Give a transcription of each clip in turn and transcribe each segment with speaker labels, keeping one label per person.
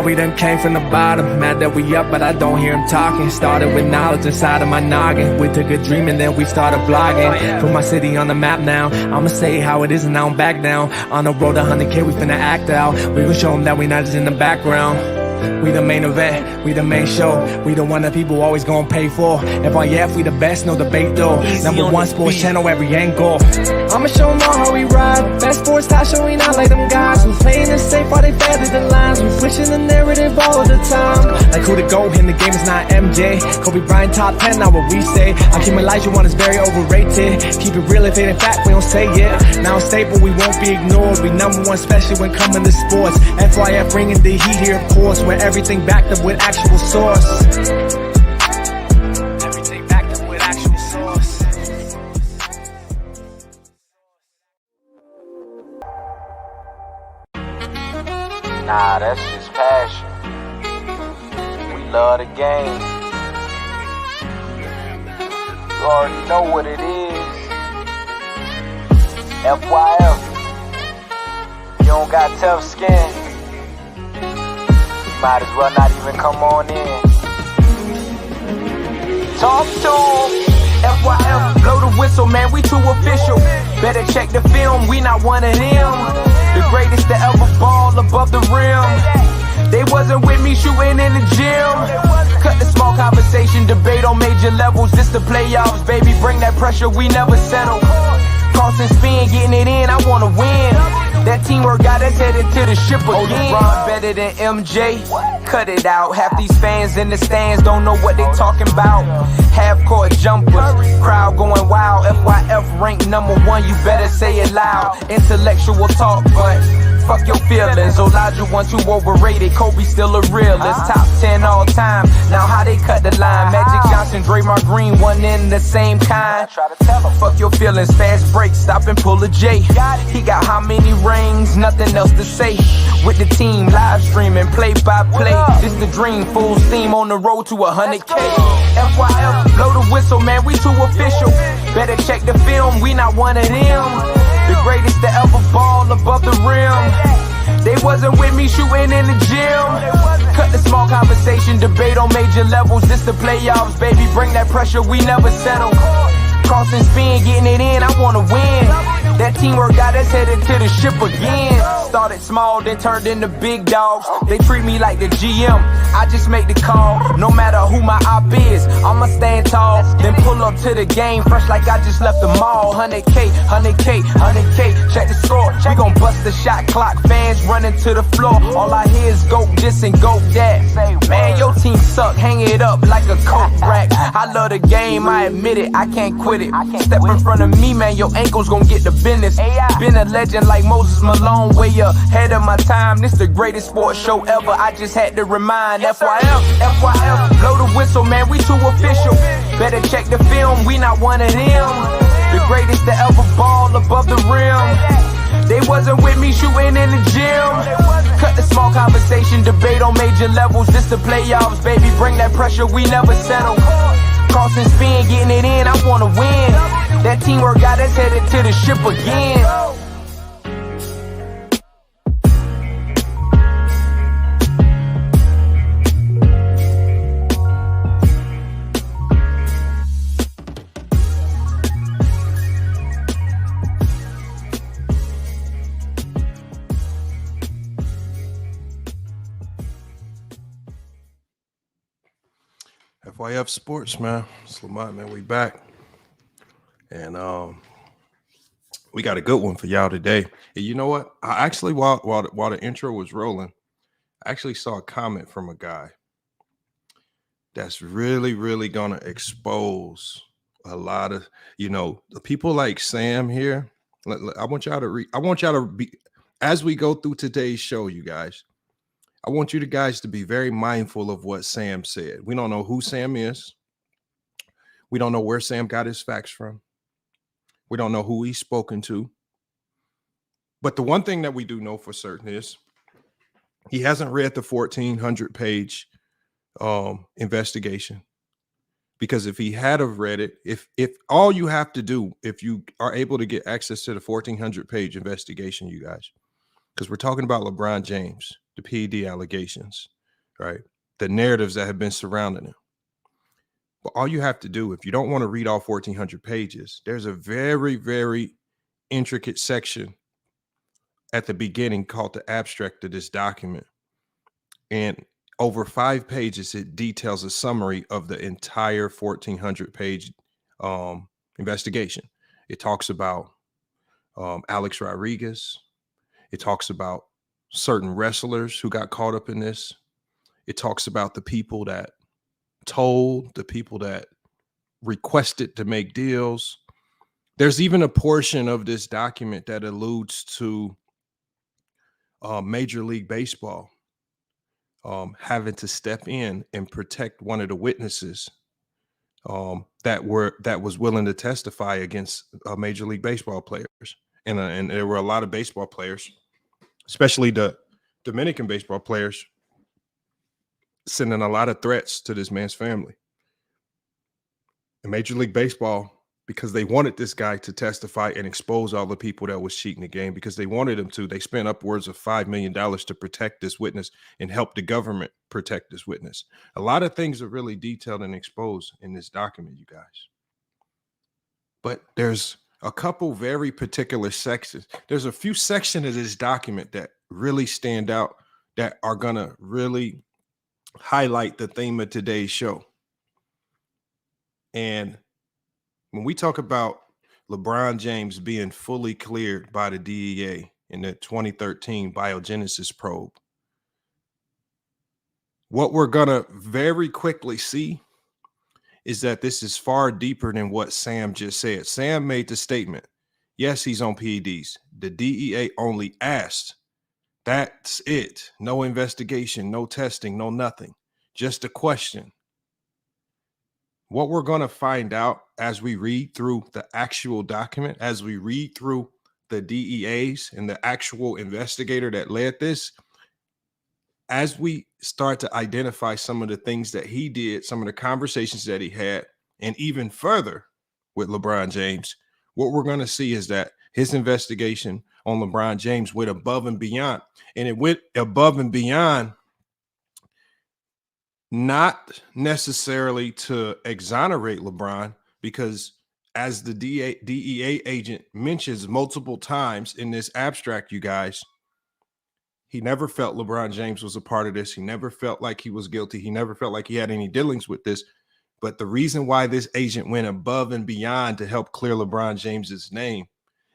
Speaker 1: Now we done came from the bottom, mad that we up, but I don't hear him talking. Started with knowledge inside of my noggin. We took a dream and then we started blogging. Put my city on the map now. I'ma say how it is and I don't back down. On the road to 100K, we finna act out. We gon' show them that we not just in the background. We the main event, we the main show. We the one that people always gonna pay for. FYF, we the best, no debate though. Number one sports channel, every angle. I'ma show them all how we ride. Best sports talk show, we not like them guys. We playing it safe while they feather the lines. We pushing the narrative all the time. Like who to go in the game is not MJ. Kobe Bryant top 10, not what we say. Hakeem Olajuwon is very overrated. Keep it real, if it ain't fact, we don't say it. Now it's stable, we won't be ignored. We number one, especially when coming to sports. FYF bringing the heat here, of course. Where everything backed up with actual source. Everything backed up with actual source.
Speaker 2: Nah, that's just passion. We love the game. You already know what it is. FYF. You don't got tough skin. Might as well not even come on in. Talk to him. FYF, blow the whistle, man, we too official. Better check the film, we not one of them. The greatest to ever ball above the rim. They wasn't with me shooting in the gym. Cut the small conversation, debate on major levels. This the playoffs, baby, bring that pressure, we never settle. Crossing spin, getting it in, I wanna win. That teamwork got us headed to the ship again. Oh, LeBron better than MJ. Cut it out. Half these fans in the stands don't know what they talking about. Half court jumpers, crowd going wild. FYF ranked number one, you better say it loud. Intellectual talk, but fuck your feelings. Olajuwon too overrated, Kobe still a realist. Top 10 all time, now how they cut the line. Magic Johnson, Draymond Green, one in the same kind. Fuck your feelings, fast break, stop and pull a J. He got how many rings, nothing else to say. With the team, live streaming, play by play. This the dream, full steam on the road to 100K. FYF, blow the whistle, man, we too official. Better check the film, we not one of them. The greatest to ever ball above the rim. They wasn't with me shooting in the gym. Cut the small conversation, debate on major levels. This the playoffs, baby, bring that pressure, we never settle. Crossing spin, getting it in, I wanna win. That teamwork got us headed to the ship again. Started small, then turned into big dogs. They treat me like the GM, I just make the call. No matter who my op is, I'ma stand tall. Then pull up to the game, fresh like I just left the mall. 100K, 100K, 100K, check the score. We gon' bust the shot clock, fans running to the floor. All I hear is go this and go that. Man, your team suck, hang it up like a coke rack. I love the game, I admit it, I can't quit it. Step in front of me, man, your ankles gon' get the business. Been a legend like Moses Malone, way ahead of my time. This the greatest sports show ever, I just had to remind. FYF, blow the whistle, man, we too official. Better check the film, we not one of them. The greatest to ever ball above the rim. They wasn't with me shooting in the gym. Cut the small conversation, debate on major levels. This the playoffs, baby, bring that pressure, we never settle. Crossing spin, getting it in, I wanna win. That teamwork got us headed to the ship again.
Speaker 3: FYF Sports, man. It's Lamont, man. We back. And we got a good one for y'all today. And you know what? I actually, while the intro was rolling, I actually saw a comment from a guy that's really gonna expose a lot of, the people like Sam here. I want y'all to be, as we go through today's show, you guys, I want you guys to be very mindful of what Sam said. We don't know who Sam is. We don't know where Sam got his facts from. We don't know who he's spoken to. But the one thing that we do know for certain is he hasn't read the 1,400-page investigation. Because if he had have read it, if all you have to do, if you are able to get access to the 1,400-page investigation, you guys, because we're talking about LeBron James, the PED allegations, right? The narratives that have been surrounding him. But all you have to do, if you don't want to read all 1,400 pages, there's a very, very intricate section at the beginning called the abstract of this document. And over 5 pages, it details a summary of the entire 1,400-page investigation. It talks about Alex Rodriguez. It talks about certain wrestlers who got caught up in this. It talks about the people that told, the people that requested to make deals. There's even a portion of this document that alludes to Major League Baseball having to step in and protect one of the witnesses that was willing to testify against Major League Baseball players, and there were a lot of baseball players, especially the Dominican baseball players, sending a lot of threats to this man's family. And Major League Baseball, because they wanted this guy to testify and expose all the people that was cheating the game, because they wanted him to, they spent upwards of $5 million to protect this witness and help the government protect this witness. A lot of things are really detailed and exposed in this document, you guys. But there's a couple very particular sections. There's a few sections of this document that really stand out, that are going to really highlight the theme of today's show. And when we talk about LeBron James being fully cleared by the DEA in the 2013 Biogenesis probe, what we're going to very quickly see is that this is far deeper than what Sam just said. Sam made the statement, yes, he's on PEDs. The DEA only asked. That's it. No investigation, no testing, no nothing. Just a question. What we're going to find out as we read through the actual document, as we read through the DEAs and the actual investigator that led this, as we start to identify some of the things that he did, some of the conversations that he had, and even further with LeBron James, what we're going to see is that his investigation on LeBron James went above and beyond. And it went above and beyond, not necessarily to exonerate LeBron, because as the DEA agent mentions multiple times in this abstract, you guys, he never felt LeBron James was a part of this. He never felt like he was guilty. He never felt like he had any dealings with this. But the reason why this agent went above and beyond to help clear LeBron James's name,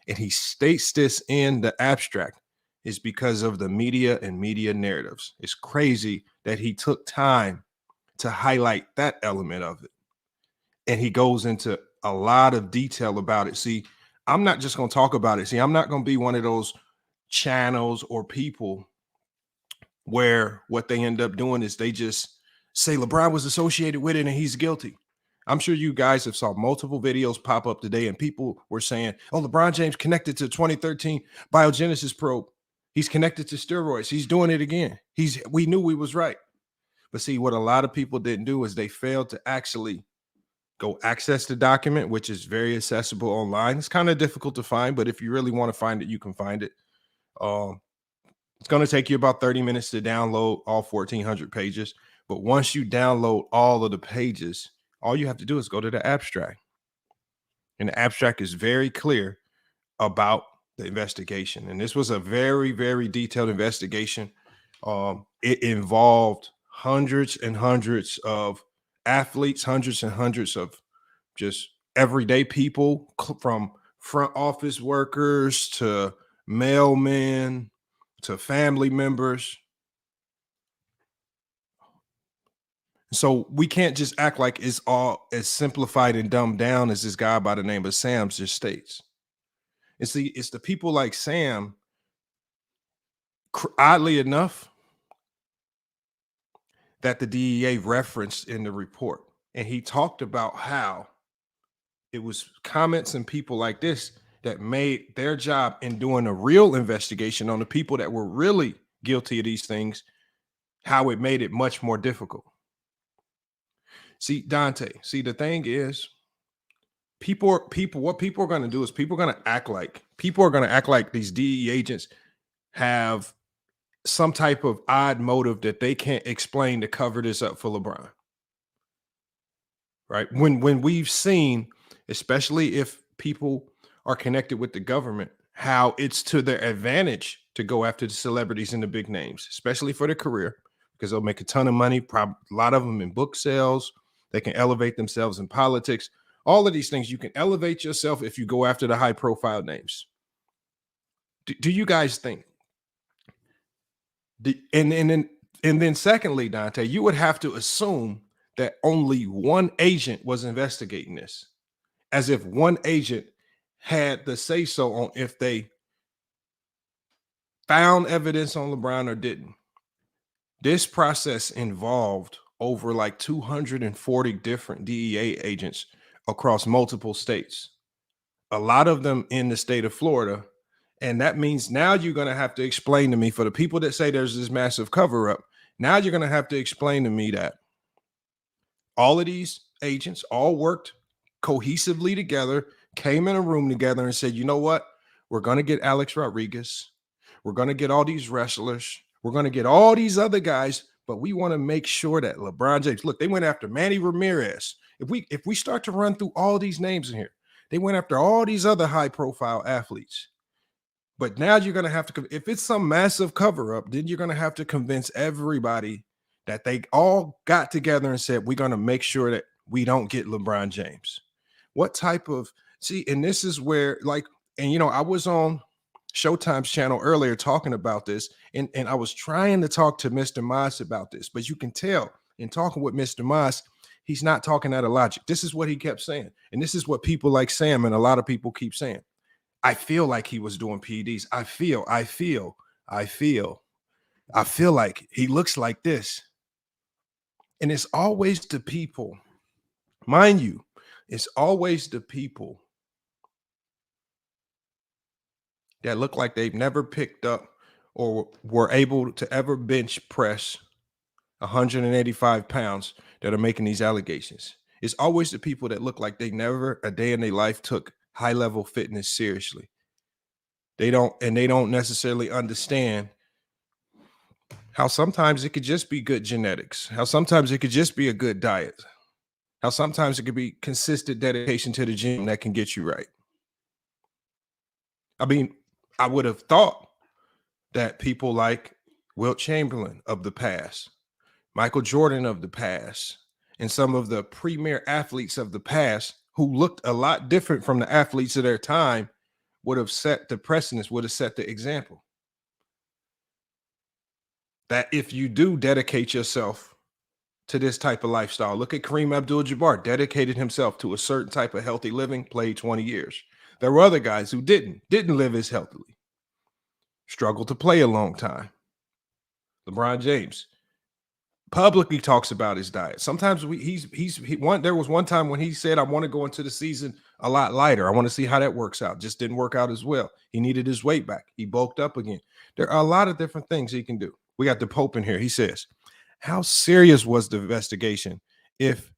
Speaker 3: and he states this in the abstract, is because of the media and media narratives. It's crazy that he took time to highlight that element of it. And he goes into a lot of detail about it. See, I'm not just going to talk about it. See, I'm not going to be one of those channels or people where what they end up doing is they just say LeBron was associated with it and he's guilty. I'm sure you guys have saw multiple videos pop up today and people were saying, oh, LeBron James connected to 2013 Biogenesis probe. He's connected to steroids. He's doing it again. We knew we was right. But see, what a lot of people didn't do is they failed to actually go access the document, which is very accessible online. It's kind of difficult to find, but if you really want to find it, you can find it. It's going to take you about 30 minutes to download all 1,400 pages. But once you download all of the pages, all you have to do is go to the abstract. And the abstract is very clear about the investigation. And this was a very, very detailed investigation. It involved hundreds and hundreds of athletes, hundreds and hundreds of just everyday people, from front office workers to mailmen to family members. So we can't just act like it's all as simplified and dumbed down as this guy by the name of Sam just states. And see, it's the people like Sam, oddly enough, that the DEA referenced in the report. And he talked about how it was comments and people like this that made their job in doing a real investigation on the people that were really guilty of these things, how it made it much more difficult. See, Dante, the thing is, what people are going to do is people are going to act like these DEA agents have some type of odd motive that they can't explain to cover this up for LeBron. Right? When we've seen, especially if people are connected with the government, how it's to their advantage to go after the celebrities and the big names, especially for their career, because they'll make a ton of money, a lot of them in book sales. They can elevate themselves in politics. All of these things, you can elevate yourself if you go after the high profile names. Do you guys think? And then secondly, Dante, you would have to assume that only one agent was investigating this, as if one agent had the say so on if they found evidence on LeBron or didn't. This process involved over like 240 different DEA agents across multiple states, a lot of them in the state of Florida. And that means now you're going to have to explain to me, for the people that say there's this massive cover up, now you're going to have to explain to me that all of these agents all worked cohesively together, came in a room together and said, you know what? We're going to get Alex Rodriguez. We're going to get all these wrestlers. We're going to get all these other guys, but we want to make sure that LeBron James, look, they went after Manny Ramirez. If we start to run through all these names in here, they went after all these other high profile athletes. But now you're going to have to, if it's some massive cover up, then you're going to have to convince everybody that they all got together and said, we're going to make sure that we don't get LeBron James. What type of, see, and this is where, like, and you know, I was on Showtime's channel earlier talking about this, and I was trying to talk to Mr. Moss about this, but you can tell in talking with Mr. Moss, he's not talking out of logic. This is what he kept saying. And this is what people like Sam and a lot of people keep saying. I feel like he was doing PEDs. I feel like he looks like this. And it's always the people, mind you, it's always the people that look like they've never picked up or were able to ever bench press 185 pounds that are making these allegations. It's always the people that look like they never a day in their life took high-level fitness seriously. They don't necessarily understand how sometimes it could just be good genetics, how sometimes it could just be a good diet, how sometimes it could be consistent dedication to the gym that can get you right. I mean, I would have thought that people like Wilt Chamberlain of the past, Michael Jordan of the past, and some of the premier athletes of the past who looked a lot different from the athletes of their time would have set the precedence, would have set the example. That if you do dedicate yourself to this type of lifestyle, look at Kareem Abdul-Jabbar, dedicated himself to a certain type of healthy living, played 20 years. There were other guys who didn't live as healthily, struggled to play a long time. LeBron James publicly talks about his diet. Sometimes there was one time when he said, I want to go into the season a lot lighter. I want to see how that works out. Just didn't work out as well. He needed his weight back. He bulked up again. There are a lot of different things he can do. We got the Pope in here. He says, how serious was the investigation if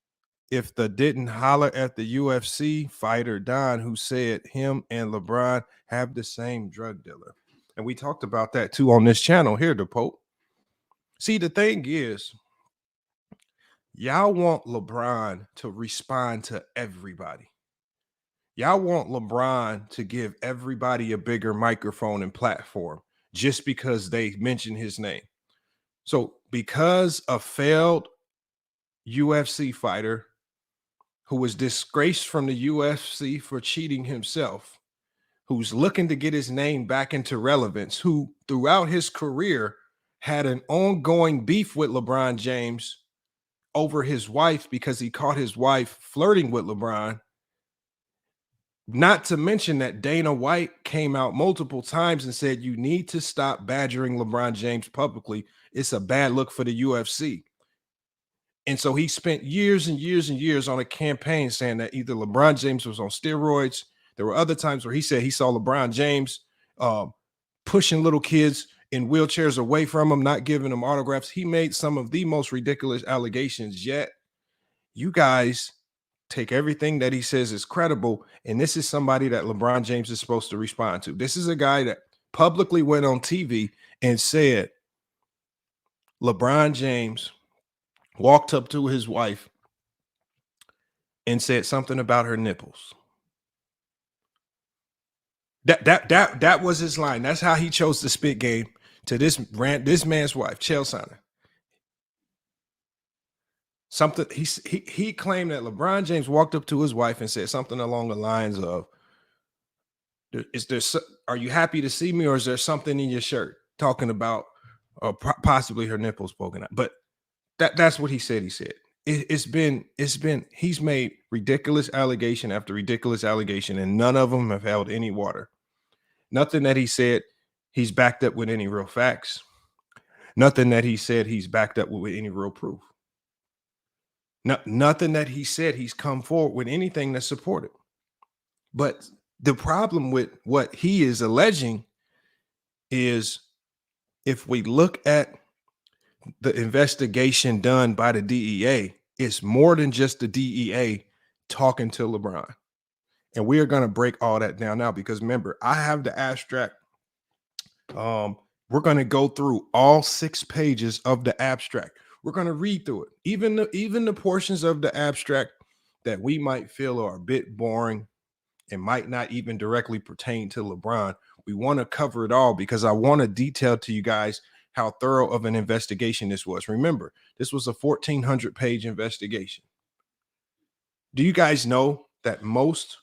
Speaker 3: the didn't holler at the UFC fighter Don, who said him and LeBron have the same drug dealer? And we talked about that too on this channel here, the Pope. See, the thing is, y'all want LeBron to respond to everybody. Y'all want LeBron to give everybody a bigger microphone and platform just because they mention his name. So because a failed UFC fighter who was disgraced from the UFC for cheating himself, who's looking to get his name back into relevance, who throughout his career had an ongoing beef with LeBron James over his wife because he caught his wife flirting with LeBron. Not to mention that Dana White came out multiple times and said, you need to stop badgering LeBron James publicly. It's a bad look for the UFC. And so he spent years and years and years on a campaign saying that either LeBron James was on steroids. There were other times where he said he saw LeBron James pushing little kids in wheelchairs away from him, not giving them autographs. He made some of the most ridiculous allegations yet. You guys take everything that he says is credible, and this is somebody that LeBron James is supposed to respond to. This is a guy that publicly went on TV and said LeBron James walked up to his wife and said something about her nipples. That was his line. That's how he chose to spit game to this man's wife, Chael Sonnen. Something he claimed that LeBron James walked up to his wife and said something along the lines of, are you happy to see me, or is there something in your shirt? Talking about possibly her nipples poking out. But that's what he said. He said he's made ridiculous allegation after ridiculous allegation, and none of them have held any water. Nothing that he said he's backed up with any real facts. Nothing that he said he's backed up with any real proof. Nothing that he said he's come forward with anything that's supported. But the problem with what he is alleging is, if we look at the investigation done by the DEA, it's more than just the DEA talking to LeBron. And we are going to break all that down now, because remember, I have the abstract. We're going to go through all 6 pages of the abstract. We're going to read through it. Even the portions of the abstract that we might feel are a bit boring and might not even directly pertain to LeBron. We want to cover it all, because I want to detail to you guys how thorough of an investigation this was. Remember, this was a 1,400-page investigation. Do you guys know that most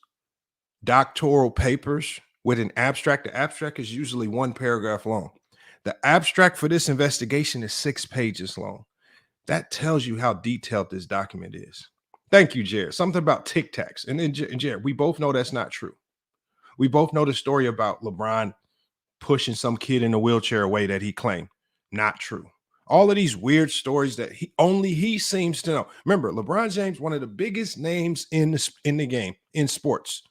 Speaker 3: doctoral papers with an abstract, the abstract is usually 1 paragraph long. The abstract for this investigation is 6 pages long. That tells you how detailed this document is. Thank you, Jared. Something about Tic Tacs. And then, Jared, we both know that's not true. We both know the story about LeBron pushing some kid in a wheelchair away that he claimed. Not true. All of these weird stories that he seems to know. Remember, LeBron James, one of the biggest names in the game, in sports.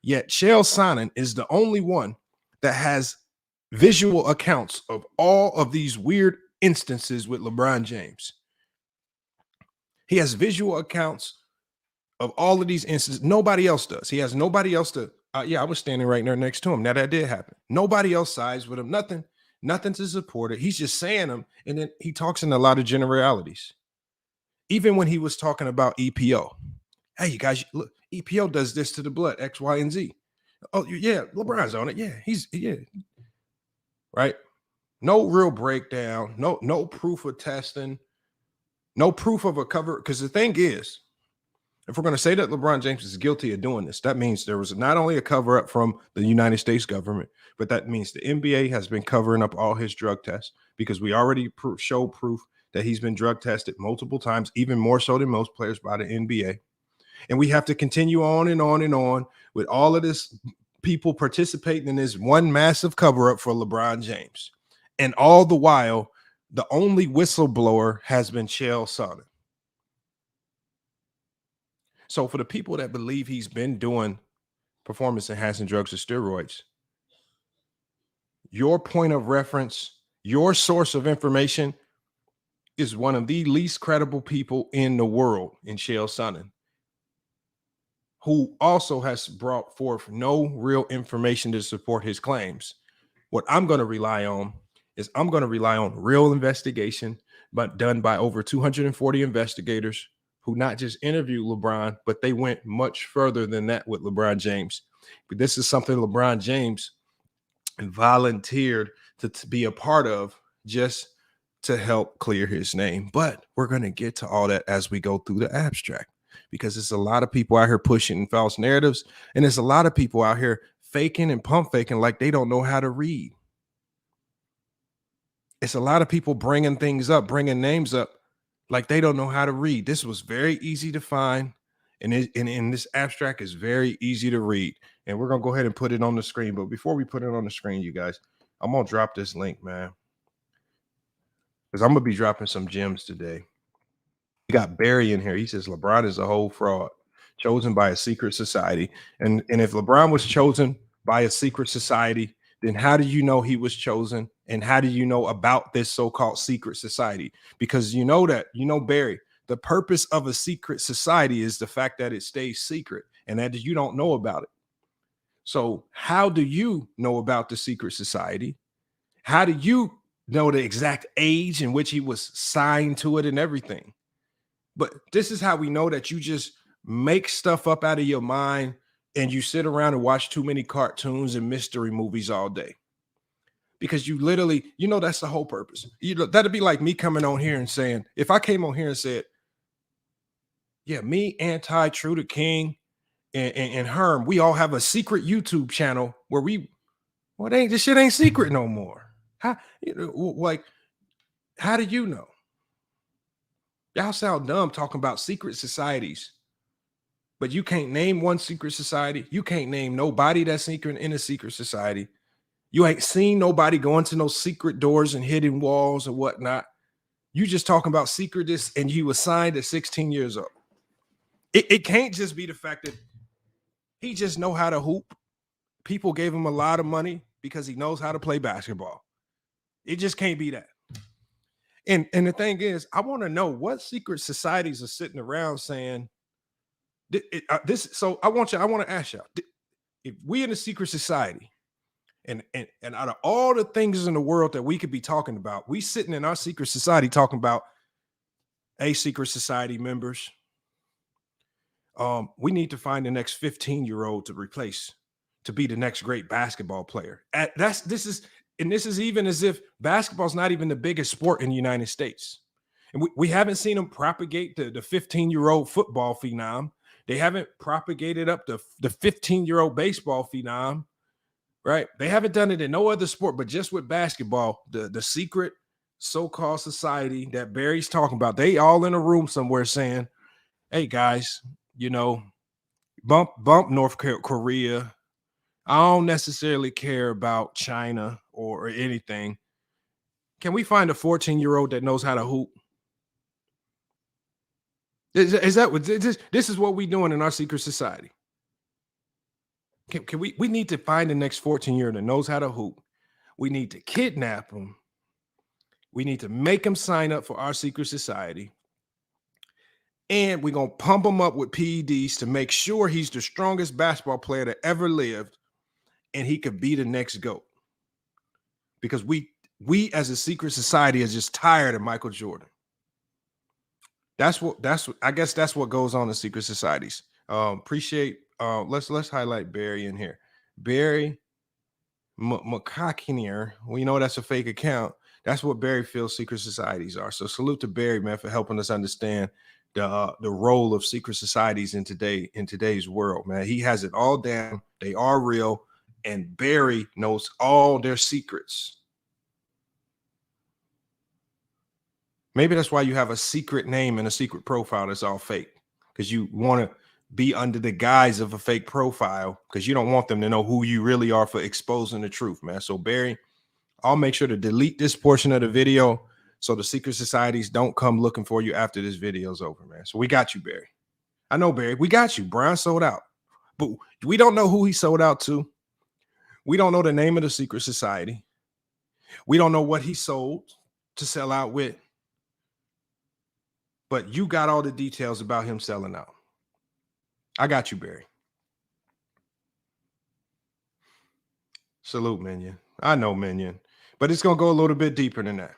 Speaker 3: Yet Chael Sonnen is the only one that has visual accounts of all of these weird instances with LeBron James. He has visual accounts of all of these instances. Nobody else does. He has nobody else to. I was standing right there next to him. Now that did happen. Nobody else sides with him. Nothing to support it. He's just saying them, and then he talks in a lot of generalities. Even when he was talking about EPO. Hey, you guys, look, EPO does this to the blood, X, Y, and Z. Oh, yeah, LeBron's on it. Yeah, right? No real breakdown, no proof of testing, no proof of a cover. Because the thing is, if we're going to say that LeBron James is guilty of doing this, that means there was not only a cover up from the United States government, but that means the NBA has been covering up all his drug tests, because we already show proof that he's been drug tested multiple times, even more so than most players by the NBA. And we have to continue on and on and on with all of this people participating in this one massive cover up for LeBron James. And all the while, the only whistleblower has been Chael Sonnen. So for the people that believe he's been doing performance enhancing drugs or steroids, your point of reference, your source of information is one of the least credible people in the world, in Chael Sonnen, who also has brought forth no real information to support his claims. What I'm going to rely on is real investigation, but done by over 240 investigators who not just interviewed LeBron, but they went much further than that with LeBron James. But this is something LeBron James volunteered to be a part of, just to help clear his name. But we're going to get to all that as we go through the abstract, because there's a lot of people out here pushing false narratives, and there's a lot of people out here faking and pump faking like they don't know how to read. It's a lot of people bringing things up, bringing names up like they don't know how to read. This was very easy to find, and this abstract is very easy to read. And we're going to go ahead and put it on the screen. But before we put it on the screen, you guys, I'm going to drop this link, man, because I'm going to be dropping some gems today. We got Barry in here. He says LeBron is a whole fraud, chosen by a secret society. And if LeBron was chosen by a secret society, then how do you know he was chosen? And how do you know about this so-called secret society? Because you know that, Barry, the purpose of a secret society is the fact that it stays secret and that you don't know about it. So how do you know about the secret society? How do you know the exact age in which he was signed to it and everything. But this is how we know that you just make stuff up out of your mind and you sit around and watch too many cartoons and mystery movies all day. Because you literally, that's the whole purpose. That'd be like me coming on here and saying, if I came on here and said, yeah, me, True the King, and Herm, we all have a secret YouTube channel where this shit ain't secret no more. How do you know? Y'all sound dumb talking about secret societies, but you can't name one secret society. You can't name nobody that's secret in a secret society. You ain't seen nobody going to no secret doors and hidden walls and whatnot. You just talking about secretness, and he was signed at 16 years old. It can't just be the fact that he just know how to hoop. People gave him a lot of money because he knows how to play basketball. It just can't be that. And the thing is, I want to know what secret societies are sitting around saying this. So I want to ask y'all, if we in a secret society, and out of all the things in the world that we could be talking about, we sitting in our secret society talking about secret society members. We need to find the next 15-year-old to replace, to be the next great basketball player. This is even as if basketball is not even the biggest sport in the United States. And we haven't seen them propagate the 15-year-old football phenom. They haven't propagated up the 15-year-old baseball phenom, right? They haven't done it in no other sport, but just with basketball, the secret so-called society that Barry's talking about, they all in a room somewhere saying, hey guys, bump North Korea. I don't necessarily care about China or anything. Can we find a 14-year-old that knows how to hoop? Is that what this is what we doing in our secret society? Can we need to find the next 14-year-old that knows how to hoop. We need to kidnap him. We need to make him sign up for our secret society. And we're going to pump him up with PEDs to make sure he's the strongest basketball player that ever lived, and he could be the next GOAT. Because we as a secret society are just tired of Michael Jordan. I guess that's what goes on in secret societies. Appreciate let's highlight Barry in here. Barry McCockinier. We know that's a fake account. That's what Barry feels secret societies are. So salute to Barry, man, for helping us understand the role of secret societies in today's world, man. He has it all down. They are real, and Barry knows all their secrets. Maybe that's why you have a secret name and a secret profile that's all fake, because you want to be under the guise of a fake profile because you don't want them to know who you really are for exposing the truth, man. So Barry, I'll make sure to delete this portion of the video so the secret societies don't come looking for you after this video's over, man. So we got you, Barry. I know, Barry. We got you. Brian sold out. But we don't know who he sold out to. We don't know the name of the secret society. We don't know what he sold to sell out with. But you got all the details about him selling out. I got you, Barry. Salute, Minion. I know, Minion. But it's going to go a little bit deeper than that.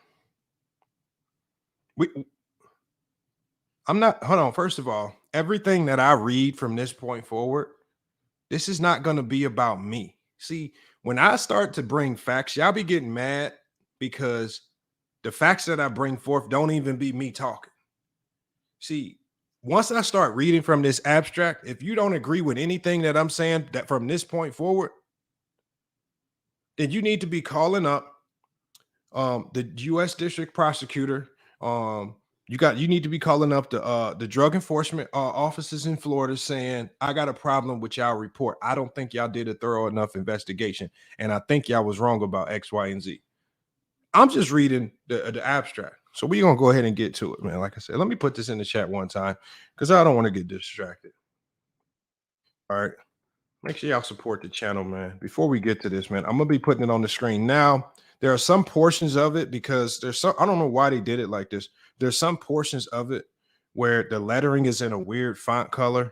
Speaker 3: Hold on. First of all, everything that I read from this point forward, this is not going to be about me. See, when I start to bring facts, y'all be getting mad because the facts that I bring forth don't even be me talking. See, once I start reading from this abstract, if you don't agree with anything that I'm saying that from this point forward, then you need to be calling up the U.S. District Prosecutor. You need to be calling up the drug enforcement officers in Florida saying, I got a problem with y'all report. I don't think y'all did a thorough enough investigation. And I think y'all was wrong about X, Y, and Z. I'm just reading the abstract. So we're going to go ahead and get to it, man. Like I said, let me put this in the chat one time because I don't want to get distracted. All right. Make sure y'all support the channel, man. Before we get to this, man, I'm going to be putting it on the screen now. There are some portions of it because I don't know why they did it like this. There's some portions of it where the lettering is in a weird font color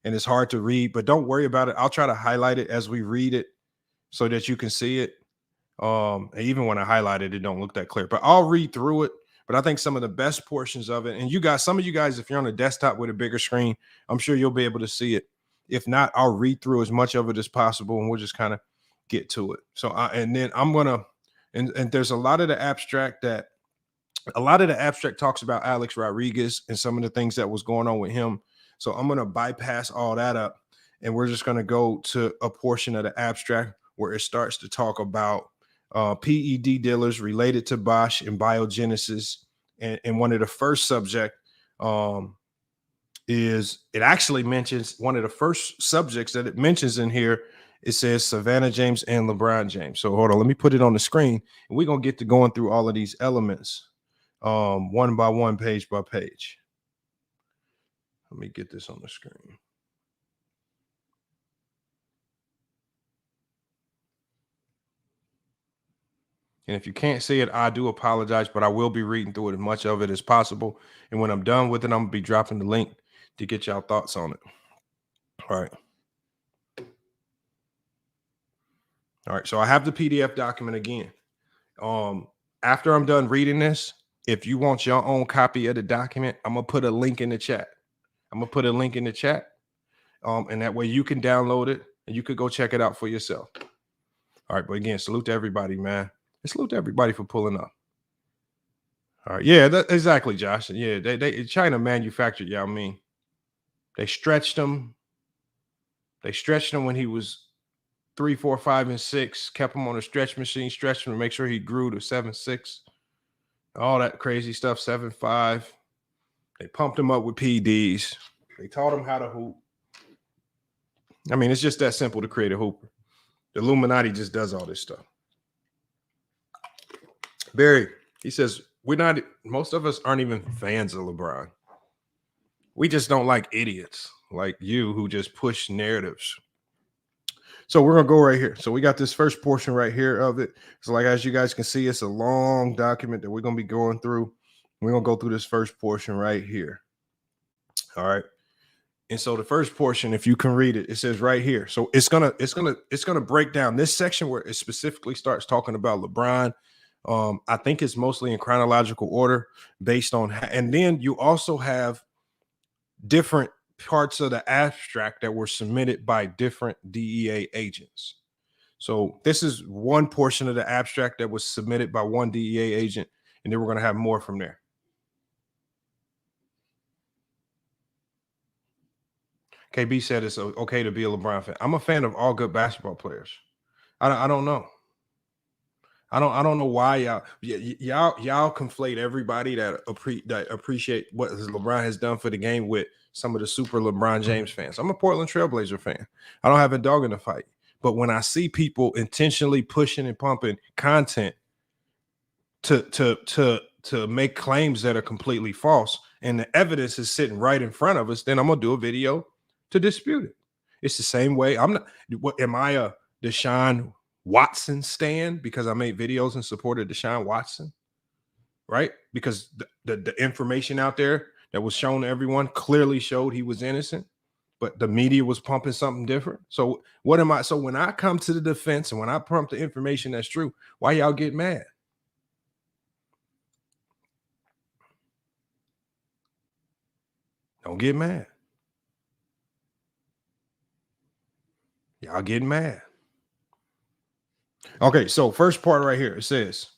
Speaker 3: and it's hard to read, but don't worry about it. I'll try to highlight it as we read it so that you can see it. And even when I highlighted it, don't look that clear. But I'll read through it. But I think some of the best portions of it, and you guys, some of you guys, if you're on a desktop with a bigger screen, I'm sure you'll be able to see it. If not, I'll read through as much of it as possible, and we'll just kind of get to it. So, and then I'm gonna, and there's a lot of the abstract talks about Alex Rodriguez and some of the things that was going on with him. So I'm gonna bypass all that up, and we're just gonna go to a portion of the abstract where it starts to talk about PED dealers related to Bosch and Biogenesis. And one of the first subject is, it actually mentions one of the first subjects that it mentions in here. It says Savannah James and LeBron James. So hold on, let me put it on the screen, and we're going to get to going through all of these elements one by one, page by page. Let me get this on the screen. And if you can't see it, I do apologize, but I will be reading through it as much of it as possible. And when I'm done with it, I'm going to be dropping the link to get y'all thoughts on it. All right. All right. So I have the PDF document again. After I'm done reading this, if you want your own copy of the document, I'm going to put a link in the chat. And that way you can download it and you could go check it out for yourself. All right. But again, salute to everybody, man. Salute to everybody for pulling up. All right. Yeah, exactly, Josh. Yeah, they China manufactured Yao Ming. They stretched him. They stretched him when he was 3, 4, 5, and 6. Kept him on a stretch machine, stretched him to make sure he grew to 7'6". All that crazy stuff, 7'5". They pumped him up with PEDs. They taught him how to hoop. I mean, it's just that simple to create a hooper. The Illuminati just does all this stuff. Barry, he says, most of us aren't even fans of LeBron. We just don't like idiots like you who just push narratives. So we're going to go right here. So we got this first portion right here of it. So like, as you guys can see, it's a long document that we're going to be going through. We're going to go through this first portion right here. All right. And so the first portion, if you can read it, it says right here. So it's gonna break down this section where it specifically starts talking about LeBron. I think it's mostly in chronological order based on, and then you also have different parts of the abstract that were submitted by different DEA agents. So this is one portion of the abstract that was submitted by one DEA agent, and then we're going to have more from there. KB said it's okay to be a LeBron fan. I'm a fan of all good basketball players. I don't know. I don't know why y'all conflate everybody that appreciate what LeBron has done for the game with some of the super LeBron James fans. I'm a Portland Trailblazer fan. I don't have a dog in the fight. But when I see people intentionally pushing and pumping content to make claims that are completely false, and the evidence is sitting right in front of us, then I'm gonna do a video to dispute it. It's the same way. I'm not. What am I, a Deshaun Watson stan because I made videos in support of Deshaun Watson, right? Because the information out there that was shown to everyone clearly showed he was innocent, but the media was pumping something different. So what am I? So when I come to the defense and when I pump the information that's true, why y'all get mad? Don't get mad. Y'all getting mad. Okay, so first part right here, it says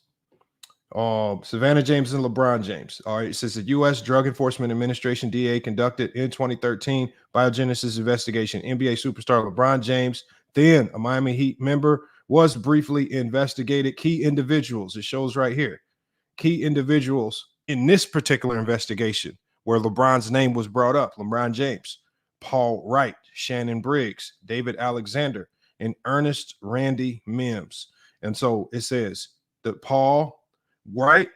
Speaker 3: Savannah James and LeBron James. All right, it says the U.S. Drug Enforcement Administration, DEA, conducted in 2013 Biogenesis investigation. NBA superstar LeBron James, then a Miami Heat member, was briefly investigated. Key individuals, it shows right here, key individuals in this particular investigation where LeBron's name was brought up: LeBron James, Paul Wright, Shannon Briggs, David Alexander, and Ernest Randy Mims. And so it says that Paul Wright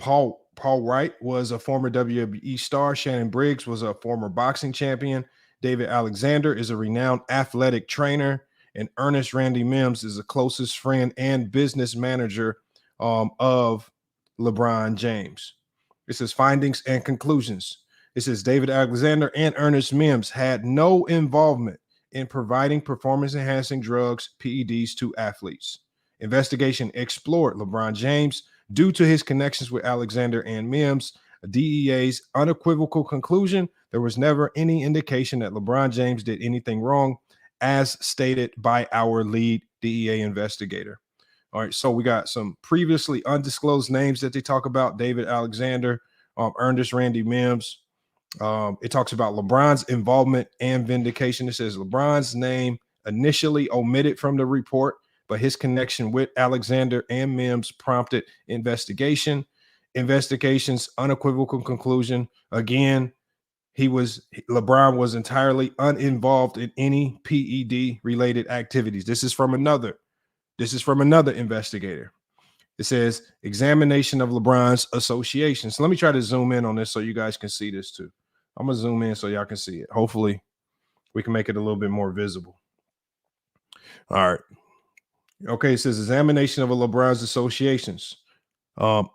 Speaker 3: was a former WWE star. Shannon Briggs was a former boxing champion. David Alexander is a renowned athletic trainer. And Ernest Randy Mims is the closest friend and business manager of LeBron James. It says findings and conclusions. It says David Alexander and Ernest Mims had no involvement in providing performance-enhancing drugs, PEDs, to athletes. Investigation explored LeBron James due to his connections with Alexander and Mims. DEA's unequivocal conclusion: there was never any indication that LeBron James did anything wrong, as stated by our lead DEA investigator. All right, so we got some previously undisclosed names that they talk about: David Alexander, Ernest Randy Mims. It talks about LeBron's involvement and vindication. It says LeBron's name initially omitted from the report, but his connection with Alexander and Mims prompted investigation. Investigation's unequivocal conclusion: again, LeBron was entirely uninvolved in any PED related activities. This is from another investigator. It says examination of LeBron's association. So let me try to zoom in on this so you guys can see this too. I'm gonna zoom in so y'all can see it. Hopefully we can make it a little bit more visible. All right. Okay, it says examination of LeBron's associations.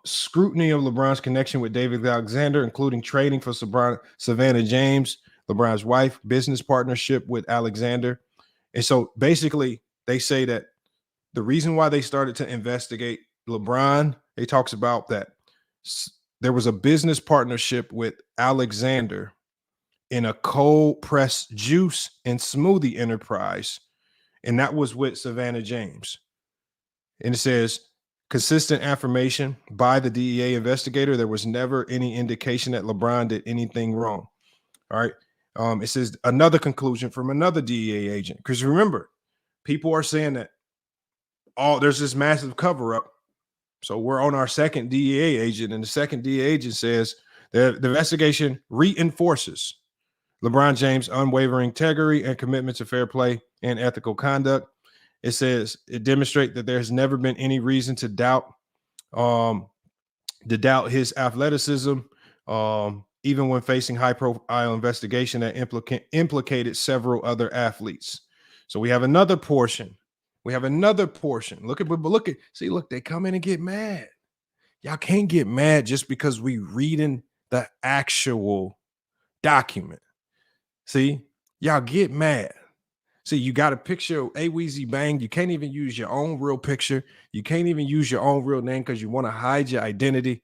Speaker 3: Scrutiny of LeBron's connection with David Alexander, including trading for Savannah James, LeBron's wife, business partnership with Alexander. And so basically they say that the reason why they started to investigate LeBron, he talks about that there was a business partnership with Alexander in a cold pressed juice and smoothie enterprise, and that was with Savannah James. And it says consistent affirmation by the DEA investigator: there was never any indication that LeBron did anything wrong. All right. It says another conclusion from another DEA agent, because remember, people are saying that there's this massive cover up. So we're on our second DEA agent, and the second DEA agent says the investigation reinforces LeBron James' unwavering integrity and commitment to fair play and ethical conduct. It says it demonstrates that there's never been any reason to doubt his athleticism, even when facing high-profile investigation that implicated several other athletes. So we have another portion. Look, they come in and get mad. Y'all can't get mad just because we reading the actual document. See, y'all get mad. See, you got a picture of A-Weezy Bang. You can't even use your own real picture. You can't even use your own real name because you want to hide your identity.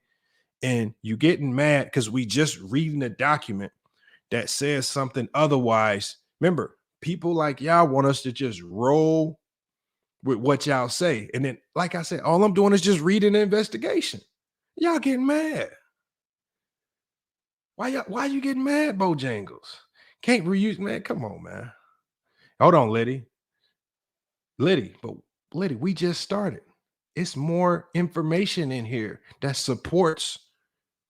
Speaker 3: And you getting mad because we just reading a document that says something otherwise. Remember, people like y'all want us to just roll with what y'all say. And then, like I said, all I'm doing is just reading the investigation. Y'all getting mad. Why you getting mad, Bojangles? Can't reuse, man. Come on, man. Hold on, Liddy, we just started. It's more information in here that supports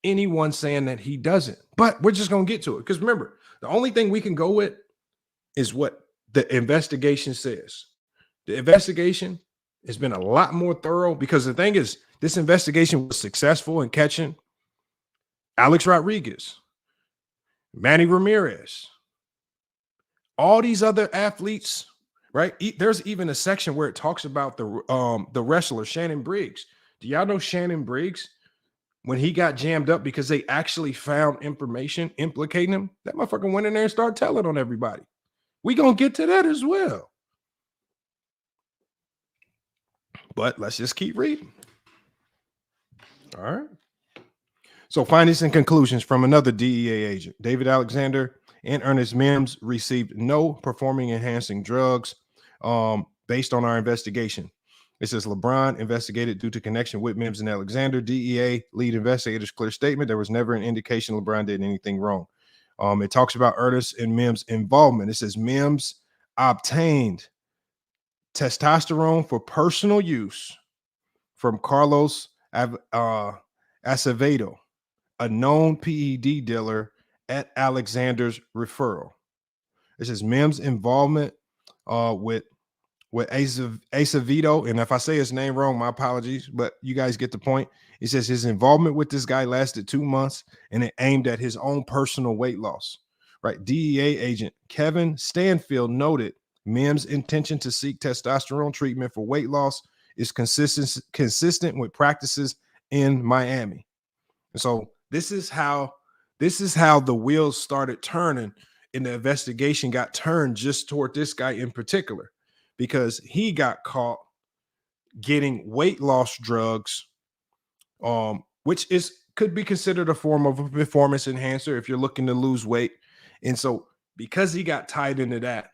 Speaker 3: anyone saying that he doesn't. But we're just going to get to it. Because remember, the only thing we can go with is what the investigation says. The investigation has been a lot more thorough, because the thing is, this investigation was successful in catching Alex Rodriguez, Manny Ramirez, all these other athletes, right? There's even a section where it talks about the wrestler Shannon Briggs. Do y'all know Shannon Briggs? When he got jammed up because they actually found information implicating him, that motherfucker went in there and started telling on everybody. We gonna get to that as well. But let's just keep reading. All right. So findings and conclusions from another DEA agent. David Alexander and Ernest Mims received no performing enhancing drugs based on our investigation. It says LeBron investigated due to connection with Mims and Alexander. DEA lead investigators clear statement: there was never an indication LeBron did anything wrong. It talks about Ernest and Mims' involvement. It says Mims obtained testosterone for personal use from Carlos Acevedo, a known PED dealer, at Alexander's referral. It says Mims' involvement with Acevedo, and if I say his name wrong, my apologies, but you guys get the point. It says his involvement with this guy lasted 2 months, and it aimed at his own personal weight loss. Right? DEA agent Kevin Stanfield noted Mims' intention to seek testosterone treatment for weight loss is consistent with practices in Miami. And so this is how the wheels started turning, and the investigation got turned just toward this guy in particular, because he got caught getting weight loss drugs, which could be considered a form of a performance enhancer if you're looking to lose weight. And so because he got tied into that,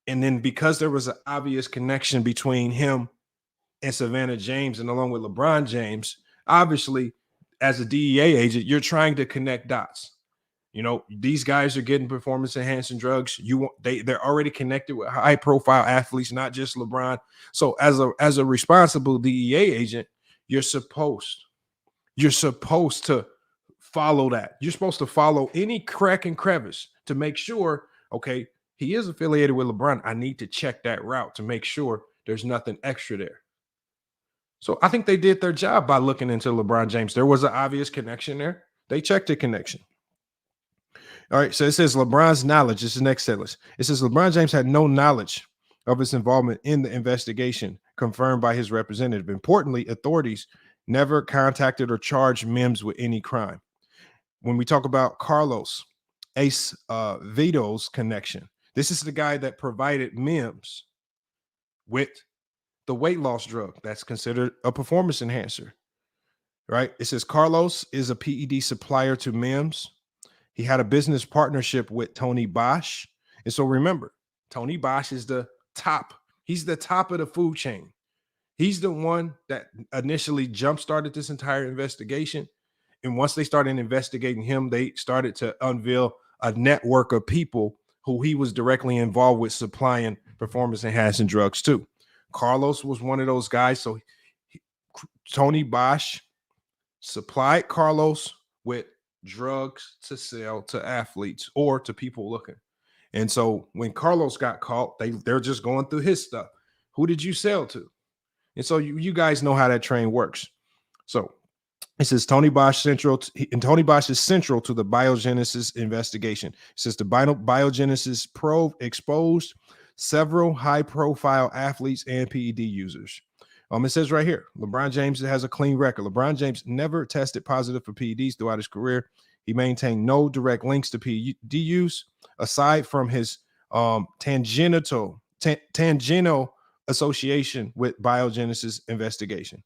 Speaker 3: and then because there was an obvious connection between him and Savannah James, and along with LeBron James, obviously, as a DEA agent, you're trying to connect dots. You know, these guys are getting performance enhancing drugs. They're already connected with high profile athletes, not just LeBron. So as a responsible DEA agent, you're supposed to follow that. You're supposed to follow any crack and crevice to make sure, okay, he is affiliated with LeBron. I need to check that route to make sure there's nothing extra there. So I think they did their job by looking into LeBron James. There was an obvious connection there. They checked the connection. All right, so it says LeBron's knowledge. This is the next sentence. It says LeBron James had no knowledge of his involvement in the investigation, confirmed by his representative. Importantly, authorities never contacted or charged Mims with any crime. When we talk about Carlos Vito's connection, this is the guy that provided Mims with the weight loss drug that's considered a performance enhancer, right? It says Carlos is a PED supplier to Mims. He had a business partnership with Tony Bosch. And so remember, Tony Bosch is the top. He's the top of the food chain. He's the one that initially jump-started this entire investigation. And once they started investigating him, they started to unveil a network of people who he was directly involved with supplying performance-enhancing drugs to. Carlos was one of those guys. So Tony Bosch supplied Carlos with drugs to sell to athletes or to people looking. And so when Carlos got caught, they're just going through his stuff. Who did you sell to? And so you guys know how that train works. So it says Tony Bosch Tony Bosch is central to the Biogenesis investigation. It says the Biogenesis probe exposed several high-profile athletes and PED users. It says right here, LeBron James has a clean record. LeBron James never tested positive for PEDs throughout his career. He maintained no direct links to PED use aside from his tangential association with Biogenesis investigation.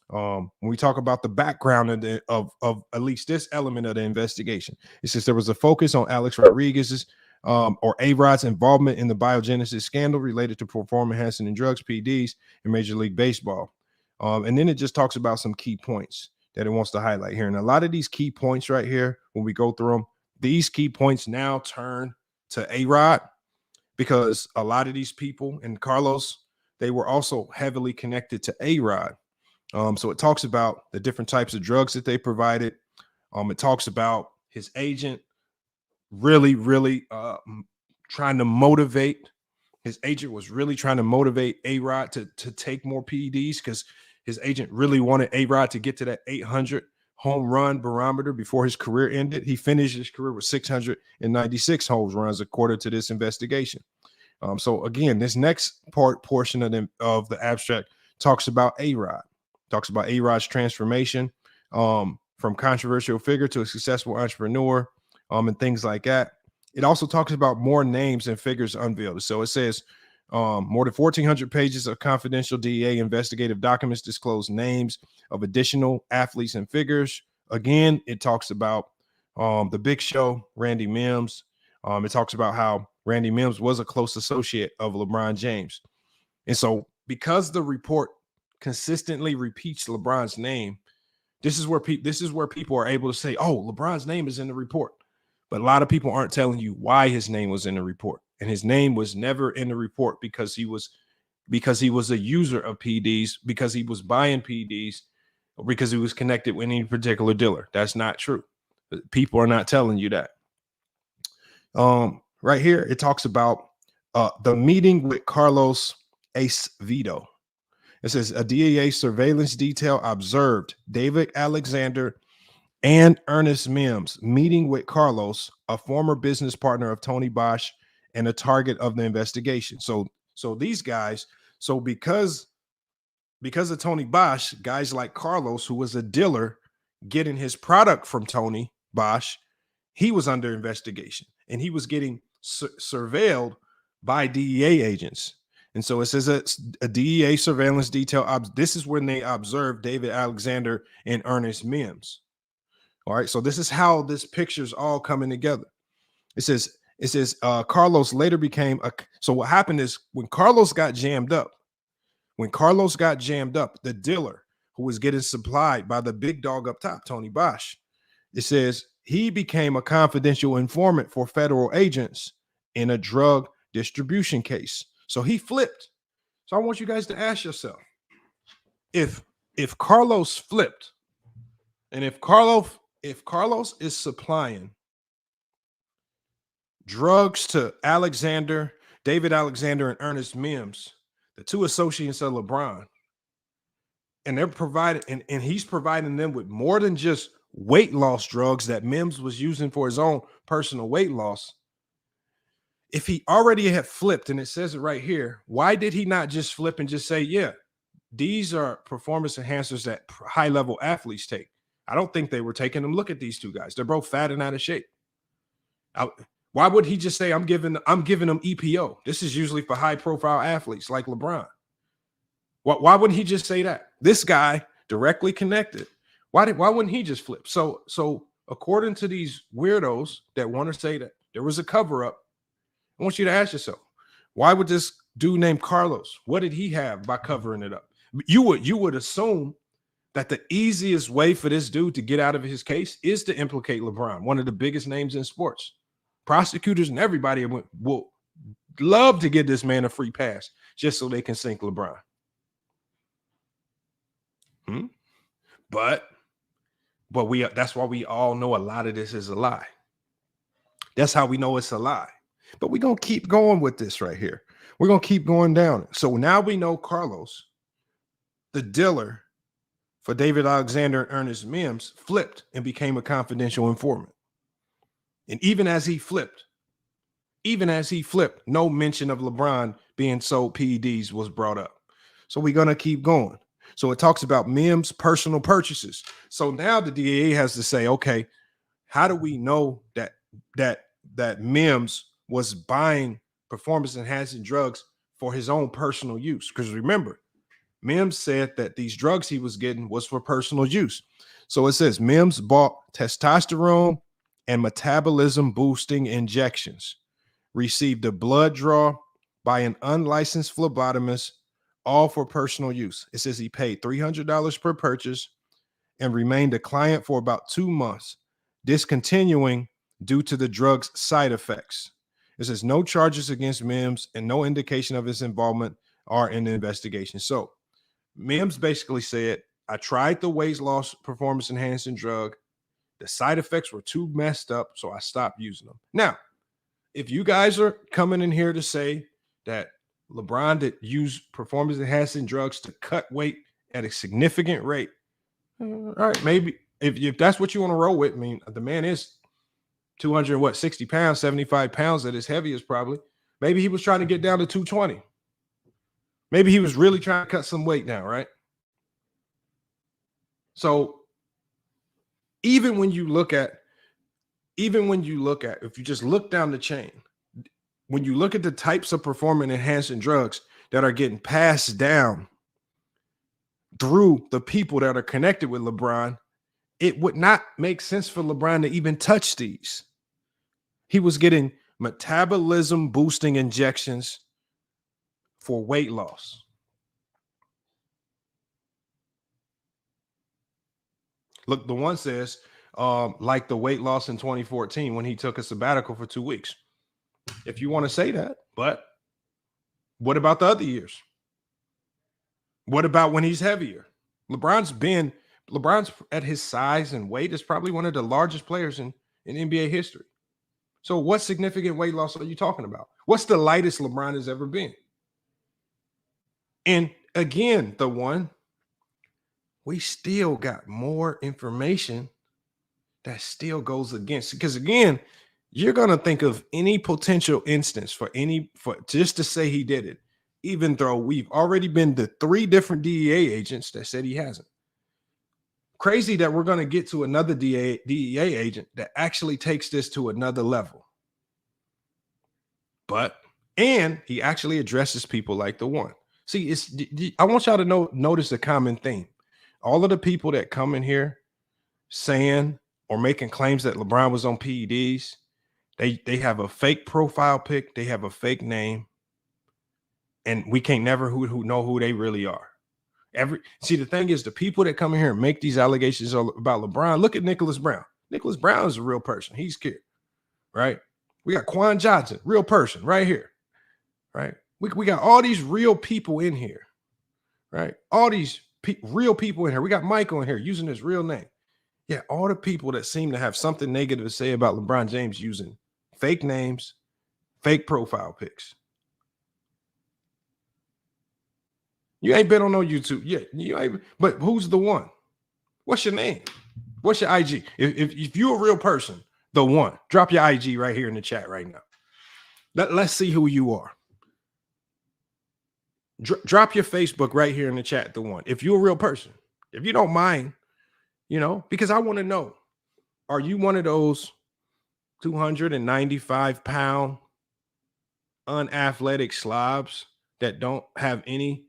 Speaker 3: When we talk about the background of at least this element of the investigation, it says there was a focus on Alex Rodriguez's or A-Rod's involvement in the Biogenesis scandal related to performance enhancing drugs, PEDs, in Major League Baseball. And then it just talks about some key points that it wants to highlight here. And a lot of these key points right here, when we go through them, these key points now turn to A-Rod, because a lot of these people, and Carlos, they were also heavily connected to A-Rod. So it talks about the different types of drugs that they provided. It talks about his agent really trying to motivate. His agent was really trying to motivate A-Rod to take more PEDs, because his agent really wanted A-Rod to get to that 800 home run barometer before his career ended. He finished his career with 696 home runs, according to this investigation. So again, this next portion of the abstract talks about A-Rod. Talks about A-Rod's transformation from controversial figure to a successful entrepreneur, and things like that. It also talks about more names and figures unveiled. So it says more than 1,400 pages of confidential DEA investigative documents disclose names of additional athletes and figures. Again, it talks about the Big Show, Randy Mims. It talks about how Randy Mims was a close associate of LeBron James. And so because the report consistently repeats LeBron's name, this is where people are able to say, oh, LeBron's name is in the report. But a lot of people aren't telling you why his name was in the report. And his name was never in the report because he was a user of PEDs, because he was buying PEDs, or because he was connected with any particular dealer. That's not true. People are not telling you that. Right here, it talks about the meeting with Carlos Vito. It says a DEA surveillance detail observed David Alexander and Ernest Mims meeting with Carlos, a former business partner of Tony Bosch and a target of the investigation. So these guys, because of Tony Bosch, guys like Carlos, who was a dealer getting his product from Tony Bosch, he was under investigation and he was getting surveilled by DEA agents. And so it says a DEA surveillance detail. This is when they observed David Alexander and Ernest Mims. All right. So this is how this picture's all coming together. It says Carlos later became so what happened is when Carlos got jammed up, the dealer who was getting supplied by the big dog up top, Tony Bosch, it says he became a confidential informant for federal agents in a drug distribution case. So he flipped. So I want you guys to ask yourself, if Carlos flipped, and if Carlos is supplying drugs to David Alexander and Ernest Mims, the two associates of LeBron, and they're providing, and he's providing them with more than just weight loss drugs that Mims was using for his own personal weight loss. If he already had flipped, and it says it right here, why did he not just flip and just say, yeah, these are performance enhancers that high-level athletes take? I don't think they were taking them. Look at these two guys. They're both fat and out of shape. Why would he just say, I'm giving them EPO? This is usually for high-profile athletes like LeBron. Why wouldn't he just say that? This guy directly connected. Why wouldn't he just flip? So according to these weirdos that want to say that there was a cover-up, I want you to ask yourself, why would this dude named Carlos, what did he have by covering it up? You would assume that the easiest way for this dude to get out of his case is to implicate LeBron, one of the biggest names in sports. Prosecutors and everybody will love to give this man a free pass just so they can sink LeBron. But that's why we all know a lot of this is a lie. That's how we know it's a lie. But we're going to keep going with this right here. We're going to keep going down. So now we know Carlos, the dealer for David Alexander and Ernest Mims, flipped and became a confidential informant. And even as he flipped, no mention of LeBron being sold PEDs was brought up. So we're going to keep going. So it talks about Mims' personal purchases. So now the DEA has to say, okay, how do we know that Mims was buying performance-enhancing drugs for his own personal use? Because remember, Mims said that these drugs he was getting was for personal use. So it says Mims bought testosterone and metabolism-boosting injections, received a blood draw by an unlicensed phlebotomist, all for personal use. It says he paid $300 per purchase and remained a client for about 2 months, discontinuing due to the drug's side effects. It says no charges against Mims and no indication of his involvement are in the investigation. So Mims basically said, I tried the weight loss performance enhancing drug. The side effects were too messed up, so I stopped using them. Now, if you guys are coming in here to say that LeBron did use performance enhancing drugs to cut weight at a significant rate, all right, maybe if that's what you want to roll with, I mean, the man is 60 pounds, 75 pounds at his heaviest probably. Maybe he was trying to get down to 220. Maybe he was really trying to cut some weight down, right? So even when you look at, if you just look down the chain, when you look at the types of performance enhancing drugs that are getting passed down through the people that are connected with LeBron, it would not make sense for LeBron to even touch these. He was getting metabolism boosting injections for weight loss. Look, the one says, like the weight loss in 2014 when he took a sabbatical for 2 weeks. If you want to say that, but what about the other years? What about when he's heavier? LeBron's at his size and weight is probably one of the largest players in NBA history. So what significant weight loss are you talking about? What's the lightest LeBron has ever been? And again, we still got more information that still goes against, because again, you're going to think of any potential instance for just to say he did it, even though we've already been to 3 different DEA agents that said he hasn't. Crazy that we're going to get to another DEA agent that actually takes this to another level. But And he actually addresses people like the one. See, I want y'all to notice a common theme. All of the people that come in here saying or making claims that LeBron was on PEDs, they have a fake profile pic, they have a fake name, and we can't never who know who they really are. The thing is, the people that come in here and make these allegations about LeBron, look at Nicholas Brown. Nicholas Brown is a real person. He's scared, right? We got Quan Johnson, real person, right here, right? We got all these real people in here, right? All these real people in here. We got Michael in here using his real name. Yeah, all the people that seem to have something negative to say about LeBron James using fake names, fake profile pics. You ain't been on no YouTube yet. But who's the one? What's your name? What's your IG? If you're a real person, the one, drop your IG right here in the chat right now. Let's see who you are. Drop your Facebook right here in the chat, the one. If you're a real person, if you don't mind, because I want to know, are you one of those 295-pound unathletic slobs that don't have any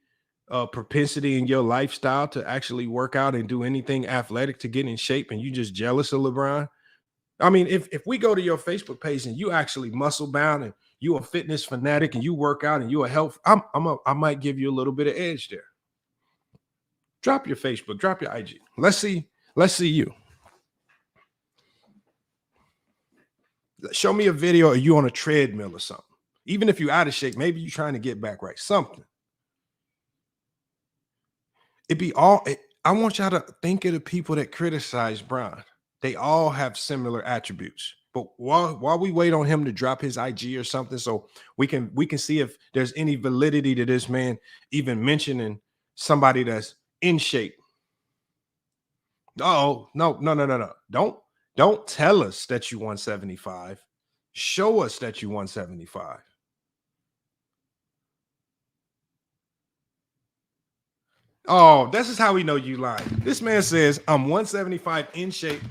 Speaker 3: propensity in your lifestyle to actually work out and do anything athletic to get in shape, and you just jealous of LeBron? I mean, if we go to your Facebook page and you actually muscle bound and you a fitness fanatic and you work out and you a health, I might give you a little bit of edge there. Drop your Facebook, drop your IG. Let's see you. Show me a video of you on a treadmill or something. Even if you're out of shape, maybe you're trying to get back right. Something. I want y'all to think of the people that criticize Bron. They all have similar attributes. But while we wait on him to drop his IG or something, so we can see if there's any validity to this man even mentioning somebody that's in shape. Oh, no. Don't tell us that you 175. Show us that you 175. Oh, this is how we know you lying. This man says, I'm 175 in shape.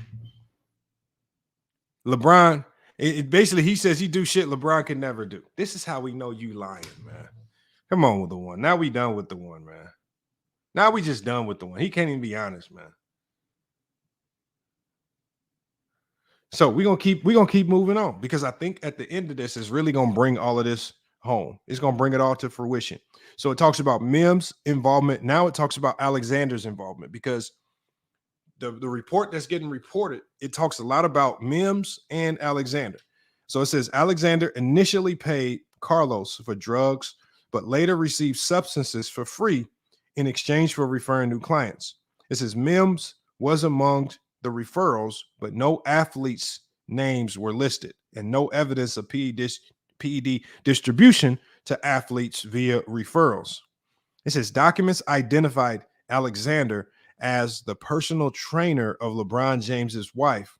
Speaker 3: LeBron, basically, he says he do shit LeBron can never do. This is how we know you lying, man. Come on with the one. Now we done with the one, man. Now we just done with the one. He can't even be honest, man. So we're gonna keep moving on, because I think at the end of this is really gonna bring all of this home. It's gonna bring it all to fruition. So it talks about Mims' involvement. Now it talks about Alexander's involvement, because the report that's getting reported, it talks a lot about Mims and Alexander. So it says Alexander initially paid Carlos for drugs, but later received substances for free in exchange for referring new clients. It says Mims was among the referrals, but no athletes' names were listed and no evidence of PED distribution to athletes via referrals. It says documents identified Alexander as the personal trainer of LeBron James's wife,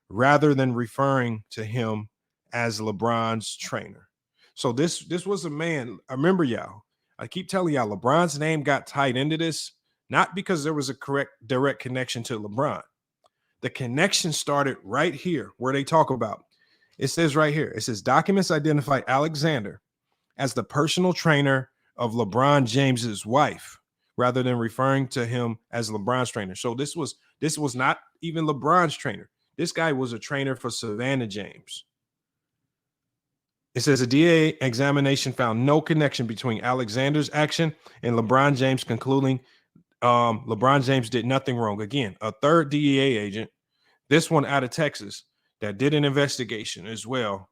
Speaker 3: rather than referring to him as LeBron's trainer. So this was a man. I remember, y'all, I keep telling y'all, LeBron's name got tied into this, not because there was a direct connection to LeBron. The connection started right here where they talk about. It says right here, it says documents identify Alexander as the personal trainer of LeBron James's wife, rather than referring to him as LeBron's trainer. So this was not even LeBron's trainer. This guy was a trainer for Savannah James. It says a DEA examination found no connection between Alexander's action and LeBron James, concluding LeBron James did nothing wrong. Again, a third DEA agent, this one out of Texas, that did an investigation as well,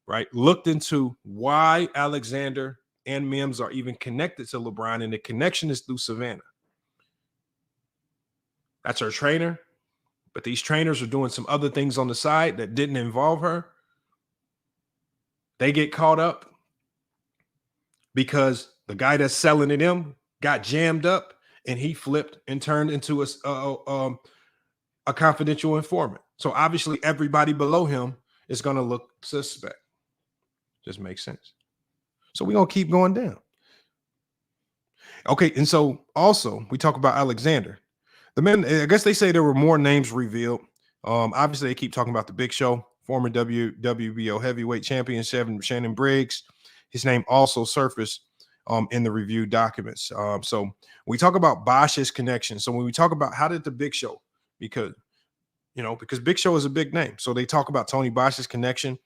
Speaker 3: right? Looked into why Alexander and Mims are even connected to LeBron, and the connection is through Savannah. That's her trainer, but these trainers are doing some other things on the side that didn't involve her. They get caught up because the guy that's selling to them got jammed up, and he flipped and turned into a confidential informant. So obviously everybody below him is going to look suspect. Just makes sense. So we're going to keep going down. Okay, and so also we talk about Alexander. The men, I guess they say there were more names revealed. Obviously they keep talking about the Big Show, former WBO heavyweight champion Shannon Briggs, his name also surfaced in the review documents. So we talk about Bosch's connection. So when we talk about how did the Big Show, because Big Show is a big name. So they talk about Tony Bosch's connection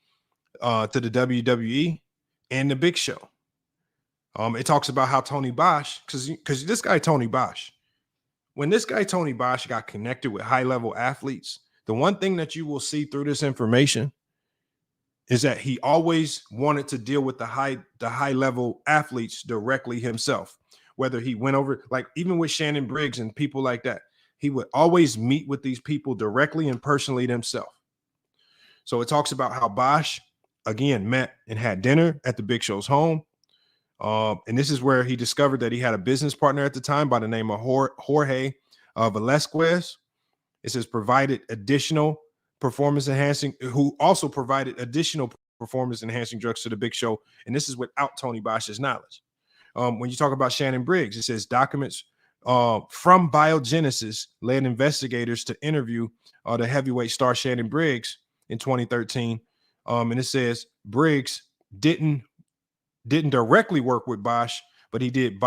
Speaker 3: to the WWE and the Big Show. It talks about how Tony Bosch, because this guy Tony Bosch, when this guy Tony Bosch got connected with high-level athletes, the one thing that you will see through this information is that he always wanted to deal with the high-level athletes directly himself. Whether he went over, like even with Shannon Briggs and people like that, he would always meet with these people directly and personally himself. So it talks about how Bosch, again, met and had dinner at the Big Show's home. And this is where he discovered that he had a business partner at the time by the name of Jorge Velasquez. It says provided additional performance enhancing drugs to the Big Show. And this is without Tony Bosch's knowledge. When you talk about Shannon Briggs, it says documents from Biogenesis led investigators to interview the heavyweight star Shannon Briggs in 2013. And it says Briggs didn't directly work with Bosch, but he did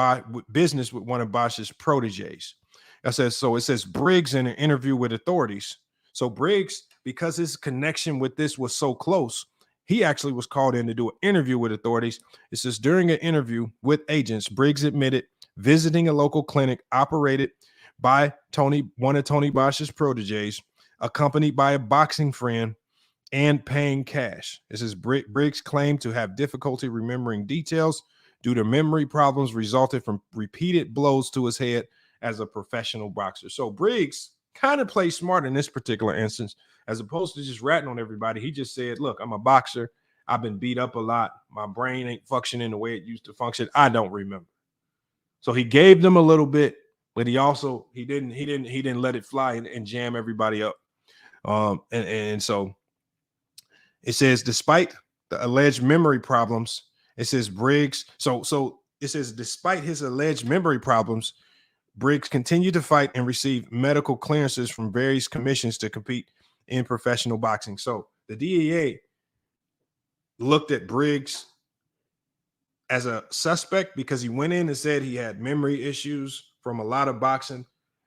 Speaker 3: business with one of Bosch's proteges. It says Briggs in an interview with authorities. So Briggs, because his connection with this was so close, he actually was called in to do an interview with authorities. It says during an interview with agents, Briggs admitted visiting a local clinic operated by one of Tony Bosch's proteges, accompanied by a boxing friend, and paying cash. It says Briggs claimed to have difficulty remembering details due to memory problems resulted from repeated blows to his head as a professional boxer. So Briggs kind of plays smart in this particular instance, as opposed to just ratting on everybody. He just said, look, I'm a boxer. I've been beat up a lot. My brain ain't functioning the way it used to function. I don't remember. So he gave them a little bit, but he didn't let it fly and jam everybody up. And so it says, despite the alleged memory problems, it says Briggs. So it says, despite his alleged memory problems, Briggs continued to fight and receive medical clearances from various commissions to compete in professional boxing. So the DEA looked at Briggs as a suspect because he went in and said he had memory issues from a lot of boxing.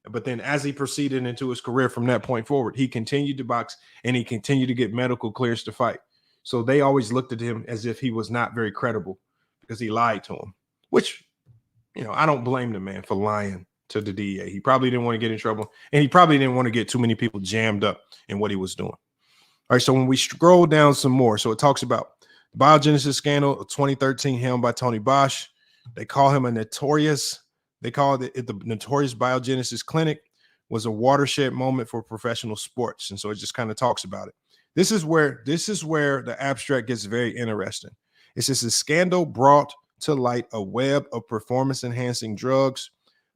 Speaker 3: But then as he proceeded into his career from that point forward, he continued to box and he continued to get medical clearance to fight. So they always looked at him as if he was not very credible because he lied to him, which, I don't blame the man for lying to the DEA. He probably didn't want to get in trouble, and he probably didn't want to get too many people jammed up in what he was doing. All right, so when we scroll down some more, so it talks about the Biogenesis scandal of 2013 helmed by Tony Bosch. They call him the notorious Biogenesis clinic was a watershed moment for professional sports. And so it just kind of talks about it. This is where the abstract gets very interesting. It says the scandal brought to light a web of performance enhancing drugs,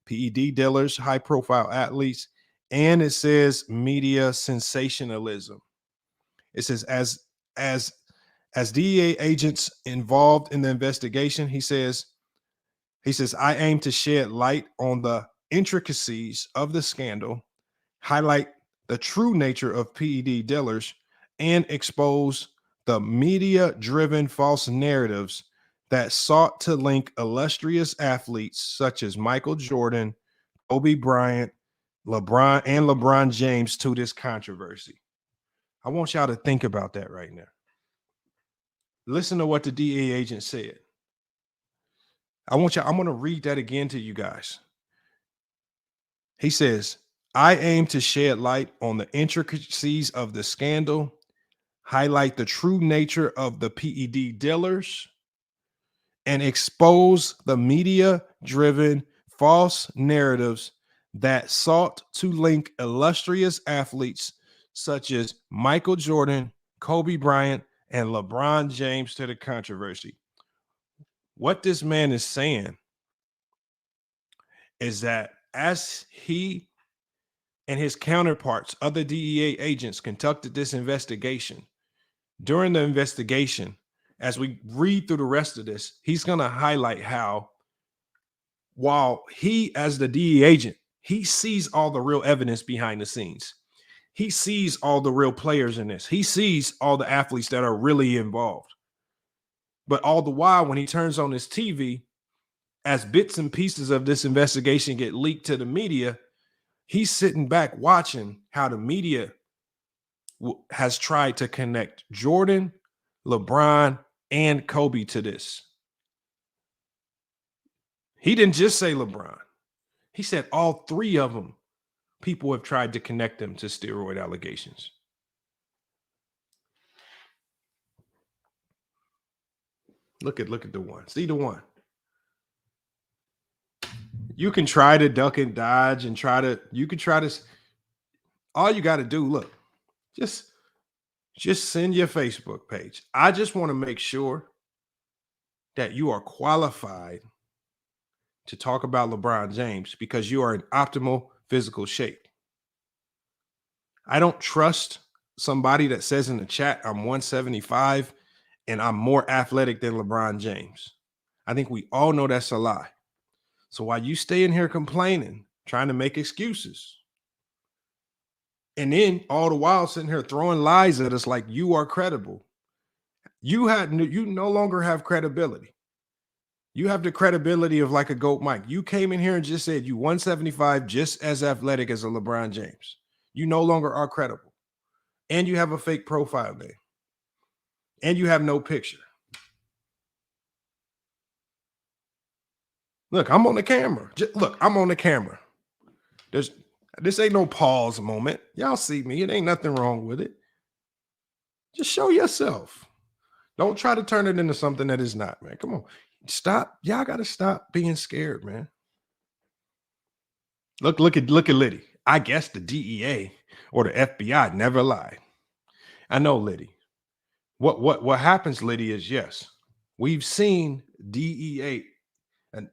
Speaker 3: PED dealers, high profile athletes, and it says media sensationalism. It says as DEA agents involved in the investigation, he says, I aim to shed light on the intricacies of the scandal, highlight the true nature of PED dealers, and expose the media-driven false narratives that sought to link illustrious athletes such as Michael Jordan, Kobe Bryant, LeBron James to this controversy. I want y'all to think about that right now. Listen to what the DEA agent said. I'm going to read that again to you guys. He says, I aim to shed light on the intricacies of the scandal, highlight the true nature of the PED dealers, and expose the media-driven false narratives that sought to link illustrious athletes such as Michael Jordan, Kobe Bryant, and LeBron James to the controversy. What this man is saying is that as he and his counterparts, other DEA agents, conducted this investigation, during the investigation, as we read through the rest of this, he's going to highlight how, while he, as the DEA agent, he sees all the real evidence behind the scenes. He sees all the real players in this. He sees all the athletes that are really involved. But all the while, when he turns on his TV, as bits and pieces of this investigation get leaked to the media, he's sitting back watching how the media has tried to connect Jordan, LeBron, and Kobe to this. He didn't just say LeBron. He said all three of them, people have tried to connect them to steroid allegations. Look at the one. See the one. You can try to duck and dodge and all you got to do, look, just send your Facebook page. I just want to make sure that you are qualified to talk about LeBron James because you are in optimal physical shape. I don't trust somebody that says in the chat, I'm 175 and I'm more athletic than LeBron James. I think we all know that's a lie. So while you stay in here complaining, trying to make excuses, and then all the while sitting here throwing lies at us like you are credible, you no longer have credibility. You have the credibility of like a GOAT Mike. You came in here and just said you 175, just as athletic as a LeBron James. You no longer are credible. And you have a fake profile name. And you have no picture. Look, I'm on the camera. Look, I'm on the camera. This ain't no pause moment. Y'all see me. It ain't nothing wrong with it. Just show yourself. Don't try to turn it into something that is not, man. Come on. Stop. Y'all got to stop being scared, man. Look at Liddy. I guess the DEA or the FBI never lied. I know, Liddy. What happens, Liddy, is yes, we've seen DEA,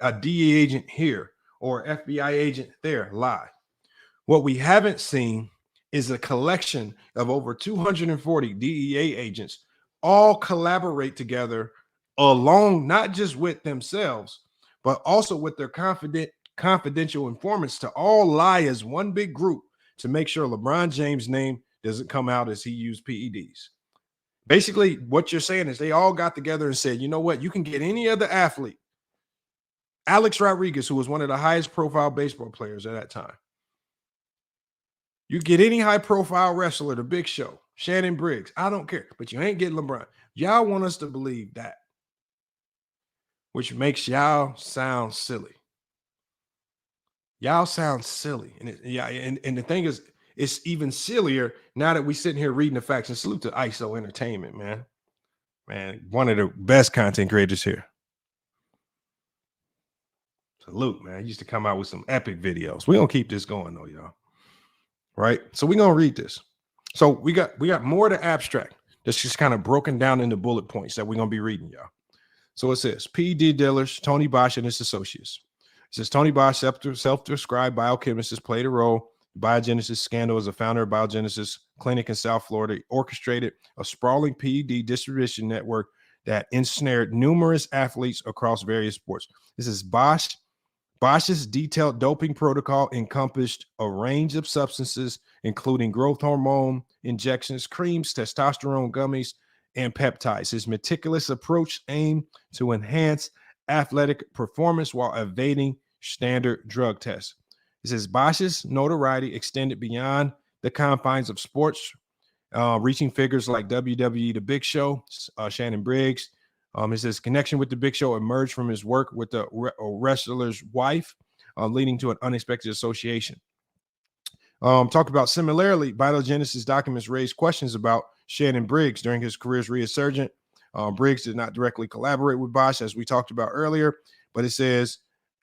Speaker 3: a DEA agent here or FBI agent there lie. What we haven't seen is a collection of over 240 DEA agents all collaborate together along, not just with themselves, but also with their confidential informants to all lie as one big group to make sure LeBron James' name doesn't come out as he used PEDs. Basically, what you're saying is they all got together and said, you know what? You can get any other athlete. Alex Rodriguez, who was one of the highest profile baseball players at that time. You get any high profile wrestler, the Big Show, Shannon Briggs. I don't care, but you ain't getting LeBron. Y'all want us to believe that, which makes y'all sound silly. Y'all sound silly. And the thing is, it's even sillier now that we sitting here reading the facts. And salute to ISO Entertainment, man. Man, one of the best content creators here. Salute, man. He used to come out with some epic videos. We're going to keep this going, though, y'all. Right? So we're going to read this. So we got more to abstract. That's just kind of broken down into bullet points that we're going to be reading, y'all. So it says, PED dealers, Tony Bosch and his associates. It says, Tony Bosch, self-described biochemist, has played a role. Biogenesis scandal as a founder of Biogenesis Clinic in South Florida, orchestrated a sprawling PED distribution network that ensnared numerous athletes across various sports. This is Bosch. Bosch's detailed doping protocol encompassed a range of substances, including growth hormone injections, creams, testosterone gummies, and peptides. His meticulous approach aimed to enhance athletic performance while evading standard drug tests. It says Bosch's notoriety extended beyond the confines of sports, reaching figures like WWE, The Big Show, Shannon Briggs. It says connection with The Big Show emerged from his work with the wrestler's wife, leading to an unexpected association. Talked about similarly, Biogenesis documents raised questions about Shannon Briggs during his career's resurgence. Briggs did not directly collaborate with Bosch, as we talked about earlier, but it says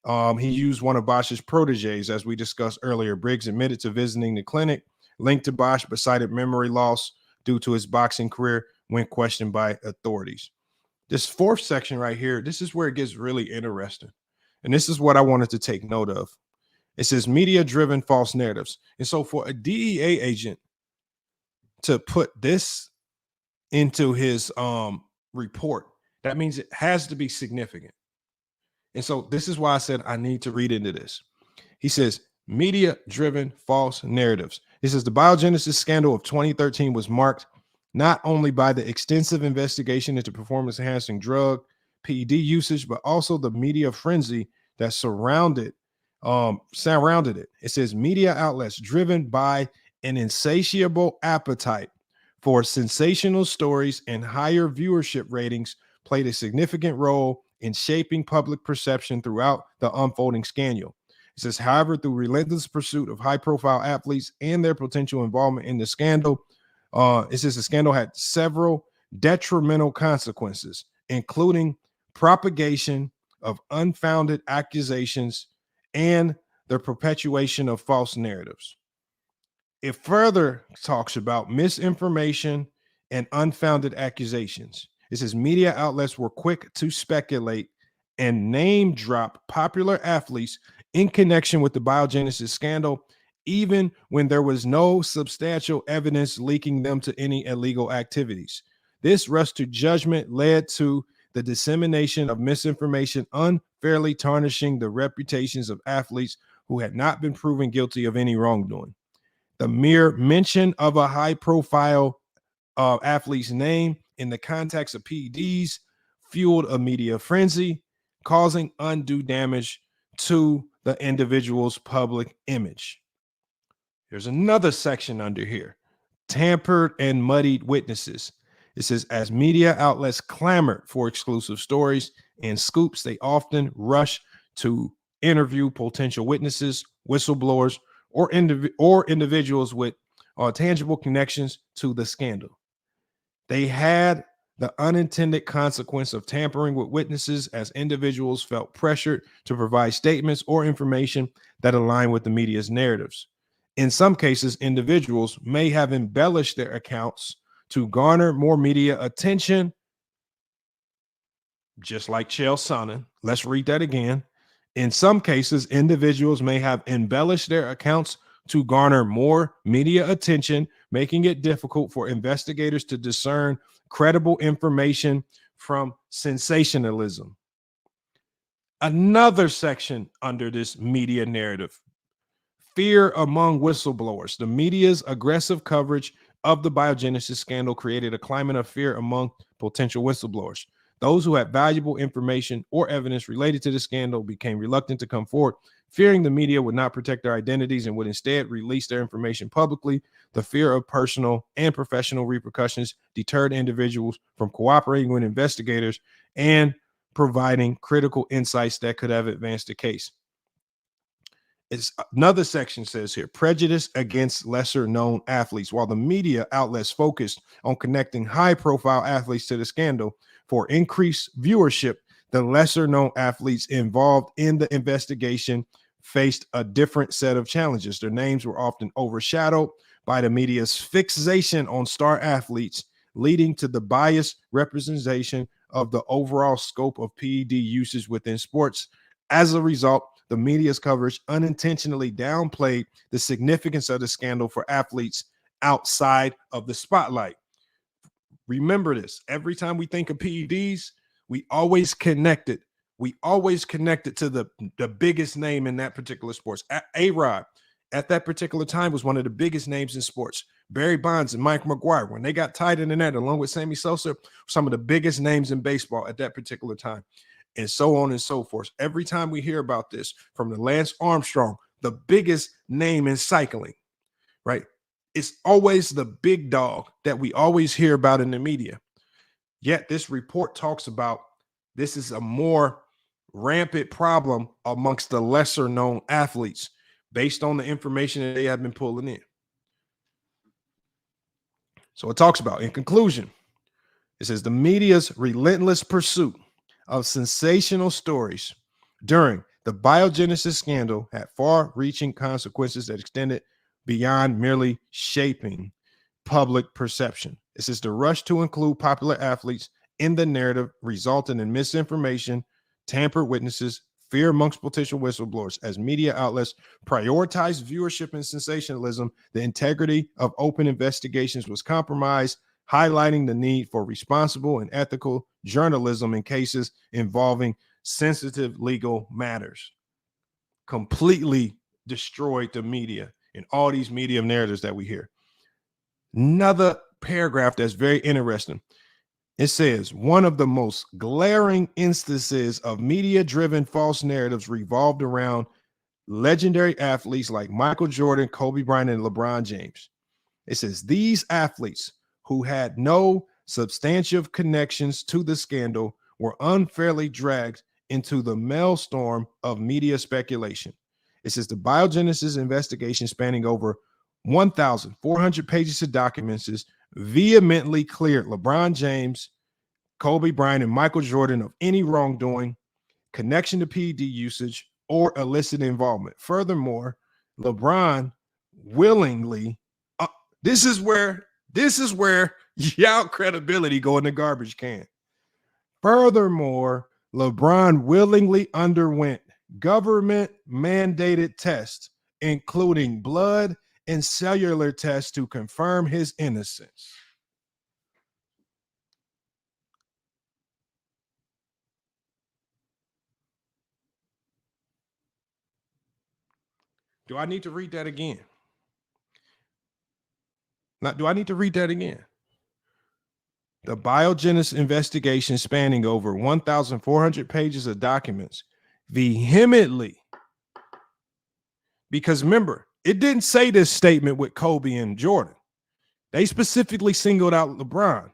Speaker 3: he used one of Bosch's proteges, as we discussed earlier. Briggs admitted to visiting the clinic linked to Bosch, but cited memory loss due to his boxing career when questioned by authorities. This fourth section right here, this is where it gets really interesting. And this is what I wanted to take note of. It says media-driven false narratives. And so for a DEA agent to put this into his report, that means it has to be significant. And so this is why I said I need to read into this. He says, media-driven false narratives. He says the Biogenesis scandal of 2013 was marked not only by the extensive investigation into performance-enhancing drug PED usage, but also the media frenzy that surrounded it. It says media outlets driven by an insatiable appetite for sensational stories and higher viewership ratings played a significant role in shaping public perception throughout the unfolding scandal. It says, however, through relentless pursuit of high-profile athletes and their potential involvement in the scandal, it says the scandal had several detrimental consequences, including propagation of unfounded accusations and the perpetuation of false narratives. It further talks about misinformation and unfounded accusations. It says media outlets were quick to speculate and name drop popular athletes in connection with the Biogenesis scandal, even when there was no substantial evidence linking them to any illegal activities. This rush to judgment led to the dissemination of misinformation, unfairly tarnishing the reputations of athletes who had not been proven guilty of any wrongdoing. The mere mention of a high-profile athlete's name in the context of PEDs fueled a media frenzy, causing undue damage to the individual's public image. There's another section under here, tampered and muddied witnesses. It says, as media outlets clamored for exclusive stories and scoops, they often rush to interview potential witnesses, whistleblowers, or individuals with tangible connections to the scandal. They had the unintended consequence of tampering with witnesses as individuals felt pressured to provide statements or information that align with the media's narratives. In some cases, individuals may have embellished their accounts to garner more media attention, just like Chael Sonnen. Let's read that again. In some cases, individuals may have embellished their accounts to garner more media attention, making it difficult for investigators to discern credible information from sensationalism. Another section under this media narrative, fear among whistleblowers. The media's aggressive coverage of the Biogenesis scandal created a climate of fear among potential whistleblowers. Those who had valuable information or evidence related to the scandal became reluctant to come forward, fearing the media would not protect their identities and would instead release their information publicly. The fear of personal and professional repercussions deterred individuals from cooperating with investigators and providing critical insights that could have advanced the case. It's another section says here, prejudice against lesser known athletes. While the media outlets focused on connecting high profile athletes to the scandal for increased viewership, the lesser known athletes involved in the investigation faced a different set of challenges. Their names were often overshadowed by the media's fixation on star athletes, leading to the biased representation of the overall scope of PED usage within sports. As a result, the media's coverage unintentionally downplayed the significance of the scandal for athletes outside of the spotlight. Remember this, every time we think of PEDs, we always connect it to the biggest name in that particular sports. A-Rod at that particular time was one of the biggest names in sports. Barry Bonds and Mike McGuire, when they got tied in the net along with Sammy Sosa, some of the biggest names in baseball at that particular time, and so on and so forth. Every time we hear about this, from the Lance Armstrong, the biggest name in cycling, right? It's always the big dog that we always hear about in the media. Yet this report talks about this is a more rampant problem amongst the lesser known athletes based on the information that they have been pulling in. So it talks about, in conclusion, it says the media's relentless pursuit of sensational stories during the Biogenesis scandal had far-reaching consequences that extended beyond merely shaping public perception. It says the rush to include popular athletes in the narrative resulted in misinformation, tampered witnesses, fear amongst potential whistleblowers. As media outlets prioritized viewership and sensationalism, the integrity of open investigations was compromised, highlighting the need for responsible and ethical journalism in cases involving sensitive legal matters. Completely destroyed the media and all these media narratives that we hear. Another paragraph that's very interesting. It says, one of the most glaring instances of media-driven false narratives revolved around legendary athletes like Michael Jordan, Kobe Bryant, and LeBron James. It says these athletes who had no substantive connections to the scandal were unfairly dragged into the maelstrom of media speculation. It says the Biogenesis investigation spanning over 1,400 pages of documents vehemently cleared LeBron James, Kobe Bryant, and Michael Jordan of any wrongdoing, connection to PED usage, or illicit involvement. Furthermore, LeBron willingly, this is where y'all credibility go in the garbage can. Furthermore, LeBron willingly underwent government mandated tests, including blood and cellular tests to confirm his innocence. Do I need to read that again? Now, do I need to read that again? The Biogenesis investigation spanning over 1,400 pages of documents vehemently, because remember, it didn't say this statement with Kobe and Jordan. They specifically singled out LeBron.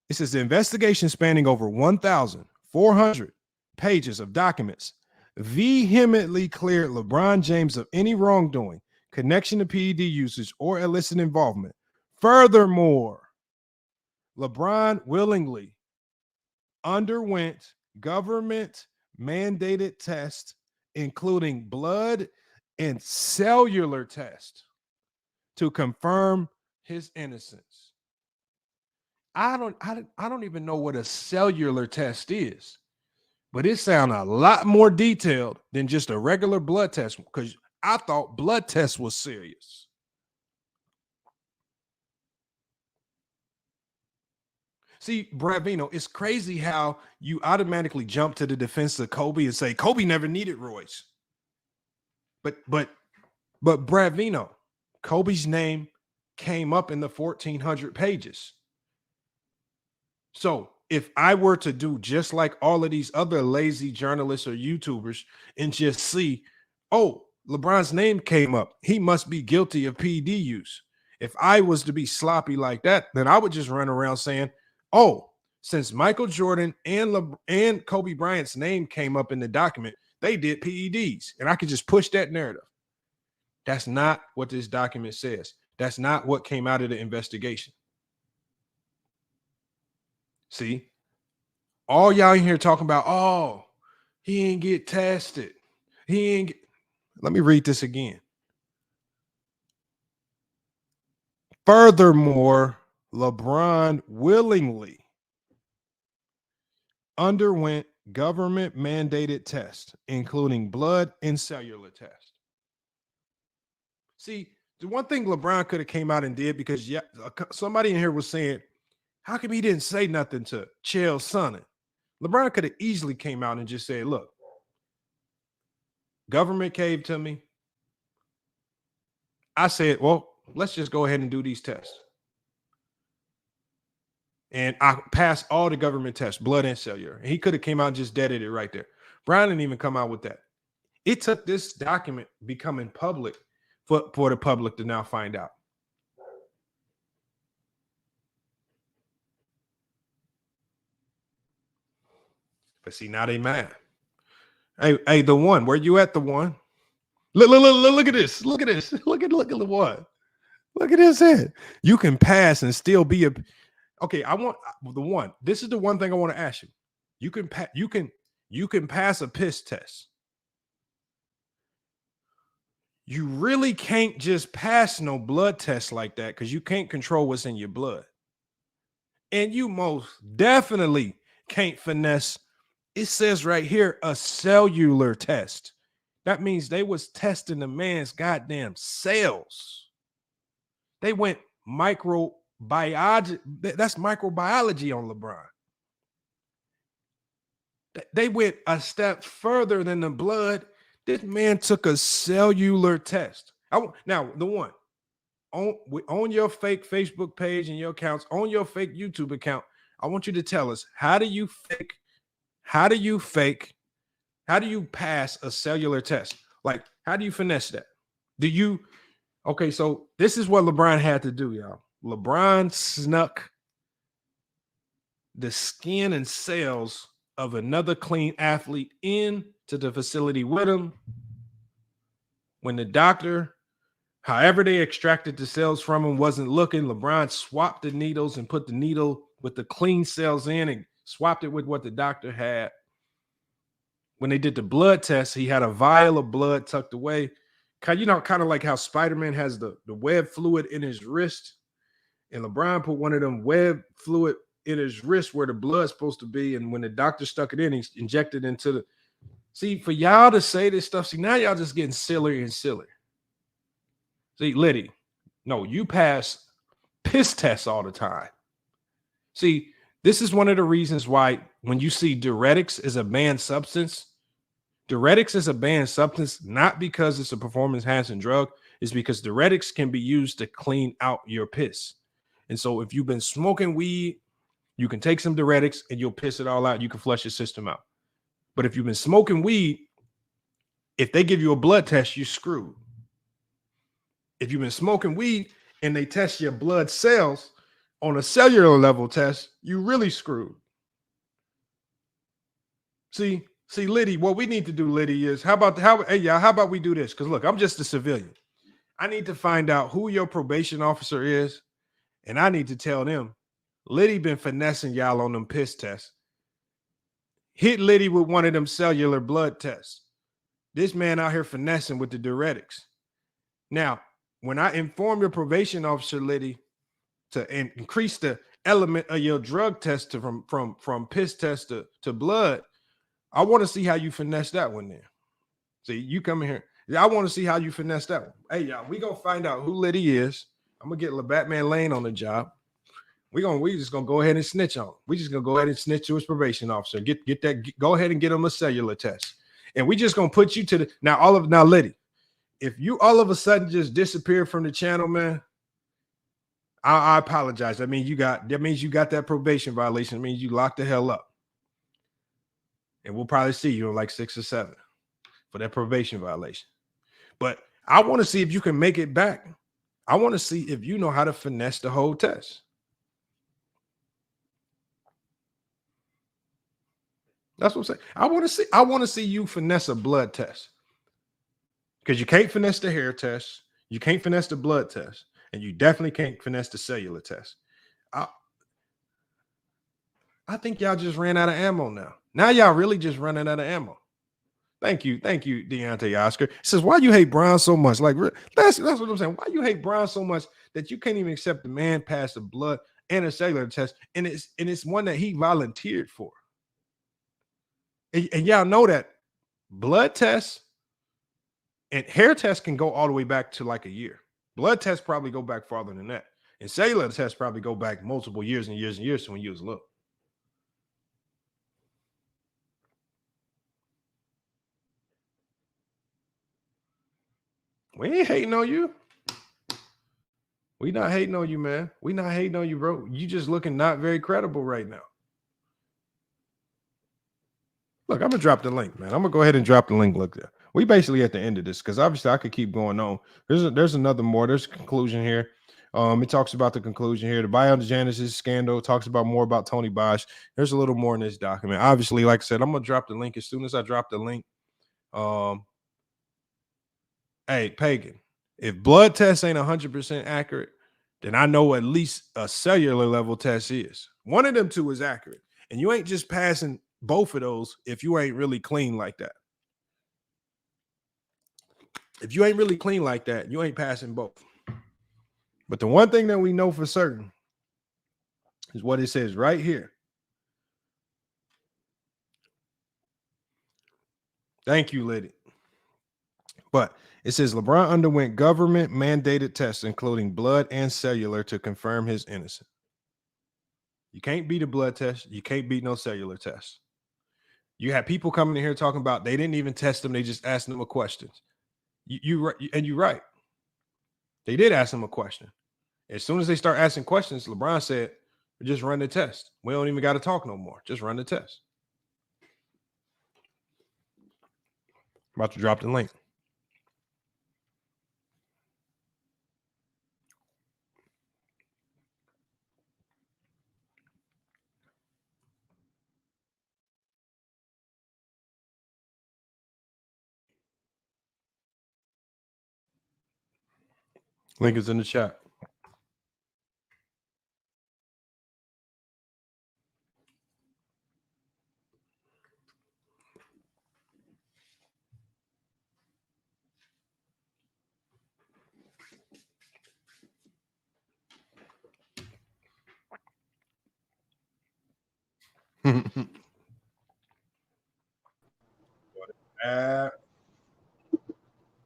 Speaker 3: It says the investigation spanning over 1,400 pages of documents vehemently cleared LeBron James of any wrongdoing, connection to PED usage, or illicit involvement. Furthermore, LeBron willingly underwent government mandated tests, including blood and cellular tests, to confirm his innocence. I don't even know what a cellular test is, but it sounds a lot more detailed than just a regular blood test, because I thought blood test was serious. See, Bravino, it's crazy how you automatically jump to the defense of Kobe and say Kobe never needed Royce. But Bravino, Kobe's name came up in the 1,400 pages. So if I were to do just like all of these other lazy journalists or YouTubers and just see, oh, LeBron's name came up, he must be guilty of PED use. If I was to be sloppy like that, then I would just run around saying, oh, since Michael Jordan and Kobe Bryant's name came up in the document, they did PEDs. And I could just push that narrative. That's not what this document says. That's not what came out of the investigation. See, all y'all in here talking about, oh, he ain't get tested. Let me read this again. Furthermore, LeBron willingly underwent government mandated tests, including blood and cellular tests. See, the one thing LeBron could have came out and did, because somebody in here was saying, how come he didn't say nothing to Chael Sonnen? LeBron could have easily came out and just said, look, government caved to me. I said, well, let's just go ahead and do these tests. And I passed all the government tests, blood and cellular. And he could have came out and just deaded it right there. Brian didn't even come out with that. It took this document becoming public for the public to now find out. But see, now they mad. Hey, the one, where you at, the one? Look at this. Look at this. Look at the one. Look at this head. You can pass and still be a. Okay, I want the one. This is the one thing I want to ask you. You can pass a piss test. You really can't just pass no blood test like that, because you can't control what's in your blood. And you most definitely can't finesse. It says right here, a cellular test. That means they was testing the man's goddamn cells. They went microbiology. That's microbiology on LeBron. They went a step further than the blood. This man took a cellular test. Now, the one. on your fake Facebook page and your accounts, on your fake YouTube account, I want you to tell us, how do you pass a cellular test? Like, how do you finesse that? Okay, so this is what LeBron had to do, y'all. LeBron snuck the skin and cells of another clean athlete into the facility with him. When the doctor, however they extracted the cells from him, wasn't looking, LeBron swapped the needles and put the needle with the clean cells in and swapped it with what the doctor had. When they did the blood test, he had a vial of blood tucked away. Kind of like how Spider-Man has the web fluid in his wrist. And LeBron put one of them web fluid in his wrist where the blood's supposed to be. And when the doctor stuck it in, he injected into the... See, for y'all to say this stuff, now y'all just getting sillier and sillier. See, Liddy, no, you pass piss tests all the time. See, this is one of the reasons why when you see diuretics as a banned substance, not because it's a performance-enhancing drug, it's because diuretics can be used to clean out your piss. And so if you've been smoking weed, you can take some diuretics and you'll piss it all out. You can flush your system out. But if you've been smoking weed, if they give you a blood test, you're screwed. If you've been smoking weed and they test your blood cells on a cellular level test, you really screwed. See, Liddy, what we need to do, Liddy, is how about we do this? Because look, I'm just a civilian. I need to find out who your probation officer is, and I need to tell them, Liddy been finessing y'all on them piss tests. Hit Liddy with one of them cellular blood tests. This man out here finessing with the diuretics. Now, when I inform your probation officer, Liddy, to increase the element of your drug test from piss test to blood, I want to see how you finesse that one there. See, you come in here. I want to see how you finesse that one. Hey, y'all, we going to find out who Liddy is. I'm going to get Batman Lane on the job. We just going to go ahead and snitch on him. We just going to go ahead and snitch to his probation officer. Go ahead and get him a cellular test. And we just going to put you to the, now Liddy, if you all of a sudden just disappear from the channel, man, I apologize. That means you got that probation violation. It means you locked the hell up. And we'll probably see you in like 6 or 7 for that probation violation. But I want to see if you can make it back. I want to see if you know how to finesse the whole test. That's what I'm saying. I want to see you finesse a blood test. Because you can't finesse the hair test, you can't finesse the blood test, and you definitely can't finesse the cellular test. I think y'all just ran out of ammo now. Now y'all really just running out of ammo. Thank you, Deontay Oscar. It says, why you hate Brown so much? Like, that's what I'm saying. Why you hate Brown so much that you can't even accept the man pass the blood and a cellular test, and it's one that he volunteered for. And y'all know that blood tests and hair tests can go all the way back to like a year. Blood tests probably go back farther than that. And cellular tests probably go back multiple years and years and years to when you was little. We ain't hating on you. We not hating on you, man. We not hating on you, bro. You just looking not very credible right now. Look, I'm going to drop the link, man. I'm going to go ahead and drop the link. Look there. We basically at the end of this because obviously I could keep going on. There's another more. There's a conclusion here. It talks about the conclusion here. The Biogenesis scandal talks about more about Tony Bosch. There's a little more in this document. Obviously, like I said, I'm going to drop the link as soon as I drop the link. Hey, Pagan, if blood tests ain't 100% accurate, then I know at least a cellular level test is. One of them two is accurate. And you ain't just passing both of those if you ain't really clean like that. If you ain't really clean like that, you ain't passing both. But the one thing that we know for certain is what it says right here. Thank you, Liddy. But it says LeBron underwent government mandated tests, including blood and cellular, to confirm his innocence. You can't beat a blood test. You can't beat no cellular test. You have people coming in here talking about they didn't even test them. They just asked them questions. You're right. They did ask him a question. As soon as they start asking questions, LeBron said, just run the test. We don't even got to talk no more. Just run the test. I'm about to drop the link. Link is in the chat.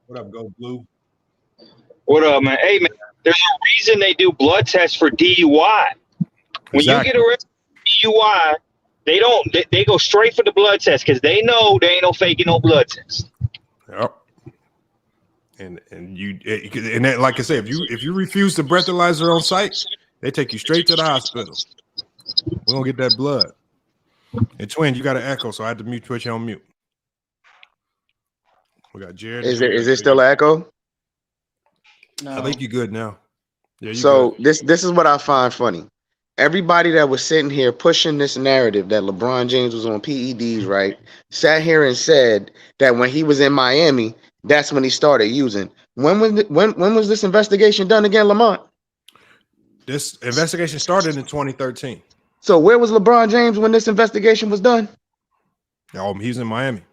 Speaker 3: What up, Go Blue?
Speaker 4: What up, man? Hey, man, there's a reason they do blood tests for DUI. When you get arrested for DUI, they go straight for the blood test because they know there ain't no faking no blood test.
Speaker 3: Yep. And that, like I said, if you refuse the breathalyzer on site, they take you straight to the hospital. We're gonna get that blood. And Twin, you got an echo, so I had to put you on mute. We got Jared.
Speaker 5: Is it still an echo?
Speaker 3: No. I think you're good now. Yeah.
Speaker 5: So good. This is what I find funny. Everybody that was sitting here pushing this narrative that LeBron James was on PEDs, right, sat here and said that when he was in Miami, that's when he started using. When was this investigation done again, Lamont?
Speaker 3: This investigation started in 2013.
Speaker 5: So where was LeBron James when this investigation was done?
Speaker 3: Oh, he's in Miami.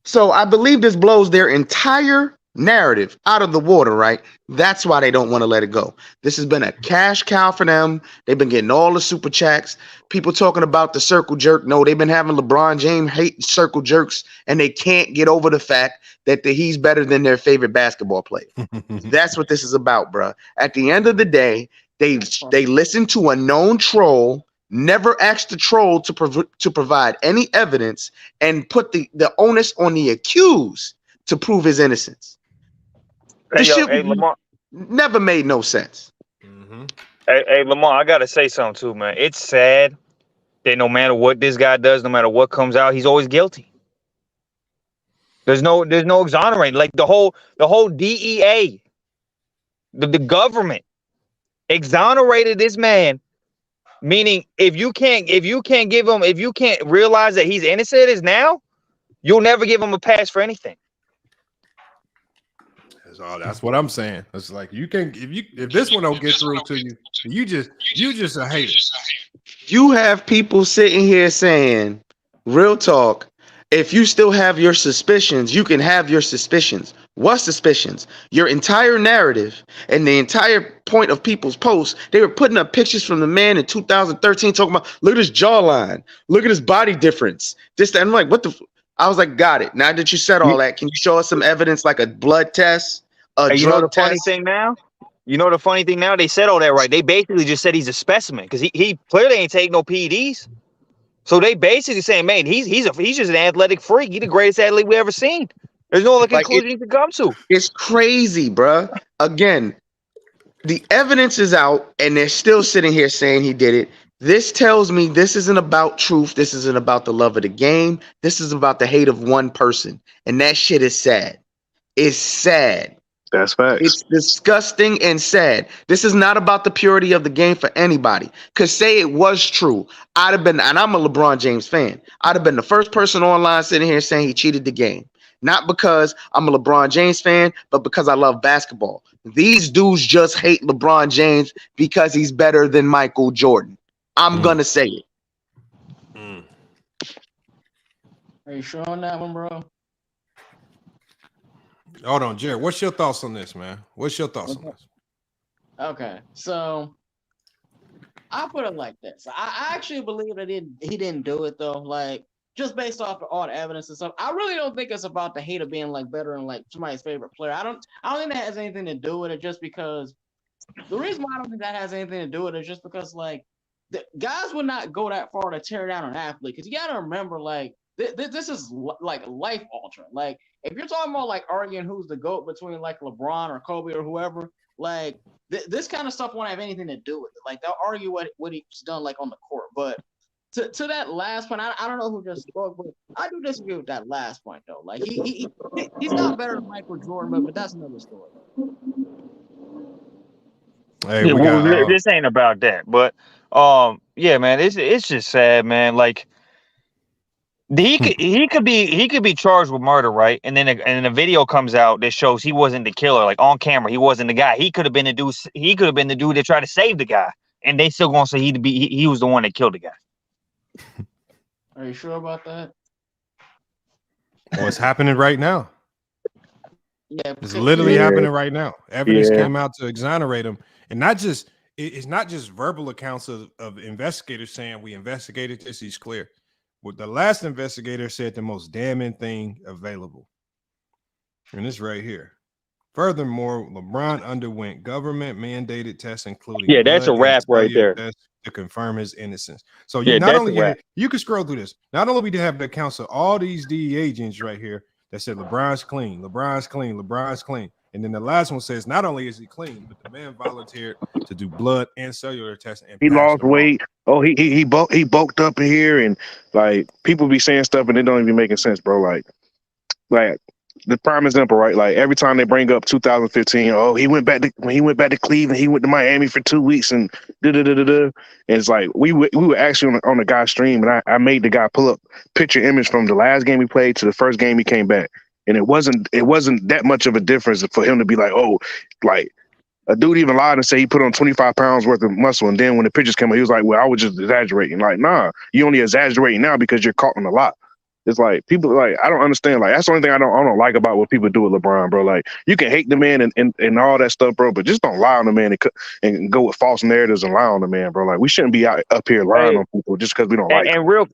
Speaker 5: So I believe this blows their entire narrative out of the water, right? That's why they don't want to let it go. This has been a cash cow for them. They've been getting all the super chats. People talking about the circle jerk. No, they've been having LeBron James hate circle jerks, and they can't get over the fact that he's better than their favorite basketball player. That's what this is about, bro. At the end of the day, they listen to a known troll, never asked the troll to provide any evidence, and put the onus on the accused to prove his innocence. This shit Lamar, never made no sense.
Speaker 4: Mm-hmm. Hey, Lamar, I gotta say something too, man. It's sad that no matter what this guy does, no matter what comes out, he's always guilty. There's no exonerating. Like the whole DEA, the government exonerated this man. Meaning, if you can't realize that he's innocent as now, you'll never give him a pass for anything.
Speaker 3: That's what I'm saying. It's like you can if this one don't get through to you, you just a hater.
Speaker 5: You have people sitting here saying, real talk, if you still have your suspicions, you can have your suspicions. What suspicions? Your entire narrative and the entire point of people's posts, they were putting up pictures from the man in 2013 talking about, look at his jawline, look at his body difference. This, and I'm like, what the? I was like, got it. Now that you said all that, can you show us some evidence like a blood test, a drug test?
Speaker 4: Funny thing now? You know the funny thing now? They said all that right. They basically just said he's a specimen because he clearly ain't taking no PEDs. So they basically saying, man, he's just an athletic freak. He's the greatest athlete we ever seen. There's no other conclusion you can come to.
Speaker 5: It's crazy, bruh. Again, the evidence is out, and they're still sitting here saying he did it. This tells me this isn't about truth. This isn't about the love of the game. This is about the hate of one person, and that shit is sad. It's sad.
Speaker 6: That's facts.
Speaker 5: It's disgusting and sad. This is not about the purity of the game for anybody. Because say it was true, I'd have been, and I'm a LeBron James fan, I'd have been the first person online sitting here saying he cheated the game. Not because I'm a LeBron James fan, but because I love basketball. These dudes just hate LeBron James because he's better than Michael Jordan. I'm going to say it.
Speaker 7: Are you sure on that one, bro?
Speaker 3: Hold on, Jared. What's your thoughts on this, man? What's your thoughts on this?
Speaker 7: Okay, so I'll put it like this. I actually believe that he didn't do it though. Like just based off of all the evidence and stuff. I really don't think it's about the hate of being like better and like somebody's favorite player. I don't think that has anything to do with it. Just because the reason why I don't think that has anything to do with it is just because like the guys would not go that far to tear down an athlete because you got to remember like. This is like life altering. Like if you're talking about like arguing who's the GOAT between like LeBron or Kobe or whoever, like this kind of stuff won't have anything to do with it. Like they'll argue what he's done like on the court. But to that last point, I don't know who just spoke, but I do disagree with that last point though. Like he's not better than Michael Jordan, but that's another story.
Speaker 3: Hey,
Speaker 4: Yeah,
Speaker 3: we
Speaker 4: well,
Speaker 3: got
Speaker 4: this ain't about that, but yeah, man, it's just sad, man. Like he could be charged with murder, right? And then a video comes out that shows he wasn't the killer, like on camera, he wasn't the guy. He could have been the dude. He could have been the dude that tried to save the guy, and they still gonna say he was the one that killed the guy.
Speaker 7: Are you sure about that?
Speaker 3: what's happening right now.
Speaker 7: Yeah,
Speaker 3: It's literally happening right now. Evidence came out to exonerate him, and it's not just verbal accounts of investigators saying we investigated this. He's clear. What the last investigator said, the most damning thing available, and it's right here. Furthermore, LeBron underwent government-mandated tests, including
Speaker 4: that's a wrap right there
Speaker 3: to confirm his innocence. So you not only you can scroll through this. Not only we have the accounts of all these DEA agents right here that said LeBron's clean, LeBron's clean, LeBron's clean, and then the last one says not only is he clean, but the man volunteered to do blood and cellular testing. And
Speaker 6: he lost weight. Oh, he bulked up in here, and like people be saying stuff and it don't even making sense, bro. Like the prime example, right? Like every time they bring up 2015, when he went back to Cleveland, he went to Miami for 2 weeks and And it's like we were actually on the guy's stream, and I made the guy pull up picture image from the last game he played to the first game he came back, and it wasn't that much of a difference for him to be like, oh, like a dude even lied and say he put on 25 pounds worth of muscle, and then when the pictures came out, he was like, well, I was just exaggerating. Like, nah, you only exaggerating now because you're caught on a lot. It's like people like I don't understand. Like that's the only thing I don't like about what people do with LeBron, bro. Like you can hate the man and all that stuff, bro, but just don't lie on the man and go with false narratives and lie on the man, bro. Like we shouldn't be up here lying on people just because we don't like.
Speaker 4: And real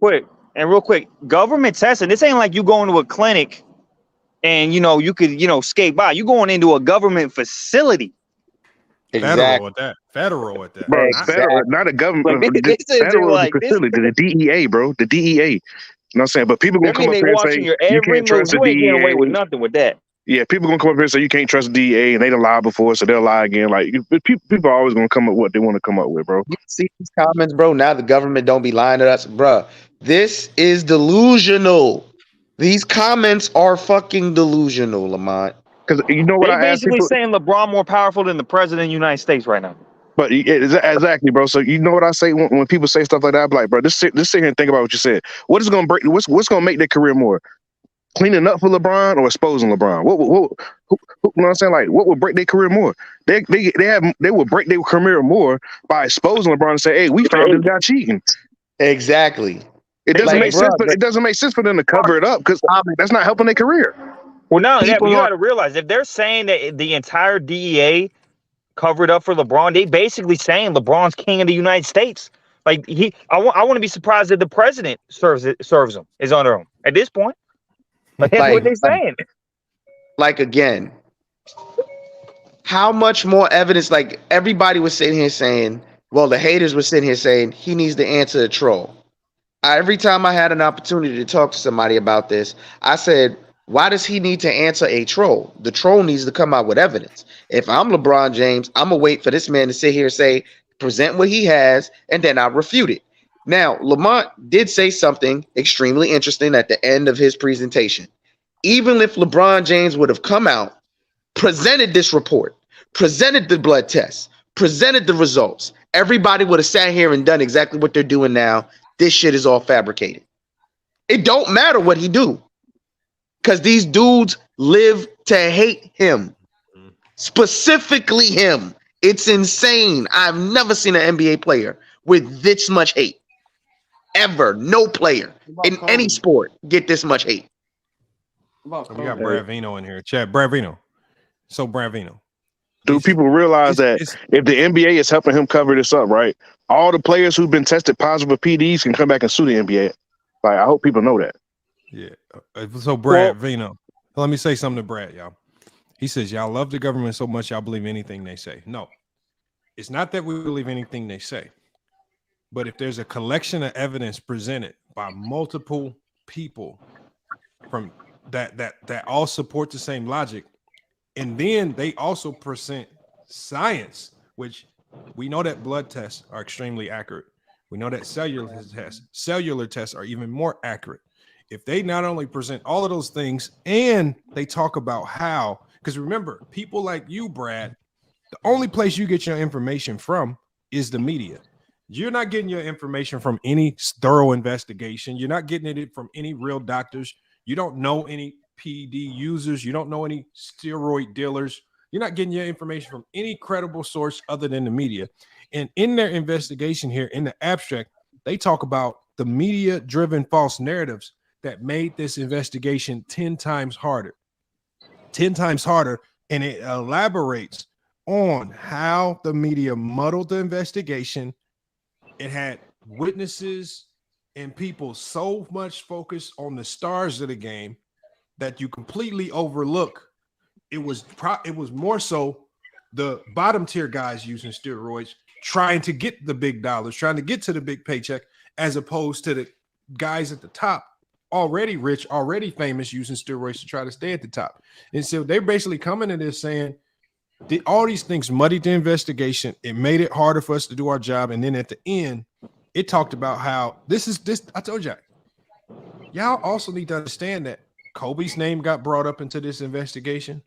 Speaker 4: quick, government testing. This ain't like you going to a clinic and you could skate by. You going into a government facility.
Speaker 3: Federal at that.
Speaker 6: Bro, federal, not a government. Federal facility. The DEA, bro. The DEA. You know what I'm saying? But people gonna come up here and say you can't trust the DEA.
Speaker 4: You ain't getting away with nothing with that.
Speaker 6: Yeah, people gonna come up here and say you can't trust the DEA, and they done lied before, so they'll lie again. Like people are always gonna come up with what they want to come up with, bro.
Speaker 5: You see these comments, bro. Now the government don't be lying to us, bro. This is delusional. These comments are fucking delusional, Lamont.
Speaker 6: Because you know what
Speaker 4: they
Speaker 6: I
Speaker 4: basically saying LeBron more powerful than the president of the United States right now.
Speaker 6: But exactly, bro. So you know what I say when people say stuff like that, I'm like, bro, just sit here and think about what you said. What is gonna break? What's gonna make their career more? Cleaning up for LeBron or exposing LeBron? What you know what I'm saying? Like, what would break their career more? They would break their career more by exposing LeBron and say, hey, we found this guy cheating.
Speaker 5: Exactly.
Speaker 6: It doesn't make sense, but it doesn't make sense for them to cover it up because that's not helping their career.
Speaker 4: Well, not only that, but you got to realize if they're saying that the entire DEA covered up for LeBron, they basically saying LeBron's king of the United States. Like I want to be surprised if the president serves him is under him at this point. Like that's what they're saying.
Speaker 5: Like again, how much more evidence? Like everybody was sitting here saying, well, the haters were sitting here saying he needs to answer the troll. Every time I had an opportunity to talk to somebody about this, I said, why does he need to answer a troll? The troll needs to come out with evidence. If I'm LeBron James, I'm going to wait for this man to sit here and say, present what he has, and then I'll refute it. Now, Lamont did say something extremely interesting at the end of his presentation. Even if LeBron James would have come out, presented this report, presented the blood tests, presented the results, everybody would have sat here and done exactly what they're doing now. This shit is all fabricated. It don't matter what he do. Because these dudes live to hate him. Specifically him. It's insane. I've never seen an NBA player with this much hate. Ever. No player in any sport get this much hate.
Speaker 3: We got Bravino in here. Chat, Bravino. So Bravino.
Speaker 6: Do people realize that if the NBA is helping him cover this up, right? All the players who've been tested positive with PEDs can come back and sue the NBA. Like, I hope people know that.
Speaker 3: Yeah. So Brad Vino, let me say something to Brad, y'all. He says, y'all love the government so much y'all believe anything they say. No, it's not that we believe anything they say. But if there's a collection of evidence presented by multiple people from that all support the same logic. And then they also present science, which we know that blood tests are extremely accurate. We know that cellular tests are even more accurate. If they not only present all of those things and they talk about how, because remember, people like you, Brad, the only place you get your information from is the media. You're not getting your information from any thorough investigation. You're not getting it from any real doctors. You don't know any PED users. You don't know any steroid dealers. You're not getting your information from any credible source other than the media. And in their investigation here, in the abstract, they talk about the media-driven false narratives that made this investigation 10 times harder. 10 times harder, and it elaborates on how the media muddled the investigation. It had witnesses and people so much focused on the stars of the game that you completely overlook. It was more so the bottom tier guys using steroids, trying to get the big dollars, trying to get to the big paycheck, as opposed to the guys at the top, already rich, already famous, using steroids to try to stay at the top. And so they're basically coming to this saying, all these things muddied the investigation. It made it harder for us to do our job. And then at the end, it talked about how this. I told y'all also need to understand that Kobe's name got brought up into this investigation.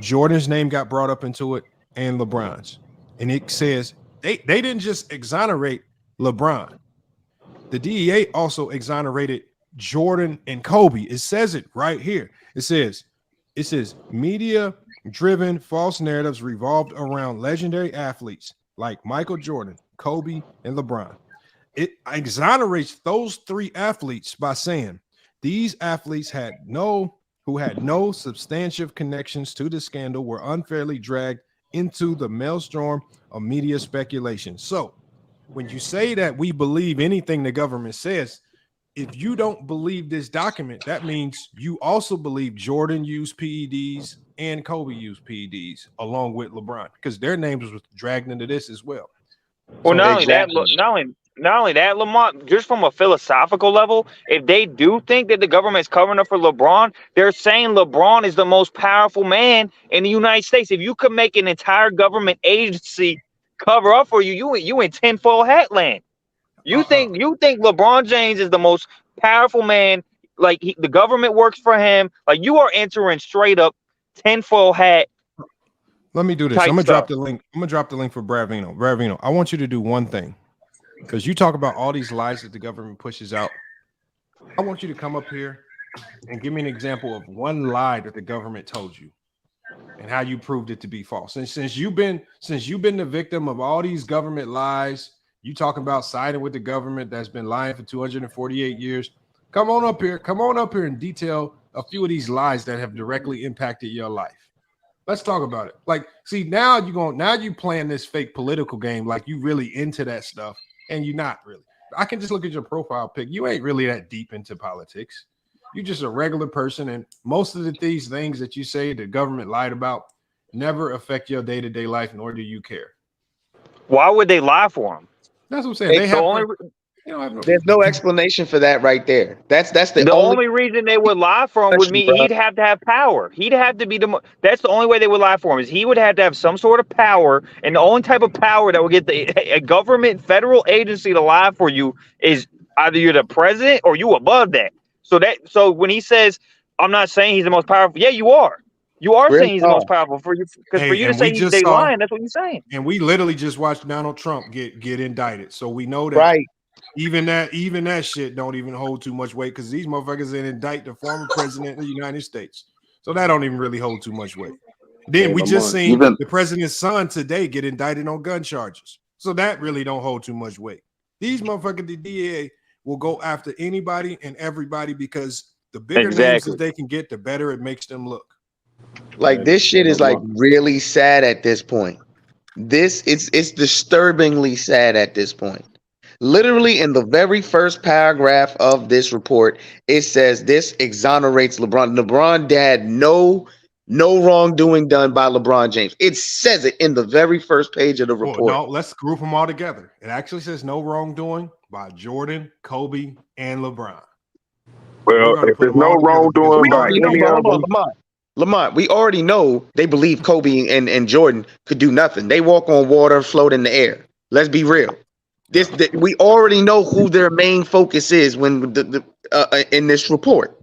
Speaker 3: Jordan's name got brought up into it, and LeBron's. And it says they didn't just exonerate LeBron. The DEA also exonerated Jordan and Kobe. It says it right here. It says media-driven false narratives revolved around legendary athletes like Michael Jordan, Kobe, and LeBron. It exonerates those three athletes by saying these athletes who had no substantive connections to the scandal were unfairly dragged into the maelstrom of media speculation. So when you say that we believe anything the government says, if you don't believe this document, that means you also believe Jordan used PEDs and Kobe used PEDs along with LeBron, because their names was dragged into this as well.
Speaker 4: Well,
Speaker 3: So
Speaker 4: not only that, Lamont, just from a philosophical level, if they do think that the government is covering up for LeBron, they're saying LeBron is the most powerful man in the United States. If you could make an entire government agency cover up for you, you in tinfoil hat land. You think LeBron James is the most powerful man? Like the government works for him. Like you are entering straight up tinfoil hat.
Speaker 3: Let me do this. I'm gonna drop the link. I'm gonna drop the link for Bravino. Bravino, I want you to do one thing, because you talk about all these lies that the government pushes out. I want you to come up here and give me an example of one lie that the government told you and how you proved it to be false. And since you've been the victim of all these government lies, you talking about siding with the government that's been lying for 248 years. Come on up here and detail a few of these lies that have directly impacted your life. Let's talk about it. Like, see, now you playing this fake political game like you really into that stuff, and you're not really. I can just look at your profile pic. You ain't really that deep into politics. You're just a regular person, and most of these things that you say the government lied about never affect your day-to-day life, nor do you care.
Speaker 4: Why would they lie for him?
Speaker 3: That's what I'm saying.
Speaker 5: There's no explanation for that right there. That's the
Speaker 4: only reason they would lie for him would mean he'd have to have power. He'd have to be that's the only way they would lie for him, is he would have to have some sort of power, and the only type of power that would get a government federal agency to lie for you is either you're the president or you above that. So when he says, I'm not saying he's the most powerful, yeah, you are. You are saying he's the most powerful for you, because for you to say they lying, that's what you're saying.
Speaker 3: And we literally just watched Donald Trump get indicted, so we know that.
Speaker 5: Right.
Speaker 3: Even that shit don't even hold too much weight, because these motherfuckers didn't indict the former president of the United States. So that don't even really hold too much weight. Then we just seen the president's son today get indicted on gun charges. So that really don't hold too much weight. These motherfuckers, the DEA, will go after anybody and everybody, because the bigger names that they can get, the better it makes them look.
Speaker 5: Like, this shit is like really sad at this point. It's disturbingly sad at this point. Literally in the very first paragraph of this report, it says this exonerates LeBron. LeBron had no wrongdoing done by LeBron James. It says it in the very first page of the report.
Speaker 3: No, let's group them all together. It actually says no wrongdoing by Jordan, Kobe, and LeBron.
Speaker 6: Well,
Speaker 3: gonna
Speaker 6: if
Speaker 3: put
Speaker 6: there's
Speaker 3: them
Speaker 6: no
Speaker 3: all together because
Speaker 6: wrongdoing
Speaker 5: We
Speaker 6: by
Speaker 5: already know,
Speaker 6: any
Speaker 5: but
Speaker 6: of
Speaker 5: hold on,
Speaker 6: them,
Speaker 5: Lamont. We already know they believe Kobe and Jordan could do nothing. They walk on water, float in the air. Let's be real. We already know who their main focus is when in this report.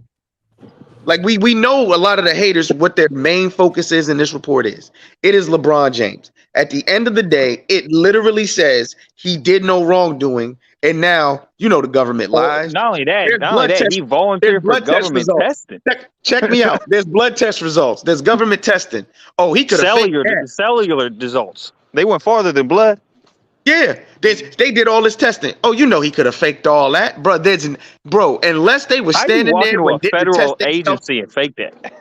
Speaker 5: Like we know a lot of the haters what their main focus is in this report is. It is LeBron James. At the end of the day, it literally says he did no wrongdoing, and now you know the government
Speaker 4: Well,
Speaker 5: lies.
Speaker 4: not only that,
Speaker 5: There's
Speaker 4: not only
Speaker 5: blood
Speaker 4: that,
Speaker 5: test.
Speaker 4: he
Speaker 5: There's
Speaker 4: volunteered for
Speaker 5: blood test
Speaker 4: government
Speaker 5: results.
Speaker 4: testing.
Speaker 5: Check me out. There's blood test results. There's government testing. Oh, he could have faked that.
Speaker 4: Cellular results. They went farther than blood.
Speaker 5: Yeah, they did all this testing. Oh, you know he could have faked all that, bro. Unless they were
Speaker 4: How do you
Speaker 5: standing
Speaker 4: walk
Speaker 5: there
Speaker 4: into
Speaker 5: when
Speaker 4: a
Speaker 5: did the test
Speaker 4: federal
Speaker 5: themselves,
Speaker 4: agency and fake that?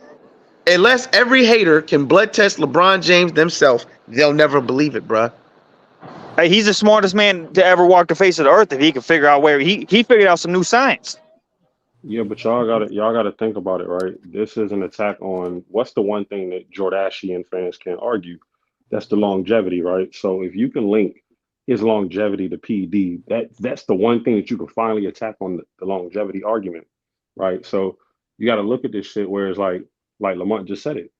Speaker 5: unless every hater can blood test LeBron James themselves, they'll never believe it, bro.
Speaker 4: Hey, he's the smartest man to ever walk the face of the earth if he can figure out where he figured out some new science.
Speaker 8: Yeah, but y'all gotta think about it, right? This is an attack on what's the one thing that Jordashian fans can't argue? That's the longevity, right? So if you can link his longevity to PD, that's the one thing that you can finally attack on the longevity argument, right? So you got to look at this shit where it's like Lamont just said it.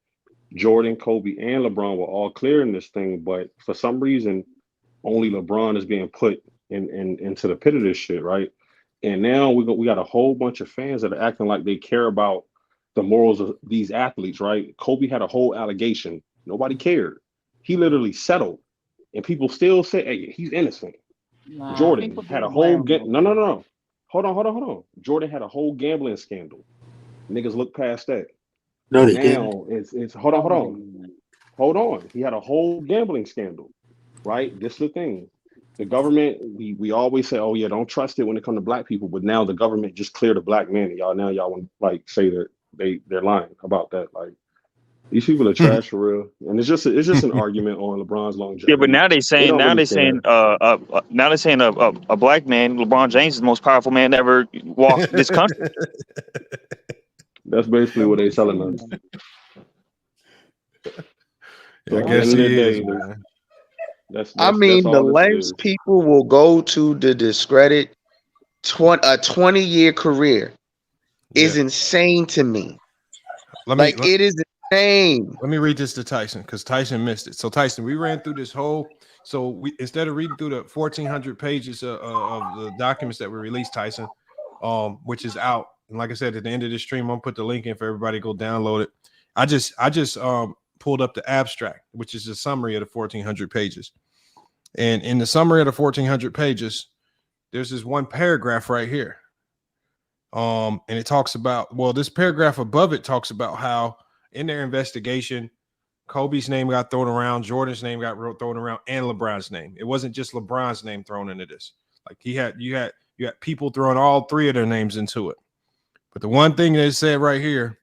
Speaker 8: Jordan, Kobe, and LeBron were all clear in this thing, but for some reason, only LeBron is being put into the pit of this shit, right? And now we got a whole bunch of fans that are acting like they care about the morals of these athletes, right? Kobe had a whole allegation. Nobody cared. He literally settled, and people still say, "Hey, he's innocent."
Speaker 7: Nah,
Speaker 8: Jordan
Speaker 7: people
Speaker 8: had
Speaker 7: do
Speaker 8: a whole
Speaker 7: blame him.
Speaker 8: no. Hold on. Jordan had a whole gambling scandal. Niggas look past that.
Speaker 9: No, they didn't.
Speaker 8: Now it's hold on. He had a whole gambling scandal, right? This is the thing. The government, we always say, oh yeah, don't trust it when it comes to black people, but now the government just cleared a black man, and y'all want to like say that they're lying about that. Like these people are trash for real, and it's just an argument on LeBron's longevity.
Speaker 4: Yeah, but now
Speaker 8: They don't really care.
Speaker 4: now they're saying a black man, LeBron James, is the most powerful man to ever walk this country.
Speaker 8: That's basically what they're telling us.
Speaker 3: Yeah, I
Speaker 8: So at the
Speaker 3: guess
Speaker 8: end of the
Speaker 3: he
Speaker 8: day,
Speaker 3: is, man.
Speaker 8: that's
Speaker 5: I mean, the
Speaker 8: all this
Speaker 5: lengths
Speaker 8: is.
Speaker 5: people will go to discredit a 20-year career is
Speaker 3: Yeah.
Speaker 5: insane to me.
Speaker 3: Let me
Speaker 5: It is insane.
Speaker 3: let me read this to Tyson because Tyson missed it. So Tyson, we ran through this whole. So we instead of reading through the 1,400 pages of the documents that were released, Tyson, which is out. And like I said, at the end of this stream, I'm gonna put the link in for everybody to go download it. I just pulled up the abstract, which is a summary of the 1,400 pages. And in the summary of the 1,400 pages, there's this one paragraph right here. And it talks about, well, this paragraph above it talks about how in their investigation, Kobe's name got thrown around, Jordan's name got thrown around, and LeBron's name. It wasn't just LeBron's name thrown into this. Like you had people throwing all three of their names into it. But the one thing that it said right here,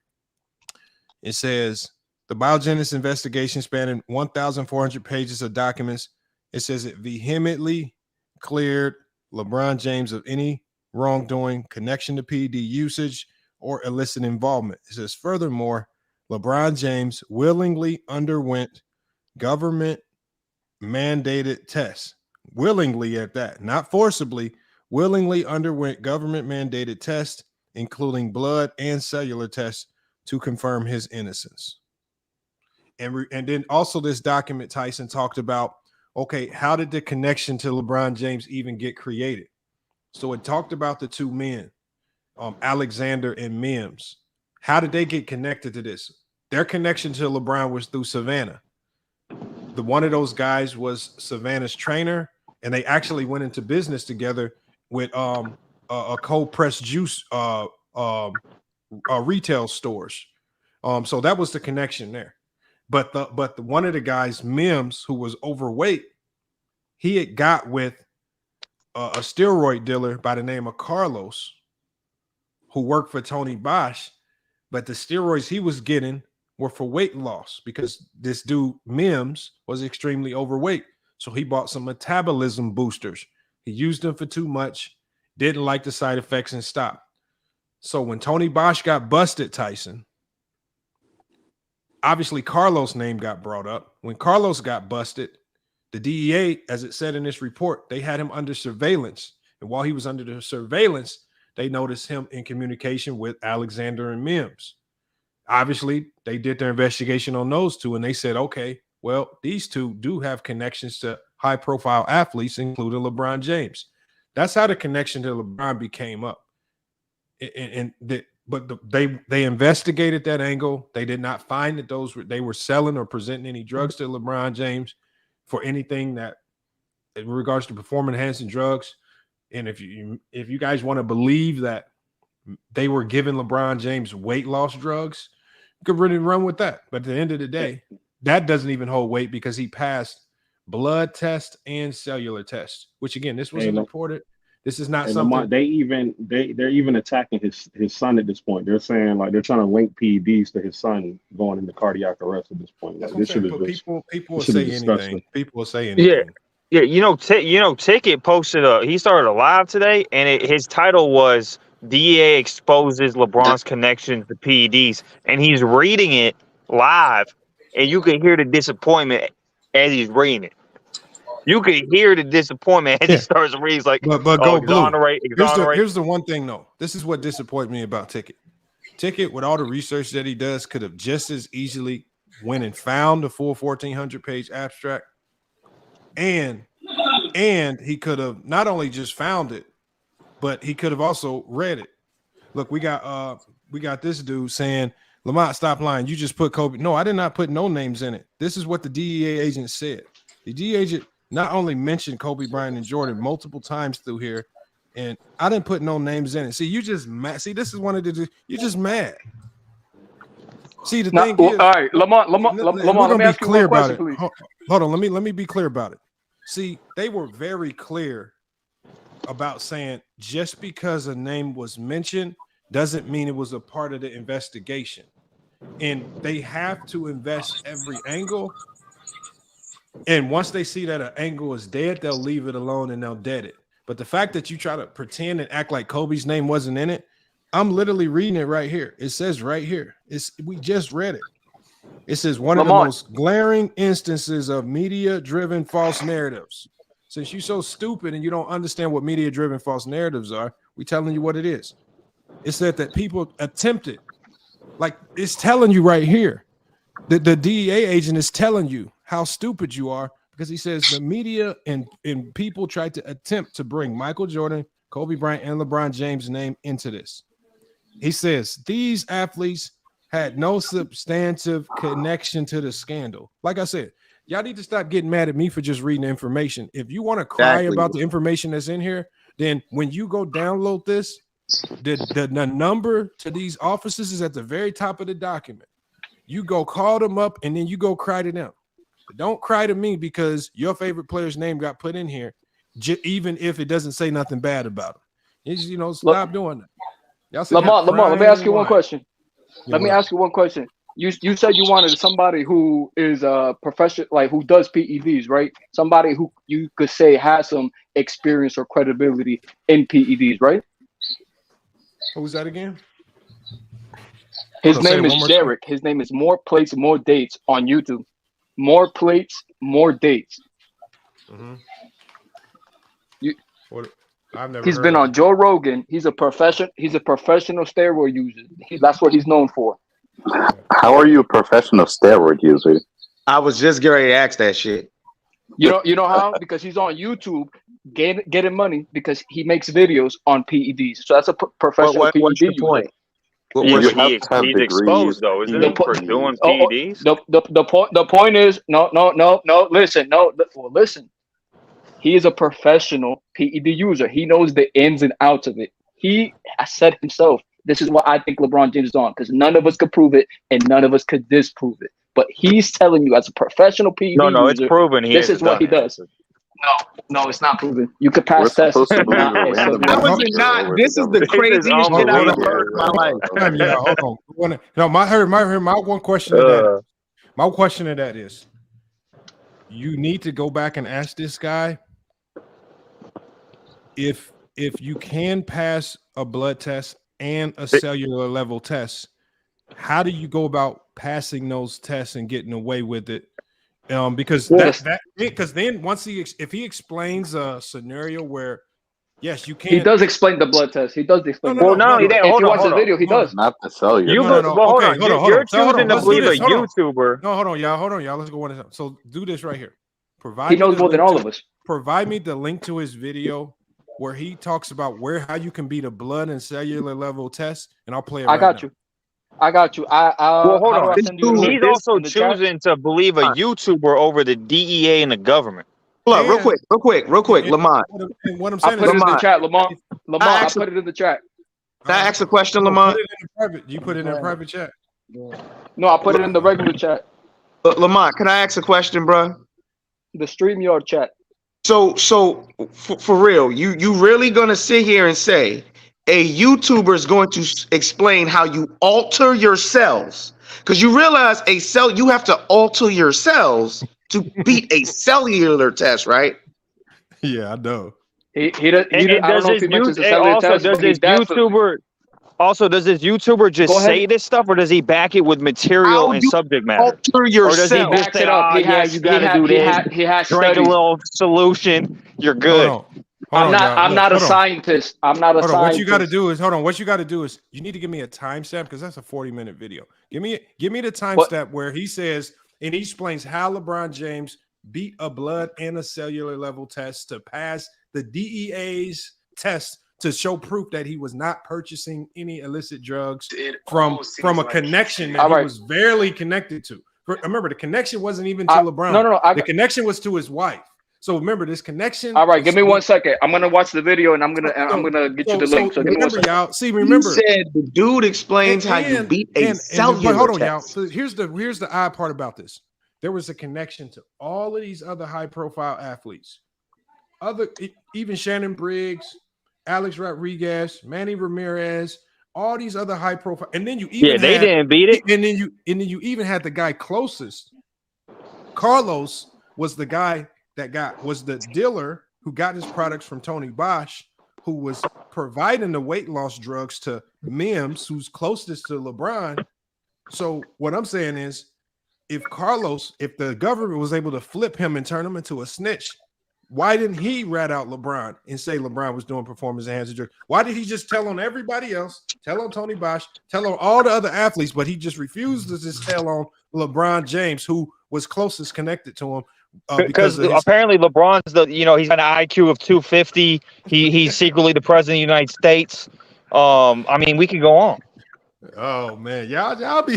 Speaker 3: it says the Biogenesis investigation spanning 1,400 pages of documents. It says it vehemently cleared LeBron James of any wrongdoing, connection to PED usage, or illicit involvement. It says, furthermore, LeBron James willingly underwent government mandated tests. Willingly at that, not forcibly, willingly underwent government mandated tests, including blood and cellular tests to confirm his innocence. And then also this document, Tyson talked about, okay, how did the connection to LeBron James even get created? So it talked about the two men, Alexander and Mims. How did they get connected to this? Their connection to LeBron was through Savannah. One of those guys was Savannah's trainer, and they actually went into business together with a cold pressed juice retail stores. So that was the connection there. But the one of the guys, Mims, who was overweight, he had got with a steroid dealer by the name of Carlos, who worked for Tony Bosch, but the steroids he was getting were for weight loss because this dude Mims was extremely overweight. So he bought some metabolism boosters. He used them for too much, didn't like the side effects, and stopped. So when Tony Bosch got busted, Tyson, obviously Carlos' name got brought up. When Carlos got busted, the DEA, as it said in this report, they had him under surveillance. And while he was under the surveillance, they noticed him in communication with Alexander and Mims. Obviously, they did their investigation on those two, and they said, okay, well, these two do have connections to high-profile athletes, including LeBron James. That's how the connection to LeBron became up. They investigated that angle. They did not find that they were selling or presenting any drugs to LeBron James for anything that in regards to performance-enhancing drugs. And if you guys want to believe that they were giving LeBron James weight loss drugs, you could really run with that. But at the end of the day, that doesn't even hold weight because he passed blood test and cellular test, which again, this wasn't reported. This is not something
Speaker 8: they're even attacking his son at this point. They're saying like they're trying to link PEDs to his son going into cardiac arrest at this point. Like, this
Speaker 3: people will say anything. People will say anything.
Speaker 4: Yeah. Ticket posted he started a live today, and his title was DEA exposes LeBron's connections to PEDs, and he's reading it live, and you can hear the disappointment as he's reading it. You can hear the disappointment as he starts reading. He's like,
Speaker 3: but go
Speaker 4: exonerate.
Speaker 3: Here's the one thing, though. This is what disappointed me about Ticket. Ticket, with all the research that he does, could have just as easily went and found the full 1,400-page abstract, and he could have not only just found it, but he could have also read it. Look, we got this dude saying, Lamont, stop lying. You just put Kobe. No, I did not put no names in it. This is what the DEA agent said. The DEA agent not only mentioned Kobe Bryant and Jordan multiple times through here, and I didn't put no names in it. See, you just mad. See, this is one of the you're just mad. See, the thing is,
Speaker 9: all right, Lamont, let me ask you one question, please.
Speaker 3: Hold on, let me be clear about it. See, they were very clear about saying just because a name was mentioned doesn't mean it was a part of the investigation. And they have to invest every angle. And once they see that an angle is dead, they'll leave it alone and they'll dead it. But the fact that you try to pretend and act like Kobe's name wasn't in it, I'm literally reading it right here. It says right here. We just read it. It says one of the most glaring instances of media-driven false narratives. Since you're so stupid and you don't understand what media-driven false narratives are, we're telling you what it is. It said that people attempted, like it's telling you right here. The DEA agent is telling you how stupid you are because he says the media and people tried to attempt to bring Michael Jordan, Kobe Bryant, and LeBron James' name into this. He says these athletes had no substantive connection to the scandal. Like I said, y'all need to stop getting mad at me for just reading the information. If you want to cry about the information that's in here, then when you go download this, the number to these offices is at the very top of the document. You go call them up and then you go cry to them. But don't cry to me because your favorite player's name got put in here, even if it doesn't say nothing bad about him. It's, stop doing that.
Speaker 9: Lamont, let me ask you one question. Let me ask you one question. You said you wanted somebody who is a professional, like who does PEDs, right? Somebody who you could say has some experience or credibility in PEDs, right?
Speaker 3: What was that again?
Speaker 9: His name is Derek. His name is More Plates, More Dates on YouTube. More Plates, More Dates.
Speaker 3: Mm-hmm.
Speaker 9: He's been on Joe Rogan. He's a professional steroid user. That's what he's known for.
Speaker 10: How are you a professional steroid user?
Speaker 5: I was just getting ready to ask that shit.
Speaker 9: You know how? Because he's on YouTube getting money because he makes videos on PEDs. So that's a professional PED
Speaker 5: what's the
Speaker 9: user.
Speaker 5: point?
Speaker 4: He's exposed though, isn't he, for doing PEDs?
Speaker 9: The point is listen. He is a professional PED user. He knows the ins and outs of it. He has said himself, this is what I think LeBron James is on, because none of us could prove it and none of us could disprove it. But he's telling you as a professional PED user,
Speaker 4: it's proven.
Speaker 9: This is what he does. No, it's not proven. You could pass tests.
Speaker 5: How is it not? This is the craziest shit I've ever heard in my life.
Speaker 3: Yeah, hold on. No, my one question to that. My question to that is, you need to go back and ask this guy if you can pass a blood test and a cellular level test. How do you go about passing those tests and getting away with it? Because then once if he explains a scenario where Yes, you
Speaker 9: He
Speaker 3: can't.
Speaker 9: does explain the blood test. He does explain.
Speaker 3: No,
Speaker 9: the
Speaker 4: Well,
Speaker 9: blood
Speaker 4: not
Speaker 3: no,
Speaker 4: only
Speaker 3: no.
Speaker 4: that,
Speaker 9: If
Speaker 4: hold
Speaker 9: you
Speaker 4: on,
Speaker 9: watch
Speaker 4: hold
Speaker 9: the
Speaker 4: on.
Speaker 9: video, he does.
Speaker 10: Not the cellular.
Speaker 4: You
Speaker 3: No,
Speaker 4: go,
Speaker 3: no, no.
Speaker 4: well, hold
Speaker 3: Okay,
Speaker 4: on.
Speaker 3: hold on, hold
Speaker 4: You're
Speaker 3: on. So hold
Speaker 4: choosing
Speaker 3: on.
Speaker 4: to
Speaker 3: Let's do
Speaker 4: believe a
Speaker 3: this. Hold on.
Speaker 4: YouTuber.
Speaker 3: No, hold on, y'all. Hold on, y'all. Let's go one at a time. So do this right here.
Speaker 9: He
Speaker 3: Provide me
Speaker 9: knows
Speaker 3: the
Speaker 9: more than
Speaker 3: link
Speaker 9: all
Speaker 3: to
Speaker 9: of us.
Speaker 3: provide me the link to his video where he talks about how you can beat a blood and cellular level test, and I'll play it
Speaker 9: I
Speaker 3: right
Speaker 9: got
Speaker 3: now.
Speaker 9: you. I got you.
Speaker 4: Well, hold
Speaker 9: How do
Speaker 4: on.
Speaker 9: I send you the link
Speaker 4: He's also
Speaker 9: in the chat?
Speaker 4: choosing to believe a YouTuber over the DEA and the government.
Speaker 5: Look, real
Speaker 3: And
Speaker 5: quick, Lamont.
Speaker 3: what I'm
Speaker 9: I
Speaker 3: saying
Speaker 9: put
Speaker 3: is,
Speaker 9: it in the
Speaker 5: Lamont,
Speaker 9: chat, Lamont.
Speaker 5: I
Speaker 9: Lamont, I
Speaker 5: asked,
Speaker 9: put it in the chat.
Speaker 5: can I ask a question,
Speaker 3: no,
Speaker 5: Lamont?
Speaker 3: put it in private. You put it in private chat.
Speaker 9: No, I put it in the regular chat,
Speaker 5: Lamont, can I ask a question, bro?
Speaker 9: the StreamYard chat.
Speaker 5: So for real, you really gonna sit here and say a YouTuber is going to explain how you alter your cells? Because you realize you have to alter your cells to beat a cellular test, right?
Speaker 3: Yeah, I know.
Speaker 9: I
Speaker 4: And
Speaker 9: don't
Speaker 4: does
Speaker 9: know if
Speaker 4: this
Speaker 9: he mentions the
Speaker 4: and
Speaker 9: cellular
Speaker 4: also
Speaker 9: test,
Speaker 4: does
Speaker 9: but he
Speaker 4: this
Speaker 9: definitely.
Speaker 4: YouTuber just
Speaker 9: Go ahead.
Speaker 4: say this stuff, or does he back it with material
Speaker 5: How
Speaker 4: and
Speaker 5: you
Speaker 4: subject matter,
Speaker 5: alter your
Speaker 4: or does he
Speaker 9: He
Speaker 5: cells?
Speaker 4: just
Speaker 9: backs
Speaker 4: say,
Speaker 9: it up.
Speaker 4: "Oh
Speaker 9: He
Speaker 4: yeah,
Speaker 9: has
Speaker 4: you got to do this,
Speaker 9: he has
Speaker 4: drink a
Speaker 9: studies.
Speaker 4: little solution, you're
Speaker 3: Hold
Speaker 4: good."
Speaker 3: on. Hold on, y'all.
Speaker 9: I'm
Speaker 3: Look,
Speaker 9: not a
Speaker 3: hold on.
Speaker 9: scientist. I'm not a
Speaker 3: Hold on. What you got to
Speaker 9: scientist.
Speaker 3: do is What you got to do is you need to give me a timestamp because that's a 40-minute video. Give me the
Speaker 9: But
Speaker 3: timestamp where he says and he explains how LeBron James beat a blood and a cellular level test to pass the DEA's test to show proof that he was not purchasing any illicit drugs from a connection that
Speaker 9: all
Speaker 3: he
Speaker 9: right.
Speaker 3: was barely connected to. Remember, the connection wasn't even to LeBron.
Speaker 9: No.
Speaker 3: The connection was to his wife. So remember, this connection.
Speaker 9: All right, give me 1 second. I'm gonna watch the video and I'm gonna get you the link. So give me 1
Speaker 3: remember,
Speaker 9: second.
Speaker 3: y'all. See,
Speaker 5: He
Speaker 3: remember,
Speaker 5: said the dude explains how you beat a
Speaker 3: but
Speaker 5: cellular
Speaker 3: hold on,
Speaker 5: test.
Speaker 3: y'all. So here's the odd part about this. There was a connection to all of these other high-profile athletes, even Shannon Briggs, Alex Rodriguez, Manny Ramirez, all these other high-profile, and then you even
Speaker 4: Yeah, they didn't beat it.
Speaker 3: and then you even had the guy closest. Carlos was the guy that was the dealer who got his products from Tony Bosch, who was providing the weight loss drugs to Mims, who's closest to LeBron. So what I'm saying is, if the government was able to flip him and turn him into a snitch, why didn't he rat out LeBron and say LeBron was doing performance-enhancing drugs? Why did he just tell on everybody else, tell on Tony Bosch, tell on all the other athletes, but he just refused to just tell on LeBron James, who was closest connected to him?
Speaker 4: Because apparently LeBron's he's got an IQ of 250. He's secretly the president of the United States. I mean, we could go on.
Speaker 3: Oh man, y'all got.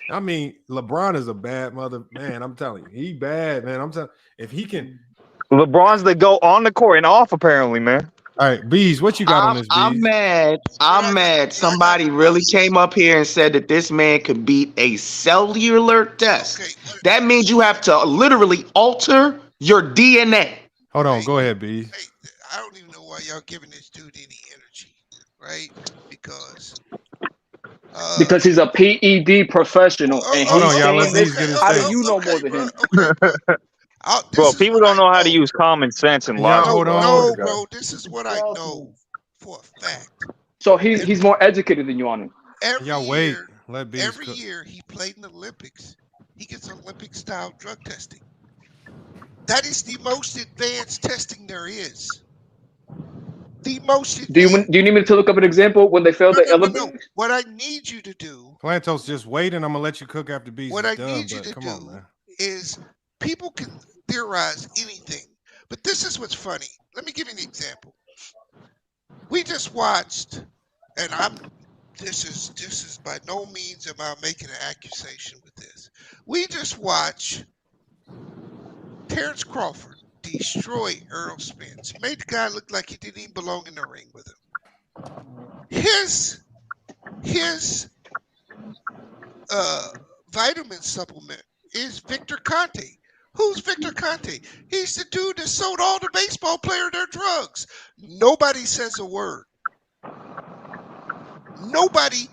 Speaker 3: I mean, LeBron is a bad mother man. I'm telling you, he bad man. I'm telling if he can.
Speaker 4: LeBron's the go on the court and off apparently, man.
Speaker 3: All right, Bees, what you got on this? Bees?
Speaker 5: I'm mad. I'm mad. Somebody really came up here and said that this man could beat a cellular test.
Speaker 11: Okay.
Speaker 5: That means you have to literally alter your DNA.
Speaker 3: Hold on, go ahead, Bees.
Speaker 11: Hey, I don't even know why y'all giving this dude any energy, right? Because
Speaker 9: he's a PED professional and
Speaker 3: hold on,
Speaker 9: he's
Speaker 3: y'all. Let
Speaker 9: saying
Speaker 3: Bees
Speaker 9: this.
Speaker 3: get his
Speaker 9: How do
Speaker 3: thing.
Speaker 9: you know more than him?
Speaker 4: Bro, people don't know how to use common sense and logic.
Speaker 3: Hold on.
Speaker 11: No, bro, this is what I know for a fact.
Speaker 9: So he's more educated than you on him.
Speaker 11: Every
Speaker 3: Let
Speaker 11: year he played in the Olympics. He gets Olympic style drug testing. That is the most advanced testing there is. The most advanced.
Speaker 9: Do you need me to look up an example when they failed the Olympics?
Speaker 11: No. What I need you to do.
Speaker 3: Plantos, just wait, and I'm gonna let you cook after Bees.
Speaker 11: What
Speaker 3: is
Speaker 11: I
Speaker 3: done,
Speaker 11: need you to
Speaker 3: come
Speaker 11: do
Speaker 3: on, man.
Speaker 11: is people can theorize anything, but this is what's funny. Let me give you an example. We just watched, and this is by no means am I making an accusation with this. We just watched Terrence Crawford destroy Earl Spence. Made the guy look like he didn't even belong in the ring with him. His vitamin supplement is Victor Conte. Who's Victor Conte? He's the dude that sold all the baseball players their drugs. Nobody says a word. Nobody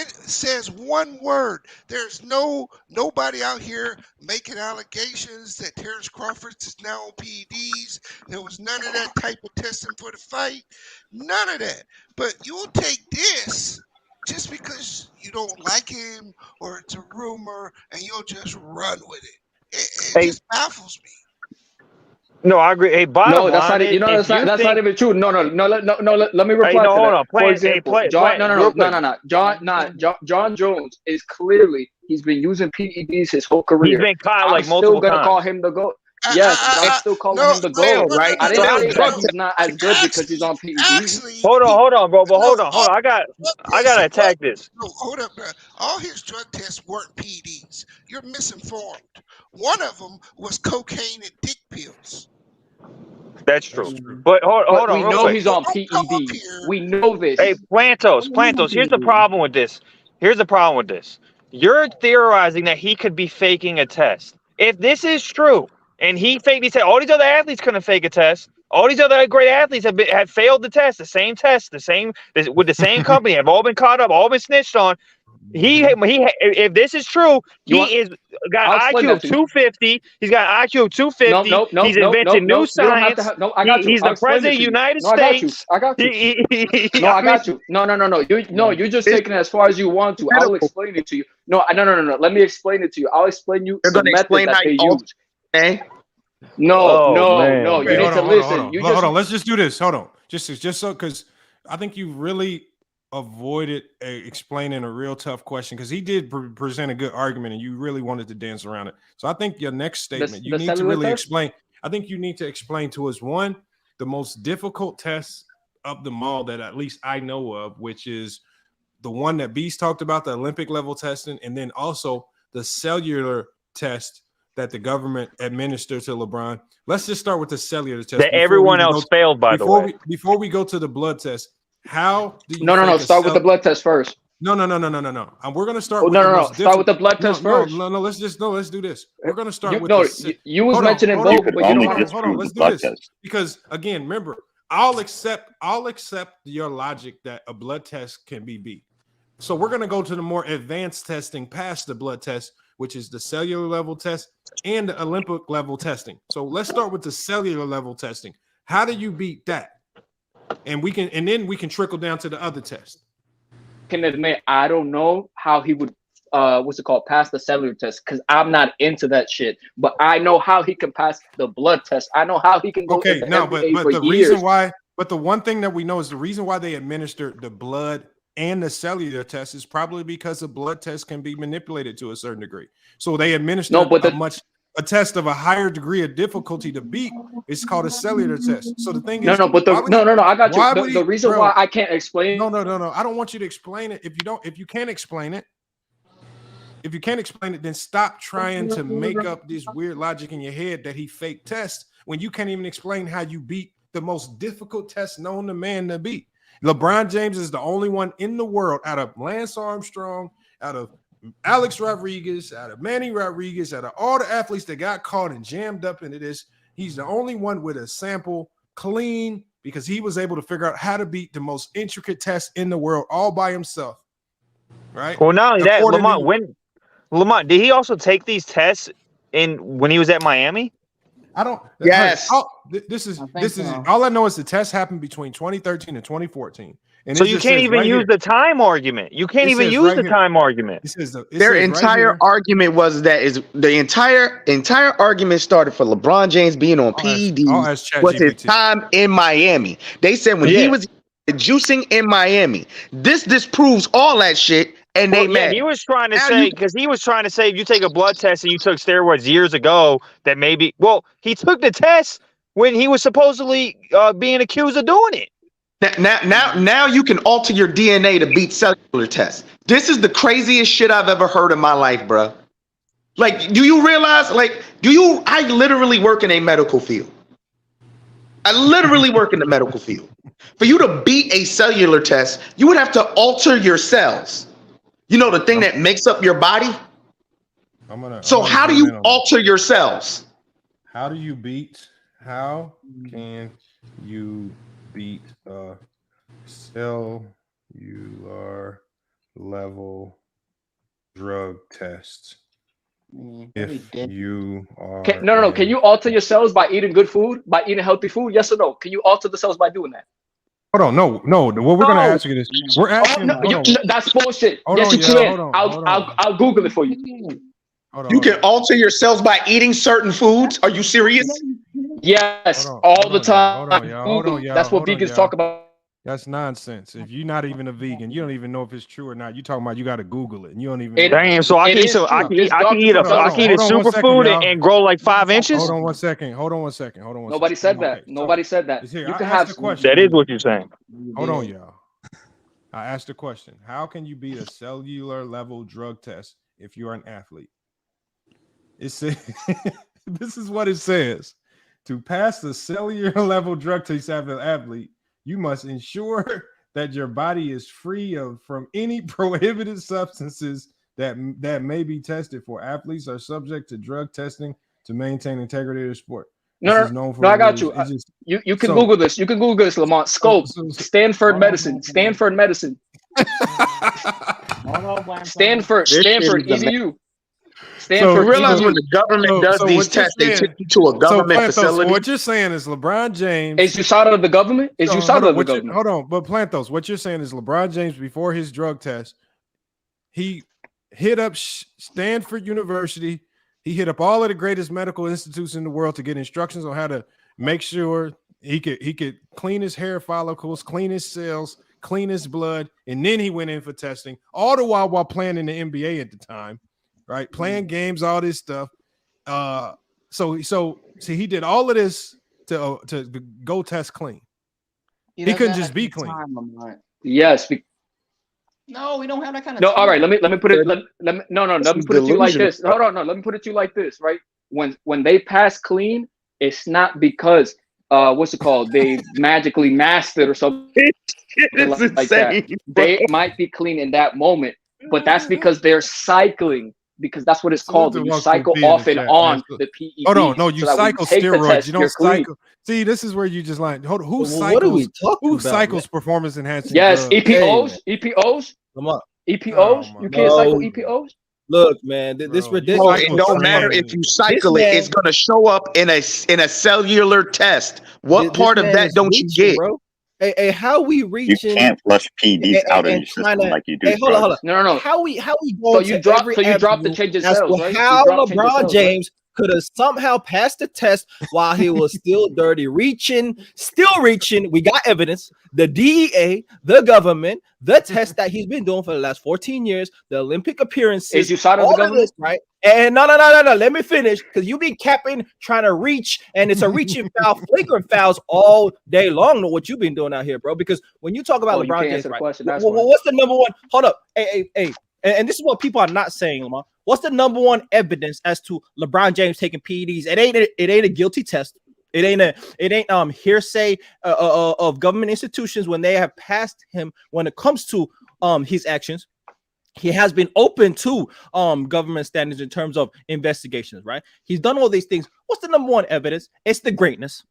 Speaker 11: says one word. There's nobody out here making allegations that Terrence Crawford is now on PEDs. There was none of that type of testing for the fight. None of that. But you'll take this just because you don't like him or it's a rumor and you'll just run with it. It just baffles me.
Speaker 4: No, I agree. Hey, bottom
Speaker 9: No, that's
Speaker 4: line
Speaker 9: not. You know,
Speaker 4: is,
Speaker 9: that's not even true. No. Let me reply
Speaker 4: Hey, no,
Speaker 9: to
Speaker 4: hold
Speaker 9: that.
Speaker 4: on.
Speaker 9: For example, John. John Jones is clearly he's been using PEDs his whole career.
Speaker 4: He's been caught
Speaker 9: I'm
Speaker 4: like
Speaker 9: still
Speaker 4: multiple
Speaker 9: gonna
Speaker 4: times.
Speaker 9: call him the GOAT. Yes, I'm still calling him the GOAT.
Speaker 5: right?
Speaker 9: I didn't
Speaker 5: Failed
Speaker 9: say
Speaker 5: drug
Speaker 9: that he's not as good because he's on PEDs.
Speaker 11: Actually,
Speaker 4: Hold on, bro. But hold on.
Speaker 11: all
Speaker 4: I gotta attack this.
Speaker 11: No, hold up, bro. All his drug tests weren't PEDs. You're misinformed. One of them was cocaine and dick pills.
Speaker 4: That's true. But hold on.
Speaker 9: We
Speaker 4: real
Speaker 9: know
Speaker 4: quick.
Speaker 9: he's on PED. We know this.
Speaker 4: Hey, Plantos. Here's the problem with this. You're theorizing that he could be faking a test. If this is true, and he faked these tests, all these other athletes couldn't fake a test. All these other great athletes have failed the test, with the same company, have all been caught up, all been snitched on. If this is true, he's got an IQ of 250. He's got an IQ of 250. He's invented new science.
Speaker 9: I got you.
Speaker 4: He's the president of the United States.
Speaker 9: I got you. I got you. No. You're just taking it as far as you want to. I'll explain it to you. No. Let me explain it to you. I'll explain you the method that they use.
Speaker 5: Okay.
Speaker 9: No. You need to listen.
Speaker 3: Hold on. Let's just do this. Hold on. Just so, because I think you really avoided explaining a real tough question, because he did present a good argument and you really wanted to dance around it. So I think your next statement, you need to really explain. I think you need to explain to us, one, the most difficult test of them all that at least I know of, which is the one that Beast talked about, the Olympic level testing, and then also the cellular test that the government administered to LeBron. Let's just start with the cellular test.
Speaker 4: That everyone else failed, by the way.
Speaker 3: Before we go to the blood test, how do you
Speaker 9: No. Start with the blood test first.
Speaker 3: No. We're going to start
Speaker 9: with start with the blood test first.
Speaker 3: No, let's do this. We're going to start with
Speaker 9: you was mentioning both, but you don't want to.
Speaker 3: Hold on, let's do this. Because again, remember, I'll accept your logic that a blood test can be beat. So we're going to go to the more advanced testing past the blood test, which is the cellular level test and the Olympic level testing. So let's start with the cellular level testing. How do you beat that? And then we can trickle down to the other test.
Speaker 9: Can admit I don't know how he would pass the cellular test, because I'm not into that shit. But I know how he can pass the blood test. I know how he can go into NBA for years.
Speaker 3: The one thing that we know is the reason why they administered the blood and the cellular test is probably because the blood test can be manipulated to a certain degree. So they administered a test of a higher degree of difficulty to beat. It's called a cellular test. So the thing is,
Speaker 9: I got you. The reason why I can't explain.
Speaker 3: No. I don't want you to explain it. If you can't explain it, then stop trying to make up this weird logic in your head that he faked tests when you can't even explain how you beat the most difficult test known to man to beat. LeBron James is the only one in the world, out of Lance Armstrong, out of Alex Rodriguez, out of Manny Rodriguez, out of all the athletes that got caught and jammed up into this, he's the only one with a sample clean, because he was able to figure out how to beat the most intricate test in the world all by himself. Right?
Speaker 4: Well, not only that, Lamont, did he also take these tests when he was at Miami?
Speaker 3: I don't.
Speaker 5: Yes.
Speaker 3: This is all I know is the test happened between 2013 and 2014. And
Speaker 4: so you can't even use the time argument. You can't even use the time argument.
Speaker 5: Their entire argument was that the entire argument started for LeBron James being on PEDs was his time in Miami. They said when he was juicing in Miami, this disproves all that shit. And
Speaker 4: he was trying to say, because he was trying to say, if you take a blood test and you took steroids years ago, that maybe, he took the test when he was supposedly being accused of doing it.
Speaker 5: Now you can alter your DNA to beat cellular tests. This is the craziest shit I've ever heard in my life, bro. Like, do you realize? I literally work in a medical field. I literally work in the medical field. For you to beat a cellular test, you would have to alter your cells. You know, the thing that makes up your body? How do you alter your cells?
Speaker 3: How can you beat a cellular level drug test? If you are...
Speaker 9: Can you alter your cells by eating good food, by eating healthy food? Yes or no? Can you alter the cells by doing that?
Speaker 3: Hold on, no. What we're gonna ask you is, we're asking.
Speaker 9: That's bullshit. Yes, you can. I'll Google it for you.
Speaker 5: You can alter your cells by eating certain foods. Are you serious?
Speaker 9: Yes,
Speaker 3: Hold on,
Speaker 9: all
Speaker 3: hold
Speaker 9: the
Speaker 3: on, y'all.
Speaker 9: time.
Speaker 3: Hold on, y'all. Hold on, y'all.
Speaker 9: That's what
Speaker 3: Hold on,
Speaker 9: vegans
Speaker 3: y'all.
Speaker 9: talk about.
Speaker 3: That's nonsense. If you're not even a vegan, you don't even know if it's true or not. You talking about you got to Google it, and you don't even know.
Speaker 4: Damn, so I
Speaker 9: It
Speaker 4: can eat
Speaker 9: is
Speaker 4: so I
Speaker 9: true.
Speaker 4: can
Speaker 9: This
Speaker 4: eat I can
Speaker 9: doctor
Speaker 4: eat a
Speaker 9: from
Speaker 4: I can eat a
Speaker 3: Hold on 1 second,
Speaker 4: superfood
Speaker 3: y'all.
Speaker 4: and grow like 5 inches.
Speaker 3: Hold on 1 second. Hold on 1 second. Hold on 1
Speaker 9: Nobody
Speaker 3: second.
Speaker 9: said that.
Speaker 3: Okay,
Speaker 9: Nobody
Speaker 3: so
Speaker 9: said that.
Speaker 3: it's here.
Speaker 9: You
Speaker 3: I
Speaker 9: can
Speaker 3: asked
Speaker 9: have
Speaker 3: the question.
Speaker 4: That is what you're saying.
Speaker 3: Hold on, y'all. I asked the question. How can you beat a cellular level drug test if you're an athlete? It says this is what it says. To pass the cellular level drug test as an athlete, you must ensure that your body is free from any prohibited substances that may be tested for. Athletes are subject to drug testing to maintain integrity of the sport. This is known for
Speaker 9: No, I got you. You can Google this. You can Google this, Lamont. Scope. Stanford Medicine. Stanford Medicine. Stanford. EDU. Stanford.
Speaker 5: You realize when
Speaker 9: EDU.
Speaker 5: the government does these tests, they take you to a government facility.
Speaker 3: So what you're saying is LeBron James
Speaker 9: is USADA of the government? Is USADA of the government?
Speaker 3: Hold on, but Plantos, what you're saying is LeBron James before his drug test, he hit up Stanford University. He hit up all of the greatest medical institutes in the world to get instructions on how to make sure he could clean his hair follicles, clean his cells, clean his blood, and then he went in for testing. All the while playing in the NBA at the time, right? Playing games, all this stuff. So he did all of this to go test clean. He couldn't just be clean.
Speaker 9: Yes.
Speaker 7: No, we don't have that kind of.
Speaker 9: No,
Speaker 7: time.
Speaker 9: all right. Let me put it. Let me put it to you like this. Hold on, no. Let me put it to you like this. Right? When they pass clean, it's not because what's it called? They magically mastered or something like that. They might be clean in that moment, but that's because they're cycling. Because that's what it's called. When you cycle off and on the PED.
Speaker 3: Hold on, no, you cycle steroids. You don't cycle. See, this is where you just like. Who cycles? Who cycles performance enhancing?
Speaker 9: Yes,
Speaker 3: drugs?
Speaker 9: EPOs. EPOs. EPOs. You can't cycle EPOs.
Speaker 12: Look, man, this ridiculous.
Speaker 5: Bro, it don't matter if you cycle it; it's gonna show up in a cellular test. What part of that don't you get,
Speaker 12: bro? Hey, how we reaching?
Speaker 10: You can't flush PEDs out of your system like you do.
Speaker 12: Hey, hold on.
Speaker 9: No.
Speaker 12: How we going
Speaker 9: so you drop the change in cells, right?
Speaker 12: How LeBron James could have somehow passed the test while he was still dirty, still reaching. We got evidence. The DEA, the government, the test that he's been doing for the last 14 years, the Olympic appearances.
Speaker 9: Is you side of the government,
Speaker 12: right? And no. Let me finish, because you be capping, trying to reach, and it's a reaching foul, flagrant fouls all day long. Know what you've been doing out here, bro? Because when you talk about LeBron James, right? What's the number one? Hold up, hey. And this is what people are not saying, Lamar. What's the number one evidence as to LeBron James taking PEDs? It ain't a guilty test. It ain't hearsay of government institutions when they have passed him when it comes to his actions. He has been open to government standards in terms of investigations, right? He's done all these things. What's the number one evidence? It's the greatness.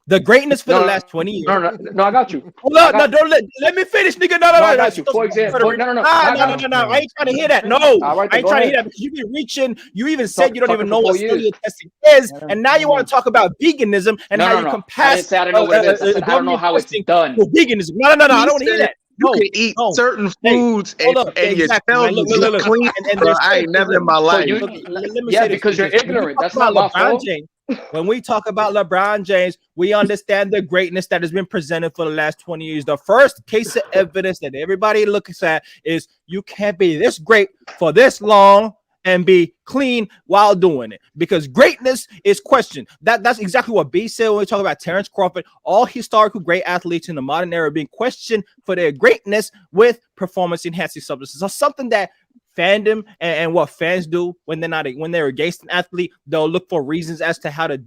Speaker 12: The greatness for the last 20 years.
Speaker 9: No, I got you.
Speaker 12: Don't let me finish, nigga. No.
Speaker 9: I got you. For example, no.
Speaker 12: I ain't trying to hear that. No, I ain't trying to hear that, because you be reaching. You even said you don't even know what cellular testing is, and now you want to talk about veganism and how you can pass.
Speaker 9: I don't know how it's done.
Speaker 12: Veganism. No. I don't want to hear that.
Speaker 5: You can eat certain foods and your cells look clean. I ain't never in my life.
Speaker 9: Because you're ignorant. That's not my fault.
Speaker 12: When we talk about LeBron James, we understand the greatness that has been presented for the last 20 years. The first case of evidence that everybody looks at is you can't be this great for this long and be clean while doing it, because greatness is questioned. That's exactly what B said when we talk about Terrence Crawford. All historical great athletes in the modern era being questioned for their greatness with performance enhancing substances. So something that fandom and what fans do when they're against an athlete, they'll look for reasons as to how to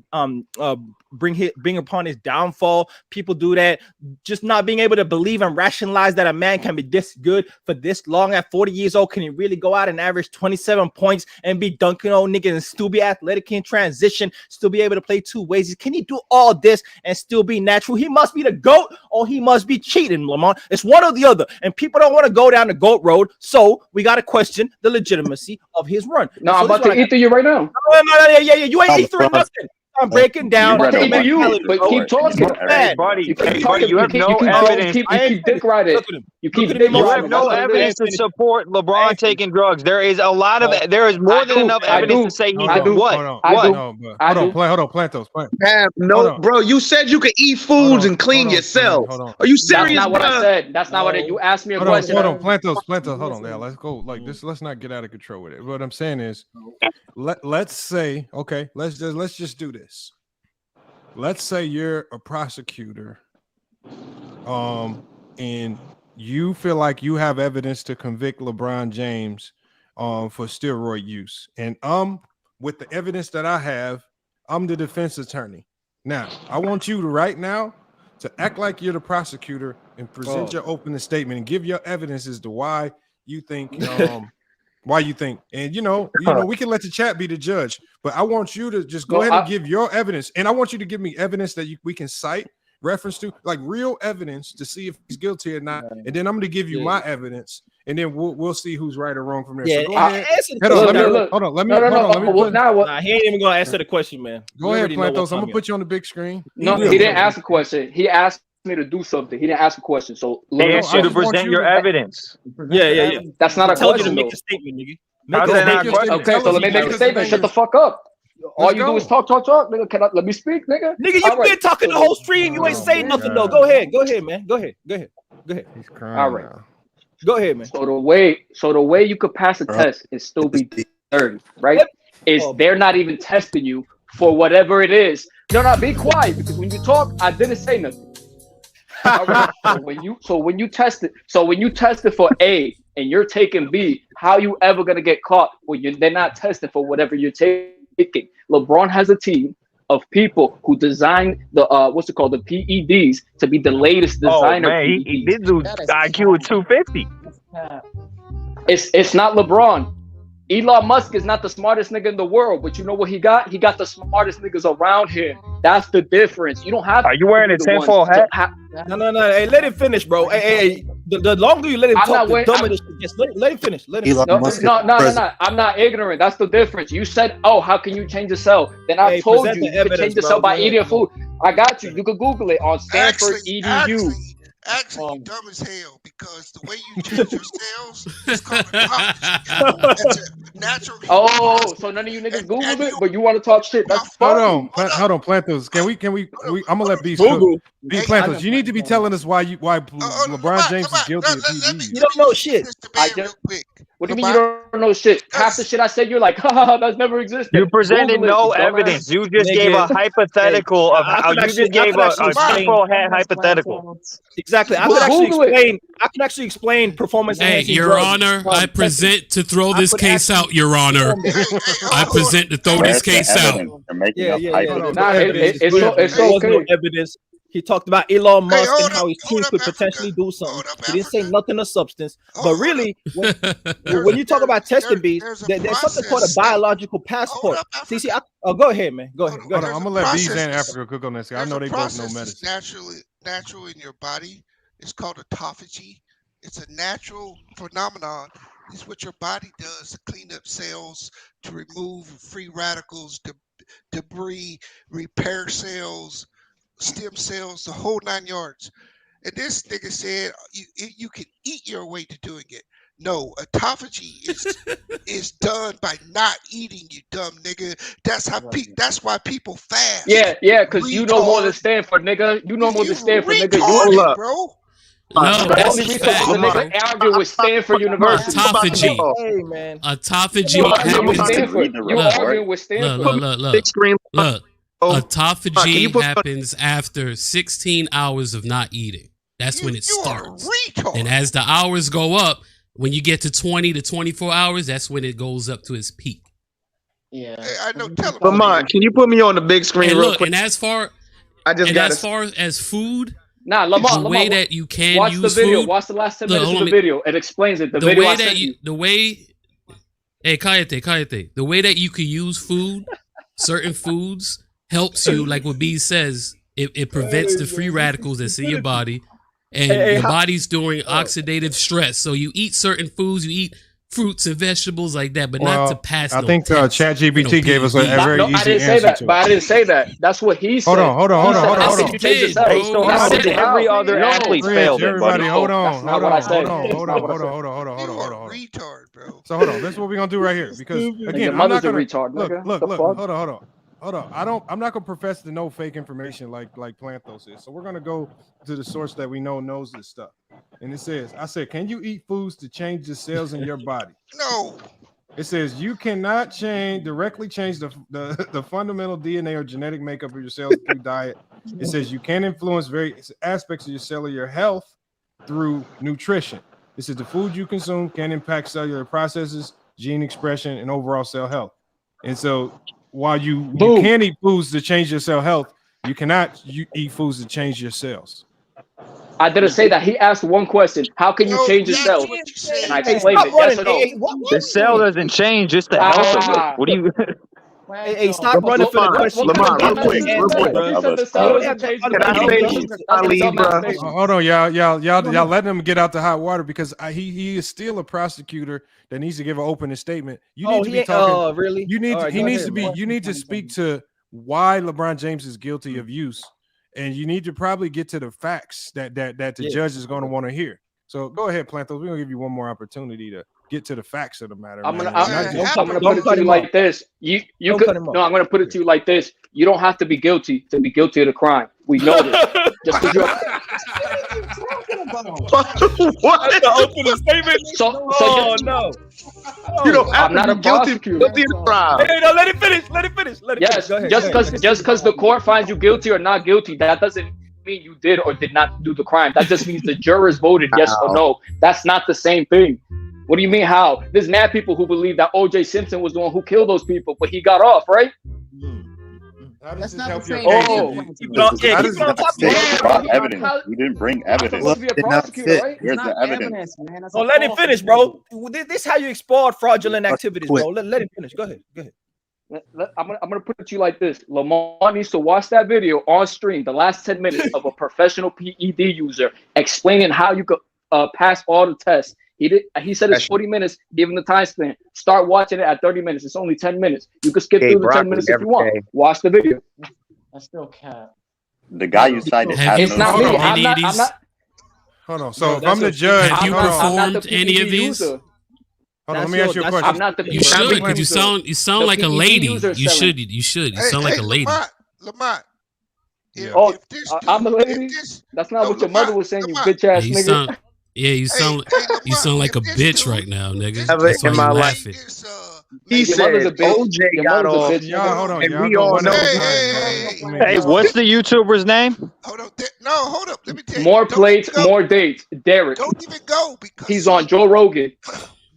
Speaker 12: bring upon his downfall. People do that, just not being able to believe and rationalize that a man can be this good for this long at 40 years old. Can he really go out and average 27 points and be dunking on niggas and still be athletic in transition, still be able to play two ways? Can he do all this and still be natural? He must be the GOAT or he must be cheating, Lamont. It's one or the other, and people don't want to go down the GOAT road, so we got to question the legitimacy of his run.
Speaker 9: No, I'm about to eat through you right now.
Speaker 12: No, yeah. You ain't eat through nothing. I'm breaking down.
Speaker 10: You read
Speaker 12: the
Speaker 10: a lot.
Speaker 12: mentality,
Speaker 9: But
Speaker 12: bro.
Speaker 9: keep talking.
Speaker 12: It's bad.
Speaker 4: buddy,
Speaker 9: You keep
Speaker 4: buddy,
Speaker 9: talking.
Speaker 4: you have no evidence.
Speaker 9: You keep dick riding.
Speaker 12: Look at him.
Speaker 9: You
Speaker 12: Look
Speaker 9: keep
Speaker 12: at
Speaker 9: dick
Speaker 12: him.
Speaker 4: You
Speaker 9: riding.
Speaker 4: have no
Speaker 9: That's what it
Speaker 4: evidence
Speaker 9: is.
Speaker 4: to support LeBron taking drugs. There is a lot of there is more than enough
Speaker 9: I
Speaker 4: evidence
Speaker 9: do.
Speaker 4: to say he
Speaker 9: I
Speaker 4: did
Speaker 9: do.
Speaker 4: what?
Speaker 3: Hold on.
Speaker 9: I do.
Speaker 3: No, but
Speaker 9: I do.
Speaker 3: hold on, plant those. Hold
Speaker 5: No,
Speaker 3: on.
Speaker 5: bro. You said you could eat
Speaker 3: Hold
Speaker 5: foods
Speaker 3: on,
Speaker 5: and clean
Speaker 3: hold on,
Speaker 5: yourself.
Speaker 3: hold on.
Speaker 5: Are you
Speaker 9: That's
Speaker 5: serious,
Speaker 9: not what I
Speaker 5: bro?
Speaker 9: said. That's not what you asked me a question.
Speaker 3: Hold on, plant those. Hold on, there. Let's go like this. Let's not get out of control with it. What I'm saying is, let's say, okay, let's just do this. Let's say you're a prosecutor, and you feel like you have evidence to convict LeBron James, for steroid use, and with the evidence that I have, I'm the defense attorney. Now, I want you to right now to act like you're the prosecutor and present your opening statement and give your evidence as to why you think, and you know, we can let the chat be the judge, but I want you to just go ahead and give your evidence, and I want you to give me evidence that we can cite reference to, like real evidence to see if he's guilty or not, and then I'm going to give you my evidence, and then we'll see who's right or wrong from there.
Speaker 12: Yeah,
Speaker 3: So go ahead.
Speaker 12: He ain't even gonna answer the question, man.
Speaker 3: Go ahead, Plantos. I'm gonna put you on the big screen.
Speaker 9: No, he didn't ask a question. He asked me to do something. He didn't ask a question. So
Speaker 4: he asked you to present your evidence.
Speaker 12: Yeah.
Speaker 9: That's not a question.
Speaker 12: Make a statement, nigga.
Speaker 9: Okay, so let me make a statement. Shut the fuck up. All you do is talk, nigga. Let me speak, nigga.
Speaker 12: Nigga, you've been talking the whole stream. You ain't saying nothing though. Go ahead, man. Go ahead.
Speaker 3: He's crying.
Speaker 9: All right.
Speaker 3: Now.
Speaker 12: Go ahead, man.
Speaker 9: So the way you could pass a test and still be dirty, right? Is they're not even testing you for whatever it is. No, be quiet, because when you talk, I didn't say nothing. All right. So when you test it for A and you're taking B, how you ever gonna get caught when they're not testing for whatever you're taking? LeBron has a team of people who designed the the PEDs to be the latest designer.
Speaker 4: Oh man, this dude's IQ is 250.
Speaker 9: It's not LeBron. Elon Musk is not the smartest nigga in the world, but you know what he got? He got the smartest niggas around him. That's the difference. You don't have.
Speaker 4: Are you wearing a tinfoil hat?
Speaker 12: No. Hey, let him finish, bro. Hey. The longer you let him talk, the dumber this shit gets. Let him finish. Let him.
Speaker 9: No. I'm not ignorant. That's the difference. You said, "Oh, how can you change the cell?" Then I told you can change the cell by eating food. I got you. You could Google it on Stanford EDU.
Speaker 11: Actually, dumb as hell, because the way you change your cells is called autophagy. That's a natural.
Speaker 9: So none of you niggas Googled it, but you want to talk shit. That's
Speaker 3: hold on, Plantos. Can we? I'm gonna let Beast Google. B Plantos, you need to be telling us why LeBron James is guilty of PEDs.
Speaker 12: You don't know shit.
Speaker 9: What do you mean you don't know shit? Half the shit I said, you're like, that's never existed.
Speaker 4: You presented no evidence. You just gave a hypothetical of how you just gave a tinfoil hat hypothetical.
Speaker 12: Exactly. I can actually explain performance.
Speaker 13: Hey, Your Honor, I present to throw this case out, Your Honor. I present to throw this case out.
Speaker 12: It's okay. Evidence. He talked about Elon Musk and how his team could potentially do something. He didn't say nothing of substance. But really, when you talk about testing bees, there's something called a biological passport. Go ahead, man. Go ahead.
Speaker 3: I'm gonna let Bees and Africa cook on this. I know they both know medicine.
Speaker 11: Natural in your body. It's called autophagy. It's a natural phenomenon. It's what your body does to clean up cells, to remove free radicals, debris, repair cells, stem cells, the whole 9 yards. And this nigga said you can eat your way to doing it. No, autophagy is done by not eating, you dumb nigga. That's why people fast.
Speaker 9: Yeah, because you know more than Stanford, nigga. You know more than Stanford, nigga.
Speaker 11: You up, bro.
Speaker 13: No, that's a fact.
Speaker 9: Argue with Stanford University.
Speaker 13: Autophagy.
Speaker 12: Hey, man.
Speaker 13: Autophagy
Speaker 9: You arguing with Stanford.
Speaker 13: Look. Autophagy happens after 16 hours of not eating. That's when it starts. And as the hours go up, when you get to 20 to 24 hours, that's when it goes up to its peak.
Speaker 5: Yeah. Hey, I know. Lamont, can you put me on the big screen real quick?
Speaker 13: And as far as food,
Speaker 9: Lamont,
Speaker 13: the way that you can
Speaker 9: watch
Speaker 13: use
Speaker 9: the video.
Speaker 13: food.
Speaker 9: Watch the last 10 minutes of the video. It explains it.
Speaker 13: Hey, Kayate. The way that you can use food, certain foods, helps you, like what B says, it prevents the free radicals that's in your body, and your body's doing oxidative stress. So you eat certain foods, you eat fruits and vegetables like that, but not to pass.
Speaker 3: I think ChatGPT gave us a very
Speaker 9: no,
Speaker 3: easy
Speaker 9: I didn't say
Speaker 3: answer
Speaker 9: that,
Speaker 3: to
Speaker 9: but I
Speaker 3: it.
Speaker 9: didn't say that. That's what he said.
Speaker 3: Hold on.
Speaker 4: Based on how every other athlete's failed it, buddy.
Speaker 3: Everybody, hold on.
Speaker 9: That's not what I said.
Speaker 3: Hold on. So hold on. This is what we're gonna do right here. Because again,
Speaker 9: your
Speaker 3: I'm
Speaker 9: mother's
Speaker 3: not gonna
Speaker 9: a retard.
Speaker 3: look.
Speaker 9: Nigga.
Speaker 3: Hold on. I'm not gonna profess to know fake information like Planthos is. So we're gonna go to the source that we know knows this stuff. And it says, I said, can you eat foods to change the cells in your body?
Speaker 11: No.
Speaker 3: It says you cannot directly change the fundamental DNA or genetic makeup of your cells through diet. It says you can influence various aspects of your cellular health through nutrition. This is the food you consume can impact cellular processes, gene expression, and overall cell health. And so while you can eat foods to change your cell health, you cannot eat foods to change your cells.
Speaker 9: I didn't say that. He asked one question. How can you change your cells? And I explained it. Yes or no?
Speaker 4: The cell doesn't change, just the health of it. What do you?
Speaker 12: Hey, stop running for the question.
Speaker 5: Lamont, real quick. Can I say this? Ali, bro.
Speaker 3: Hold on, y'all letting him get out the hot water because he is still a prosecutor that needs to give an opening statement. You need to be talking.
Speaker 12: Really?
Speaker 3: You need. He needs to be. You need to speak to why LeBron James is guilty of use, and you need to probably get to the facts that the judge is going to want to hear. So go ahead, Plantos. We're gonna give you one more opportunity to get to the facts of the matter.
Speaker 9: I'm gonna put it to you like this. I'm gonna put it to you like this. You don't have to be guilty of the crime. We know this. Just because you're
Speaker 5: what?
Speaker 12: The opening statement.
Speaker 9: No.
Speaker 5: You don't have
Speaker 9: I'm not a prosecutor.
Speaker 5: Guilty of the crime.
Speaker 12: Hey, no, let it finish.
Speaker 9: Yes,
Speaker 12: Go ahead,
Speaker 9: just because the court finds you guilty or not guilty, that doesn't mean you did or did not do the crime. That just means the jurors voted yes or no. That's not the same thing. What do you mean how? There's mad people who believe that O.J. Simpson was the one who killed those people, but he got off, right?
Speaker 3: How does
Speaker 14: That's
Speaker 3: this
Speaker 14: not
Speaker 3: help
Speaker 14: the
Speaker 3: your
Speaker 14: same.
Speaker 3: case?
Speaker 6: Evidence. We didn't bring evidence.
Speaker 9: Where's the
Speaker 6: evidence?
Speaker 14: Man. That's
Speaker 12: Oh, let him finish, bro. This is how you exploit fraudulent activities, bro. Let him finish. Go ahead.
Speaker 9: I'm gonna put it to you like this. Lamar needs to watch that video on stream, the last 10 minutes of a professional PED user explaining how you could pass all the tests. He said it's 40 minutes. Give him the time span. Start watching it at 30 minutes. It's only 10 minutes. You can skip through the 10 minutes if you want. Watch the video.
Speaker 7: That's still cap.
Speaker 10: The guy you cited has
Speaker 9: It's not me. I'm not.
Speaker 3: Hold on. So if I'm the judge,
Speaker 13: have you performed any of these?
Speaker 3: Hold on, let me ask you a question.
Speaker 9: I'm not the
Speaker 13: You should. You sound like a lady. You should. You sound like a lady.
Speaker 11: Lamont.
Speaker 9: I'm a lady. That's not what your mother was saying. You bitch ass nigga.
Speaker 13: You sound like a bitch right now, nigga. That's why
Speaker 5: my
Speaker 13: you
Speaker 5: life.
Speaker 13: laughing.
Speaker 5: He said OJ got off.
Speaker 3: Hold on.
Speaker 5: And we all know.
Speaker 4: Hey, what's the YouTuber's name?
Speaker 11: Hold up. Let me tell you.
Speaker 9: More plates, more dates. Derek.
Speaker 11: Don't even go because
Speaker 9: he's on Joe Rogan.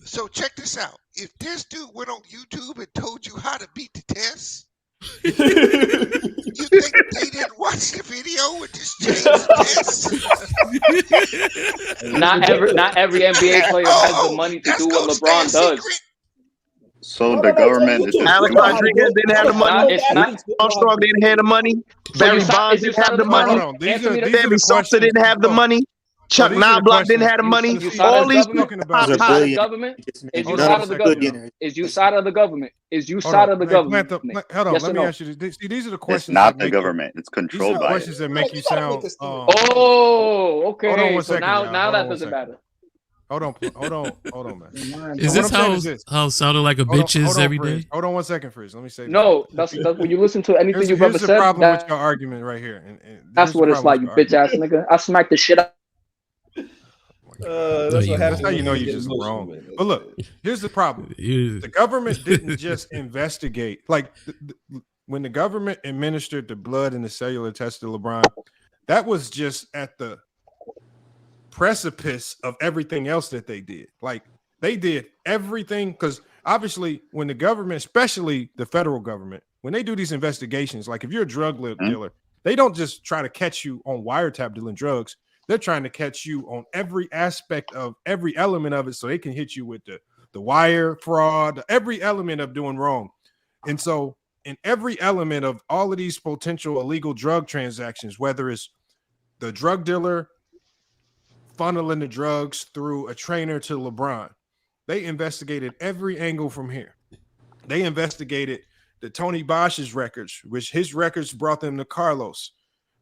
Speaker 11: So check this out. If this dude went on YouTube and told you how to beat the test, you think they didn't watch the video and just change the test?
Speaker 9: Not every NBA player has the money to do what LeBron does.
Speaker 10: So the government is just
Speaker 5: Alex Rodriguez didn't have the money. Armstrong didn't have the money. Barry Bonds didn't have the money. Sammy Sosa didn't have the money. Chuck Knobloch didn't have the money. All these
Speaker 9: government is you side of the government. Is you side of the government. Is you side of the government.
Speaker 3: Hold on, let me ask you this. See, these are the questions.
Speaker 10: It's not the government. It's controlled by
Speaker 3: questions that make you sound.
Speaker 9: Oh, okay.
Speaker 3: Hold on one
Speaker 9: so
Speaker 3: second,
Speaker 9: now that doesn't matter.
Speaker 3: Hold on, man.
Speaker 13: Is this how sounding like a bitch is every day?
Speaker 3: Hold on 1 second, Frizz. Let me say.
Speaker 9: No, that's when you listen to anything you've ever said.
Speaker 3: Here's the problem with your argument right here. And
Speaker 9: that's what it's like, you bitch ass nigga. I smacked the shit out.
Speaker 3: That's how you know you're just wrong. But look, here's the problem. The government didn't just investigate. Like when the government administered the blood and the cellular test to LeBron, that was just at the precipice of everything else that they did. Like they did everything because obviously when the government, especially the federal government, when they do these investigations, like if you're a drug dealer, they don't just try to catch you on wiretap dealing drugs. They're trying to catch you on every aspect of every element of it so they can hit you with the wire fraud, every element of doing wrong. And so in every element of all of these potential illegal drug transactions, whether it's the drug dealer funneling the drugs through a trainer to LeBron, they investigated every angle from here. They investigated the Tony Bosch's records, which his records brought them to Carlos,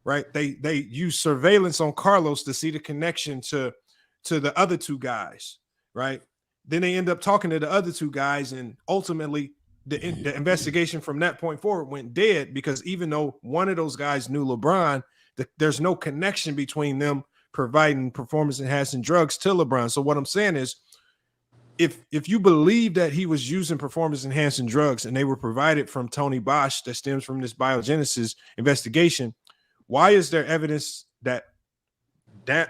Speaker 3: right? They used surveillance on Carlos to see the connection to the other two guys, right? Then they end up talking to the other two guys, and ultimately the investigation from that point forward went dead, because even though one of those guys knew LeBron, there's no connection between them providing performance-enhancing drugs to LeBron. So what I'm saying is, if you believe that he was using performance-enhancing drugs and they were provided from Tony Bosch that stems from this Biogenesis investigation, why is there evidence that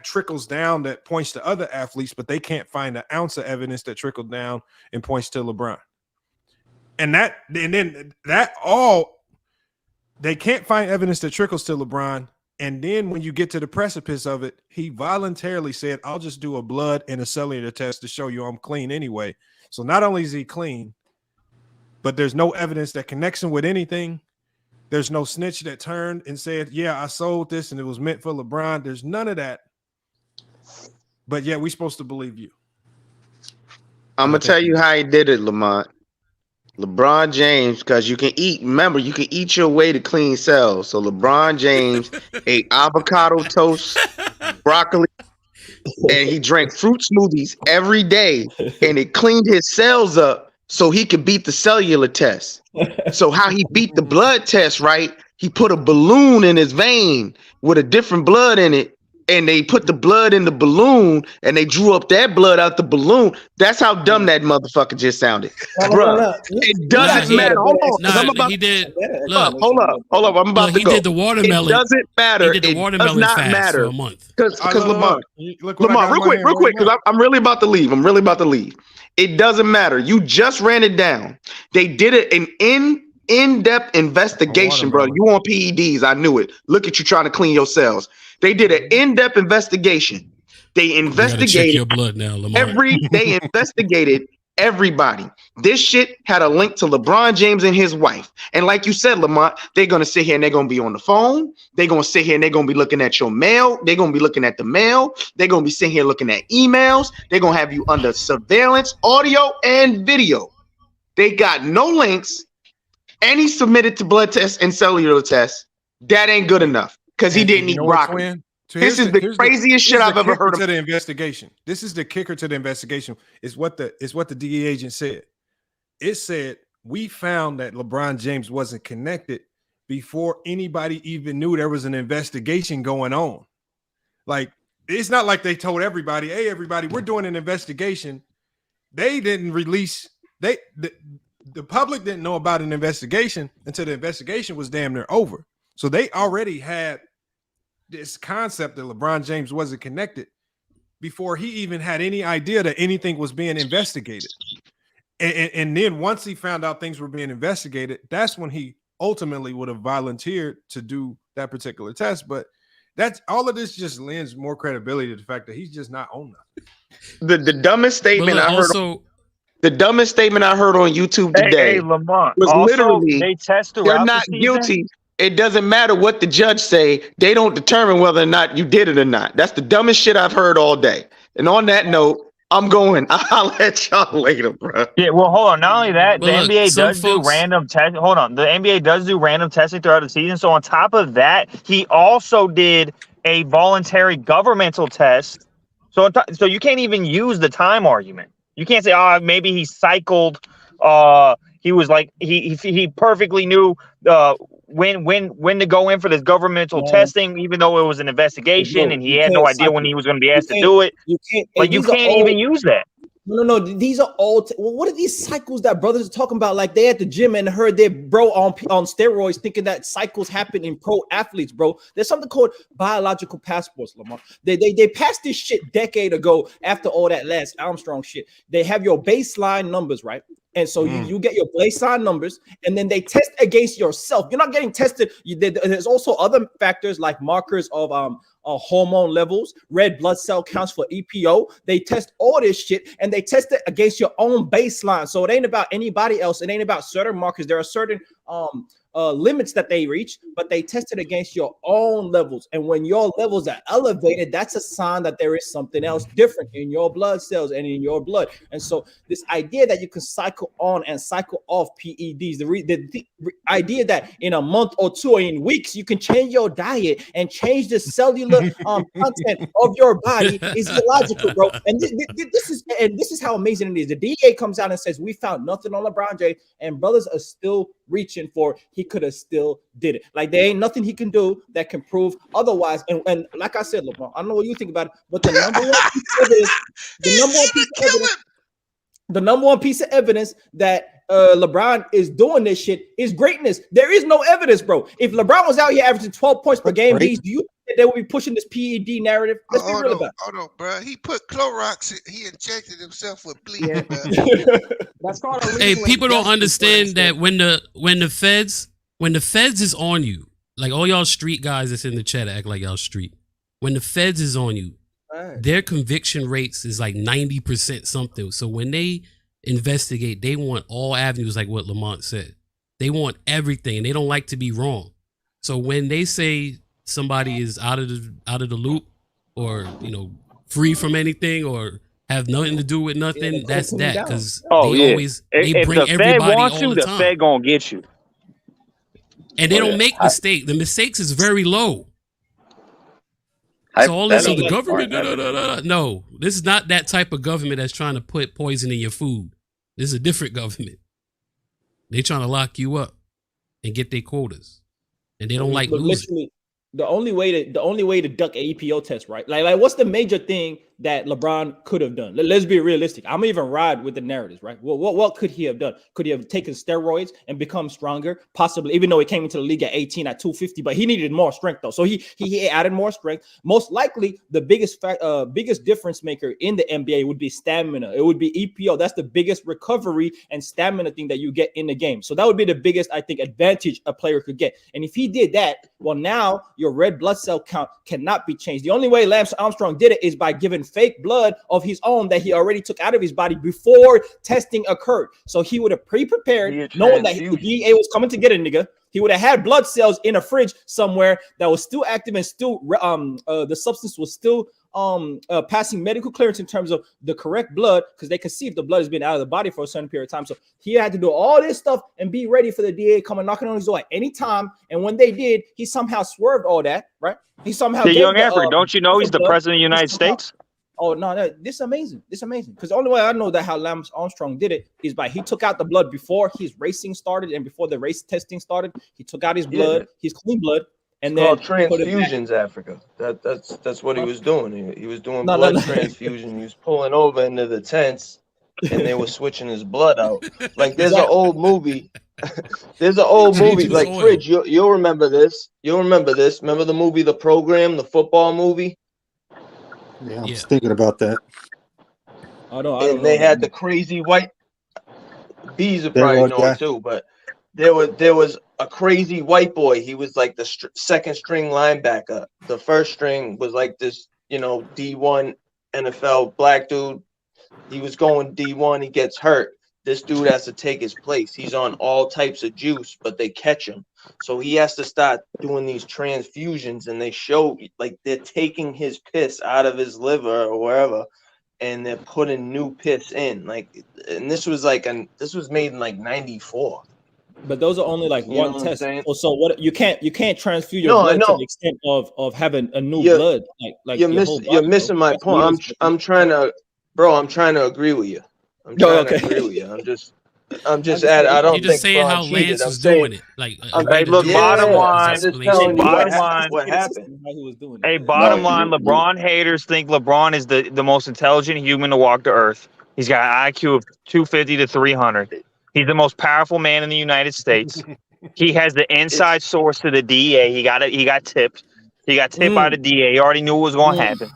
Speaker 3: trickles down that points to other athletes, but they can't find an ounce of evidence that trickled down and points to LeBron? And then they can't find evidence that trickles to LeBron. And then when you get to the precipice of it, he voluntarily said, I'll just do a blood and a cellular test to show you I'm clean anyway. So not only is he clean, but there's no evidence that connects him with anything. There's no snitch that turned and said, yeah, I sold this and it was meant for LeBron. There's none of that. But yeah, we're supposed to believe you.
Speaker 5: I'm going to tell you how he did it, Lamont. LeBron James, because you can eat your way to clean cells. So LeBron James ate avocado toast, broccoli, and he drank fruit smoothies every day, and it cleaned his cells up so he could beat the cellular test. So how he beat the blood test, right? He put a balloon in his vein with a different blood in it, and they put the blood in the balloon, and they drew up that blood out the balloon. That's how dumb that motherfucker just sounded, bro. It doesn't matter. Hold on,
Speaker 13: he did.
Speaker 5: Hold up. I'm about to go.
Speaker 13: He did the watermelon.
Speaker 5: It doesn't matter.
Speaker 13: He did the watermelon fast for a month.
Speaker 5: Because Lamont, real quick, because I'm really about to leave. It doesn't matter. You just ran it down. They did it an in-depth investigation, bro. You on PEDs? I knew it. Look at you trying to clean your cells. They did an in-depth investigation. They investigated
Speaker 13: your blood now, Lamar.
Speaker 5: They investigated everybody. This shit had a link to LeBron James and his wife. And like you said, Lamont, they're gonna sit here and they're gonna be on the phone. They're gonna sit here and they're gonna be looking at your mail. They're gonna be looking at the mail. They're gonna be sitting here looking at emails. They're gonna have you under surveillance, audio and video. They got no links, and he submitted to blood tests and cellular tests. That ain't good enough. Because he didn't eat broccoli. So this is the craziest shit I've ever heard of.
Speaker 3: To the investigation. This is the kicker to the investigation. Is what the DEA agent said. It said, we found that LeBron James wasn't connected before anybody even knew there was an investigation going on. Like, it's not like they told everybody, hey, everybody, we're doing an investigation. They didn't release, the public didn't know about an investigation until the investigation was damn near over. So they already had this concept that LeBron James wasn't connected before he even had any idea that anything was being investigated. And then once he found out things were being investigated, that's when he ultimately would have volunteered to do that particular test. But that's all of this just lends more credibility to the fact that he's just not on
Speaker 5: that. The dumbest statement I heard. The dumbest statement I heard on YouTube today
Speaker 4: Lamont,
Speaker 5: was
Speaker 4: also,
Speaker 5: literally
Speaker 4: they test
Speaker 5: they're not guilty. It doesn't matter what the judge say. They don't determine whether or not you did it or not. That's the dumbest shit I've heard all day. And on that note, I'm going. I'll let y'all later, bro.
Speaker 4: Yeah, well, hold on. Not only that, the
Speaker 13: Look,
Speaker 4: NBA does do random testing. Hold on. The NBA does do random testing throughout the season. So on top of that, he also did a voluntary governmental test. So you can't even use the time argument. You can't say, oh, maybe he cycled. He was like he perfectly knew when to go in for this governmental testing, even though it was an investigation and he had no idea when he was going to be asked to do it. You can't even use that.
Speaker 12: No. These are all. What are these cycles that brothers are talking about? Like they at the gym and heard their bro on steroids, thinking that cycles happen in pro athletes, bro. There's something called biological passports, Lamar. They passed this shit decade ago after all that Lance Armstrong shit. They have your baseline numbers, right? And so you get your baseline numbers, and then they test against yourself. You're not getting tested. There's also other factors like markers of hormone levels, red blood cell counts for EPO. They test all this shit, and they test it against your own baseline. So it ain't about anybody else. It ain't about certain markers. There are certain limits that they reach, but they tested against your own levels. And when your levels are elevated, that's a sign that there is something else different in your blood cells and in your blood. And so this idea that you can cycle on and cycle off PEDs, the idea that in a month or two or in weeks you can change your diet and change the cellular content of your body is illogical, bro. And this is how amazing it is. The DEA comes out and says we found nothing on LeBron James, and brothers are still reaching for he could have still did it. Like there ain't nothing he can do that can prove otherwise. And like I said, LeBron, I don't know what you think about it, but the number one piece of evidence that LeBron is doing this shit is greatness. There is no evidence, bro. If LeBron was out here averaging 12 points per game, do you think they would be pushing this PED narrative? Let's be real about it.
Speaker 11: Hold on, bro. He put Clorox. He injected himself with bleach, bro.
Speaker 7: That's called a
Speaker 13: Hey, people don't understand that when the feds is on you, like all y'all street guys that's in the chat act like y'all street. When the feds is on you, their conviction rates is like 90% something. So when they investigate, they want all avenues, like what Lamont said. They want everything. They don't like to be wrong. So when they say somebody is out of the loop, or free from anything, or have nothing to do with nothing, that's that. Because they bring everybody all the time.
Speaker 4: The Fed gonna get you.
Speaker 13: And they don't make mistakes. The mistakes is very low. So all this other government, no, this is not that type of government that's trying to put poison in your food. This is a different government. They trying to lock you up and get their quotas, and they don't like losing.
Speaker 12: Literally, the only way to duck an EPO test, right? Like what's the major thing that LeBron could have done? Let's be realistic. I'm even ride with the narratives, right? What could he have done? Could he have taken steroids and become stronger? Possibly, even though he came into the league at 18 at 250, but he needed more strength though. So he added more strength. Most likely, the biggest difference maker in the NBA would be stamina. It would be EPO. That's the biggest recovery and stamina thing that you get in the game. So that would be the biggest, I think, advantage a player could get. And if he did that, well, now your red blood cell count cannot be changed. The only way Lance Armstrong did it is by giving fake blood of his own that he already took out of his body before testing occurred. So he would have pre-prepared, knowing that the DEA was coming to get a nigga. He would have had blood cells in a fridge somewhere that was still active and still the substance was still passing medical clearance in terms of the correct blood, because they could see if the blood has been out of the body for a certain period of time. So he had to do all this stuff and be ready for the DEA coming knocking on his door at any time. And when they did, he somehow swerved all that, right? He somehow
Speaker 4: the young African, don't you know he's the president of the United States?
Speaker 12: Oh no, this is amazing. This is amazing. Because the only way I know that how Lance Armstrong did it is by he took out the blood before his racing started and before the race testing started. He took out his blood, his clean blood, and then
Speaker 14: transfusions. Africa. That's what he was doing. He was doing blood transfusion. He was pulling over into the tents, and they were switching his blood out. Like there's an old movie. There's an old movie. Like Fridge, you'll remember this. You'll remember this. Remember the movie, The Program, the football movie.
Speaker 15: Yeah, I was thinking about that.
Speaker 14: And they had the crazy white bees are probably know it too, but there was a crazy white boy. He was like the second string linebacker. The first string was like this, D1 NFL black dude. He was going D1. He gets hurt. This dude has to take his place. He's on all types of juice, but they catch him. So he has to start doing these transfusions, and they show like they're taking his piss out of his liver or wherever, and they're putting new piss in. Like, and this was made in like '94.
Speaker 12: But those are only like one test. So what you can't transfuse your blood to the extent of having a new blood. Like
Speaker 14: you're missing my point. I'm trying to agree with you. I'm trying to agree with you. I'm just I don't
Speaker 13: You're just
Speaker 14: think
Speaker 13: saying how Lance was doing it. Like,
Speaker 4: bottom line,
Speaker 14: what happened.
Speaker 4: Hey, bottom line, LeBron haters think LeBron is the most intelligent human to walk the earth. He's got an IQ of 250 to 300. He's the most powerful man in the United States. He has the inside source to the DEA. He got tipped. He got tipped by the DEA. He already knew what was going to happen.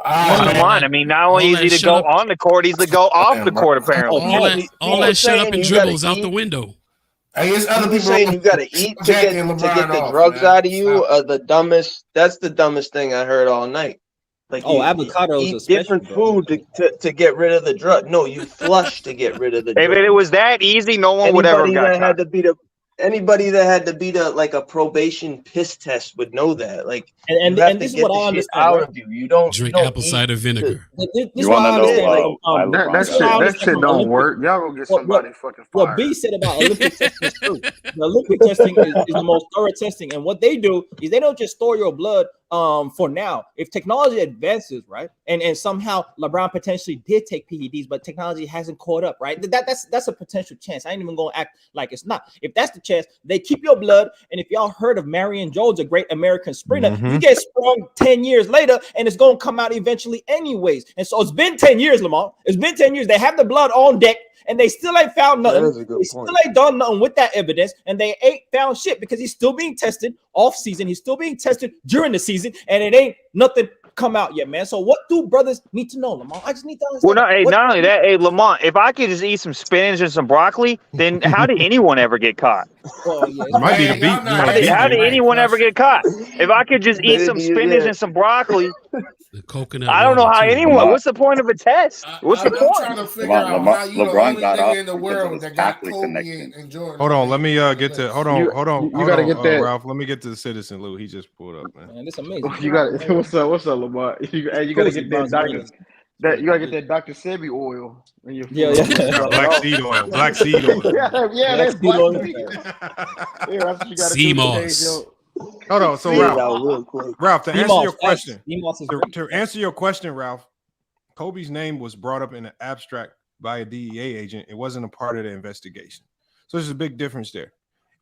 Speaker 4: Come on. I mean, not only is he to go on the court, he's to go off the court, apparently.
Speaker 13: All that shut up and dribbles out the window.
Speaker 14: I guess other people saying you got to eat to get the drugs out of you are the dumbest. That's the dumbest thing I heard all night. Like,
Speaker 12: avocados
Speaker 14: eat different food to get rid of the drug. No, you flush to get rid of the drug.
Speaker 4: If it was that easy, no one would ever got
Speaker 14: had to be the anybody that had to beat a probation piss test would know that. Like,
Speaker 7: and
Speaker 14: you have to
Speaker 7: this is
Speaker 14: get
Speaker 7: what
Speaker 14: the
Speaker 7: I
Speaker 14: shit
Speaker 7: understand,
Speaker 14: out
Speaker 7: right?
Speaker 14: of you. You don't
Speaker 13: Drink
Speaker 14: you don't
Speaker 13: apple
Speaker 14: eat
Speaker 13: cider vinegar.
Speaker 7: This
Speaker 10: You
Speaker 7: is what
Speaker 10: want
Speaker 7: I
Speaker 10: to know
Speaker 7: understand
Speaker 10: why
Speaker 7: from
Speaker 10: LeBron
Speaker 5: That
Speaker 7: this is what I
Speaker 10: got
Speaker 5: that
Speaker 7: understand
Speaker 5: shit
Speaker 7: from
Speaker 5: don't
Speaker 7: Olympic.
Speaker 5: work. Y'all gonna get somebody fucking
Speaker 7: What
Speaker 5: fired.
Speaker 7: B said about Olympic testing is true. The Olympic testing is the most thorough testing, and what they do is they don't just store your blood for now. If technology advances, right, and somehow LeBron potentially did take PEDs, but technology hasn't caught up, right? That's a potential chance. I ain't even gonna act like it's not. If that's the chance, they keep your blood. And if y'all heard of Marion Jones, a great American sprinter, you get sprung 10 years later, and it's gonna come out eventually anyways. And so it's been 10 years, Lamar. It's been 10 years. They have the blood on deck, and they still ain't found nothing.
Speaker 14: That is a good
Speaker 7: They
Speaker 14: point.
Speaker 7: still ain't done nothing with that evidence, and they ain't found shit because he's still being tested off season. He's still being tested during the season, and it ain't nothing come out yet, man. So what do brothers need to know, Lamar? I just need to understand.
Speaker 4: Well, not only that, hey, Lamont, if I could just eat some spinach and some broccoli, then how did anyone ever get caught?
Speaker 7: Well, yeah,
Speaker 3: Might be the beat.
Speaker 4: How did anyone ever get caught? If I could just eat some spinach and some broccoli,
Speaker 13: The coconut.
Speaker 4: I don't know how
Speaker 13: water, too.
Speaker 4: anyone. What's the point of a test? What's the
Speaker 16: I'm
Speaker 4: point?
Speaker 16: trying to figure out how you the
Speaker 10: LeBron
Speaker 16: only
Speaker 10: got
Speaker 16: nigga
Speaker 10: off
Speaker 16: in the
Speaker 10: because of
Speaker 16: world
Speaker 10: his
Speaker 16: that got
Speaker 10: Catholic
Speaker 16: Kobe
Speaker 10: connection.
Speaker 16: and Jordan.
Speaker 3: Hold on, let me get to hold on,
Speaker 5: You gotta get that.
Speaker 3: Ralph. Let me get to the citizen Lou. He just pulled up, man.
Speaker 7: Man, this amazing.
Speaker 5: You got what's up, Lamar? You gotta get that doctor. You gotta get that Dr. Sebi oil in your food.
Speaker 7: Yeah.
Speaker 3: Black seed oil. Black seed oil.
Speaker 5: yeah, that's black seed oil. Yeah, that's what you gotta
Speaker 13: Sea
Speaker 5: do
Speaker 13: moss.
Speaker 5: today,
Speaker 3: Hold on, so Ralph, to answer your question,
Speaker 7: to
Speaker 3: answer your question, Ralph, Kobe's name was brought up in an abstract by a DEA agent. It wasn't a part of the investigation, so there's a big difference there.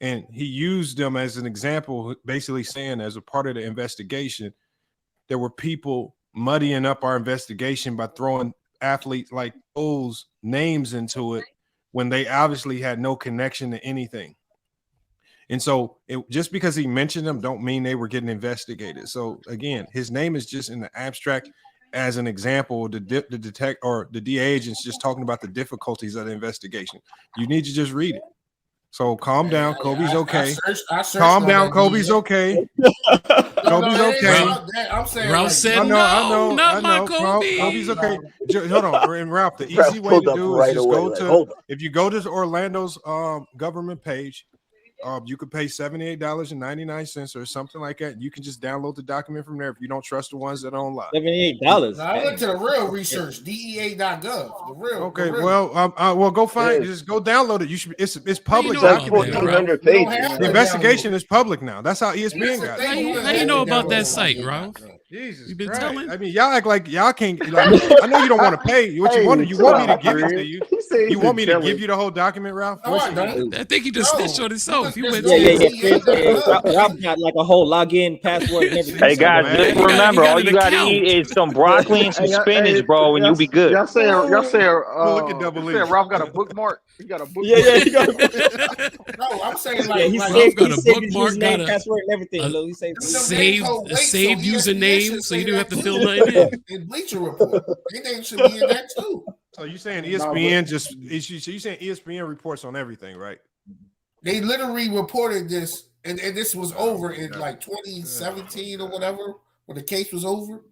Speaker 3: And he used them as an example, basically saying, as a part of the investigation, there were people muddying up our investigation by throwing athletes like those names into it when they obviously had no connection to anything. And so just because he mentioned them don't mean they were getting investigated. So again, his name is just in the abstract as an example. The DEA agents just talking about the difficulties of the investigation. You need to just read it. So calm down. Kobe's okay.
Speaker 16: I searched
Speaker 3: calm
Speaker 16: on
Speaker 3: down.
Speaker 16: that
Speaker 3: Kobe's
Speaker 16: DEA.
Speaker 3: okay. Kobe's
Speaker 16: it ain't
Speaker 3: okay.
Speaker 16: about that. I'm saying
Speaker 13: Ralph
Speaker 16: like,
Speaker 13: said
Speaker 3: I know.
Speaker 13: not my Kobe.
Speaker 3: Kobe's okay. Hold on, and Ralph. The
Speaker 14: Ralph
Speaker 3: easy way
Speaker 14: pulled
Speaker 3: to
Speaker 14: up
Speaker 3: do
Speaker 14: right
Speaker 3: is just
Speaker 14: away,
Speaker 3: go
Speaker 14: like,
Speaker 3: to.
Speaker 14: hold on.
Speaker 3: If you go to Orlando's government page, you could pay $78.99 or something like that. You can just download the document from there if you don't trust the ones that are online.
Speaker 7: $78.
Speaker 16: Now, I went to the real research, DEA.gov. The real.
Speaker 3: Okay,
Speaker 16: the real.
Speaker 3: well, go find. Just go download it. You should. It's public.
Speaker 13: know about
Speaker 3: document.
Speaker 13: that,
Speaker 14: 1,400
Speaker 16: You don't
Speaker 14: pages.
Speaker 16: have
Speaker 3: The
Speaker 16: to
Speaker 3: investigation
Speaker 16: download
Speaker 3: is public now. That's how ESPN got it.
Speaker 13: How you know about that site, Ralph?
Speaker 3: Jesus
Speaker 13: You been
Speaker 3: Christ.
Speaker 13: telling?
Speaker 3: I mean, y'all act like y'all can't. Like, I know you don't want to pay. What you want? You want me to give it to you? You want me to give you the whole document, Ralph?
Speaker 16: No, I don't.
Speaker 13: I think he just snitched on himself. You went
Speaker 7: Yeah. Ralph got like a whole login password and everything.
Speaker 4: Hey guys,
Speaker 3: man.
Speaker 4: just
Speaker 13: He got
Speaker 4: remember, all
Speaker 13: an
Speaker 4: you gotta
Speaker 13: account.
Speaker 4: eat is some broccoli and some spinach, bro, and you'll be good.
Speaker 5: Y'all say
Speaker 3: look at Double E.
Speaker 5: Ralph got a bookmark. He got a bookmark.
Speaker 7: Yeah, he got a
Speaker 16: No, I'm saying
Speaker 7: Yeah,
Speaker 16: like,
Speaker 7: he
Speaker 16: like
Speaker 7: saved,
Speaker 13: got
Speaker 7: he
Speaker 13: a
Speaker 7: saved his
Speaker 13: bookmark,
Speaker 7: username,
Speaker 13: got a-
Speaker 7: password, and everything. Lou. He saved
Speaker 13: Saved
Speaker 16: so
Speaker 13: saved
Speaker 16: ESPN
Speaker 13: username,
Speaker 16: should
Speaker 13: so you
Speaker 16: say
Speaker 13: don't have
Speaker 16: that
Speaker 13: to
Speaker 16: too.
Speaker 13: fill nothing in.
Speaker 16: in Bleacher Report. Their name should be in that too.
Speaker 3: So you saying ESPN just? So you saying ESPN reports on everything, right?
Speaker 16: They literally reported this, and this was over in like 2017 or whatever, when the case was over.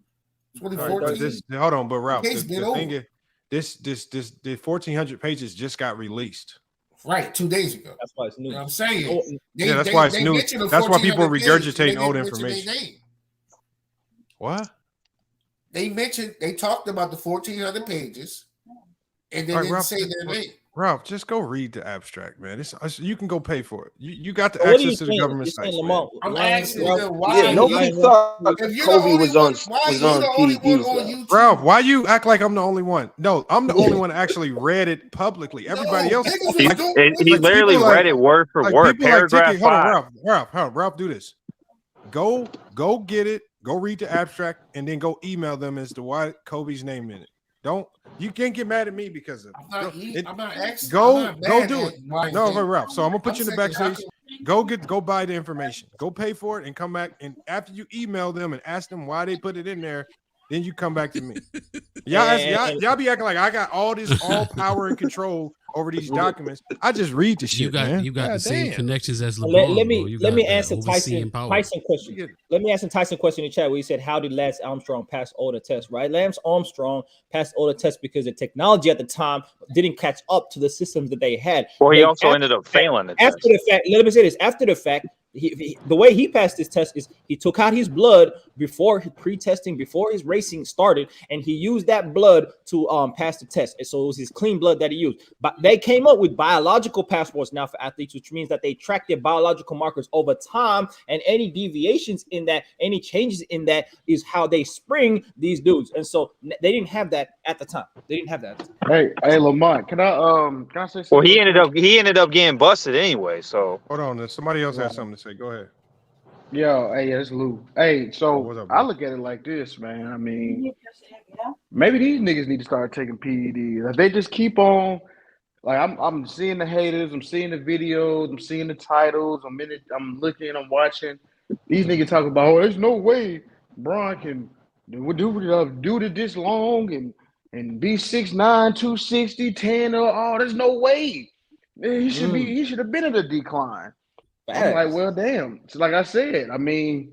Speaker 16: 2014.
Speaker 3: Hold on, but Ralph,
Speaker 16: Case
Speaker 3: the
Speaker 16: been
Speaker 3: thing
Speaker 16: over.
Speaker 3: is, the 1,400 pages just got released.
Speaker 16: Right, 2 days ago.
Speaker 7: That's why it's new.
Speaker 16: You know what I'm saying?
Speaker 3: That's why it's new.
Speaker 16: mentioned the
Speaker 3: That's why people are
Speaker 16: 1,400 pages,
Speaker 3: regurgitating
Speaker 16: they
Speaker 3: old
Speaker 16: didn't mention their
Speaker 3: information.
Speaker 16: name.
Speaker 3: What?
Speaker 16: They talked about the 1,400 pages, and they
Speaker 3: All right,
Speaker 16: didn't
Speaker 3: Ralph,
Speaker 16: say their name.
Speaker 3: Ralph, just go read the abstract, man. You can go pay for it. You got the
Speaker 7: What are you
Speaker 3: access to the
Speaker 7: saying?
Speaker 3: government
Speaker 7: You're saying
Speaker 3: sites.
Speaker 7: Lamar,
Speaker 16: I'm
Speaker 7: lying,
Speaker 16: asking
Speaker 7: Ralph?
Speaker 16: them why.
Speaker 14: Yeah, nobody thought
Speaker 16: If you're the
Speaker 14: Kobe
Speaker 16: only
Speaker 14: was on
Speaker 16: one, why
Speaker 14: was
Speaker 16: you
Speaker 14: on
Speaker 16: the only one
Speaker 14: PEDs.
Speaker 16: on
Speaker 14: though.
Speaker 16: YouTube?
Speaker 3: Ralph, why you act like I'm the only one? No, I'm the only one that actually read it publicly. Everybody else,
Speaker 16: niggas was
Speaker 4: He,
Speaker 16: doing-
Speaker 4: he
Speaker 3: like
Speaker 4: literally
Speaker 3: people like-
Speaker 4: read it word for
Speaker 3: like
Speaker 4: word,
Speaker 3: people like
Speaker 4: paragraph
Speaker 3: Tiki. Hold on,
Speaker 4: 5.
Speaker 3: Ralph, do this. Go get it. Go read the abstract, and then go email them as to why Kobe's name in it. You can't get mad at me because of it.
Speaker 16: I'm not asking.
Speaker 3: Go do it. No, Ralph. So I'm gonna put you in the backstage. Go buy the information. Go pay for it and come back. And after you email them and ask them why they put it in there, Then you come back to me. Y'all be acting like I got all power and control over these documents. I just read the shit.
Speaker 13: You got
Speaker 3: man.
Speaker 13: the same connections as LeBron.
Speaker 12: Let me answer Tyson question. Let me answer Tyson question in the chat where he said, "How did Lance Armstrong pass all the tests?" Right, Lance Armstrong passed all the tests because the technology at the time didn't catch up to the systems that they had.
Speaker 4: Well, he also ended up failing the test.
Speaker 12: After the fact, let me say this. After the fact, the way he passed this test is he took out his blood before pre-testing, before his racing started, and he used that blood to pass the test. And so it was his clean blood that he used. But they came up with biological passports now for athletes, which means that they track their biological markers over time, and any deviations in that, any changes in that is how they spring these dudes. And so they didn't have that at the time. They didn't have that.
Speaker 5: Hey, Lamont, can I say something?
Speaker 4: Well, he ended up getting busted anyway. So
Speaker 3: hold on, somebody else has something to say. Go ahead.
Speaker 5: Yo, hey, it's Lou. Hey, so I look at it like this, man. I mean, maybe these niggas need to start taking PEDs. If they just keep on, like I'm seeing the haters, I'm seeing the videos, I'm seeing the titles, I'm looking, I'm watching. These niggas talk about, oh, there's no way Bron can do it this long and be 6'9", 260, 10, there's no way. He should have been in a decline. I'm like, well, damn. So like I said, I mean,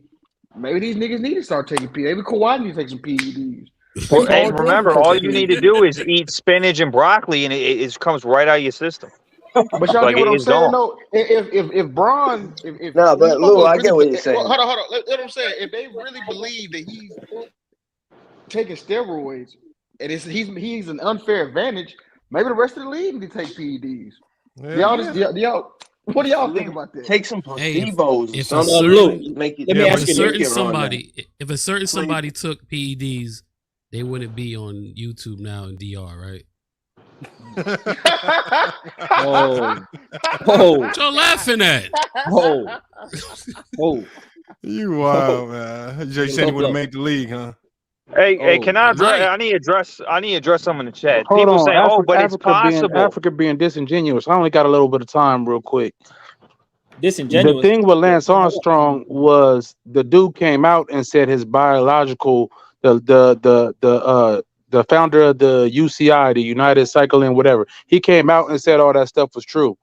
Speaker 5: maybe these niggas need to start taking PEDs. Maybe Kawhi needs to take some PEDs.
Speaker 4: Well, hey, remember, all you need to do is eat spinach and broccoli, and it comes right out of your system.
Speaker 5: But y'all get what I'm saying, though? If Bron...
Speaker 14: No, but Lou, I get what you're saying.
Speaker 5: Hold on. What I'm saying, if they really believe that he's taking steroids, and he's an unfair advantage, maybe the rest of the league need to take PEDs. Y'all, what do y'all think about that?
Speaker 14: Take some placebos.
Speaker 13: If a certain somebody took PEDs, they wouldn't be on YouTube now in DR, right? What y'all laughing at?
Speaker 3: You wild, man. Jay said he would have made the league, huh?
Speaker 4: Hey, can I address? I need to address some in the chat.
Speaker 17: Hold
Speaker 4: People
Speaker 17: on.
Speaker 4: saying, but it's possible.
Speaker 17: Africa being disingenuous. I only got a little bit of time, real quick.
Speaker 12: Disingenuous.
Speaker 17: The thing with Lance Armstrong was the dude came out and said his biological, the founder of the UCI, the United Cycling, whatever. He came out and said all that stuff was true.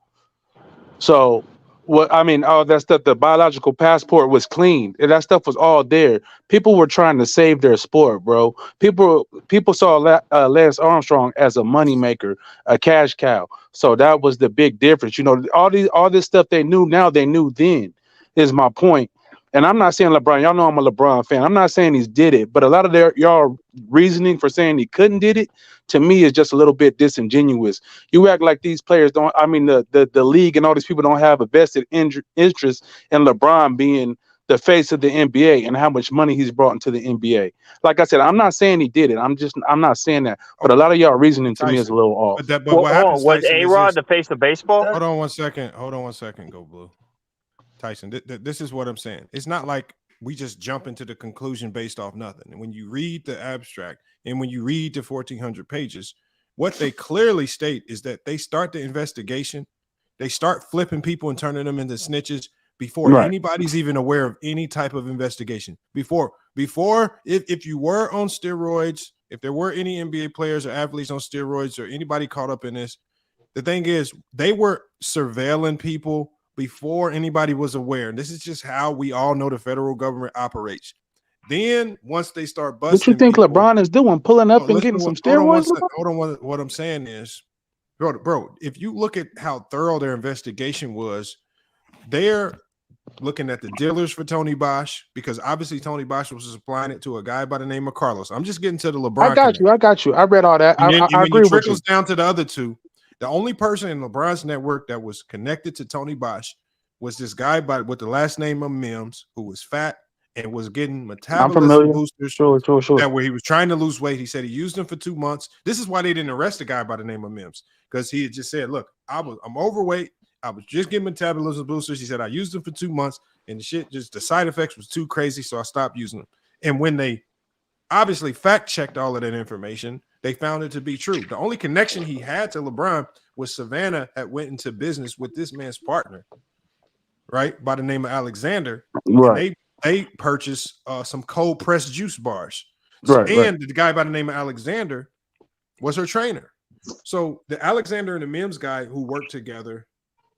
Speaker 17: So, all that stuff, the biological passport was clean. And that stuff was all there. People were trying to save their sport, bro. People saw Lance Armstrong as a moneymaker, a cash cow. So that was the big difference. You know, all this stuff they knew now, they knew then, is my point. And I'm not saying LeBron. Y'all know I'm a LeBron fan. I'm not saying he's did it, but a lot of y'all reasoning for saying he couldn't did it, to me, is just a little bit disingenuous. You act like these players don't. I mean, the league and all these people don't have a vested interest in LeBron being the face of the NBA and how much money he's brought into the NBA. Like I said, I'm not saying he did it. I'm not saying that. But a lot of y'all reasoning to me is a little off.
Speaker 4: Was A-Rod the face of baseball?
Speaker 3: Hold on one second. Go Blue. Tyson, this is what I'm saying. It's not like we just jump into the conclusion based off nothing. And when you read the abstract and when you read the 1,400 pages, what they clearly state is that they start the investigation. They start flipping people and turning them into snitches before anybody's even aware of any type of investigation. Before if you were on steroids, if there were any NBA players or athletes on steroids or anybody caught up in this, the thing is they were surveilling people before anybody was aware. And this is just how we all know the federal government operates. Then once they start busting,
Speaker 17: what you think people, LeBron is doing, pulling up and getting some steroids?
Speaker 3: Hold on. What I'm saying is, bro, if you look at how thorough their investigation was, they're looking at the dealers for Tony Bosch, because obviously Tony Bosch was supplying it to a guy by the name of Carlos. I'm just getting to the LeBron.
Speaker 17: I got you. I read all that. I agree with you.
Speaker 3: Trickles down to the other two. The only person in LeBron's network that was connected to Tony Bosch was this guy with the last name of Mims, who was fat and was getting metabolism boosters. Sure.
Speaker 17: That
Speaker 3: where he was trying to lose weight. He said he used them for 2 months. This is why they didn't arrest a guy by the name of Mims, because he had just said, look, I'm overweight. I was just getting metabolism boosters. He said I used them for 2 months, and the side effects was too crazy, so I stopped using them. And when they obviously fact checked all of that information, they found it to be true. The only connection he had to LeBron was Savannah had went into business with this man's partner, right, by the name of Alexander.
Speaker 17: Right.
Speaker 3: They purchased some cold pressed juice bars. So,
Speaker 17: Right.
Speaker 3: and the guy by the name of Alexander was her trainer. So the Alexander and the Mims guy who worked together,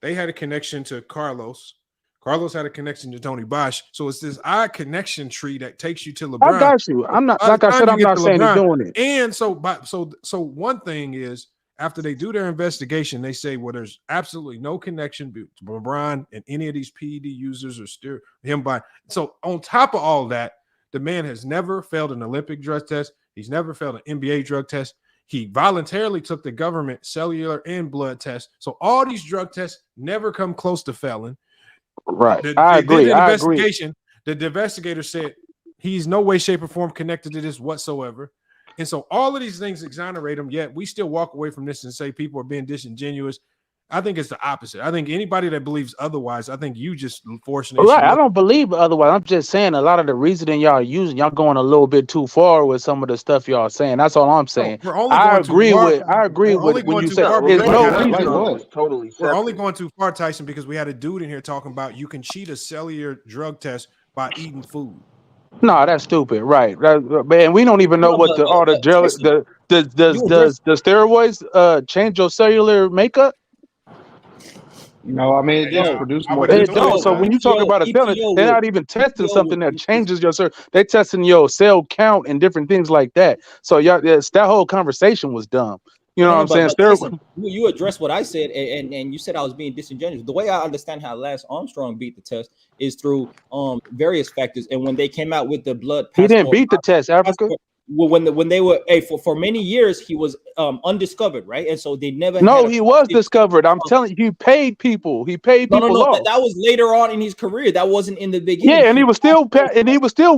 Speaker 3: they had a connection to Carlos. Carlos had a connection to Tony Bosch. So it's this odd connection tree that takes you to LeBron.
Speaker 17: I got you. I'm not,
Speaker 3: By the
Speaker 17: like I
Speaker 3: time
Speaker 17: said,
Speaker 3: you
Speaker 17: I'm
Speaker 3: get
Speaker 17: not
Speaker 3: to
Speaker 17: saying they're
Speaker 3: LeBron-
Speaker 17: doing it.
Speaker 3: And so one thing is, after they do their investigation, they say, well, there's absolutely no connection to LeBron and any of these PED users or steer him by. So on top of all that, the man has never failed an Olympic drug test. He's never failed an NBA drug test. He voluntarily took the government cellular and blood test. So all these drug tests never come close to failing.
Speaker 17: Right.
Speaker 3: I
Speaker 17: agree.
Speaker 3: Did an
Speaker 17: I agree.
Speaker 3: investigation. The investigator said he's no way, shape, or form connected to this whatsoever. And so all of these things exonerate him, yet we still walk away from this and say people are being disingenuous. I think it's the opposite. I think anybody that believes otherwise, I think you just forcing it.
Speaker 17: Right. I don't believe otherwise. I'm just saying a lot of the reasoning y'all using, y'all going a little bit too far with some of the stuff y'all saying. That's all I'm saying. I agree with when you say there's no reason.
Speaker 14: Totally
Speaker 3: We're only going too far, Tyson, because we had a dude in here talking about you can cheat a cellular drug test by eating food.
Speaker 17: No, that's stupid, right? Man, we don't even know what the steroids change your cellular makeup.
Speaker 15: No, I mean it just produce more.
Speaker 17: They don't. So when you talk about a feeling, they're not even testing something that changes your cell. They're testing your cell count and different things like that. So y'all, that whole conversation was dumb. You know what I'm saying?
Speaker 12: Listen, you addressed what I said, and you said I was being disingenuous. The way I understand how Lance Armstrong beat the test is through various factors. And when they came out with the blood,
Speaker 17: he didn't beat the test, Africa.
Speaker 12: When they were for many years he was undiscovered, right? And so they never.
Speaker 17: No, he was discovered. I'm telling you, he paid people. He paid people.
Speaker 12: No.
Speaker 17: Off.
Speaker 12: That was later on in his career. That wasn't in the beginning.
Speaker 17: Yeah, and he was still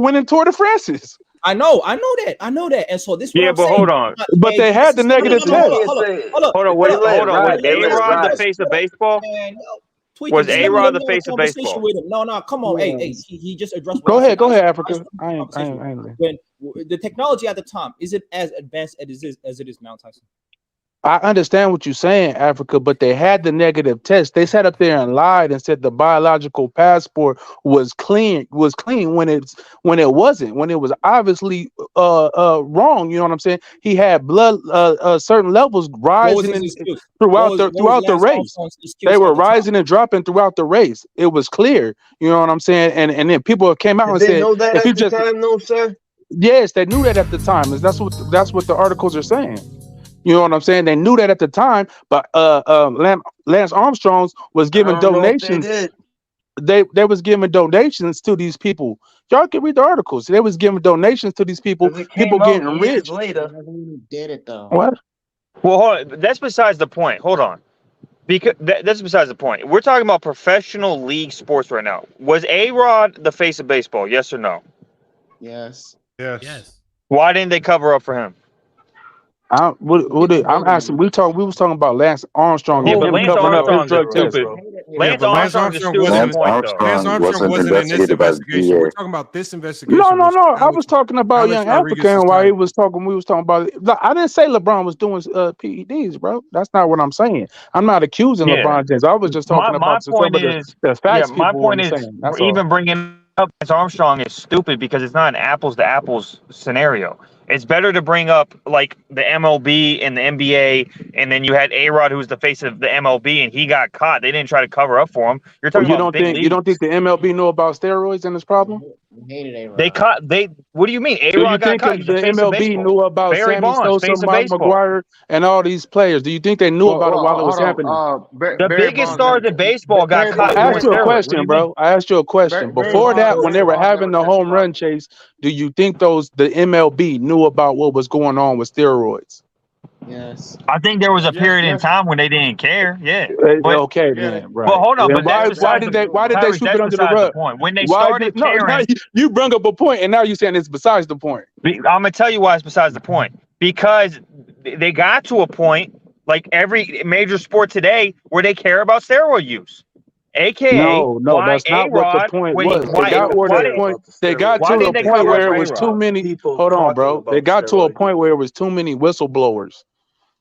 Speaker 17: winning Tour de France.
Speaker 12: I know that. And so this.
Speaker 4: Yeah, but hold on.
Speaker 17: But they had the negative test.
Speaker 4: Hold on. Was A-Rod the face of baseball? Was A-Rod the face of baseball?
Speaker 12: With him. No, come on. Hey, he just addressed.
Speaker 17: Go ahead, Africa. I ain't.
Speaker 12: When the technology at the time, is it as advanced as it is now, Tyson?
Speaker 17: I understand what you're saying, Africa, but they had the negative test. They sat up there and lied and said the biological passport was clean when it wasn't, when it was obviously wrong. You know what I'm saying? He had blood certain levels rising throughout the race. They were rising and dropping throughout the race. It was clear. You know what I'm saying? And then people came out and said,
Speaker 14: know that at the time, though, sir?
Speaker 17: Yes, they knew that at the time. That's what the articles are saying. You know what I'm saying? They knew that at the time, but Lance Armstrong was giving donations. They was giving donations to these people. Y'all can read the articles. They was giving donations to these people. People getting rich.
Speaker 14: Later.
Speaker 7: Did it though?
Speaker 17: What?
Speaker 4: Well, hold on. That's besides the point. Hold on. Because that's besides the point. We're talking about professional league sports right now. Was A-Rod the face of baseball? Yes or no?
Speaker 7: Yes.
Speaker 12: Yes.
Speaker 4: Why didn't they cover up for him?
Speaker 17: I'm asking. We was talking about Lance Armstrong.
Speaker 4: Yeah, but Lance Armstrong
Speaker 17: drug test.
Speaker 4: Lance Armstrong is still the point, though.
Speaker 3: Lance Armstrong wasn't in this investigation. We're talking about this investigation.
Speaker 17: No. I was talking about young African while he was talking. We was talking about. I didn't say LeBron was doing PEDs, bro. That's not what I'm saying. I'm not accusing LeBron James. I was just talking about some of the facts.
Speaker 4: My point is, even bringing up Lance Armstrong is stupid because it's not an apples to apples scenario. It's better to bring up like the MLB and the NBA, and then you had A-Rod, who was the face of the MLB, and he got caught. They didn't try to cover up for him. You're talking about
Speaker 17: you don't think the MLB knew about steroids and this problem?
Speaker 7: Hated A-Rod.
Speaker 4: What do you mean? A-Rod got caught.
Speaker 17: The MLB knew about Sammy Sosa, Mike McGuire, and all these players. Do you think they knew about it while it was happening?
Speaker 4: The biggest stars in baseball got caught.
Speaker 17: I asked you a question, bro. I asked you a question. Before that, when they were having the home run chase, do you think the MLB knew about what was going on with steroids?
Speaker 7: Yes.
Speaker 4: I think there was a period in time when they didn't care. Yeah.
Speaker 17: Okay, man. Right.
Speaker 4: But hold on.
Speaker 17: But why did they sweep it under the rug?
Speaker 4: When they started caring,
Speaker 17: you bring up a point, and now you're saying it's besides the point.
Speaker 4: I'm gonna tell you why it's besides the point. Because they got to a point, like every major sport today, where they care about steroid use. AKA,
Speaker 17: no, that's not what the point was. They got to the point where it was too many. Hold on, bro. They got to a point where it was too many whistleblowers.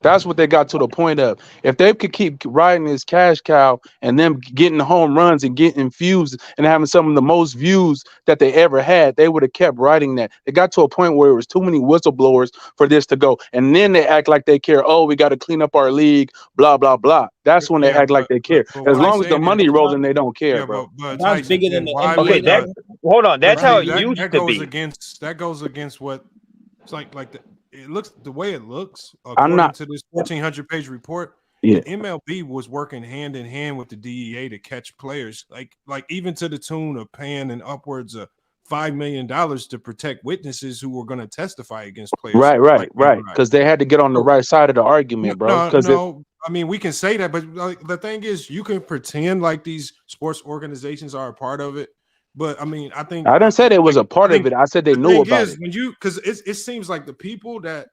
Speaker 17: That's what they got to the point of. If they could keep riding this cash cow and them getting home runs and getting views and having some of the most views that they ever had, they would have kept riding that. It got to a point where it was too many whistleblowers for this to go. And then they act like they care. Oh, we got to clean up our league, blah, blah, blah. That's when they act like they care. As long as the money rolling, they don't care, bro.
Speaker 3: But
Speaker 12: That's
Speaker 3: Tyson,
Speaker 12: bigger than
Speaker 3: then
Speaker 12: the
Speaker 3: why
Speaker 12: NBA.
Speaker 3: would
Speaker 4: Hold on. That's how it
Speaker 3: that
Speaker 4: used to
Speaker 3: goes
Speaker 4: be.
Speaker 3: against what it's like it looks the way it looks
Speaker 17: I'm
Speaker 3: according
Speaker 17: not.
Speaker 3: to this 1,400-page report.
Speaker 17: Yeah.
Speaker 3: The MLB was working hand in hand with the DEA to catch players, like even to the tune of paying an upwards of $5 million to protect witnesses who were going to testify against players.
Speaker 17: Right. Because they had to get on the right side of the argument, bro.
Speaker 3: No. I mean, we can say that, but the thing is, you can pretend like these sports organizations are a part of it. But I mean, I think
Speaker 17: I didn't say they was a part of it. I said they knew about it.
Speaker 3: Because it seems like the people that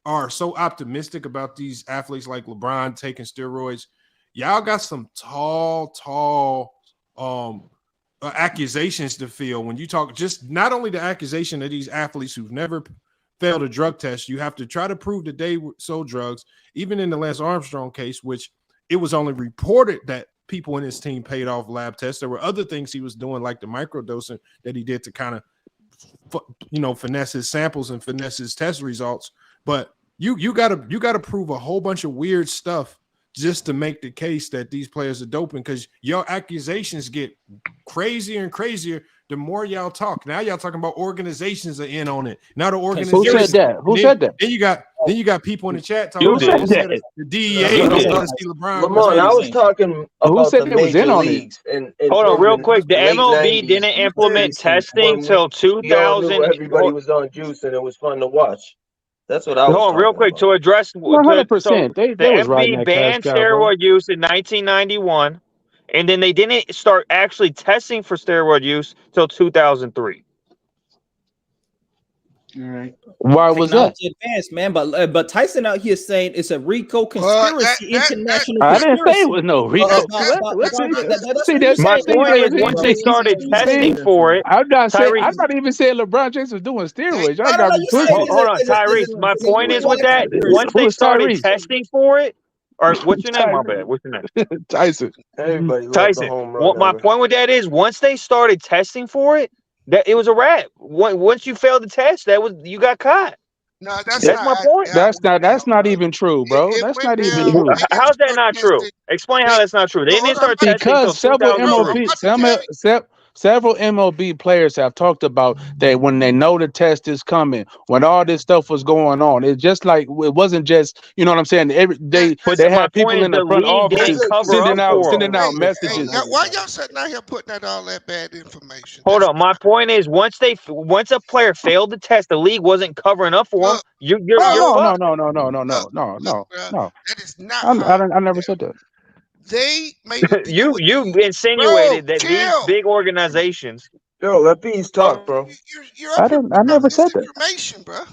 Speaker 3: are so optimistic about these athletes like LeBron taking steroids, y'all got some tall accusations to feel when you talk. Just not only the accusation of these athletes who've never failed a drug test, you have to try to prove that they sold drugs. Even in the Lance Armstrong case, which it was only reported that people in his team paid off lab tests. There were other things he was doing, like the microdosing that he did to kind of, finesse his samples and finesse his test results. But you gotta prove a whole bunch of weird stuff just to make the case that these players are doping, because your accusations get crazier and crazier the more y'all talk. Now y'all talking about organizations are in on it. Now the organizations.
Speaker 17: Who said that? Who said that?
Speaker 3: Then you got people in the chat talking
Speaker 4: You
Speaker 3: about
Speaker 4: did.
Speaker 3: the DEA don't want to see LeBron.
Speaker 14: Lamar, I was talking about
Speaker 17: said
Speaker 14: the
Speaker 17: they was in
Speaker 14: major
Speaker 17: on it?
Speaker 14: leagues. And
Speaker 4: Hold on, real quick. The
Speaker 14: late
Speaker 4: MLB
Speaker 14: 90s,
Speaker 4: didn't implement testing till
Speaker 14: we all knew
Speaker 4: 2000.
Speaker 14: everybody was on juice and it was fun to watch. That's what I was
Speaker 4: Hold on, real
Speaker 14: talking
Speaker 4: quick,
Speaker 14: about.
Speaker 4: to address.
Speaker 17: 100%.
Speaker 4: The
Speaker 17: They was riding
Speaker 4: MLB
Speaker 17: that cash
Speaker 4: banned
Speaker 17: cow, bro.
Speaker 4: steroid use in 1991, and then they didn't start actually testing for steroid use till 2003.
Speaker 7: All right.
Speaker 17: Why was that?
Speaker 12: Technology advanced, man. But Tyson out here saying it's a RICO conspiracy, international
Speaker 17: I
Speaker 12: conspiracy.
Speaker 17: didn't say it was no RICO. See, there's
Speaker 4: My
Speaker 17: some things
Speaker 4: point is,
Speaker 17: that
Speaker 4: once they started testing for it,
Speaker 17: I'm not
Speaker 4: Tyrese.
Speaker 17: even saying LeBron James was doing steroids. Y'all
Speaker 12: I don't
Speaker 17: got
Speaker 12: know.
Speaker 17: me
Speaker 12: You said
Speaker 17: twisted.
Speaker 4: Hold on, Tyrese. My point is with that, once they started testing for it, or what's your name? My bad. What's your name?
Speaker 17: Tyson.
Speaker 14: Everybody loves
Speaker 4: Tyson.
Speaker 14: the home
Speaker 4: What
Speaker 14: run.
Speaker 4: my point with that is, once they started testing for it, that it was a wrap. Once you failed the test, you got caught.
Speaker 11: No, that's
Speaker 4: my point.
Speaker 17: That's not even true, bro. That's not even true.
Speaker 4: How's that not true? Explain how that's not true. They didn't start testing until
Speaker 17: Because several
Speaker 4: 2003.
Speaker 17: several MLB players have talked about that when they know the test is coming, when all this stuff was going on. It's just like it wasn't just, you know what I'm saying? They had people in the front office sending out messages.
Speaker 11: Why y'all sitting out here putting out all that bad information?
Speaker 4: Hold on. My point is, once a player failed the test, the league wasn't covering up for him. You're fucked.
Speaker 17: No.
Speaker 11: That is not.
Speaker 17: I never said that.
Speaker 11: They made a deal
Speaker 4: you insinuated that these big organizations.
Speaker 14: Yo, let Bees talk, bro.
Speaker 17: I never said that.
Speaker 11: Information, bro.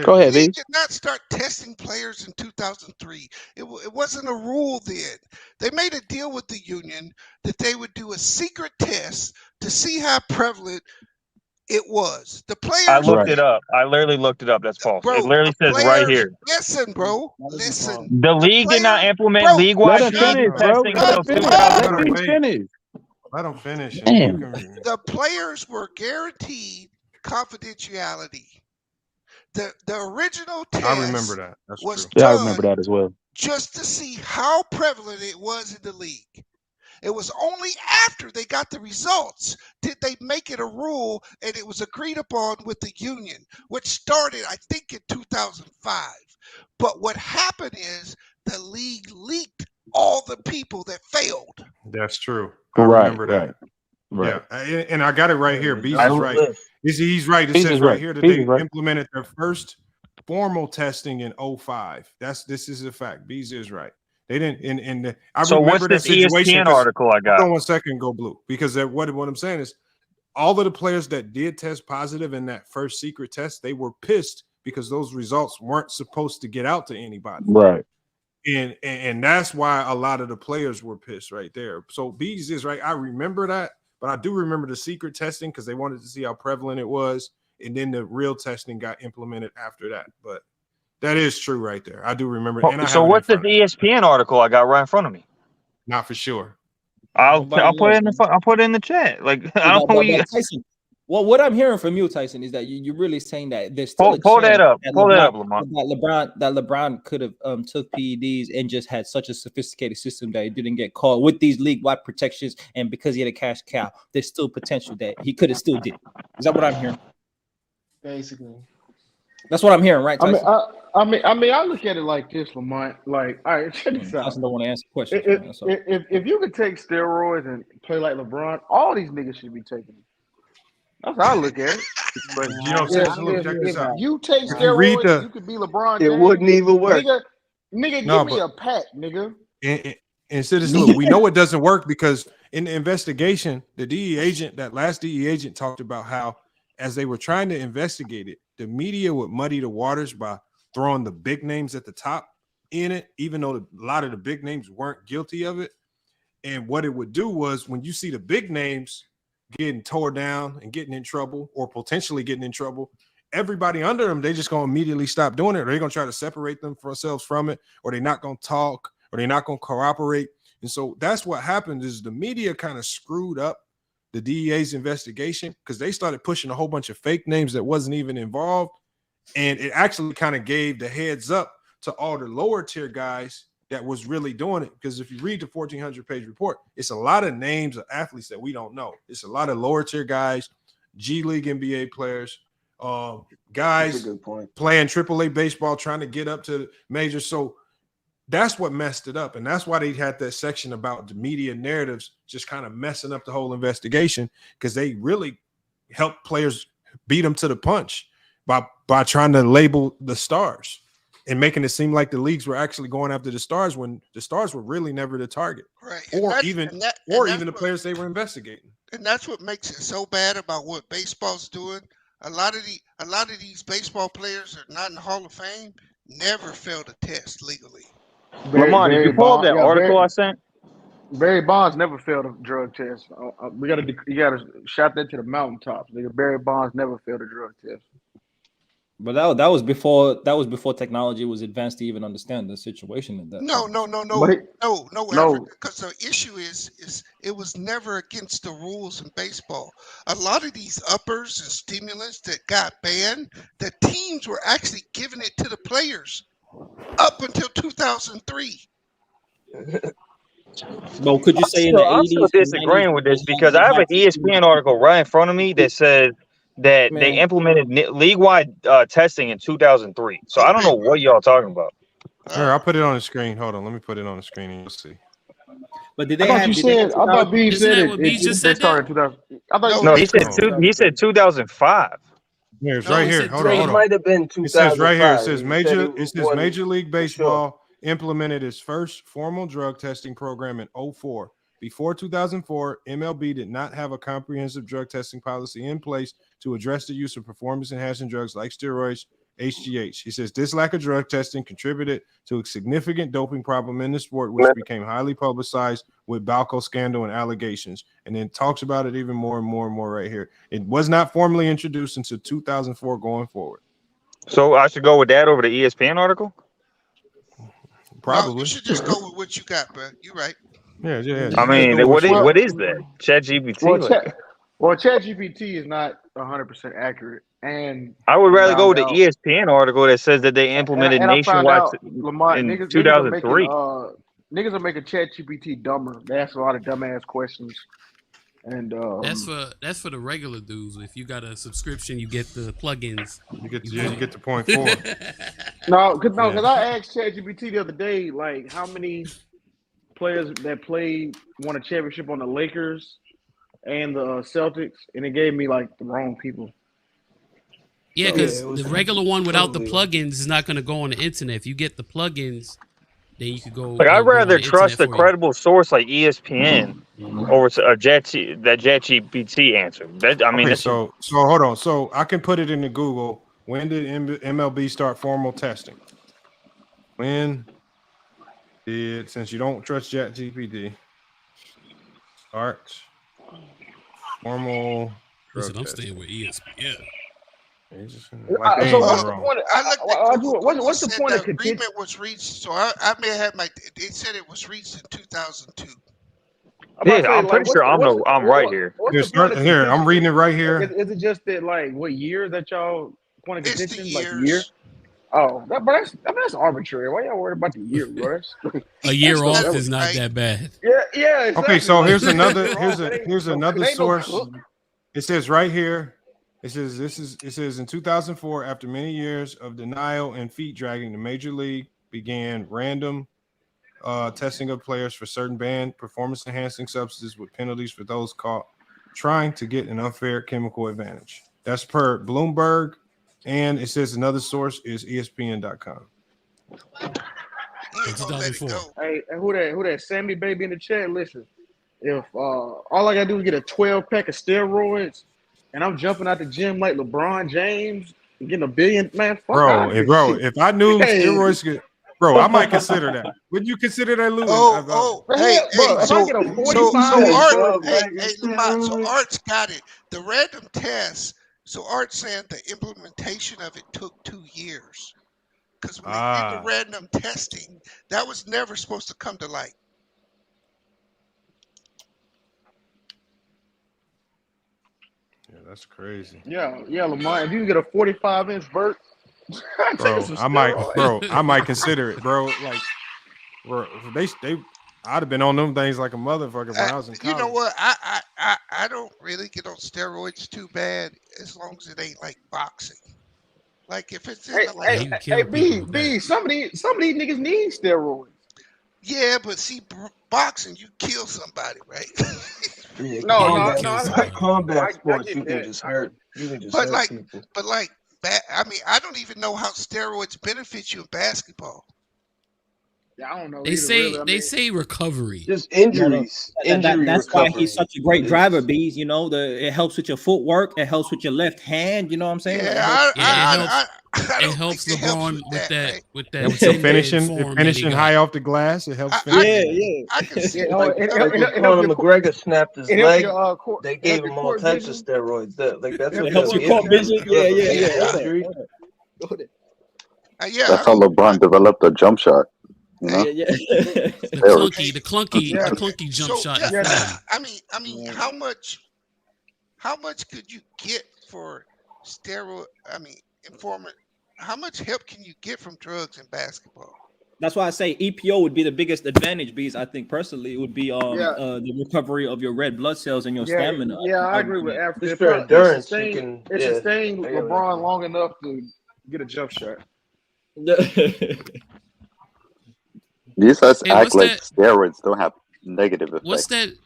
Speaker 17: Go ahead,
Speaker 11: They
Speaker 17: V.
Speaker 11: did not start testing players in 2003. It wasn't a rule then. They made a deal with the union that they would do a secret test to see how prevalent it was. The players.
Speaker 4: I looked it up. I literally looked it up. That's false.
Speaker 11: Bro,
Speaker 4: it literally says
Speaker 11: players,
Speaker 4: right here.
Speaker 11: Listen, bro. Listen.
Speaker 4: The league did not implement league-wide testing until 2003.
Speaker 3: Let them finish.
Speaker 11: The players were guaranteed confidentiality. The original test
Speaker 3: I remember that.
Speaker 11: was
Speaker 17: Yeah, I
Speaker 11: done
Speaker 17: remember that as well.
Speaker 11: just to see how prevalent it was in the league. It was only after they got the results did they make it a rule, and it was agreed upon with the union, which started, I think, in 2005. But what happened is the league leaked all the people that failed.
Speaker 3: That's true. I remember that.
Speaker 17: Right.
Speaker 3: Yeah, and I got it right here. Beast is right. He's right. It says right here that they implemented their first formal testing in 2005. This is a fact. Beast is right. They didn't. I
Speaker 4: so
Speaker 3: remember
Speaker 4: what's
Speaker 3: that
Speaker 4: this
Speaker 3: situation.
Speaker 4: ESPN article I got?
Speaker 3: Hold on 1 second, go blue. Because what I'm saying is, all of the players that did test positive in that first secret test, they were pissed because those results weren't supposed to get out to anybody.
Speaker 17: Right.
Speaker 3: And that's why a lot of the players were pissed right there. So Bees is right. I remember that, but I do remember the secret testing because they wanted to see how prevalent it was, and then the real testing got implemented after that. But That is true right there. I do remember.
Speaker 4: Oh,
Speaker 3: And I
Speaker 4: so
Speaker 3: have it in
Speaker 4: what's the
Speaker 3: front of me.
Speaker 4: ESPN article I got right in front of me?
Speaker 3: Not for sure.
Speaker 4: I'll put it in I'll put it in the chat. Like I don't know what you.
Speaker 12: Tyson, well, what I'm hearing from you, Tyson, is that you're really saying that there's still
Speaker 4: Pull
Speaker 12: a
Speaker 4: that
Speaker 12: chance
Speaker 4: up.
Speaker 12: that
Speaker 4: Pull that up,
Speaker 12: LeBron,
Speaker 4: Lamont.
Speaker 12: that LeBron could have took PEDs and just had such a sophisticated system that he didn't get caught with these league-wide protections, and because he had a cash cow, there's still potential that he could have still did. Is that what I'm hearing?
Speaker 7: Basically,
Speaker 12: that's what I'm hearing, right, Tyson?
Speaker 15: I mean, I look at it like this, Lamont. Like, all right, check this out.
Speaker 12: Tyson don't want to answer questions.
Speaker 15: If you could take steroids and play like LeBron, all these niggas should be taking them. That's how I look at it.
Speaker 3: But you know, check this out.
Speaker 15: You take
Speaker 3: If you read
Speaker 15: steroids,
Speaker 3: the-
Speaker 15: you could be LeBron James.
Speaker 14: It wouldn't even work.
Speaker 15: Nigga,
Speaker 3: No,
Speaker 15: give me
Speaker 3: but-
Speaker 15: a pack, nigga.
Speaker 3: And citizen, look, we know it doesn't work because in the investigation, the DEA agent, that last DEA agent, talked about how as they were trying to investigate it, the media would muddy the waters by throwing the big names at the top in it, even though a lot of the big names weren't guilty of it. And what it would do was when you see the big names getting tore down and getting in trouble or potentially getting in trouble, everybody under them, they just going to immediately stop doing it, or they're going to try to separate themselves from it, or they're not going to talk, or they're not going to cooperate. And so that's what happened is the media kind of screwed up the DEA's investigation because they started pushing a whole bunch of fake names that wasn't even involved. And it actually kind of gave the heads up to all the lower tier guys that was really doing it. Because if you read the 1,400-page report, it's a lot of names of athletes that we don't know. It's a lot of lower tier guys, G League NBA players, guys playing AAA baseball, trying to get up to majors. So that's what messed it up. And that's why they had that section about the media narratives just kind of messing up the whole investigation, because they really helped players beat them to the punch by trying to label the stars and making it seem like the leagues were actually going after the stars when the stars were really never the target,
Speaker 11: right?
Speaker 3: Or even the players they were investigating.
Speaker 11: And that's what makes it so bad about what baseball's doing. A lot of these baseball players that are not in the Hall of Fame never failed a test legally.
Speaker 4: Lamont, did you pull up that article I sent?
Speaker 15: Barry Bonds never failed a drug test. You gotta shout that to the mountaintops. Nigga, Barry Bonds never failed a drug test.
Speaker 12: But that was before technology was advanced to even understand the situation in that.
Speaker 11: No, because the issue is it was never against the rules in baseball. A lot of these uppers and stimulants that got banned, the teams were actually giving it to the players up until 2003.
Speaker 12: Well, could you say in the 80s?
Speaker 4: I'm still disagreeing with this because I have an ESPN article right in front of me that says that they implemented league-wide testing in 2003. So I don't know what y'all talking about.
Speaker 3: Here, I'll put it on the screen. Hold on, let me put it on the screen and you'll see.
Speaker 12: But did
Speaker 15: I thought Beef said they started 2000.
Speaker 4: No, he said 2005.
Speaker 3: Here, it's right here. Hold on.
Speaker 14: It might have been 2005.
Speaker 3: It says right here. It says
Speaker 14: It said
Speaker 3: Major League Baseball implemented its first formal drug testing program in 2004. Before 2004, MLB did not have a comprehensive drug testing policy in place to address the use of performance-enhancing drugs like steroids, HGH. He says this lack of drug testing contributed to a significant doping problem in the sport, which became highly publicized with Balco scandal and allegations. And then talks about it even more and more and more right here. It was not formally introduced until 2004 going forward.
Speaker 4: So I should go with that over the ESPN article?
Speaker 3: Probably.
Speaker 11: No, you should just go with what you got, bro. You're right.
Speaker 3: Yeah.
Speaker 4: I mean, what is that? ChatGPT?
Speaker 15: Well, ChatGPT is not 100% accurate, and
Speaker 4: I would rather go with the ESPN article that says that they implemented nationwide in 2003.
Speaker 15: Niggas are making ChatGPT dumber. They ask a lot of dumbass questions, and
Speaker 13: that's for the regular dudes. If you got a subscription, you get the plugins.
Speaker 3: You get the point four.
Speaker 15: No, because I asked ChatGPT the other day, like, how many players that won a championship on the Lakers and the Celtics, and it gave me like the wrong people.
Speaker 13: Yeah, because the regular one without the plugins is not going to go on the internet. If you get the plugins, then you could go.
Speaker 4: Like, I'd rather trust a credible source like ESPN over that ChatGPT answer.
Speaker 3: So hold on. So I can put it into Google. When did MLB start formal testing? Since you don't trust ChatGPT, start formal.
Speaker 13: Listen, I'm staying with ESPN.
Speaker 3: Like they
Speaker 15: So
Speaker 3: ain't
Speaker 15: what's
Speaker 3: been
Speaker 15: the
Speaker 3: wrong.
Speaker 15: point?
Speaker 11: I looked at Google.
Speaker 15: What's the
Speaker 11: Said
Speaker 15: point
Speaker 11: the
Speaker 15: of contention?
Speaker 11: agreement was reached. So I may have had my. They said it was reached in 2002.
Speaker 15: I'm about to
Speaker 4: Yeah,
Speaker 15: say,
Speaker 4: I'm
Speaker 15: like,
Speaker 4: pretty sure I'm right here.
Speaker 15: what's the point of
Speaker 3: Here, I'm
Speaker 15: contention?
Speaker 3: reading it right
Speaker 15: Like,
Speaker 3: here.
Speaker 15: is it just that, like, what year that y'all point of
Speaker 11: It's the
Speaker 15: contention? Like, the year?
Speaker 11: years.
Speaker 15: Oh, but that's arbitrary. Why y'all worried about the year, bro?
Speaker 13: A year
Speaker 15: That's
Speaker 13: off
Speaker 15: that
Speaker 13: is not that bad.
Speaker 15: yeah, exactly.
Speaker 3: Okay, so
Speaker 15: Like,
Speaker 3: here's another
Speaker 15: it
Speaker 3: another
Speaker 15: ain't no
Speaker 3: source.
Speaker 15: cook.
Speaker 3: It says right here. It says in 2004, after many years of denial and feet dragging, the major league began random testing of players for certain banned performance enhancing substances with penalties for those caught trying to get an unfair chemical advantage. That's per Bloomberg, and it says another source is ESPN.com.
Speaker 13: In 2004.
Speaker 15: Hey, who that? Sammy baby in the chat. Listen, if all I gotta do is get a 12 pack of steroids, and I'm jumping out the gym like LeBron James and getting $1 billion, man. Fuck out of this shit.
Speaker 3: If I knew
Speaker 15: Hey.
Speaker 3: steroids could, bro, I might consider that. Would you consider that, Lou?
Speaker 11: Hey,
Speaker 15: bro, if I get a 45
Speaker 11: Art,
Speaker 15: hey,
Speaker 11: Lamont, so Art's got it. The random test. So Art's saying the implementation of it took 2 years. Because when they did the random testing, that was never supposed to come to light.
Speaker 3: Yeah, that's crazy.
Speaker 15: Yeah, Lamont. If you get a 45-inch vert,
Speaker 3: Bro, I might consider it, bro. Like, bro, I'd have been on them things like a motherfucker when I was in college.
Speaker 11: You know what? I don't really get on steroids too bad as long as it ain't like boxing. Like if it's in
Speaker 15: B, some of these niggas need steroids.
Speaker 11: Yeah, but see, boxing, you kill somebody, right?
Speaker 15: No.
Speaker 14: Combat sports, you can just hurt. You can just hurt people.
Speaker 11: But like, I mean, I don't even know how steroids benefit you in basketball.
Speaker 15: Yeah, I don't know.
Speaker 13: They say recovery.
Speaker 14: Just injuries.
Speaker 12: That's why he's such a great driver, Bees. You know, it helps with your footwork. It helps with your left hand. You know what I'm saying?
Speaker 13: It helps LeBron with that.
Speaker 3: With your finishing high off the glass. It helps.
Speaker 14: I can see like Conor McGregor snapped his leg. They gave him all types of steroids. That's what
Speaker 12: helps your court vision. Yeah.
Speaker 10: That's how LeBron developed a jump shot. You know?
Speaker 13: The clunky jump shot.
Speaker 11: I mean, how much could you get for steroid? I mean, informant. How much help can you get from drugs in basketball?
Speaker 12: That's why I say EPO would be the biggest advantage, because I think personally it would be the recovery of your red blood cells and your stamina.
Speaker 15: Yeah, I agree with Africa.
Speaker 14: Just for endurance,
Speaker 15: it's sustained LeBron long enough to get a jump shot.
Speaker 10: These guys act like steroids don't have negative effects.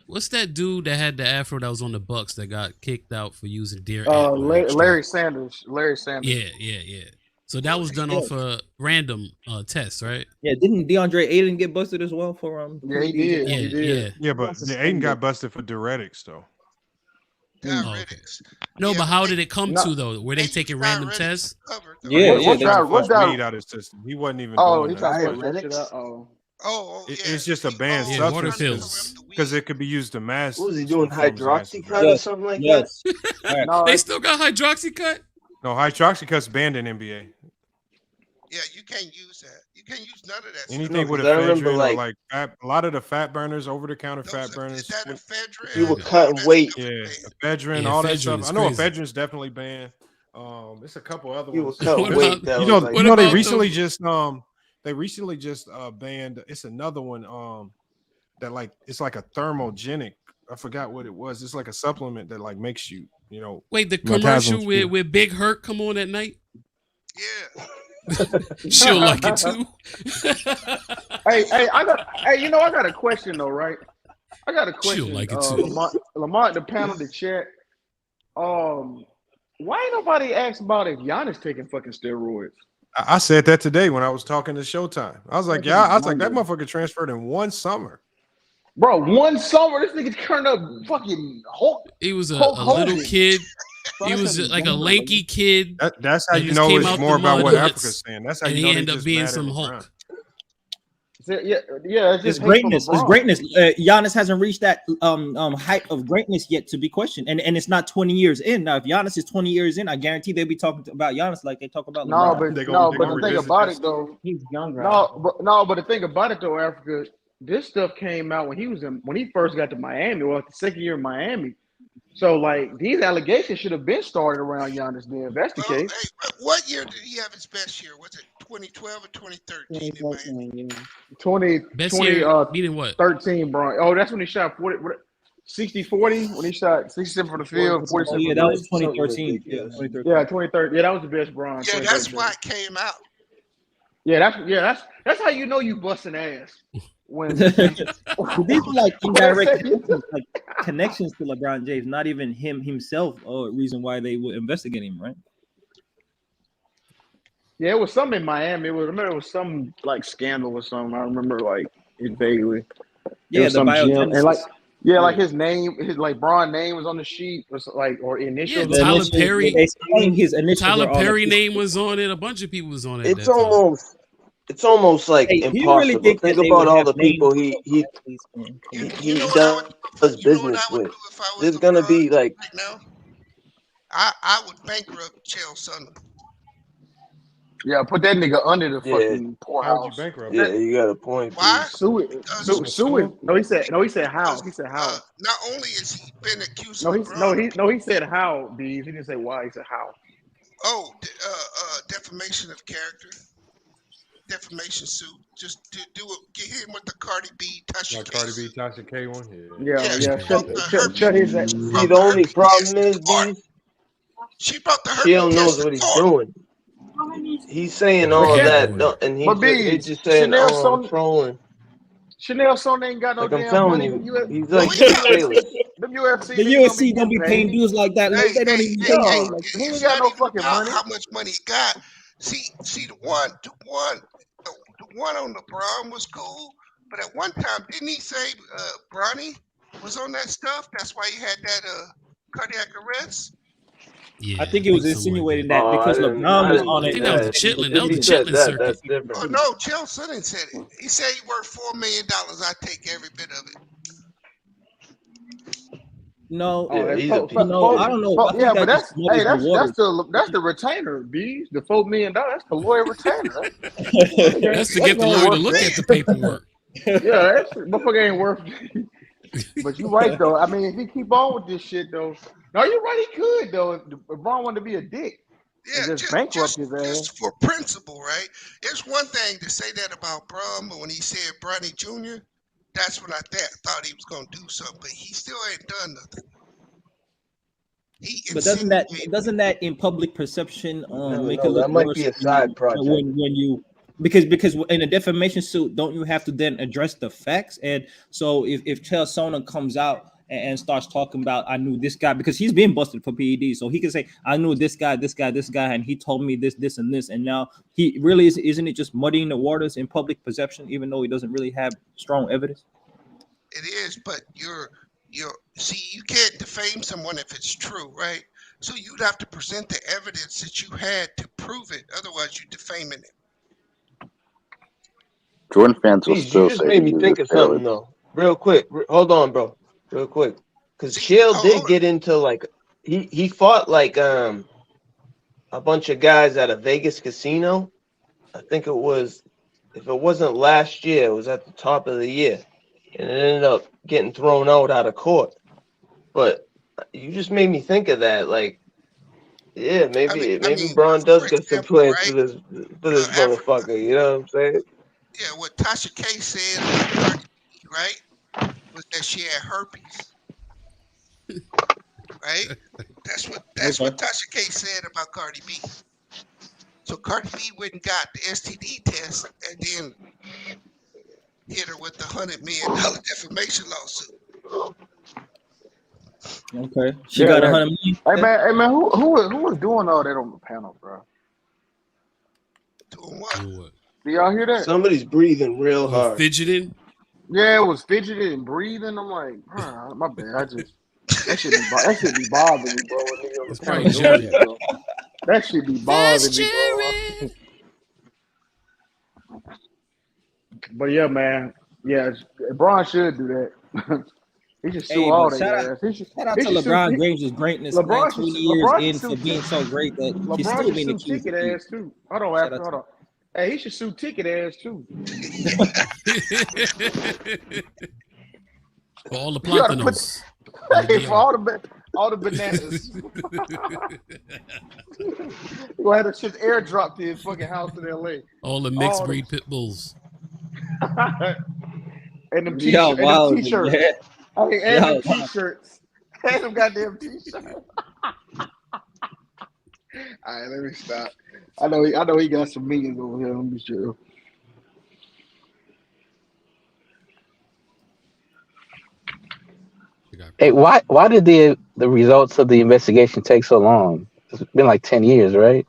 Speaker 13: What's that dude that had the afro that was on the Bucks that got kicked out for using deer?
Speaker 15: Larry Sanders.
Speaker 13: Yeah. So that was done off a random test, right?
Speaker 12: Yeah, didn't DeAndre Ayton get busted as well for
Speaker 15: Yeah, he did.
Speaker 3: Yeah, but Ayton got busted for diuretics though.
Speaker 13: No, but how did it come to though? Were they taking random tests?
Speaker 3: What weed out his system? He wasn't even.
Speaker 15: Oh, he
Speaker 3: doing
Speaker 15: tried
Speaker 3: that.
Speaker 15: to that. Oh.
Speaker 3: It's just a banned
Speaker 13: water
Speaker 3: substance because it could be used to mask.
Speaker 14: What was he doing? Hydroxycut or something like that?
Speaker 15: No,
Speaker 13: they still got hydroxycut?
Speaker 3: No, hydroxycut's banned in NBA.
Speaker 11: Yeah, you can't use that. You can't use none of that.
Speaker 3: Anything with ephedrine, like a lot of the fat burners, over-the-counter fat burners.
Speaker 14: You were cutting weight.
Speaker 3: Yeah, ephedrine, all that stuff. I know ephedrine's definitely banned. It's a couple other
Speaker 14: you
Speaker 3: ones.
Speaker 14: Were cutting weight.
Speaker 3: They recently just banned. It's another one that like it's like a thermogenic. I forgot what it was. It's like a supplement that like makes you,
Speaker 13: Wait, the commercial where Big Hurt come on at night?
Speaker 11: Yeah.
Speaker 13: She'll like it too.
Speaker 15: I got a question though, right? I got a question.
Speaker 13: She'll like it too.
Speaker 15: Lamont, the panel, the chat. Why ain't nobody asked about if Giannis taking fucking steroids?
Speaker 3: I said that today when I was talking to Showtime. I was like, that motherfucker transferred in one summer.
Speaker 15: Bro, one summer, this nigga turned up fucking Hulk.
Speaker 13: He was a little kid. He was like a lanky kid.
Speaker 3: That's how you know it's more about what Africa's saying. That's how you know
Speaker 13: he ended up being some Hulk.
Speaker 15: It's
Speaker 12: It's
Speaker 15: just hate for
Speaker 12: greatness. It's
Speaker 15: LeBron.
Speaker 12: greatness. Giannis hasn't reached that height of greatness yet to be questioned, and it's not 20 years in. Now, if Giannis is 20 years in, I guarantee they'll be talking about Giannis like they talk about
Speaker 15: No,
Speaker 12: LeBron.
Speaker 15: but the thing about it though,
Speaker 7: He's younger.
Speaker 15: but the thing about it though, Africa, this stuff came out when he first got to Miami, or the second year in Miami. So like these allegations should have been started around Giannis then, if that's the case.
Speaker 11: Hey, what year did he have his best year? Was it 2012 or 2013 in Miami?
Speaker 15: 13, bro. Oh, that's when he shot 60-40, when he shot 67 from the field, 47.
Speaker 12: Yeah, that was 2013. Yeah, 2013.
Speaker 15: Yeah, 2013. Yeah, that was the best Bron.
Speaker 11: Yeah, that's why it came out.
Speaker 15: Yeah, that's how you know you busting ass. When
Speaker 12: these are like indirect connections to LeBron James, not even him himself, or reason why they would investigate him, right?
Speaker 15: Yeah, it was something in Miami. It was some like scandal or something. I remember like it vaguely.
Speaker 12: Yeah, the
Speaker 15: Biogenesis. And like
Speaker 12: Yeah.
Speaker 15: his name, his like Bron name was on the sheet, or initials.
Speaker 13: Yeah, Tyler Perry.
Speaker 12: His initials
Speaker 13: Tyler Perry name was on it. A bunch of people was on it.
Speaker 14: It's almost like
Speaker 12: Hey,
Speaker 14: impossible.
Speaker 12: really think
Speaker 14: think
Speaker 12: that they
Speaker 14: about
Speaker 12: would
Speaker 14: all
Speaker 12: have
Speaker 14: the people he does business with. There's gonna be like
Speaker 11: I would bankrupt Chael Sonnen.
Speaker 15: Yeah, put that nigga under the fucking poorhouse.
Speaker 8: How'd you bankrupt?
Speaker 14: Yeah, you got a point.
Speaker 11: Why?
Speaker 15: Sue it. Sue it. No, he said how. He said how.
Speaker 11: Not only is he been accused
Speaker 15: No,
Speaker 11: of
Speaker 15: he said how, Bees. He didn't say why. He said how.
Speaker 11: Oh, defamation of character, defamation suit. Just do it. Get him with the Cardi B, Tasha K.
Speaker 8: Cardi B, Tasha K one.
Speaker 15: Yeah. Shut his ass.
Speaker 14: See, the only problem is,
Speaker 11: she brought the
Speaker 14: she don't knows what he's doing. He's saying all that, and he's just saying, "Oh, I'm trolling."
Speaker 15: Chanel Son ain't got no
Speaker 14: Like I'm
Speaker 15: damn
Speaker 14: telling
Speaker 15: money.
Speaker 14: you, he's like Taylor.
Speaker 15: Them UFC.
Speaker 12: The UFC don't be paying dues like that. Like, they don't even pay.
Speaker 15: Like, he ain't got no fucking money.
Speaker 11: How much money he got? See, the one on LeBron was cool, but at one time, didn't he say Bronny was on that stuff? That's why he had that cardiac arrest.
Speaker 13: Yeah,
Speaker 12: I think it was insinuating that because LeBron was on it.
Speaker 13: I think that was the Chitlin. That was the Chitlin circuit.
Speaker 14: That's different.
Speaker 11: Oh no, Chael Sonnen said it. He said he worth $4 million. I take every bit of it.
Speaker 12: No,
Speaker 14: Yeah, he's
Speaker 12: I don't know. I think
Speaker 15: But that's
Speaker 12: the
Speaker 15: the retainer, Bees. The $4 million. That's the lawyer retainer. Right?
Speaker 13: That's to get the lawyer to look at the paperwork.
Speaker 15: Yeah, that motherfucker ain't worth. But you're right though. I mean, if he keep on with this shit though, no, you're right. He could though. If LeBron wanted to be a dick,
Speaker 11: Yeah,
Speaker 15: just bankrupt his ass.
Speaker 11: just for principle, right? It's one thing to say that about Bron, but when he said Bronny Jr., that's when I thought he was gonna do something, but he still ain't done nothing.
Speaker 12: But doesn't that in public perception make it look
Speaker 14: that might
Speaker 12: worse
Speaker 14: be a side project.
Speaker 12: when you because in a defamation suit, don't you have to then address the facts? And so if Chael Sonnen comes out and starts talking about, I knew this guy, because he's being busted for PED, so he can say, I knew this guy, and he told me this, and this, and now he really isn't it just muddying the waters in public perception, even though he doesn't really have strong evidence?
Speaker 11: It is, but you can't defame someone if it's true, right? So you'd have to present the evidence that you had to prove it. Otherwise, you're defaming it.
Speaker 10: Jordan fans will
Speaker 14: Please,
Speaker 10: still
Speaker 14: you just
Speaker 10: say
Speaker 14: made me
Speaker 10: he
Speaker 14: think
Speaker 10: was
Speaker 14: of something though. Real quick, hold on, bro. Real quick, because Chael did get into like he fought like a bunch of guys at a Vegas casino. I think it was, if it wasn't last year, it was at the top of the year, and it ended up getting thrown out of court. But you just made me think of that, like. Yeah, maybe Bron does get some plans for this motherfucker. You know what I'm saying?
Speaker 11: Yeah, what Tasha K said about Cardi B, right, was that she had herpes. Right? That's what Tasha K said about Cardi B. So Cardi B went and got the STD test and then hit her with the $100 million defamation lawsuit.
Speaker 12: Okay, she got $100 million.
Speaker 15: Hey man, who was doing all that on the panel, bro?
Speaker 11: Doing what?
Speaker 15: Do y'all hear that?
Speaker 14: Somebody's breathing real hard.
Speaker 13: Fidgeting?
Speaker 15: Yeah, it was fidgeting and breathing. I'm like, my bad. That should be bothering me, bro. When nigga was kinda doing that, bro. That should be bothering me, bro. But yeah, man. Yeah, LeBron should do that. He should sue
Speaker 12: Hey,
Speaker 15: all
Speaker 12: but
Speaker 15: their ass.
Speaker 12: shout out to LeBron James' greatness, man. 20 years
Speaker 15: LeBron should
Speaker 12: in
Speaker 15: sue
Speaker 12: for being so great that he's
Speaker 15: LeBron
Speaker 12: still
Speaker 15: should
Speaker 12: being
Speaker 15: sue
Speaker 12: accused
Speaker 15: Ticket
Speaker 12: of cheating.
Speaker 15: ass too. Hold on,
Speaker 12: Shout
Speaker 15: after
Speaker 12: out
Speaker 15: hold
Speaker 12: to
Speaker 15: on. Hey, he should sue Ticket ass too.
Speaker 13: For all the
Speaker 15: You gotta put
Speaker 13: plantanos.
Speaker 15: hey, for all the bananas. You gonna have that shit airdropped to his fucking house in LA.
Speaker 13: All the mixed breed pit bulls.
Speaker 15: And them
Speaker 12: Yo,
Speaker 15: t-shirts.
Speaker 12: wow,
Speaker 15: And them t-shirts.
Speaker 12: yeah.
Speaker 15: I mean, and them
Speaker 12: Yo, wow.
Speaker 15: t-shirts. And them goddamn t-shirts. All right, let me stop. I know he got some millions over here. Let me sure.
Speaker 18: Hey, why did the results of the investigation take so long? It's been like 10 years, right?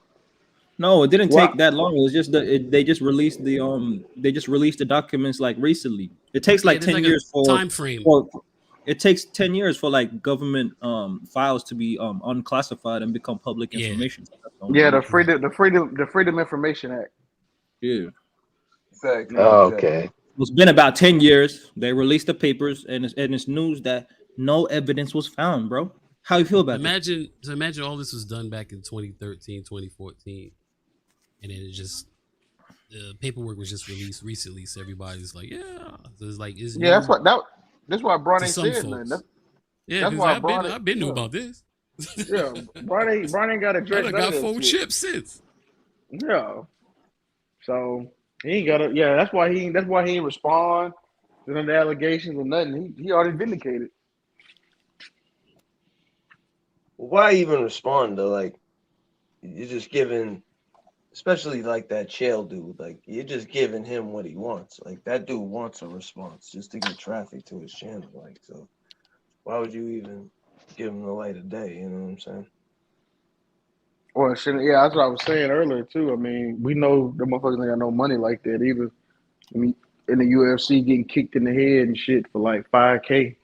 Speaker 12: No, it didn't take that long. It was just they just released the documents like recently. It takes like 10 years for
Speaker 13: time frame.
Speaker 12: It takes 10 years for like government files to be unclassified and become public information.
Speaker 15: Yeah, the Freedom Information Act.
Speaker 12: Yeah.
Speaker 14: Exactly.
Speaker 18: Oh, okay.
Speaker 12: It's been about 10 years. They released the papers, and it's news that no evidence was found, bro. How you feel about that?
Speaker 13: Imagine all this was done back in 2013, 2014. And then it just the paperwork was just released recently, so everybody's like, yeah. So it's like,
Speaker 15: That's why Bron ain't
Speaker 13: some
Speaker 15: saying nothing.
Speaker 13: folks.
Speaker 15: That's
Speaker 13: That's
Speaker 15: why
Speaker 13: I've been knew about this.
Speaker 15: Yeah, Bron ain't got a dress.
Speaker 13: I got 4 chips since.
Speaker 15: Yeah. So he ain't got to. Yeah, that's why he ain't respond to the allegations or nothing. He already vindicated.
Speaker 14: Why even respond though? Like, you're just giving, especially like that Chael dude. Like, you're just giving him what he wants. Like, that dude wants a response just to get traffic to his channel. Like, so why would you even give him the light of day? You know what I'm saying?
Speaker 15: Well, yeah, that's what I was saying earlier too. I mean, we know the motherfuckers ain't got no money like that either. I mean, in the UFC, getting kicked in the head and shit for like $5K.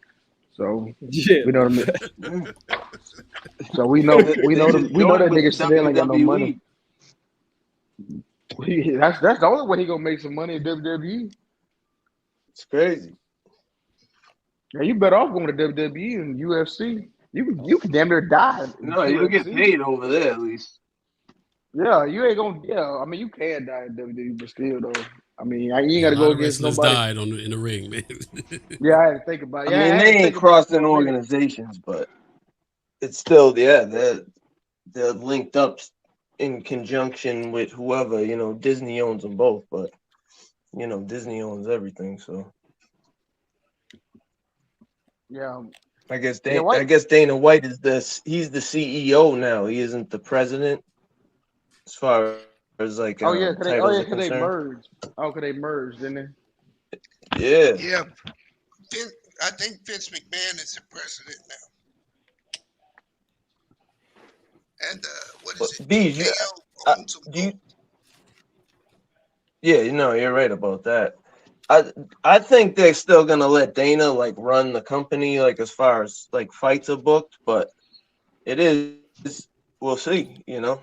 Speaker 15: So
Speaker 12: yeah,
Speaker 15: we know them. So we know that nigga still ain't got no money. That's the only way he gonna make some money in WWE.
Speaker 14: It's crazy.
Speaker 15: Yeah, you better off going to WWE and UFC. You can damn near die.
Speaker 14: No, you get paid over there at least.
Speaker 15: Yeah, you ain't gonna. Yeah, I mean you can die in WWE, but still though. I mean, you ain't got to
Speaker 13: A
Speaker 15: go
Speaker 13: lot of
Speaker 15: against
Speaker 13: wrestlers
Speaker 15: nobody.
Speaker 13: died in the ring, man.
Speaker 15: Yeah, I had to think about it.
Speaker 14: I mean, they ain't crossing organizations, but it's still, they're linked up in conjunction with whoever. You know, Disney owns them both, but you know, Disney owns everything, so.
Speaker 15: Yeah.
Speaker 14: I guess Dana White he's the CEO now. He isn't the president, as far as like
Speaker 15: cause they merged. Oh, cause they merged, didn't they?
Speaker 14: Yeah.
Speaker 11: Yeah. I think Vince McMahon is the president now. And what is it?
Speaker 14: Bees, yeah, you know, you're right about that. I think they're still gonna let Dana like run the company, like as far as like fights are booked, but it is, we'll see, you know.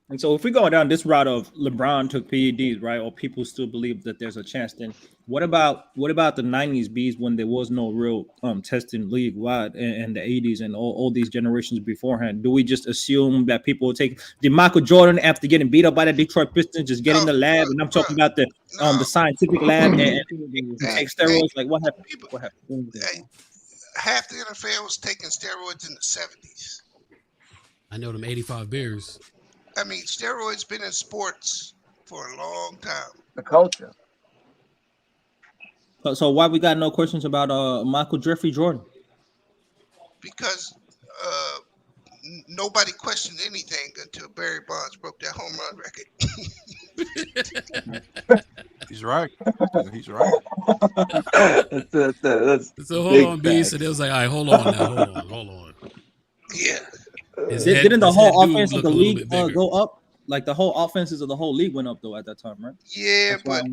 Speaker 12: And so if we go down this route of LeBron took PEDs, right, or people still believe that there's a chance, then what about the 90s Bs when there was no real testing league wide and the 80s and all these generations beforehand? Do we just assume that people will take did Michael Jordan after getting beat up by the Detroit Pistons just get in the lab? And I'm talking about the scientific lab and take steroids. Like what happened? What happened?
Speaker 11: Half the NFL was taking steroids in the 70s.
Speaker 13: I know them 85 Bears.
Speaker 11: I mean, steroids been in sports for a long time.
Speaker 14: The culture.
Speaker 12: So why we got no questions about Michael Jeffrey Jordan?
Speaker 11: Because nobody questioned anything until Barry Bonds broke that home run record.
Speaker 3: He's right. He's right.
Speaker 14: That's
Speaker 13: so hold on, B. So they was like, all right, hold on.
Speaker 11: Yeah.
Speaker 12: Didn't the whole offense of the league go up? Like the whole offenses of the whole league went up though at that time, right?
Speaker 11: Yeah, but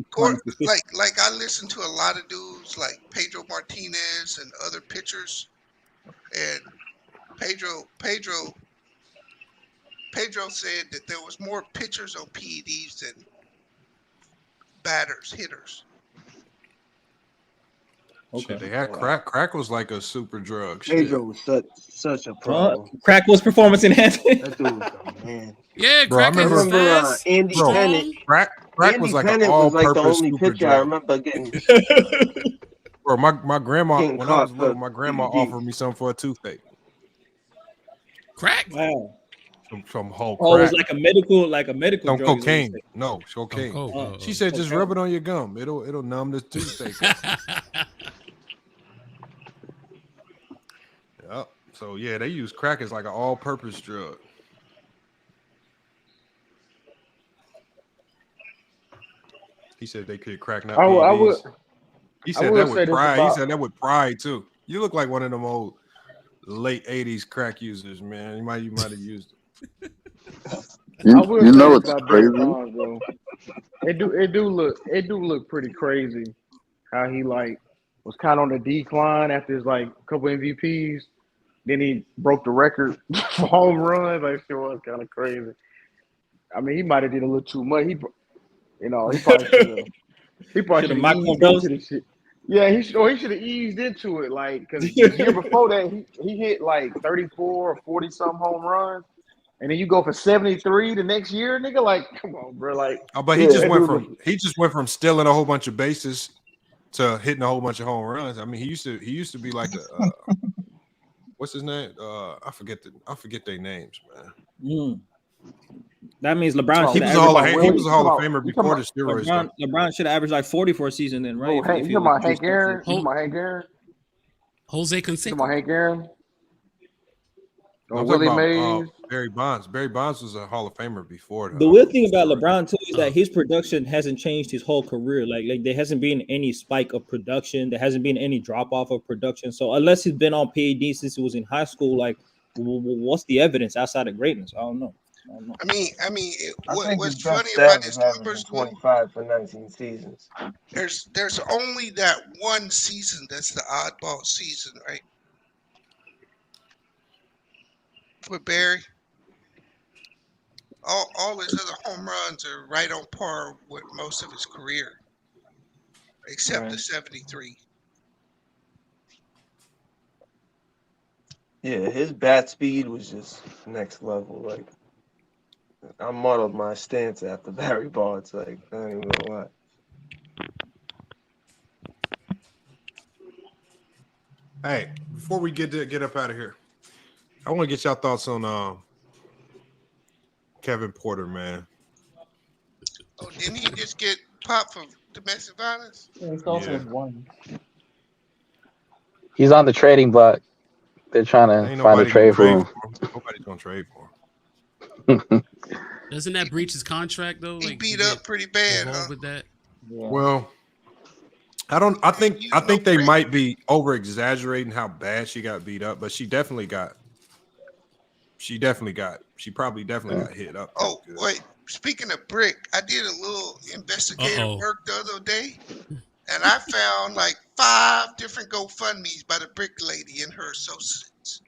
Speaker 11: like I listened to a lot of dudes like Pedro Martinez and other pitchers, and Pedro Pedro said that there was more pitchers on PEDs than hitters.
Speaker 3: Okay. Shit, they had crack. Crack was like a super drug.
Speaker 14: Pedro was such a pro.
Speaker 12: Crack was performance enhancing.
Speaker 14: That dude was a man.
Speaker 13: Yeah,
Speaker 3: bro, I
Speaker 14: remember Andy Pennant.
Speaker 3: Crack
Speaker 14: Andy
Speaker 3: was like
Speaker 14: Pennant
Speaker 3: an all-purpose
Speaker 14: was like the only
Speaker 3: super
Speaker 14: pitcher
Speaker 3: drug.
Speaker 14: I remember getting.
Speaker 3: Bro, my grandma,
Speaker 14: Getting
Speaker 3: when I was
Speaker 14: caught
Speaker 3: little,
Speaker 14: for
Speaker 3: my grandma
Speaker 14: PEDs.
Speaker 3: offered me something for a toothache.
Speaker 13: Crack?
Speaker 12: Wow.
Speaker 3: Some whole
Speaker 12: Oh, it was
Speaker 3: crack.
Speaker 12: like a medical
Speaker 3: Some
Speaker 12: drug.
Speaker 3: cocaine. No, cocaine. She said just rub it on your gum. It'll numb the toothache. Yep. So yeah, they use crack as like an all-purpose drug. He said they could crack not PEDs. He said that with pride. He said that with pride too. You look like one of them old late 80s crack users, man. You might have used it.
Speaker 10: You know it's crazy.
Speaker 15: Bonds, bro. It do look pretty crazy how he like was kind of on the decline after his like couple MVPs. Then he broke the record for home runs. Like, shit was kind of crazy. I mean, he might have did a little too much. He probably should have. He probably should have eased into this shit. Yeah, he should have eased into it. Like, because the year before that, he hit like 34 or 40 some home runs, and then you go for 73 the next year, nigga. Like, come on, bro. Like,
Speaker 3: but he just went from stealing a whole bunch of bases to hitting a whole bunch of home runs. I mean, he used to be like a what's his name? I forget their names, man.
Speaker 12: That means LeBron.
Speaker 3: He was a Hall of Famer before the steroids.
Speaker 12: LeBron should have averaged like 40 for a season, then, right?
Speaker 15: You talking about Hank Aaron?
Speaker 13: Jose Canseco.
Speaker 15: You talking about Hank Aaron?
Speaker 3: I'm
Speaker 15: Willie
Speaker 3: talking
Speaker 15: Mays.
Speaker 3: about Barry Bonds. Barry Bonds was a Hall of Famer before.
Speaker 12: The weird thing about LeBron too is that his production hasn't changed his whole career. Like there hasn't been any spike of production. There hasn't been any drop off of production. So unless he's been on PED since he was in high school, like what's the evidence outside of greatness? I don't know.
Speaker 11: I mean, what's funny
Speaker 14: best
Speaker 11: about his
Speaker 14: average
Speaker 11: numbers?
Speaker 14: 25 for 19 seasons.
Speaker 11: There's only that one season that's the oddball season, right? With Barry, all his other home runs are right on par with most of his career, except the 73.
Speaker 14: Yeah, his bat speed was just next level. Like, I modeled my stance after Barry Bonds. Like, I don't even know why.
Speaker 3: Hey, before we get up out of here, I want to get y'all thoughts on Kevin Porter, man.
Speaker 11: Oh, didn't he just get popped for domestic violence?
Speaker 18: Yeah, he's also one. He's on the trading block. They're trying to find a trade for him.
Speaker 3: Nobody's gonna trade for
Speaker 13: him. Doesn't that breach his contract though?
Speaker 11: He beat up pretty bad, huh?
Speaker 13: With that.
Speaker 12: Yeah.
Speaker 3: Well, I think they might be over exaggerating how bad she got beat up, but she probably definitely got hit up.
Speaker 11: Oh, wait. Speaking of brick, I did a little investigative work the other day, and I found like 5 different GoFundMe's by the brick lady and her associates.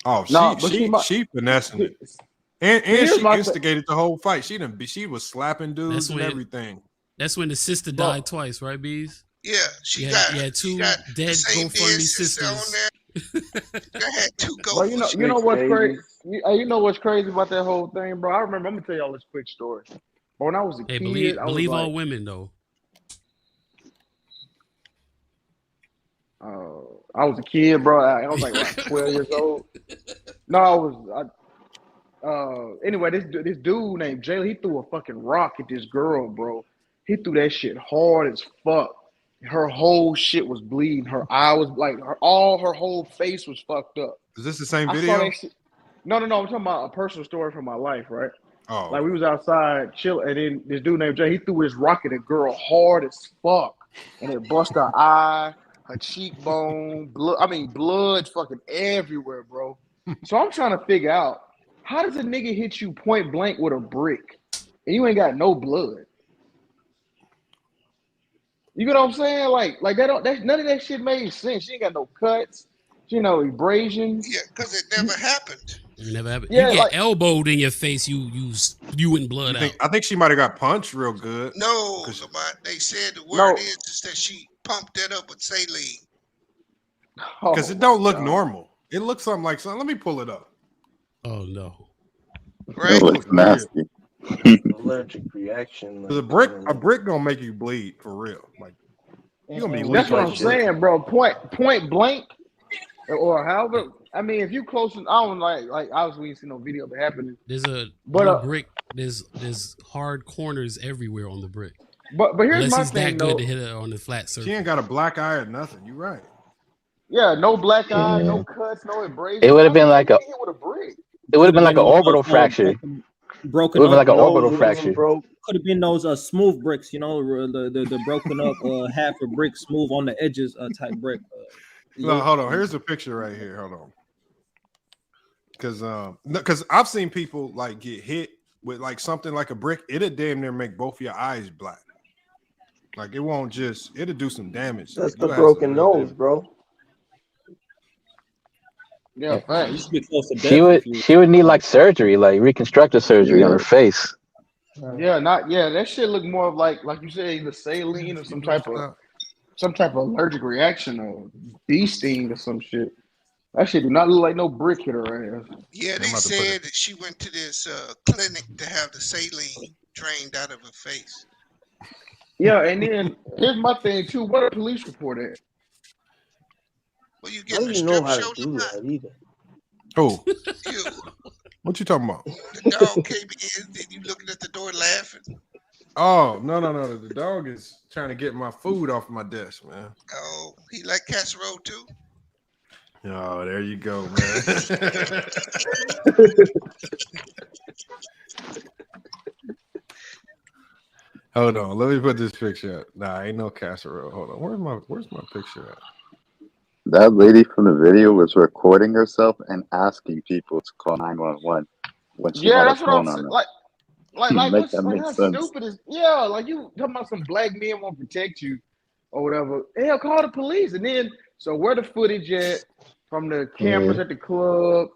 Speaker 3: Oh, she finessing it, and she instigated the whole fight. She was slapping dudes and everything.
Speaker 13: That's when the sister died twice, right, Bees?
Speaker 11: Yeah, she
Speaker 13: had 2 dead GoFundMe sisters.
Speaker 11: I had 2 GoFundMe.
Speaker 15: Well, you know what's crazy? You know what's crazy about that whole thing, bro? I remember. I'm gonna tell y'all this quick story. But when I was a kid,
Speaker 13: believe all women though.
Speaker 15: I was a kid, bro. I was like 12 years old. No, anyway, this dude named Jalen, he threw a fucking rock at this girl, bro. He threw that shit hard as fuck. Her whole shit was bleeding. Her eye was like, her whole face was fucked up.
Speaker 3: Is this the same video?
Speaker 15: No. I'm talking about a personal story from my life, right?
Speaker 3: Oh.
Speaker 15: Like we was outside chilling, and then this dude named Jay, he threw his rock at a girl hard as fuck, and it bust her eye, her cheekbone, blood fucking everywhere, bro. So I'm trying to figure out, how does a nigga hit you point blank with a brick and you ain't got no blood? You get what I'm saying? Like that none of that shit made sense. She ain't got no cuts, abrasions.
Speaker 11: Yeah, because it never happened.
Speaker 13: Never happened.
Speaker 15: Yeah,
Speaker 13: you get
Speaker 15: like
Speaker 13: elbowed in your face, you spewing blood out.
Speaker 3: I think she might have got punched real good.
Speaker 11: No, Lamont, they said the
Speaker 15: no.
Speaker 11: word is that she pumped that up with saline.
Speaker 3: Because it don't look normal. It looks something like something. Let me pull it up.
Speaker 13: Oh no.
Speaker 11: Right?
Speaker 10: It looks nasty.
Speaker 14: Allergic reaction.
Speaker 3: A brick gonna make you bleed for real. Like you gonna be leaking.
Speaker 15: That's what I'm saying, bro. Point blank, or however. I mean, if you close, I don't like obviously you see no video of it happening.
Speaker 13: There's a brick. There's hard corners everywhere on the brick.
Speaker 15: But here's
Speaker 13: unless
Speaker 15: my
Speaker 13: he's
Speaker 15: thing,
Speaker 13: that good
Speaker 15: though.
Speaker 13: to hit it on the flat surface.
Speaker 3: She ain't got a black eye or nothing. You right.
Speaker 15: Yeah, no black eye, no cuts, no abrasions.
Speaker 18: It would have been like a.
Speaker 15: Hit with a brick.
Speaker 18: It would have been like an orbital fracture.
Speaker 12: Broken
Speaker 18: It would have
Speaker 12: up.
Speaker 18: been like an orbital fracture.
Speaker 12: Could have been those smooth bricks, you know, the broken up half a brick, smooth on the edges type brick.
Speaker 3: No, hold on. Here's a picture right here. Hold on. Because I've seen people like get hit with like something like a brick. It'll damn near make both of your eyes black. Like it won't just. It'll do some damage.
Speaker 14: That's the broken nose, bro.
Speaker 15: Yeah, right. You should be close to death.
Speaker 18: She would need like surgery, like reconstructive surgery on her face.
Speaker 15: Yeah, that shit look more of like you said, either saline or some type of allergic reaction or bee sting or some shit. That shit do not look like no brick hit her ass.
Speaker 11: Yeah, they said that she went to this clinic to have the saline drained out of her face.
Speaker 15: Yeah, and then here's my thing too. What a police report at?
Speaker 11: Well, you
Speaker 14: I
Speaker 11: get
Speaker 14: don't even know how to do that either.
Speaker 3: Oh, what you talking about?
Speaker 11: The dog came in, then you looking at the door laughing.
Speaker 3: Oh no! The dog is trying to get my food off my desk, man.
Speaker 11: Oh, he like casserole too.
Speaker 3: Oh, there you go, man. Hold on, let me put this picture up. Nah, ain't no casserole. Hold on, where's my picture at?
Speaker 10: That lady from the video was recording herself and asking people to call 911 when she had
Speaker 15: that's
Speaker 10: a
Speaker 15: what I'm
Speaker 10: phone on
Speaker 15: saying.
Speaker 10: her.
Speaker 15: Like
Speaker 10: That makes
Speaker 15: how
Speaker 10: sense.
Speaker 15: stupid is like you talking about some black men won't protect you or whatever. Hell, call the police. And then so where the footage at from the cameras at the club?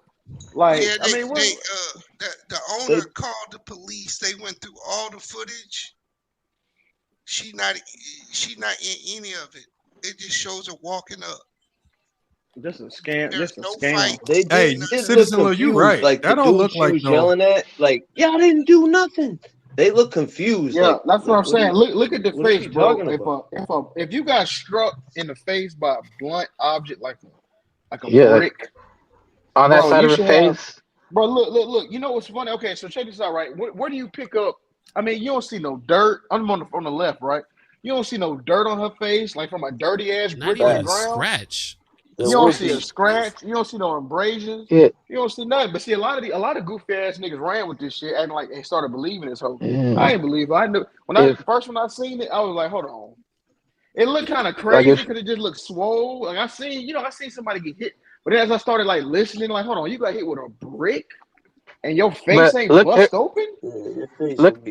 Speaker 15: Like
Speaker 11: Yeah,
Speaker 15: I mean,
Speaker 11: the owner called the police. They went through all the footage. She not in any of it. It just shows her walking up.
Speaker 15: Just a scam.
Speaker 11: There's
Speaker 15: Just a
Speaker 11: no
Speaker 15: scam.
Speaker 11: fight.
Speaker 14: They
Speaker 3: Hey,
Speaker 14: did
Speaker 3: Citizen
Speaker 14: look
Speaker 3: Lil, you
Speaker 14: confused.
Speaker 3: right.
Speaker 14: Like
Speaker 3: That
Speaker 14: the
Speaker 3: don't
Speaker 14: dude
Speaker 3: look
Speaker 14: she
Speaker 3: like
Speaker 14: was
Speaker 3: no.
Speaker 14: yelling at, like, I didn't do nothing. They look confused.
Speaker 15: Yeah,
Speaker 14: like,
Speaker 15: that's what I'm saying. Look at the
Speaker 14: what is
Speaker 15: face,
Speaker 14: she
Speaker 15: bro.
Speaker 14: talking about?
Speaker 15: If you got struck in the face by a blunt object like a brick,
Speaker 18: on that
Speaker 15: bro,
Speaker 18: side
Speaker 15: you
Speaker 18: of her
Speaker 15: should have.
Speaker 18: face.
Speaker 15: Bro, look. You know what's funny? Okay, so check this out, right? Where do you pick up? I mean, you don't see no dirt. I'm on the left, right? You don't see no dirt on her face, like from a dirty ass
Speaker 13: Not
Speaker 15: brick in the
Speaker 13: even a
Speaker 15: ground.
Speaker 13: scratch.
Speaker 15: You don't see a scratch. You don't see no abrasions.
Speaker 18: Yeah.
Speaker 15: You don't see nothing. But see, a lot of goofy ass niggas ran with this shit, acting like they started believing this whole.
Speaker 18: Yeah.
Speaker 15: I ain't believe it. I knew when I seen it, I was like, hold on. It looked kind of crazy because it just looked swole. Like I seen somebody get hit, but then as I started like listening, like, hold on, you got hit with a brick, and your face ain't bust open.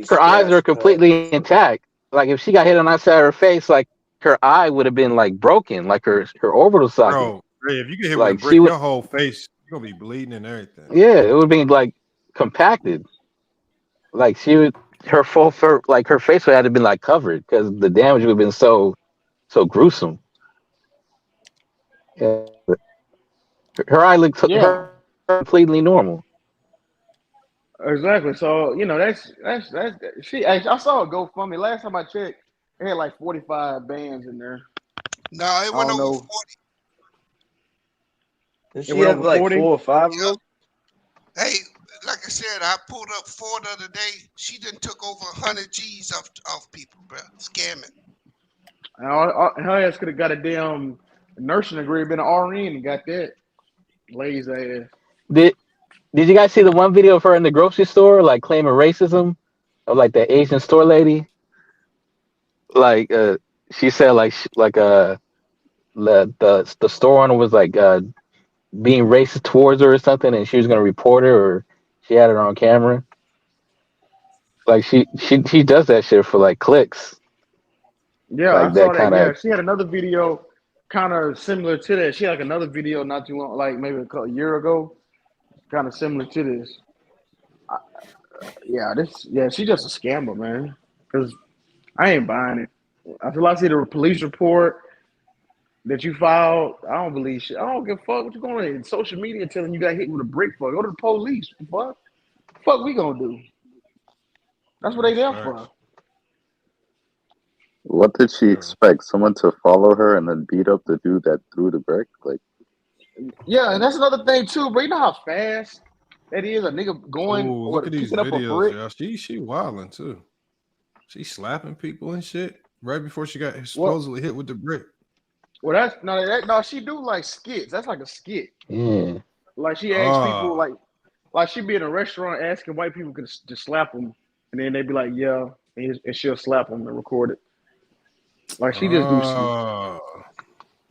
Speaker 18: Her eyes are completely intact. Like if she got hit on that side of her face, like her eye would have been like broken, like her orbital socket.
Speaker 3: Bro, if you get hit
Speaker 18: Like,
Speaker 3: with a brick,
Speaker 18: she would-
Speaker 3: your whole face, you're gonna be bleeding and everything.
Speaker 18: Yeah, it would be like compacted. Like her face would have been like covered because the damage would have been so gruesome. Yeah. Her eye looked completely normal.
Speaker 15: Exactly. So that's she. I saw a GoFundMe last time I checked. It had like 45 bands in there.
Speaker 11: No, it went over 40.
Speaker 14: And she had like 4 or 5 of them.
Speaker 11: Hey, like I said, I pulled up 4 the other day. She done took over 100 G's off people, bro. Scamming.
Speaker 15: Her ass could have got a damn nursing degree, been an RN, and got that. Lazy ass.
Speaker 18: Did you guys see the one video of her in the grocery store, like claiming racism, of like the Asian store lady? Like she said, the store owner was like being racist towards her or something, and she was gonna report her, or she had it on camera. Like she does that shit for like clicks.
Speaker 15: Yeah,
Speaker 18: like
Speaker 15: I saw that.
Speaker 18: kinda,
Speaker 15: Yeah, she had another video kind of similar to that. She had like another video not too long, like maybe a year ago. kind of similar to this. She's just a scammer, man. Because I ain't buying it. Until I see the police report that you filed, I don't believe shit. I don't give a fuck what you going on in social media telling you got hit with a brick for. Go to the police. What the fuck we gonna do? That's what they there for.
Speaker 10: What did she expect? Someone to follow her and then beat up the dude that threw the brick? Like,
Speaker 15: yeah, and that's another thing too, bro. You know how fast that is, a nigga going
Speaker 3: Ooh,
Speaker 15: or
Speaker 3: look at these
Speaker 15: picking up a
Speaker 3: videos,
Speaker 15: brick.
Speaker 3: y'all. She wilding too. She slapping people and shit right before she got supposedly hit with the brick.
Speaker 15: Well, that's no. She do like skits. That's like a skit.
Speaker 18: Yeah.
Speaker 15: Like she asks people like she be in a restaurant asking white people to just slap them, and then they be like, yeah, and she'll slap them and record it. Like she just do some.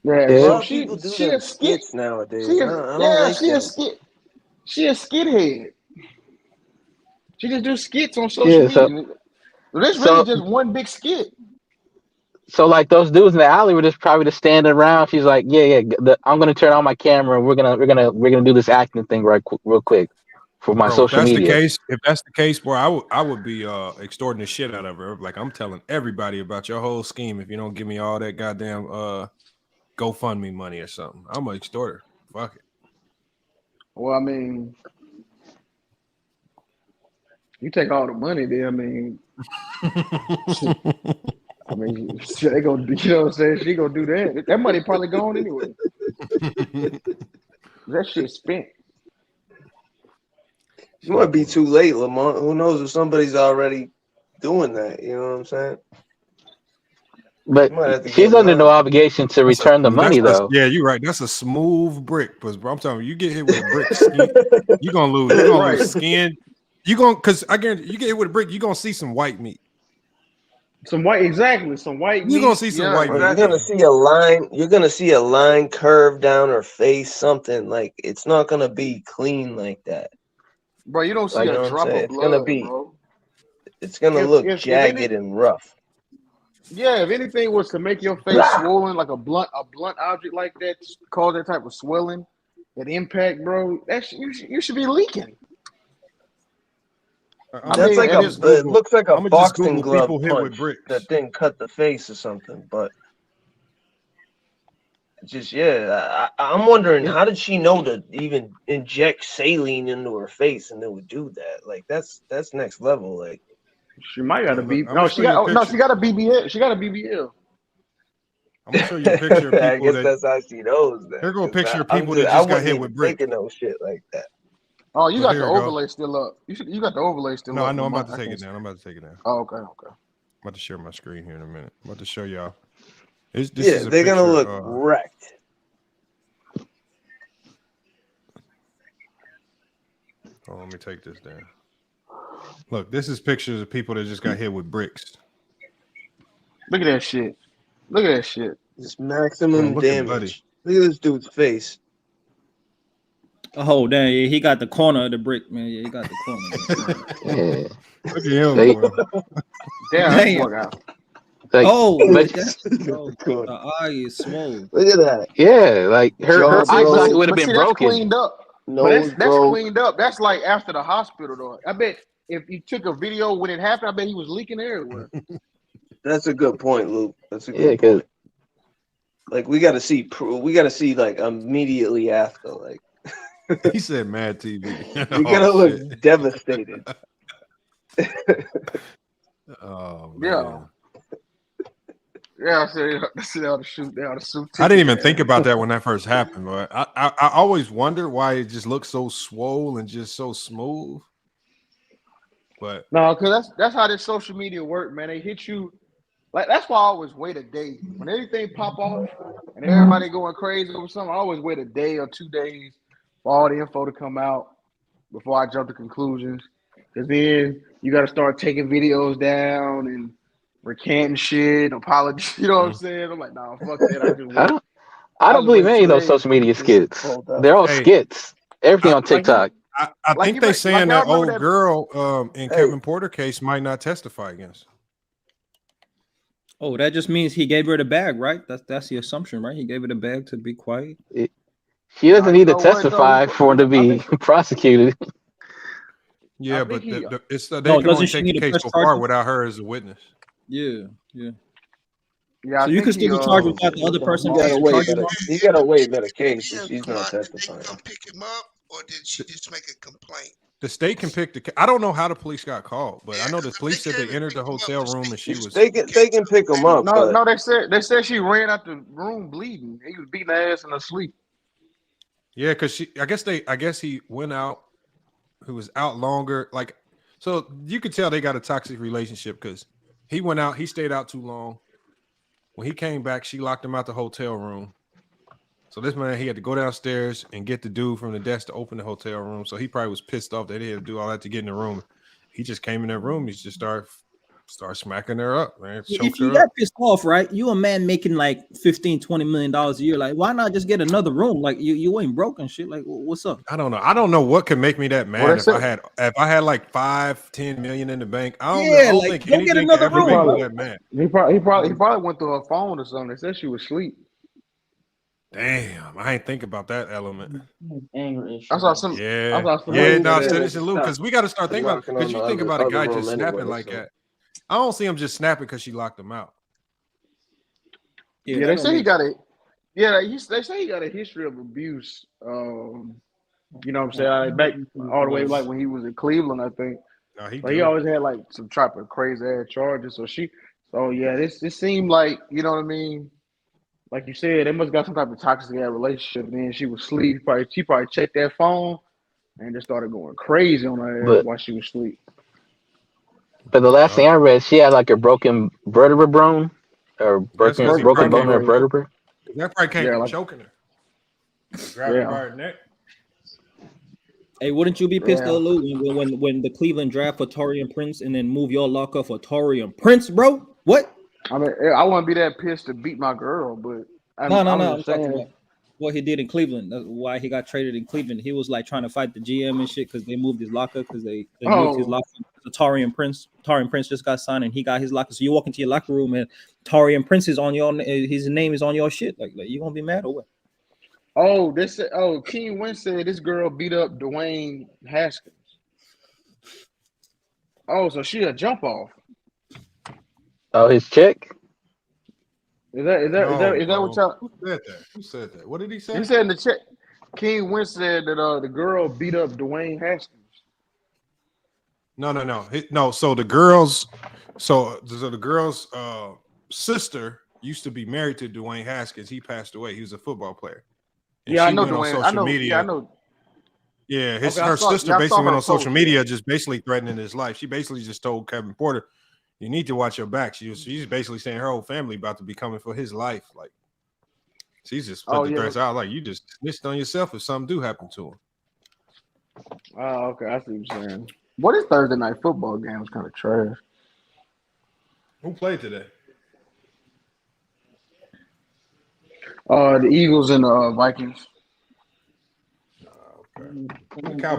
Speaker 15: Yeah,
Speaker 14: A
Speaker 15: so
Speaker 14: lot of people do them skits nowadays. I don't like that.
Speaker 15: She a skit head. She just do skits on social media. This really just one big skit.
Speaker 18: So like those dudes in the alley were just probably just standing around. She's like, I'm gonna turn on my camera and we're gonna do this acting thing real quick for my social media.
Speaker 3: If that's the case, boy, I would be extorting the shit out of her. Like, I'm telling everybody about your whole scheme if you don't give me all that goddamn GoFundMe money or something. I'm gonna extort her. Fuck it.
Speaker 15: Well, I mean, you take all the money there. I mean, they gonna, you know what I'm saying? She gonna do that. That money probably gone anyway. That shit spent.
Speaker 14: It might be too late, Lamont. Who knows if somebody's already doing that? You know what I'm saying?
Speaker 18: But she's under no obligation to return the money, though.
Speaker 3: Yeah, you're right. That's a smooth brick, but bro, I'm telling you, you get hit with a brick, skin, you're gonna lose. You're gonna lose skin. Because I guarantee you get hit with a brick, you're gonna see some white meat.
Speaker 15: Some white meat.
Speaker 3: You're gonna see some white meat.
Speaker 14: You're gonna see a line. You're gonna see a line curve down her face. Something like it's not gonna be clean like that.
Speaker 15: Bro, you don't see a drop of blood, bro.
Speaker 14: It's gonna look jagged and rough.
Speaker 15: Yeah, if anything was to make your face swollen, like a blunt object like that, cause that type of swelling, that impact, bro, you should be leaking.
Speaker 14: That's like it looks like a boxing glove punch that didn't cut the face or something. But just I'm wondering how did she know to even inject saline into her face and it would do that? Like that's next level. Like
Speaker 15: she might got a BBL. She got a BBL. She got a BBL.
Speaker 3: I'm gonna show you a picture of people.
Speaker 14: I guess that's how she knows that.
Speaker 3: Here go a picture of people that just got hit with brick.
Speaker 14: No shit like that.
Speaker 15: Oh, you got the overlay still up. You got the overlay still up.
Speaker 3: No, I know. I'm about to take it down.
Speaker 15: Oh, okay.
Speaker 3: I'm about to share my screen here in a minute. I'm about to show y'all.
Speaker 14: They're gonna look wrecked.
Speaker 3: Oh, let me take this down. Look, this is pictures of people that just got hit with bricks.
Speaker 15: Look at that shit.
Speaker 14: It's maximum damage. Look at this dude's face.
Speaker 12: Oh, damn. Yeah, he got the corner of the brick, man. Yeah, he got the corner.
Speaker 3: Look at him.
Speaker 15: Damn.
Speaker 12: The eye is swollen.
Speaker 14: Look at that.
Speaker 18: Yeah, like her eye socket would have been broken.
Speaker 15: Cleaned up. That's cleaned up. That's like after the hospital, though. I bet if you took a video when it happened, I bet he was leaking everywhere.
Speaker 14: That's a good point, Luke. That's a good point. Like we got to see like immediately after. Like
Speaker 3: he said, "Mad TV."
Speaker 14: You're gonna look devastated.
Speaker 3: Oh
Speaker 15: man. Yeah, I said they ought to shoot.
Speaker 3: I didn't even think about that when that first happened, but I always wonder why it just looks so swole and just so smooth. But
Speaker 15: no, because that's how this social media work, man. They hit you like that's why I always wait a day when anything pop off and everybody going crazy over something. I always wait a day or 2 days for all the info to come out before I jump to conclusions. Because then you got to start taking videos down and recanting shit, apologies. You know what I'm saying? I'm like, nah, fuck that.
Speaker 18: I don't believe any of those social media skits. They're all skits. Everything on TikTok.
Speaker 3: I think they're saying that old girl in Kevin Porter case might not testify against.
Speaker 12: Oh, that just means he gave her the bag, right? That's the assumption, right? He gave her the bag to be quiet.
Speaker 18: She doesn't need to testify for him to be prosecuted.
Speaker 3: Yeah, but they can
Speaker 12: doesn't
Speaker 3: only
Speaker 12: she
Speaker 3: take
Speaker 12: need
Speaker 3: the
Speaker 12: to
Speaker 3: case
Speaker 12: press
Speaker 3: so far
Speaker 12: charges?
Speaker 3: without her as a witness.
Speaker 12: Yeah, yeah.
Speaker 15: Yeah,
Speaker 12: So you can still be charged without the other person
Speaker 14: He got a way
Speaker 12: charging
Speaker 14: better.
Speaker 12: her?
Speaker 14: He got a way better case if she's not
Speaker 11: Did they
Speaker 14: testifying.
Speaker 11: come pick him up, or did she just make a complaint?
Speaker 3: The state can pick I don't know how the police got called, but I know the police said they entered the hotel room and she was.
Speaker 14: They can pick him up.
Speaker 15: No,
Speaker 14: but
Speaker 15: no, they said she ran out the room bleeding. He was beating her ass in her sleep.
Speaker 3: Yeah, because I guess he went out. Who was out longer? Like, so you could tell they got a toxic relationship because he went out. He stayed out too long. When he came back, she locked him out the hotel room. So this man, he had to go downstairs and get the dude from the desk to open the hotel room. So he probably was pissed off that he had to do all that to get in the room. He just came in that room. He just started smacking her up, man.
Speaker 12: If you got pissed off, right? You a man making like $15-20 million a year. Like, why not just get another room? Like, you ain't broken shit. Like, what's up?
Speaker 3: I don't know. I don't know what could make me that mad if I had like 5-10 million in the bank. I don't think
Speaker 12: go get
Speaker 3: anything
Speaker 12: another
Speaker 3: could ever
Speaker 12: room.
Speaker 3: make me that mad.
Speaker 15: He probably went through her phone or something. They said she was asleep.
Speaker 3: Damn, I ain't think about that element.
Speaker 7: Angry.
Speaker 15: I saw some.
Speaker 3: Yeah,
Speaker 15: yeah.
Speaker 3: No, it's a loop because we got to start thinking about because you think about a guy just snapping like that. I don't see him just snapping because she locked him out.
Speaker 15: Yeah, they say he got a. Yeah, they say he got a history of abuse. You know what I'm saying? Back all the way like when he was in Cleveland, I think.
Speaker 3: No,
Speaker 15: he always had like some type of crazy ass charges. So yeah, this seemed like, you know what I mean. Like you said, they must got some type of toxic relationship. And then she was asleep. She probably checked that phone and just started going crazy on her ass while she was asleep.
Speaker 18: But the last thing I read, she had like a broken vertebra bone or broken bone in her vertebra.
Speaker 3: That probably came from choking her. Grabbing her by her neck.
Speaker 12: Hey, wouldn't you be pissed, Lou, when the Cleveland draft for Taurean Prince and then move your locker for Taurean Prince, bro? What?
Speaker 15: I mean, I wouldn't be that pissed to beat my girl, but
Speaker 12: no. I'm talking about what he did in Cleveland. That's why he got traded in Cleveland. He was like trying to fight the GM and shit because they moved his locker because they moved his locker to Taurean Prince. Taurean Prince just got signed and he got his locker. So you walk into your locker room and Taurean Prince is on his name is on your shit. Like you gonna be mad or what?
Speaker 15: King Wentz said this girl beat up Dwayne Haskins. Oh, so she a jump off.
Speaker 18: Oh, his chick?
Speaker 15: Is that what y'all?
Speaker 3: Who said that? What did he say?
Speaker 15: He said in the chat. King Wentz said that the girl beat up Dwayne Haskins.
Speaker 3: No. So the girl's sister used to be married to Dwayne Haskins. He passed away. He was a football player. And
Speaker 15: I know Dwayne. I know. Media. Yeah, I know.
Speaker 3: Yeah, her sister basically went on social media, just basically threatening his life. She basically just told Kevin Porter, "You need to watch your back." She's basically saying her whole family about to be coming for his life. Like she's just put the threats out. Like you just snitched on yourself if something do happen to him.
Speaker 15: Oh, okay. I see what you're saying. What is Thursday night football game? Is kind of trash.
Speaker 3: Who played today?
Speaker 15: The Eagles and the Vikings.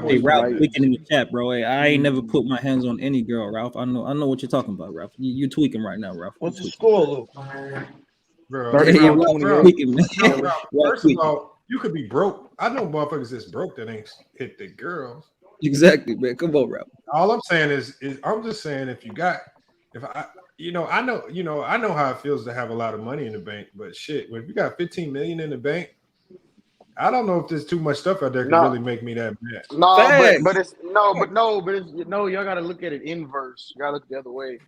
Speaker 12: Hey, Ralph, tweaking in the chat, bro. Hey, I ain't never put my hands on any girl, Ralph. I know what you're talking about, Ralph. You tweaking right now, Ralph.
Speaker 14: What's the score, Luke?
Speaker 3: Bro,
Speaker 12: First
Speaker 3: of all, you could be broke. I know motherfuckers that's broke that ain't hit the girls.
Speaker 12: Exactly, man. Come on, Ralph.
Speaker 3: All I'm saying is I'm just saying I know how it feels to have a lot of money in the bank, but shit, when you got 15 million in the bank, I don't know if there's too much stuff out there can really make me that mad.
Speaker 15: Y'all gotta look at it inverse. You gotta look the other way.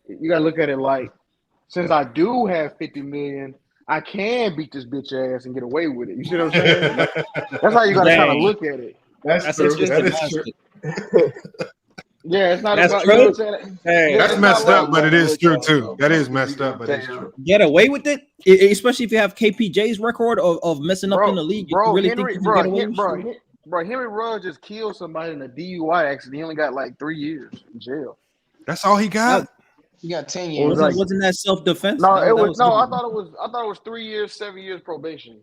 Speaker 15: You gotta look at it like, since I do have 50 million, I can beat this bitch ass and get away with it. You see what I'm saying? That's how you gotta kind of look at it.
Speaker 3: That's true. That is true.
Speaker 15: Yeah, it's not
Speaker 12: that's
Speaker 15: about,
Speaker 12: true.
Speaker 15: You know what I'm saying?
Speaker 12: Hey,
Speaker 3: that's messed up, but it is true too. That is messed up, but it's true.
Speaker 12: Get away with it, especially if you have KPJ's record of messing up in the league. You really think you can get away with it?
Speaker 15: Bro, Henry Ruggs just killed somebody in a DUI accident. He only got like 3 years in jail.
Speaker 3: That's all he got.
Speaker 7: He got 10 years.
Speaker 12: Wasn't that self-defense?
Speaker 15: No, I thought it was 3 years, 7 years probation.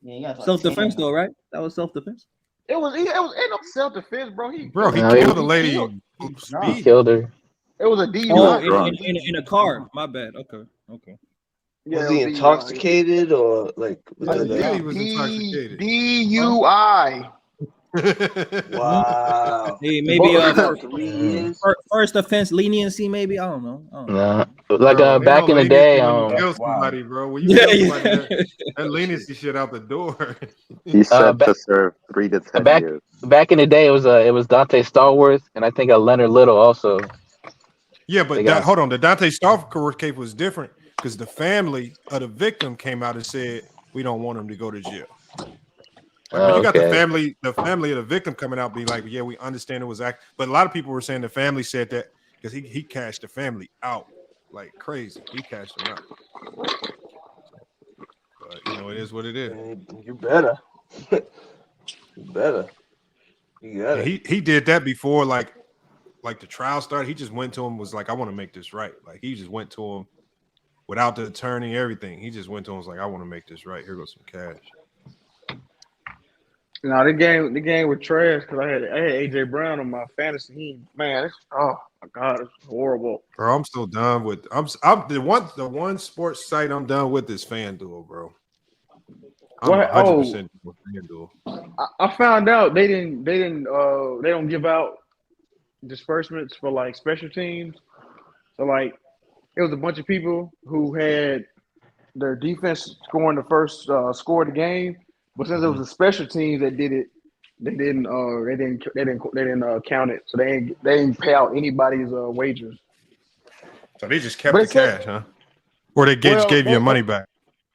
Speaker 7: Yeah, you got like
Speaker 12: self-defense though, right? That was self-defense.
Speaker 15: It was ain't no self-defense, bro. He
Speaker 3: killed a lady.
Speaker 18: He killed her.
Speaker 15: It was a DUI.
Speaker 12: In a car. My bad. Okay.
Speaker 15: Yeah,
Speaker 14: Was he intoxicated or like?
Speaker 3: Yeah, he was intoxicated.
Speaker 15: DUI.
Speaker 14: Wow.
Speaker 12: Maybe
Speaker 14: About 3 years.
Speaker 12: first offense leniency, maybe. I don't know.
Speaker 17: Nah.
Speaker 12: Like
Speaker 17: Back in the day,
Speaker 3: when you kill somebody, bro. When you kill somebody, that leniency shit out the door.
Speaker 10: He said
Speaker 17: ba-
Speaker 10: to serve 3 to 10
Speaker 17: back
Speaker 10: years.
Speaker 17: back in the day, it was Dante Stallworth and I think Leonard Little also.
Speaker 3: Yeah, but hold on. The Dante Stallworth case was different because the family of the victim came out and said we don't want him to go to jail. Like when you got the family of the victim coming out, be like, yeah, we understand it was act, but a lot of people were saying the family said that because he cashed the family out like crazy. He cashed them out. But it is what it is.
Speaker 14: You better. You better. You got it.
Speaker 3: He did that before like the trial started. He just went to him, was like, I want to make this right. Like he just went to him without the attorney, everything. He just went to him, was like, I want to make this right. Here goes some cash.
Speaker 15: No, the game was trash because I had AJ Brown on my fantasy. Oh my God, it's horrible.
Speaker 3: Bro, I'm so done with. I'm the one sports site I'm done with is FanDuel, bro. I'm 100% with FanDuel.
Speaker 15: I found out they don't give out disbursements for like special teams. So like it was a bunch of people who had their defense scoring the first score of the game. But since it was the special teams that did it, they didn't count it. So they didn't pay out anybody's wagers.
Speaker 3: So they just kept the cash, huh? Or they gave you your money back.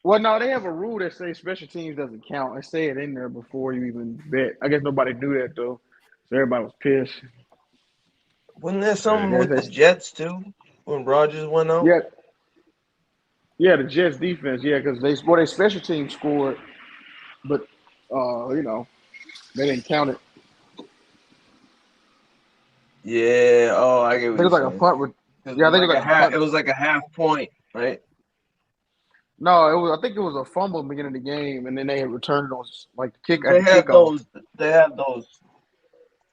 Speaker 15: Well, no, they have a rule that says special teams doesn't count. I say it in there before you even bet. I guess nobody knew that though, so everybody was pissed.
Speaker 14: Wasn't there something with the Jets too when Rodgers went out?
Speaker 15: Yeah, the Jets defense. Yeah, because their special team scored. But they didn't count it.
Speaker 14: Yeah. Oh, I get what you're saying.
Speaker 15: It was like a punt with. Yeah, I think
Speaker 14: it was like a half point, right?
Speaker 15: No, I think it was a fumble at the beginning of the game, and then they had returned on like the kick.
Speaker 14: They have those.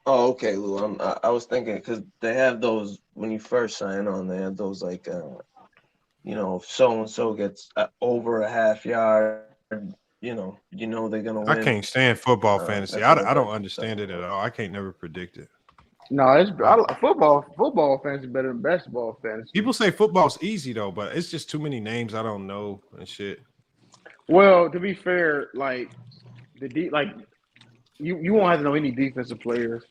Speaker 14: Oh, okay, Lou. I was thinking because they have those when you first sign on. They have those like, so and so gets over a half yard. They're gonna win.
Speaker 3: I can't stand football fantasy. I don't understand it at all. I can't never predict it.
Speaker 15: No, football fantasy better than basketball fantasy.
Speaker 3: People say football's easy though, but it's just too many names I don't know and shit.
Speaker 15: Well, to be fair, like you won't have to know any defensive players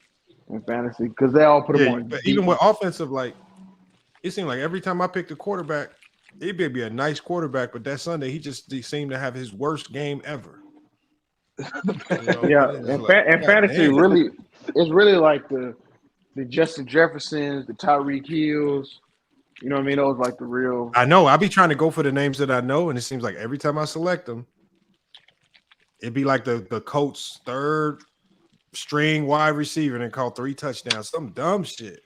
Speaker 15: in fantasy because they all put them on.
Speaker 3: But even with offensive, like it seemed like every time I picked a quarterback. It may be a nice quarterback, but that Sunday he seemed to have his worst game ever.
Speaker 15: Yeah, and fantasy really, it's really like the Justin Jeffersons, the Tyreek Hills. You know what I mean? Those like the real.
Speaker 3: I know. I be trying to go for the names that I know, and it seems like every time I select them, it'd be like the Colts' third string wide receiver and call 3 touchdowns, some dumb shit.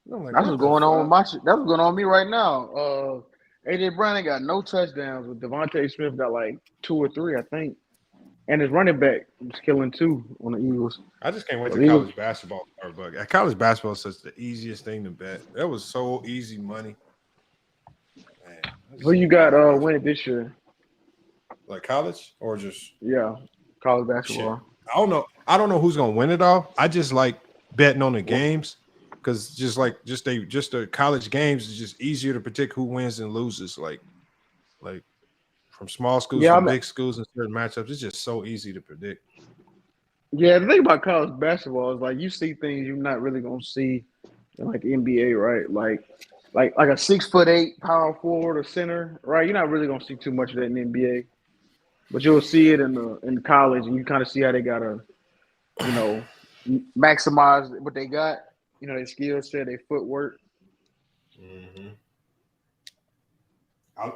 Speaker 15: Like, that's what's going on with that's what's going on with me right now. AJ Brown ain't got no touchdowns, with Devontae Smith got like 2 or 3, I think. And his running back was killing 2 on the Eagles.
Speaker 3: I just can't wait to college basketball. But college basketball is such the easiest thing to bet. That was so easy money. Man,
Speaker 15: who you got winning this year?
Speaker 3: Like college or just
Speaker 15: college basketball?
Speaker 3: Shit. I don't know who's gonna win it all. I just like betting on the games. Because just the college games is just easier to predict who wins and loses. Like from small schools to big schools and certain matchups, it's just so easy to predict.
Speaker 15: Yeah, the thing about college basketball is like you see things you're not really gonna see in like NBA, right? Like a 6'8" power forward or center, right? You're not really gonna see too much of that in the NBA, but you'll see it in college, and you kind of see how they gotta, maximize what they got. Their skill set, their footwork.
Speaker 3: Mm-hmm.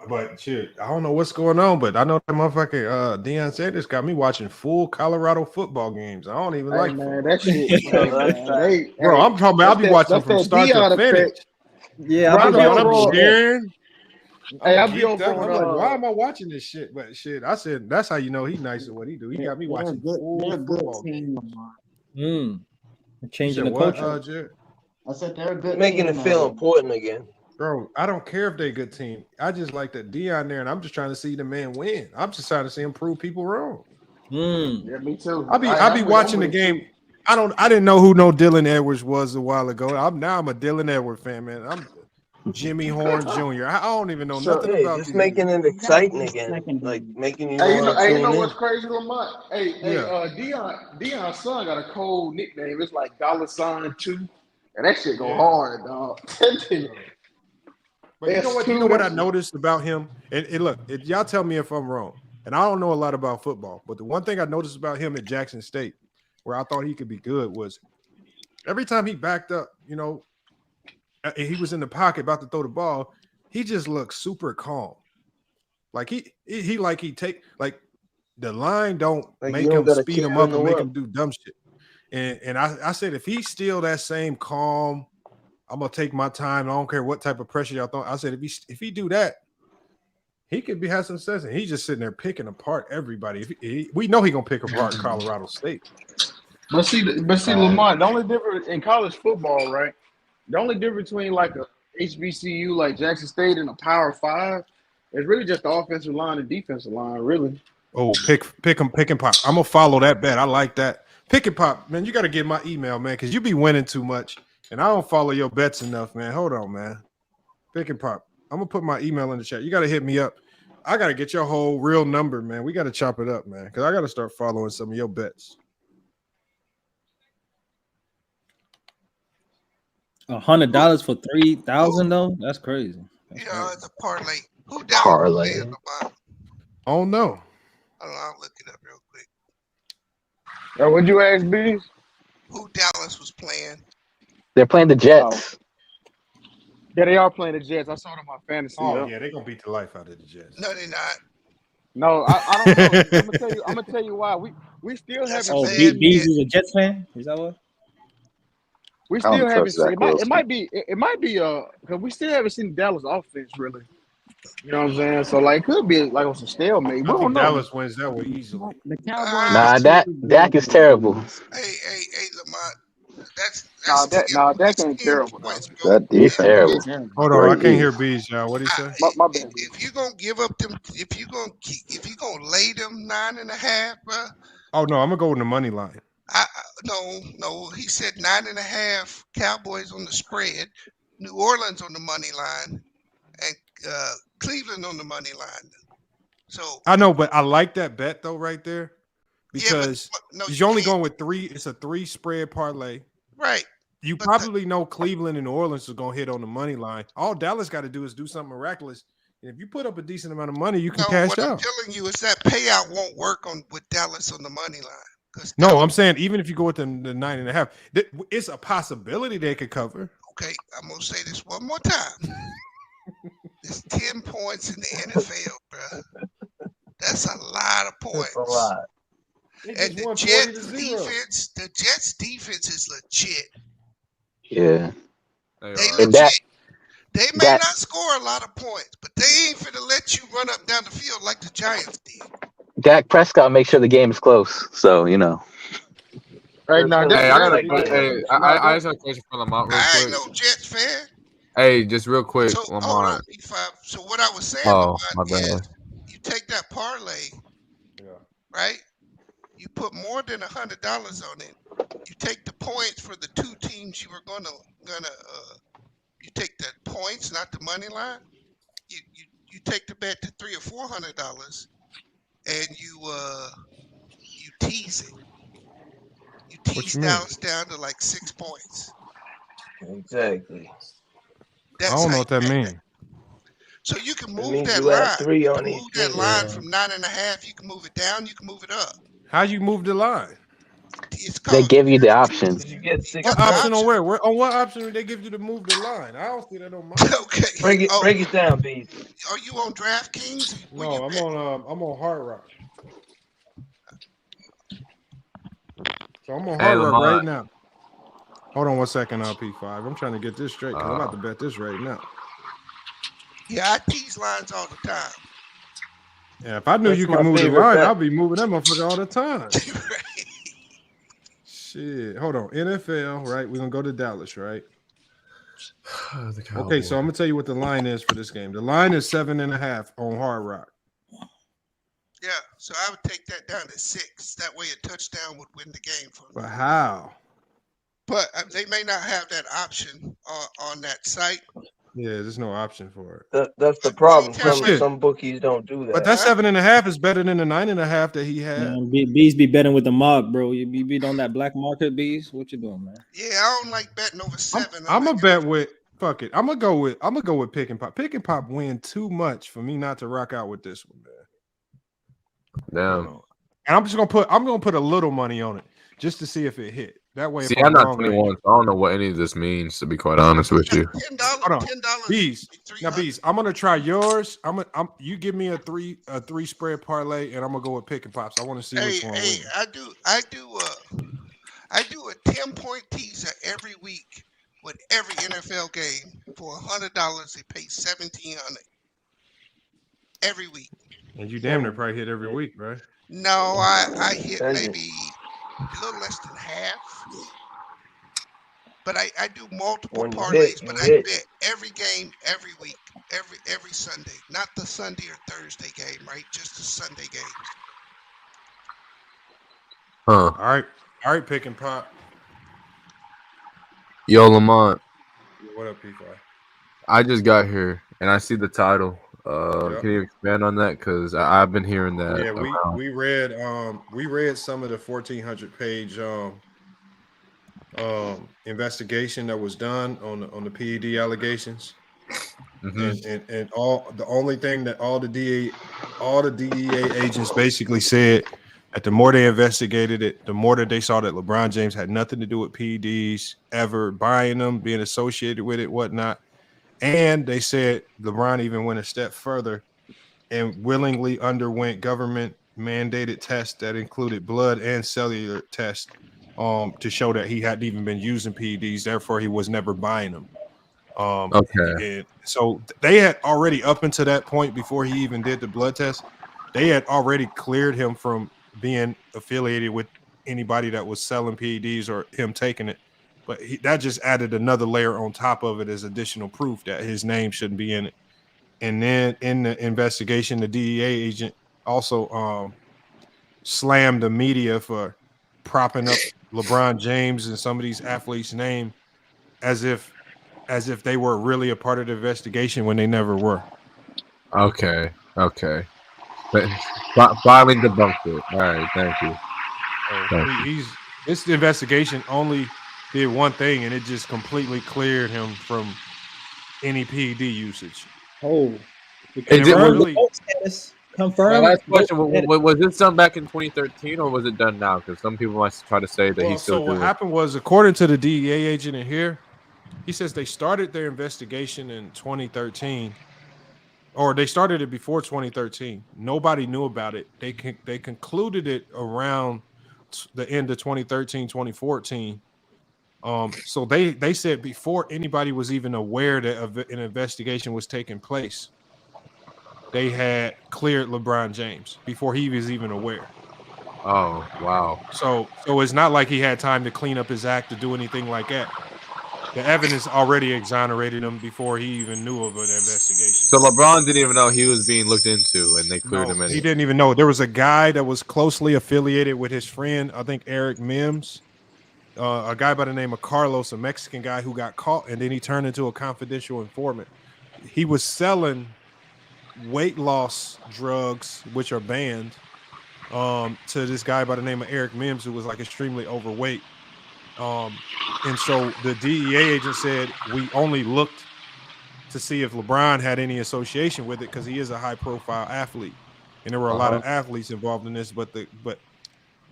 Speaker 3: But shit, I don't know what's going on, but I know that motherfucker Deion Sanders got me watching full Colorado football games. I don't even like
Speaker 15: man, that shit.
Speaker 3: Bro, I'm talking about I'll be watching from start to finish.
Speaker 12: Yeah,
Speaker 3: I'm cheering.
Speaker 15: I'll be over.
Speaker 3: I'm like, why am I watching this shit? But shit, I said that's how you know he's nice at what he do. He got me watching full football games.
Speaker 12: Changing the culture.
Speaker 7: I said they're good.
Speaker 14: Making it feel important again.
Speaker 3: Bro, I don't care if they're a good team. I just like that Dion there, and I'm just trying to see the man win. I'm just trying to see him prove people wrong.
Speaker 15: Yeah, me too.
Speaker 3: I'll be watching the game. I didn't know who Dylan Edwards was a while ago. I'm a Dylan Edwards fan, man. I'm Jimmy Horn Jr. I don't even know nothing about
Speaker 14: just
Speaker 3: these
Speaker 14: making
Speaker 3: niggas.
Speaker 14: it exciting again, like making you
Speaker 15: Hey,
Speaker 14: want to
Speaker 15: you know
Speaker 14: tune
Speaker 15: what's
Speaker 14: in.
Speaker 15: crazy, Lamont? Dion's son got a cold nickname. It's like $2, and that shit go hard, dog.
Speaker 3: But you know what I noticed about him? And look, y'all tell me if I'm wrong. And I don't know a lot about football, but the one thing I noticed about him at Jackson State, where I thought he could be good, was every time he backed up, you know, and he was in the pocket about to throw the ball, he just looked super calm. Like he take like the line don't
Speaker 14: Like
Speaker 3: make
Speaker 14: you don't
Speaker 3: him
Speaker 14: gotta
Speaker 3: speed him
Speaker 14: tear
Speaker 3: up and
Speaker 14: him
Speaker 3: make
Speaker 14: up.
Speaker 3: him do dumb shit. And I said if he's still that same calm, I'm gonna take my time. I don't care what type of pressure y'all throw. I said if he do that, he could have some sense. And he's just sitting there picking apart everybody. We know he gonna pick apart Colorado State.
Speaker 15: But see, Lamont, the only difference in college football, right? The only difference between like a HBCU like Jackson State and a Power 5 is really just the offensive line and defensive line, really.
Speaker 3: Oh, pick and pop. I'm gonna follow that bet. I like that. Pick and pop, man. You got to get my email, man, because you be winning too much, and I don't follow your bets enough, man. Hold on, man. Pick and pop. I'm gonna put my email in the chat. You got to hit me up. I got to get your whole real number, man. We got to chop it up, man, because I got to start following some of your bets.
Speaker 12: $100 for 3,000 though? That's crazy.
Speaker 11: It's a parlay. Who
Speaker 18: Parlay.
Speaker 3: I don't know.
Speaker 11: I'll look it up real quick.
Speaker 15: What'd you ask, B?
Speaker 11: Who Dallas was playing?
Speaker 18: They're playing the Jets.
Speaker 15: Yeah, they are playing the Jets. I saw it on my fantasy.
Speaker 3: Oh yeah, they're gonna beat the life out of the Jets.
Speaker 11: No, they're not.
Speaker 15: No, I don't know. I'm gonna tell you why. We still haven't.
Speaker 12: Oh, Bees is a Jets fan. Is that what?
Speaker 15: We still haven't seen. It might be because we still haven't seen Dallas offense really. You know what I'm saying? So like, could be like on some stalemate. We don't know.
Speaker 3: Dallas wins that one easily.
Speaker 7: The Cowboys.
Speaker 18: Nah, Dak is terrible.
Speaker 11: Hey, Lamont. That's
Speaker 15: Dak ain't terrible.
Speaker 10: That
Speaker 18: He's terrible.
Speaker 3: Hold on, I can't hear Bees, y'all. What do you say?
Speaker 15: My bad.
Speaker 11: If you're gonna give up them, if you're gonna lay them 9.5, bro.
Speaker 3: Oh no, I'm gonna go with the money line.
Speaker 11: No. He said 9.5 Cowboys on the spread, New Orleans on the money line, and Cleveland on the money line. So
Speaker 3: I know, but I like that bet though, right there, because you're only going with 3. It's a 3 spread parlay,
Speaker 11: right?
Speaker 3: You probably know Cleveland and New Orleans is gonna hit on the money line. All Dallas got to do is do something miraculous. And if you put up a decent amount of money, you can cash
Speaker 11: what
Speaker 3: out.
Speaker 11: I'm telling you is that payout won't work with Dallas on the money line.
Speaker 3: No, I'm saying even if you go with the 9.5, it's a possibility they could cover.
Speaker 11: Okay, I'm gonna say this one more time. There's 10 points in the NFL, bro. That's a lot of points.
Speaker 14: That's a lot.
Speaker 11: And the Jets defense is legit.
Speaker 18: Yeah.
Speaker 11: They legit. They may not score a lot of points, but they ain't finna let you run up down the field like the Giants did.
Speaker 18: Dak Prescott makes sure the game is close. So, you know.
Speaker 15: Right now,
Speaker 19: I just have a question for Lamont real quick.
Speaker 11: I ain't no Jets fan.
Speaker 19: Hey, just real quick,
Speaker 11: So,
Speaker 19: Lamont.
Speaker 11: hold on, P5. So what I was saying,
Speaker 19: my bad.
Speaker 11: is you take that parlay, right? You put more than $100 on it. You take the points for the 2 teams you were gonna you take the points, not the money line. You take the bet to $300 or $400, and you tease it. You tease Dallas down to like 6 points.
Speaker 14: Exactly.
Speaker 3: I don't know what that means.
Speaker 11: So you can move
Speaker 14: means
Speaker 11: that
Speaker 14: you
Speaker 11: line.
Speaker 14: have 3
Speaker 11: You
Speaker 14: on
Speaker 11: can
Speaker 14: each
Speaker 11: move that
Speaker 14: team.
Speaker 11: line from 9.5. You can move it down. You can move it up.
Speaker 3: How you move the line?
Speaker 18: They give you the option.
Speaker 14: You get 6
Speaker 3: What option on where? On what option do they give you to move the line? I don't see that on mine.
Speaker 11: Okay.
Speaker 14: Break it down, B.
Speaker 11: Are you on DraftKings?
Speaker 3: No, I'm on Hard Rock. So I'm on Hard Rock right now. Hold on 1 second, P5. I'm trying to get this straight because I'm about to bet this right now.
Speaker 11: Yeah, I tease lines all the time.
Speaker 3: Yeah, if I knew you could move the line, I'd be moving that motherfucker all the time. Shit. Hold on. NFL, right? We're going to go to Dallas, right? Okay, so I'm gonna tell you what the line is for this game. The line is 7.5 on Hard Rock.
Speaker 11: Yeah, so I would take that down to 6. That way, a touchdown would win the game for me.
Speaker 3: But how?
Speaker 11: But they may not have that option on that site.
Speaker 3: Yeah, there's no option for it.
Speaker 14: That's the problem.
Speaker 3: Shit.
Speaker 14: Some bookies don't do that.
Speaker 3: But that 7.5 is better than the 9.5 that he had.
Speaker 12: Man, Bees be betting with the mob, bro. You be bet on that black market, Bees. What you doing, man?
Speaker 11: Yeah, I don't like betting over 7.
Speaker 3: I'm gonna bet with fuck it. I'm gonna go with Pick and Pop. Pick and Pop win too much for me not to rock out with this one, man.
Speaker 19: Damn.
Speaker 3: And I'm gonna put a little money on it just to see if it hit. That way,
Speaker 19: See, I'm not 21, so I don't know what any of this means, to be quite honest with you.
Speaker 3: Hold on. Bees. Now, Bees, I'm gonna try yours. You give me a three spread parlay, and I'm gonna go with Pick and Pops. I want to see which one wins.
Speaker 11: I do a 10-point teaser every week with every NFL game for $100. They pay $1,700 every week.
Speaker 3: And you damn near probably hit every week, right?
Speaker 11: No, I hit maybe a little less than half. But I do multiple parlays, but I bet every game, every week, every Sunday. Not the Sunday or Thursday game, right? Just the Sunday game.
Speaker 19: Huh.
Speaker 3: All right, Pick and Pop.
Speaker 19: Yo, Lamont.
Speaker 3: What up, P5?
Speaker 19: I just got here and I see the title. Can you expand on that? Because I've been hearing that.
Speaker 3: Yeah, we read some of the 1,400 page investigation that was done on the PED allegations, and all the only thing that all the DEA agents basically said that the more they investigated it, the more that they saw that LeBron James had nothing to do with PEDs, ever buying them, being associated with it, whatnot. And they said LeBron even went a step further and willingly underwent government mandated tests that included blood and cellular tests to show that he hadn't even been using PEDs. Therefore, he was never buying them.
Speaker 19: Okay.
Speaker 3: And so they had already, up until that point, before he even did the blood test, they had already cleared him from being affiliated with anybody that was selling PEDs or him taking it. But that just added another layer on top of it as additional proof that his name shouldn't be in it. And then in the investigation, the DEA agent also slammed the media for propping up LeBron James and some of these athletes' name as if they were really a part of the investigation when they never were.
Speaker 19: Okay. But finally debunked it. All right, thank you.
Speaker 3: This investigation only did one thing, and it just completely cleared him from any PED usage.
Speaker 12: Oh,
Speaker 19: confirmed. My last question: was this done back in 2013, or was it done now? Because some people might try to say that he's still doing it.
Speaker 3: So what happened was, according to the DEA agent in here, he says they started their investigation in 2013, or they started it before 2013. Nobody knew about it. They concluded it around the end of 2013, 2014. So they said before anybody was even aware that an investigation was taking place, they had cleared LeBron James before he was even aware.
Speaker 19: Oh, wow.
Speaker 3: So it's not like he had time to clean up his act to do anything like that. The evidence already exonerated him before he even knew of an investigation.
Speaker 19: So LeBron didn't even know he was being looked into, and they cleared him anyway.
Speaker 3: He didn't even know. There was a guy that was closely affiliated with his friend, I think Eric Mims, a guy by the name of Carlos, a Mexican guy who got caught, and then he turned into a confidential informant. He was selling weight loss drugs, which are banned, to this guy by the name of Eric Mims, who was like extremely overweight. And so the DEA agent said we only looked to see if LeBron had any association with it because he is a high-profile athlete, and there were a lot of athletes involved in this. But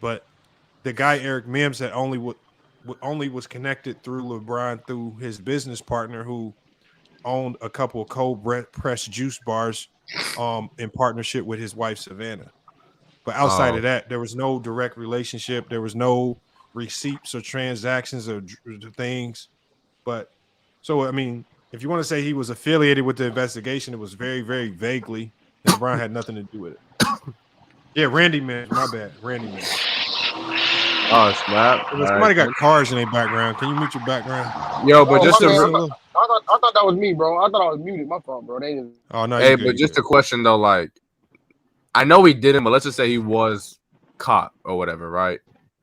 Speaker 3: the guy Eric Mims that only was connected through LeBron through his business partner who owned a couple of cold pressed juice bars in partnership with his wife Savannah. But outside of that, there was no direct relationship. There was no receipts or transactions or things. But so, I mean, if you want to say he was affiliated with the investigation, it was very, very vaguely. And LeBron had nothing to do with it. Yeah, Randy Man. My bad. Randy Man.
Speaker 19: Oh, snap.
Speaker 3: Somebody got cars in their background. Can you mute your background?
Speaker 19: Yo, but just to
Speaker 15: thought that was me, bro. I thought I was muted. My fault, bro.
Speaker 3: Oh no,
Speaker 19: Hey, but just a question though, like I know he didn't, but let's just say he was caught or whatever, right?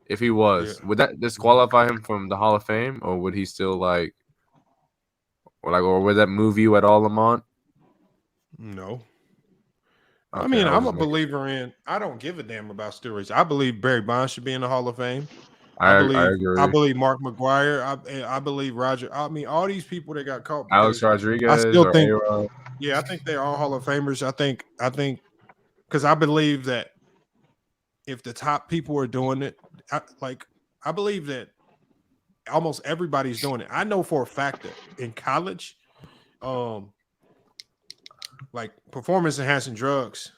Speaker 19: If he was, would that disqualify him from the Hall of Fame, or would he still or would that move you at all, Lamont?
Speaker 3: No.
Speaker 19: Okay,
Speaker 3: I mean,
Speaker 19: I was
Speaker 3: I'm a
Speaker 19: just making
Speaker 3: believer in. I don't give a damn about steroids. I believe Barry Bonds should be in the Hall of Fame.
Speaker 19: I
Speaker 3: I
Speaker 19: agree.
Speaker 3: believe Mark McGwire. I believe Roger. I mean, all these people that got caught.
Speaker 19: Alex
Speaker 3: because
Speaker 19: Rodriguez
Speaker 3: I still
Speaker 19: or
Speaker 3: think.
Speaker 19: A-Rod.
Speaker 3: Yeah, I think they're all Hall of Famers. I think because I believe that if the top people are doing it, I believe that almost everybody's doing it. I know for a fact that in college, like performance enhancing drugs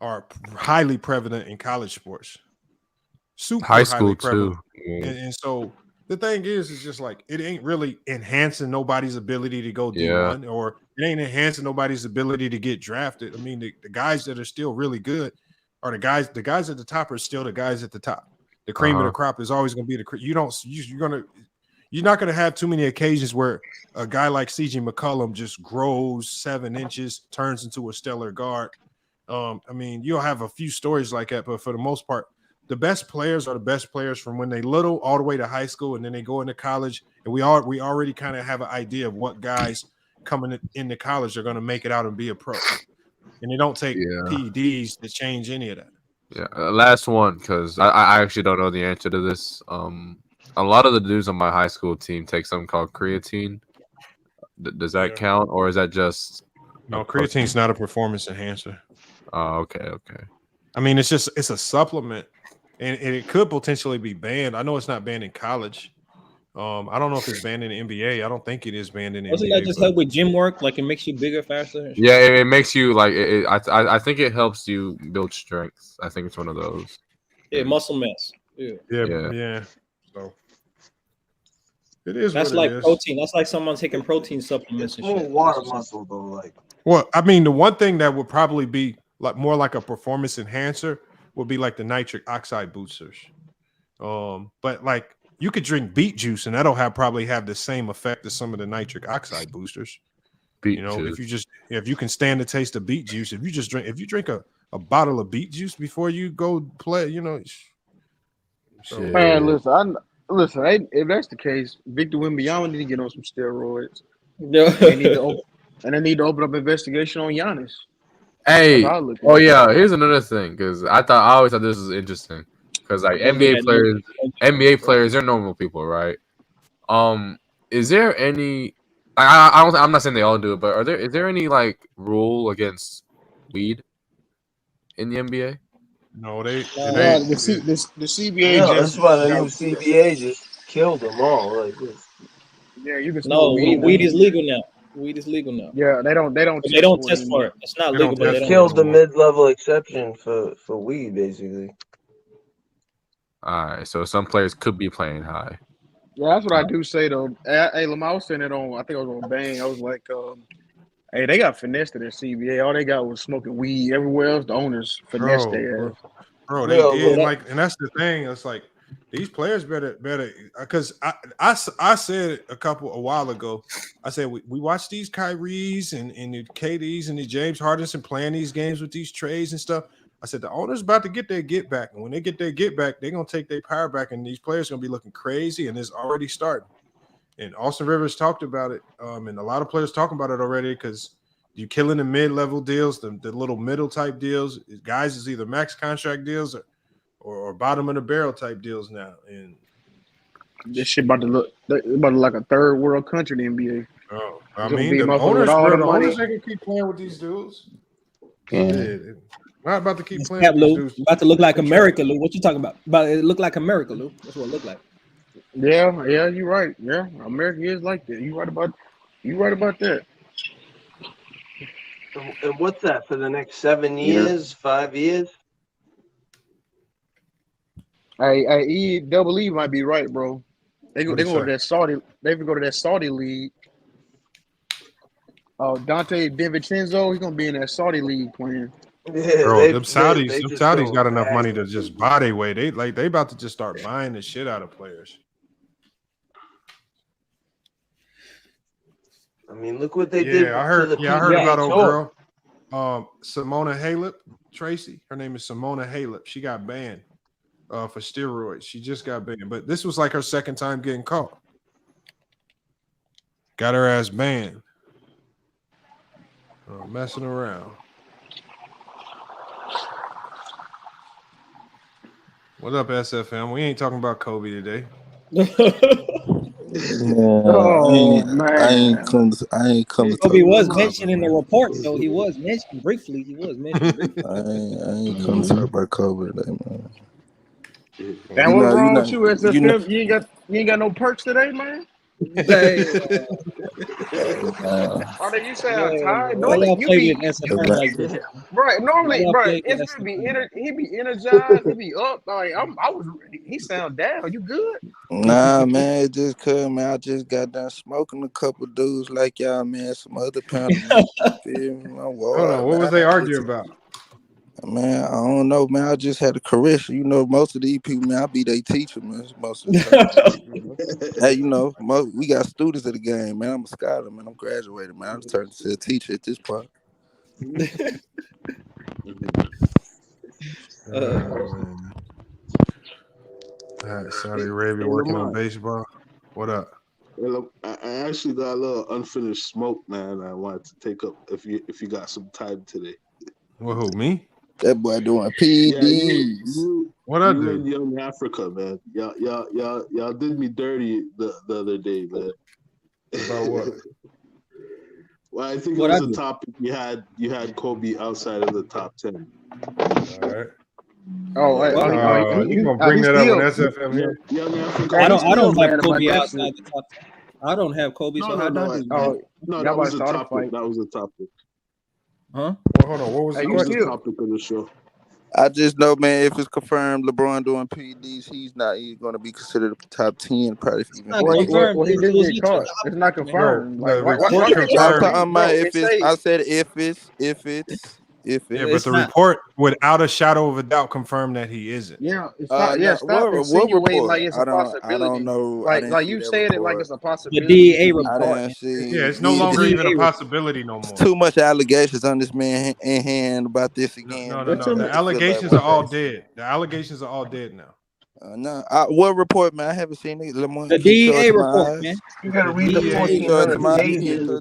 Speaker 3: are highly prevalent in college sports. Super
Speaker 19: High
Speaker 3: highly
Speaker 19: school
Speaker 3: prevalent.
Speaker 19: too. Yeah.
Speaker 3: And so the thing is just like it ain't really enhancing nobody's ability to go D1 or it ain't enhancing nobody's ability to get drafted. I mean, the guys that are still really good are the guys at the top are still the guys at the top. The cream of the crop is always going to be you're not going to have too many occasions where a guy like CJ McCollum just grows 7 inches, turns into a stellar guard. I mean, you'll have a few stories like that, but for the most part, the best players are the best players from when they little all the way to high school, and then they go into college. And we already kind of have an idea of what guys coming into college are going to make it out and be a pro. And they don't take PEDs to change any of that.
Speaker 19: Yeah, last one because I actually don't know the answer to this. A lot of the dudes on my high school team take something called creatine. Does that count, or is that just
Speaker 3: no? Creatine's not a performance enhancer.
Speaker 19: Oh, okay.
Speaker 3: I mean, it's a supplement, and it could potentially be banned. I know it's not banned in college. I don't know if it's banned in the NBA. I don't think it is banned in the
Speaker 12: Doesn't
Speaker 3: NBA.
Speaker 12: that just help with gym work? Like it makes you bigger faster?
Speaker 19: Yeah, it makes you like I think it helps you build strength. I think it's one of those.
Speaker 12: Yeah, muscle mass.
Speaker 3: Yeah. So it is.
Speaker 12: That's
Speaker 3: what
Speaker 12: like
Speaker 3: it is.
Speaker 12: protein. That's like someone taking protein supplements and shit.
Speaker 14: Water muscle though, like.
Speaker 3: Well, I mean, the one thing that would probably be like more like a performance enhancer would be like the nitric oxide boosters. But like you could drink beet juice and that'll probably have the same effect as some of the nitric oxide boosters.
Speaker 19: Beet
Speaker 3: juice. If you can stand the taste of beet juice, if you drink a bottle of beet juice before you go play,
Speaker 15: So, man, listen, if that's the case, Victor Wembanyama need to get on some steroids. And they need to open up investigation on Giannis.
Speaker 19: Hey, here's another thing because I always thought this was interesting because like NBA players, they're normal people, right? Is there any? I'm not saying they all do it, but is there any like rule against weed in the NBA?
Speaker 3: No,
Speaker 15: the CBA.
Speaker 14: No, that's why the new CBA just killed them all. Like this.
Speaker 15: Yeah, you can.
Speaker 12: No, weed is legal now. Weed is legal now.
Speaker 15: Yeah, they don't
Speaker 12: test for it. It's not legal, but they
Speaker 14: killed the mid-level exception for weed, basically.
Speaker 19: All right, so some players could be playing high.
Speaker 15: Yeah, that's what I do say though. Hey, Lamar, I was saying it on. I think I was on Bang. I was like, hey, they got finessed at their CBA. All they got was smoking weed. Everywhere else, the owners finessed their ass.
Speaker 3: Bro, they did. And that's the thing. It's like these players better because I said a while ago. I said we watch these Kyries and the KDs and the James Hardens and playing these games with these trades and stuff. I said the owner's about to get their get back, and when they get their get back, they're gonna take their power back, and these players are gonna be looking crazy, and it's already starting. And Austin Rivers talked about it, and a lot of players talking about it already because you're killing the mid-level deals, the little middle type deals. Guys is either max contract deals or bottom of the barrel type deals now. And
Speaker 15: this shit about to look like a third world country, the NBA.
Speaker 3: Oh, I mean, the owners ain't gonna keep playing with these dudes.
Speaker 12: Yeah.
Speaker 3: Not about to keep
Speaker 12: It's
Speaker 3: playing with these dudes.
Speaker 12: about to look like America, Lou. What you talking about? About it look like America, Lou. That's what it look like.
Speaker 15: Yeah, you're right. Yeah, America is like that. You right about that.
Speaker 14: And what's that for the next 7 years, 5 years?
Speaker 15: Hey, Double E might be right, bro. They go to that Saudi. They go to that Saudi league. Dante DiVincenzo, he's gonna be in that Saudi league playing.
Speaker 3: Yeah, bro, them Saudis got enough money to just buy their way. They about to just start buying the shit out of players.
Speaker 14: I mean, look what they did.
Speaker 3: Yeah, I heard
Speaker 14: PEDs.
Speaker 3: about old girl. Simona Halep, Tracy. Her name is Simona Halep. She got banned for steroids. She just got banned, but this was like her second time getting caught. Got her ass banned. Messing around. What up, SFM? We ain't talking about Kobe today.
Speaker 20: I ain't come to
Speaker 12: Kobe
Speaker 20: talk
Speaker 12: was
Speaker 20: about
Speaker 12: mentioned
Speaker 20: Kobe.
Speaker 12: in the report, though. He was mentioned briefly.
Speaker 20: I ain't come to talk about Kobe today, man.
Speaker 15: And what's wrong with you, SFM? You ain't got no perks today, man. You sound tired. Normally you be right. Normally, bro, he be energized. He be up. Like I was ready. He sound down. You good?
Speaker 20: Nah, man, it just cause, man, I just got done smoking a couple dudes like y'all, man. Some other panel members.
Speaker 3: Hold on, what was they arguing about?
Speaker 20: Man, I don't know, man. I just had a correction. You know, most of these people, man, I be their teacher, man. Most of the time. Hey, we got students at the game, man. I'm a scholar, man. I'm graduated, man. I'm turning to a teacher at this point.
Speaker 3: Saudi Arabia working on baseball. What up?
Speaker 21: Well, I actually got a little unfinished smoke, man. I wanted to take up if you got some time today.
Speaker 3: Well, who, me?
Speaker 20: That boy doing PEDs.
Speaker 3: What I do?
Speaker 21: You in Young Africa, man. Y'all did me dirty the other day, man.
Speaker 3: About what?
Speaker 21: Well, I think it was a topic you had Kobe outside of the top 10.
Speaker 3: All right.
Speaker 21: You
Speaker 3: gonna bring that up on SFM here?
Speaker 21: Young Africa.
Speaker 12: I don't have Kobe outside the top 10. I don't have Kobe.
Speaker 21: No,
Speaker 12: so
Speaker 21: that was a topic. That was a topic.
Speaker 12: Huh?
Speaker 3: Well, hold on. What was
Speaker 21: the topic of the show?
Speaker 20: I just know, man, if it's confirmed LeBron doing PEDs, he's not even going to be considered a top 10. Probably even.
Speaker 15: Well, he didn't get caught. It's not confirmed.
Speaker 3: No,
Speaker 15: like,
Speaker 3: the report confirmed.
Speaker 20: I said if it's.
Speaker 3: Yeah, but the report, without a shadow of a doubt, confirmed that he isn't.
Speaker 15: Yeah, stop insinuating like it's a possibility.
Speaker 20: I don't know.
Speaker 15: Like you said it like it's a possibility.
Speaker 12: The DEA report.
Speaker 3: Yeah, it's no longer even a possibility no more.
Speaker 20: Too much allegations on this man in hand about this again.
Speaker 3: No. The allegations are all dead. The allegations are all dead now.
Speaker 20: No, what report, man? I haven't seen it.
Speaker 12: The DEA report, man.
Speaker 14: You gotta read the 1,400 pages.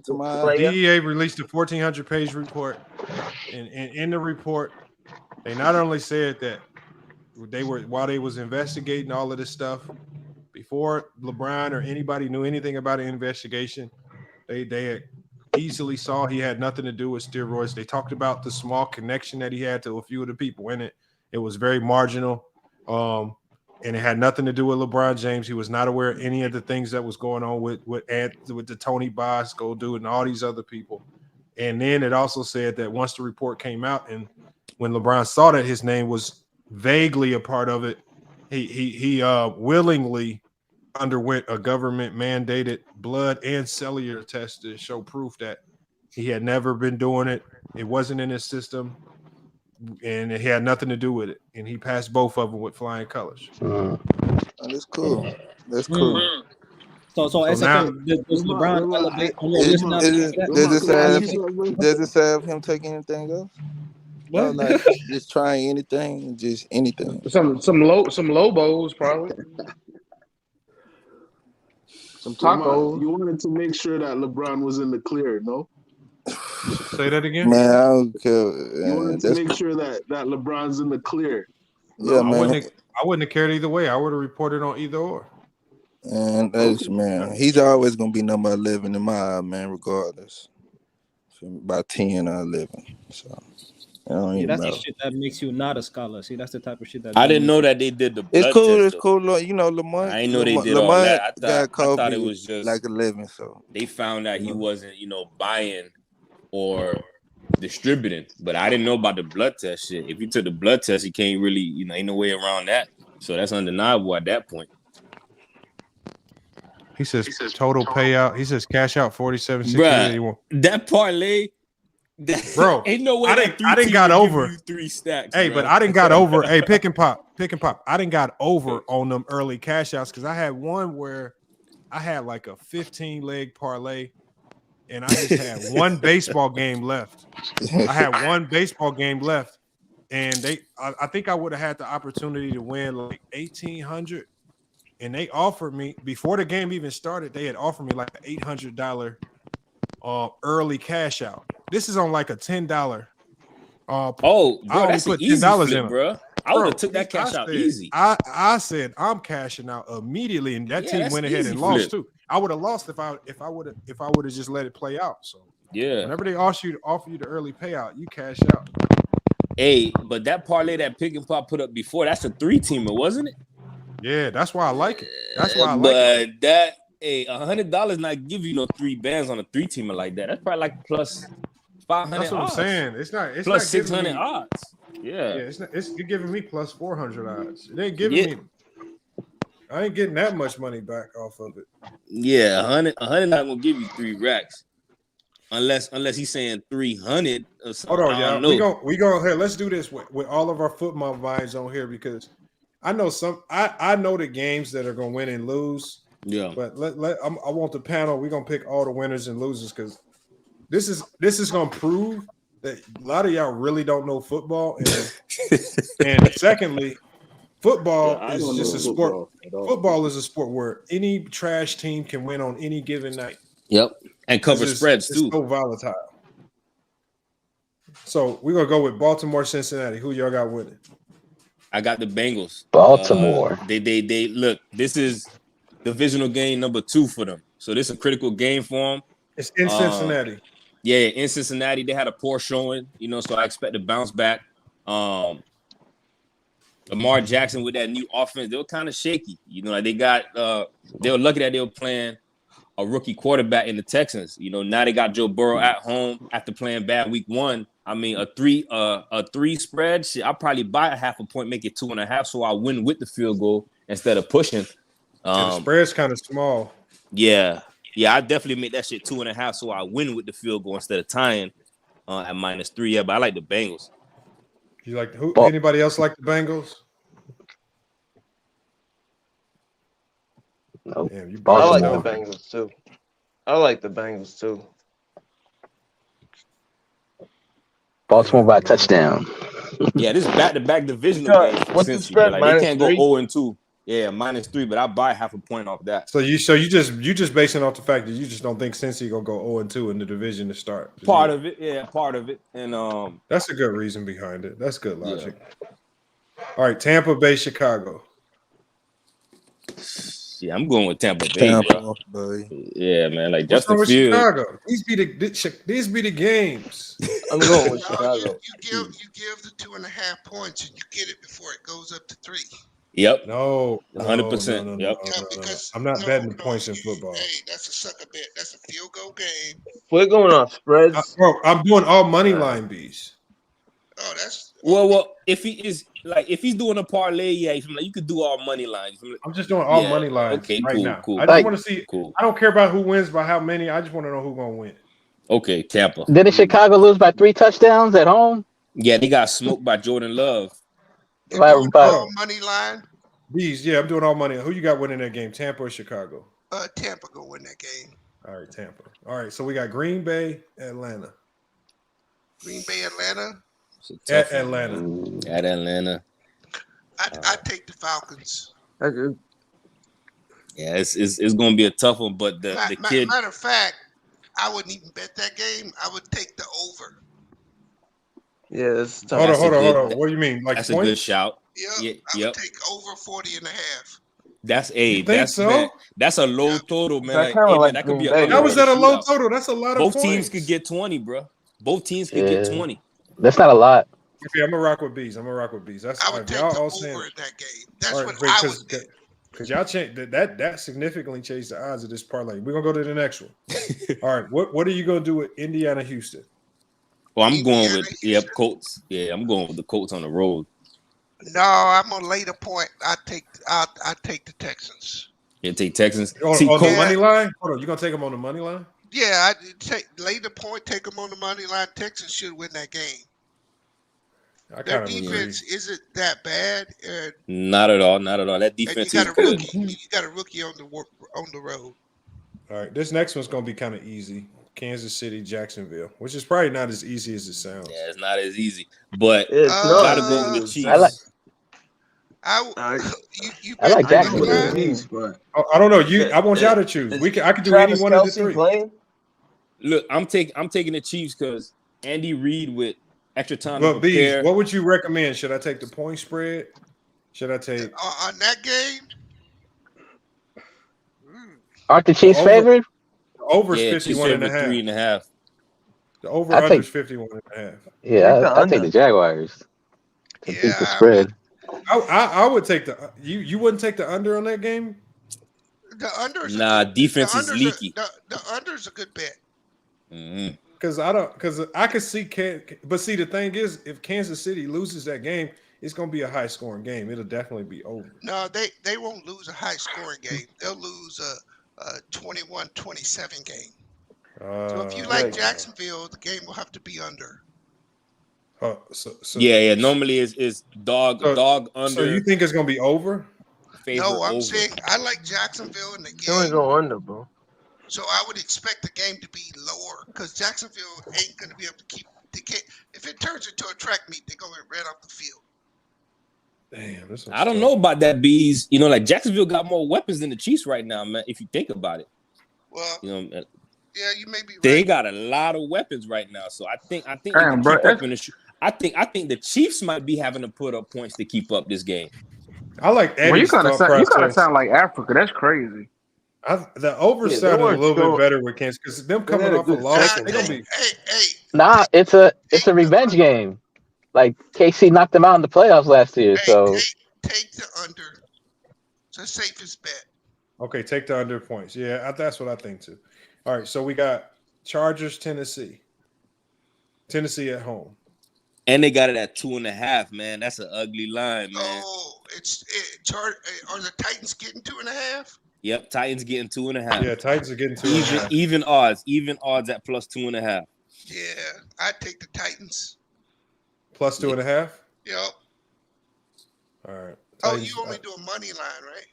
Speaker 3: DEA released a 1,400-page report, and in the report, they not only said that while they was investigating all of this stuff before LeBron or anybody knew anything about an investigation, they had easily saw he had nothing to do with steroids. They talked about the small connection that he had to a few of the people in it. It was very marginal. And it had nothing to do with LeBron James. He was not aware of any of the things that was going on with the Tony Bosco dude and all these other people. And then it also said that once the report came out and when LeBron saw that his name was vaguely a part of it, he willingly underwent a government mandated blood and cellular test to show proof that he had never been doing it. It wasn't in his system. And it had nothing to do with it, and he passed both of them with flying colors.
Speaker 20: That's cool. That's cool.
Speaker 12: So
Speaker 3: now,
Speaker 12: does LeBron elevate on your list?
Speaker 20: Does it say him taking anything else? No, like just trying anything, just anything.
Speaker 15: Some Lobos probably. Some tacos.
Speaker 21: You wanted to make sure that LeBron was in the clear, no?
Speaker 3: Say that again,
Speaker 20: man. I don't care.
Speaker 21: You wanted to make sure that LeBron's in the clear.
Speaker 20: Yeah, man.
Speaker 3: I wouldn't have cared either way. I would have reported on either or.
Speaker 20: And man, he's always gonna be number 11 in my eye, man, regardless. About 10 or 11. So
Speaker 12: that's the shit that makes you not a scholar. See, that's the type of shit that
Speaker 22: I didn't know that they did the blood
Speaker 20: it's cool.
Speaker 22: test,
Speaker 20: it's cool. You know, Lamont.
Speaker 22: I didn't know they did
Speaker 20: Lamont
Speaker 22: all that. I
Speaker 20: Kobe
Speaker 22: thought it was just
Speaker 20: like 11. So
Speaker 22: they found out he wasn't, buying or distributing, but I didn't know about the blood test shit. If you took the blood test, you can't really, ain't no way around that. So that's undeniable at that point.
Speaker 3: He says total payout. He says cash out 47,681.
Speaker 22: That parlay,
Speaker 3: bro,
Speaker 22: ain't no way.
Speaker 3: I didn't got over
Speaker 22: 3 stacks.
Speaker 3: Hey,
Speaker 22: bro.
Speaker 3: but I didn't got over. Hey, pick and pop. I didn't got over on them early cash outs because I had one where I had like a 15-leg parlay. and I just had one baseball game left. I had one baseball game left, and I think I would have had the opportunity to win like 1,800. And they offered me before the game even started. They had offered me like an $800 early cash out. This is on like a $10.
Speaker 22: Bro, that's an easy flip, bro. I would have took that cash out easy.
Speaker 3: I said I'm cashing out immediately, and that team went ahead and lost too. I would have lost if I would have just let it play out. So
Speaker 22: yeah,
Speaker 3: whenever they offer you the early payout, you cash out.
Speaker 22: Hey, but that parlay that Pick and Pop put up before, that's a 3-teamer, wasn't it?
Speaker 3: Yeah, that's why I like it. That's why I like
Speaker 22: it. But that $100 not give you no 3 bands on a 3-teamer like that. That's probably like plus 500.
Speaker 3: That's what
Speaker 22: odds.
Speaker 3: I'm saying. It's
Speaker 22: plus
Speaker 3: not
Speaker 22: 600 odds. Yeah,
Speaker 3: you're giving me plus 400 odds. It ain't giving me. I ain't getting that much money back off of it.
Speaker 22: Yeah, 100 not gonna give you 3 racks, unless he's saying 300 or something.
Speaker 3: Hold on, y'all. We go here. Let's do this with all of our football minds on here because I know I know the games that are gonna win and lose.
Speaker 22: Yeah,
Speaker 3: but I want the panel. We're gonna pick all the winners and losers because this is gonna prove that a lot of y'all really don't know football, and secondly, football is just a sport. Football is a sport where any trash team can win on any given night.
Speaker 22: Yep, and cover spreads too.
Speaker 3: It's so volatile. So we're gonna go with Baltimore, Cincinnati. Who y'all got winning?
Speaker 22: I got the Bengals.
Speaker 18: Baltimore.
Speaker 22: They look. This is divisional game number 2 for them, so this is a critical game for them.
Speaker 3: It's in Cincinnati.
Speaker 22: Yeah, in Cincinnati, they had a poor showing, so I expect to bounce back. Lamar Jackson with that new offense, they were kind of shaky. Like they were lucky that they were playing a rookie quarterback in the Texans. Now they got Joe Burrow at home after playing bad week 1. I mean, a 3 spread, shit, I'll probably buy a half a point, make it 2.5, so I win with the field goal instead of pushing.
Speaker 3: The spread's kind of small.
Speaker 22: Yeah, I definitely make that shit 2.5, so I win with the field goal instead of tying at -3. Yeah, but I like the Bengals.
Speaker 3: You like who? Anybody else like the Bengals?
Speaker 18: Nope.
Speaker 14: I like the Bengals too. I like the Bengals too.
Speaker 18: Baltimore by touchdown.
Speaker 22: Yeah, this is back-to-back divisional games.
Speaker 14: What's the spread?
Speaker 22: They can't go
Speaker 14: -3?
Speaker 22: 0-2. Yeah, -3, but I buy half a point off that.
Speaker 3: So you just basing off the fact that you just don't think Cincy gonna go 0-2 in the division to start.
Speaker 22: Part of it, yeah, part of it, and
Speaker 3: that's a good reason behind it. That's good logic. Yeah. All right, Tampa Bay, Chicago.
Speaker 22: Yeah, I'm going with Tampa Bay. Bro. Yeah, man, like Justin Fields.
Speaker 3: Chicago. These be the games.
Speaker 14: I'm going with Chicago.
Speaker 11: You give the 2.5 points and you get it before it goes up to 3.
Speaker 22: Yep.
Speaker 3: No,
Speaker 22: 100%. Yep.
Speaker 3: I'm not betting the points in football.
Speaker 11: Hey, that's a sucker bet. That's a field goal game.
Speaker 14: We're going on spreads.
Speaker 3: Bro, I'm doing all money line bees.
Speaker 11: Oh, that's
Speaker 22: well. If he's doing a parlay, yeah, you could do all money lines.
Speaker 3: I'm just doing all money lines right now.
Speaker 22: Cool.
Speaker 3: I just want to see. Cool. I don't care about who wins by how many. I just want to know who's gonna win.
Speaker 22: Okay, Tampa.
Speaker 18: Didn't Chicago lose by 3 touchdowns at home?
Speaker 22: Yeah, they got smoked by Jordan Love.
Speaker 11: Money line.
Speaker 3: Bees, yeah, I'm doing all money. Who you got winning that game? Tampa or Chicago?
Speaker 11: Tampa gonna win that game.
Speaker 3: All right, Tampa. All right, so we got Green Bay, Atlanta.
Speaker 11: Green Bay, Atlanta.
Speaker 3: At Atlanta.
Speaker 22: At Atlanta.
Speaker 11: I take the Falcons.
Speaker 22: Yeah, it's gonna be a tough one, but the kid.
Speaker 11: Matter of fact, I wouldn't even bet that game. I would take the over.
Speaker 14: Yeah, it's tough.
Speaker 3: Hold on. What do you mean? Like
Speaker 22: that's
Speaker 3: points?
Speaker 22: A good shout.
Speaker 11: Yep. I would take over 40.5.
Speaker 22: That's
Speaker 3: so?
Speaker 22: That's a low total, man.
Speaker 14: That
Speaker 22: could be
Speaker 3: How was that a low total? That's a lot of
Speaker 22: both
Speaker 3: points.
Speaker 22: Teams could get 20, bro. Both teams could get 20.
Speaker 18: That's not a lot.
Speaker 3: Okay, I'm gonna rock with bees. That's
Speaker 11: I would take the over in that game. That's what I would do.
Speaker 3: Because y'all changed that significantly changed the odds of this parlay. We're gonna go to the next one. All right, what are you gonna do with Indiana, Houston?
Speaker 22: Well, I'm going with Colts. Yeah, I'm going with the Colts on the road.
Speaker 11: No, I'm gonna lay the point. I take the Texans.
Speaker 22: You take Texans.
Speaker 3: On the money line? Hold on, you gonna take them on the money line?
Speaker 11: Yeah, lay the point, take them on the money line. Texans should win that game. Their defense isn't that bad.
Speaker 22: Not at all. That defense is good.
Speaker 11: You got a rookie on the road.
Speaker 3: All right, this next one's gonna be kind of easy. Kansas City, Jacksonville, which is probably not as easy as it sounds.
Speaker 22: Yeah, it's not as easy, but
Speaker 14: It's not.
Speaker 22: gotta go with the Chiefs.
Speaker 18: I like Jacksonville.
Speaker 14: Chiefs, but
Speaker 3: I don't know. I want y'all to choose. I could do any one of the three.
Speaker 14: Playing?
Speaker 22: Look, I'm taking the Chiefs because Andy Reid with extra time
Speaker 3: But
Speaker 22: to prepare.
Speaker 3: Bees, what would you recommend? Should I take the point spread? Should I take
Speaker 11: on that game?
Speaker 18: Aren't the Chiefs favored?
Speaker 3: Over's 51 and a half.
Speaker 22: 3.5.
Speaker 3: The over under is 51 and a half.
Speaker 18: Yeah, I take the Jaguars to beat the spread.
Speaker 3: I would take the you wouldn't take the under on that game?
Speaker 11: The under's
Speaker 22: defense is leaky.
Speaker 11: The under's a good bet.
Speaker 3: Because I could see but see the thing is if Kansas City loses that game, it's gonna be a high scoring game. It'll definitely be over.
Speaker 11: No, they won't lose a high scoring game. They'll lose a 21-27 game. So if you like Jacksonville, the game will have to be under.
Speaker 22: Yeah. Normally it's dog under.
Speaker 3: So you think it's gonna be over?
Speaker 11: No, I'm saying I like Jacksonville in the game.
Speaker 14: They go under, bro.
Speaker 11: So I would expect the game to be lower because Jacksonville ain't going to be able to keep the game. If it turns into a track meet, they're going to ran off the field.
Speaker 3: Damn,
Speaker 22: I don't know about that, Bees. Like Jacksonville got more weapons than the Chiefs right now, man. If you think about it,
Speaker 11: well, yeah, you may be right.
Speaker 22: They got a lot of weapons right now, so I think they can keep up in the. I think the Chiefs might be having to put up points to keep up this game.
Speaker 3: I like Eddie's
Speaker 15: you kind of sound like Africa. That's crazy.
Speaker 3: The over sounded a little bit better with Kansas because them coming off a loss.
Speaker 18: Nah, it's a revenge game. Like KC knocked them out in the playoffs last year. So
Speaker 11: take the under. It's the safest bet.
Speaker 3: Okay, take the under points. Yeah, that's what I think too. All right, so we got Chargers, Tennessee at home.
Speaker 22: And they got it at 2.5, man. That's an ugly line, man.
Speaker 11: Oh, are the Titans getting 2.5?
Speaker 22: Yep, Titans getting 2.5.
Speaker 3: Yeah, Titans are getting 2.5.
Speaker 22: Even odds at plus 2.5.
Speaker 11: Yeah, I'd take the Titans.
Speaker 3: Plus 2.5?
Speaker 11: Yep.
Speaker 3: All right.
Speaker 11: Titans, you only do a money line, right?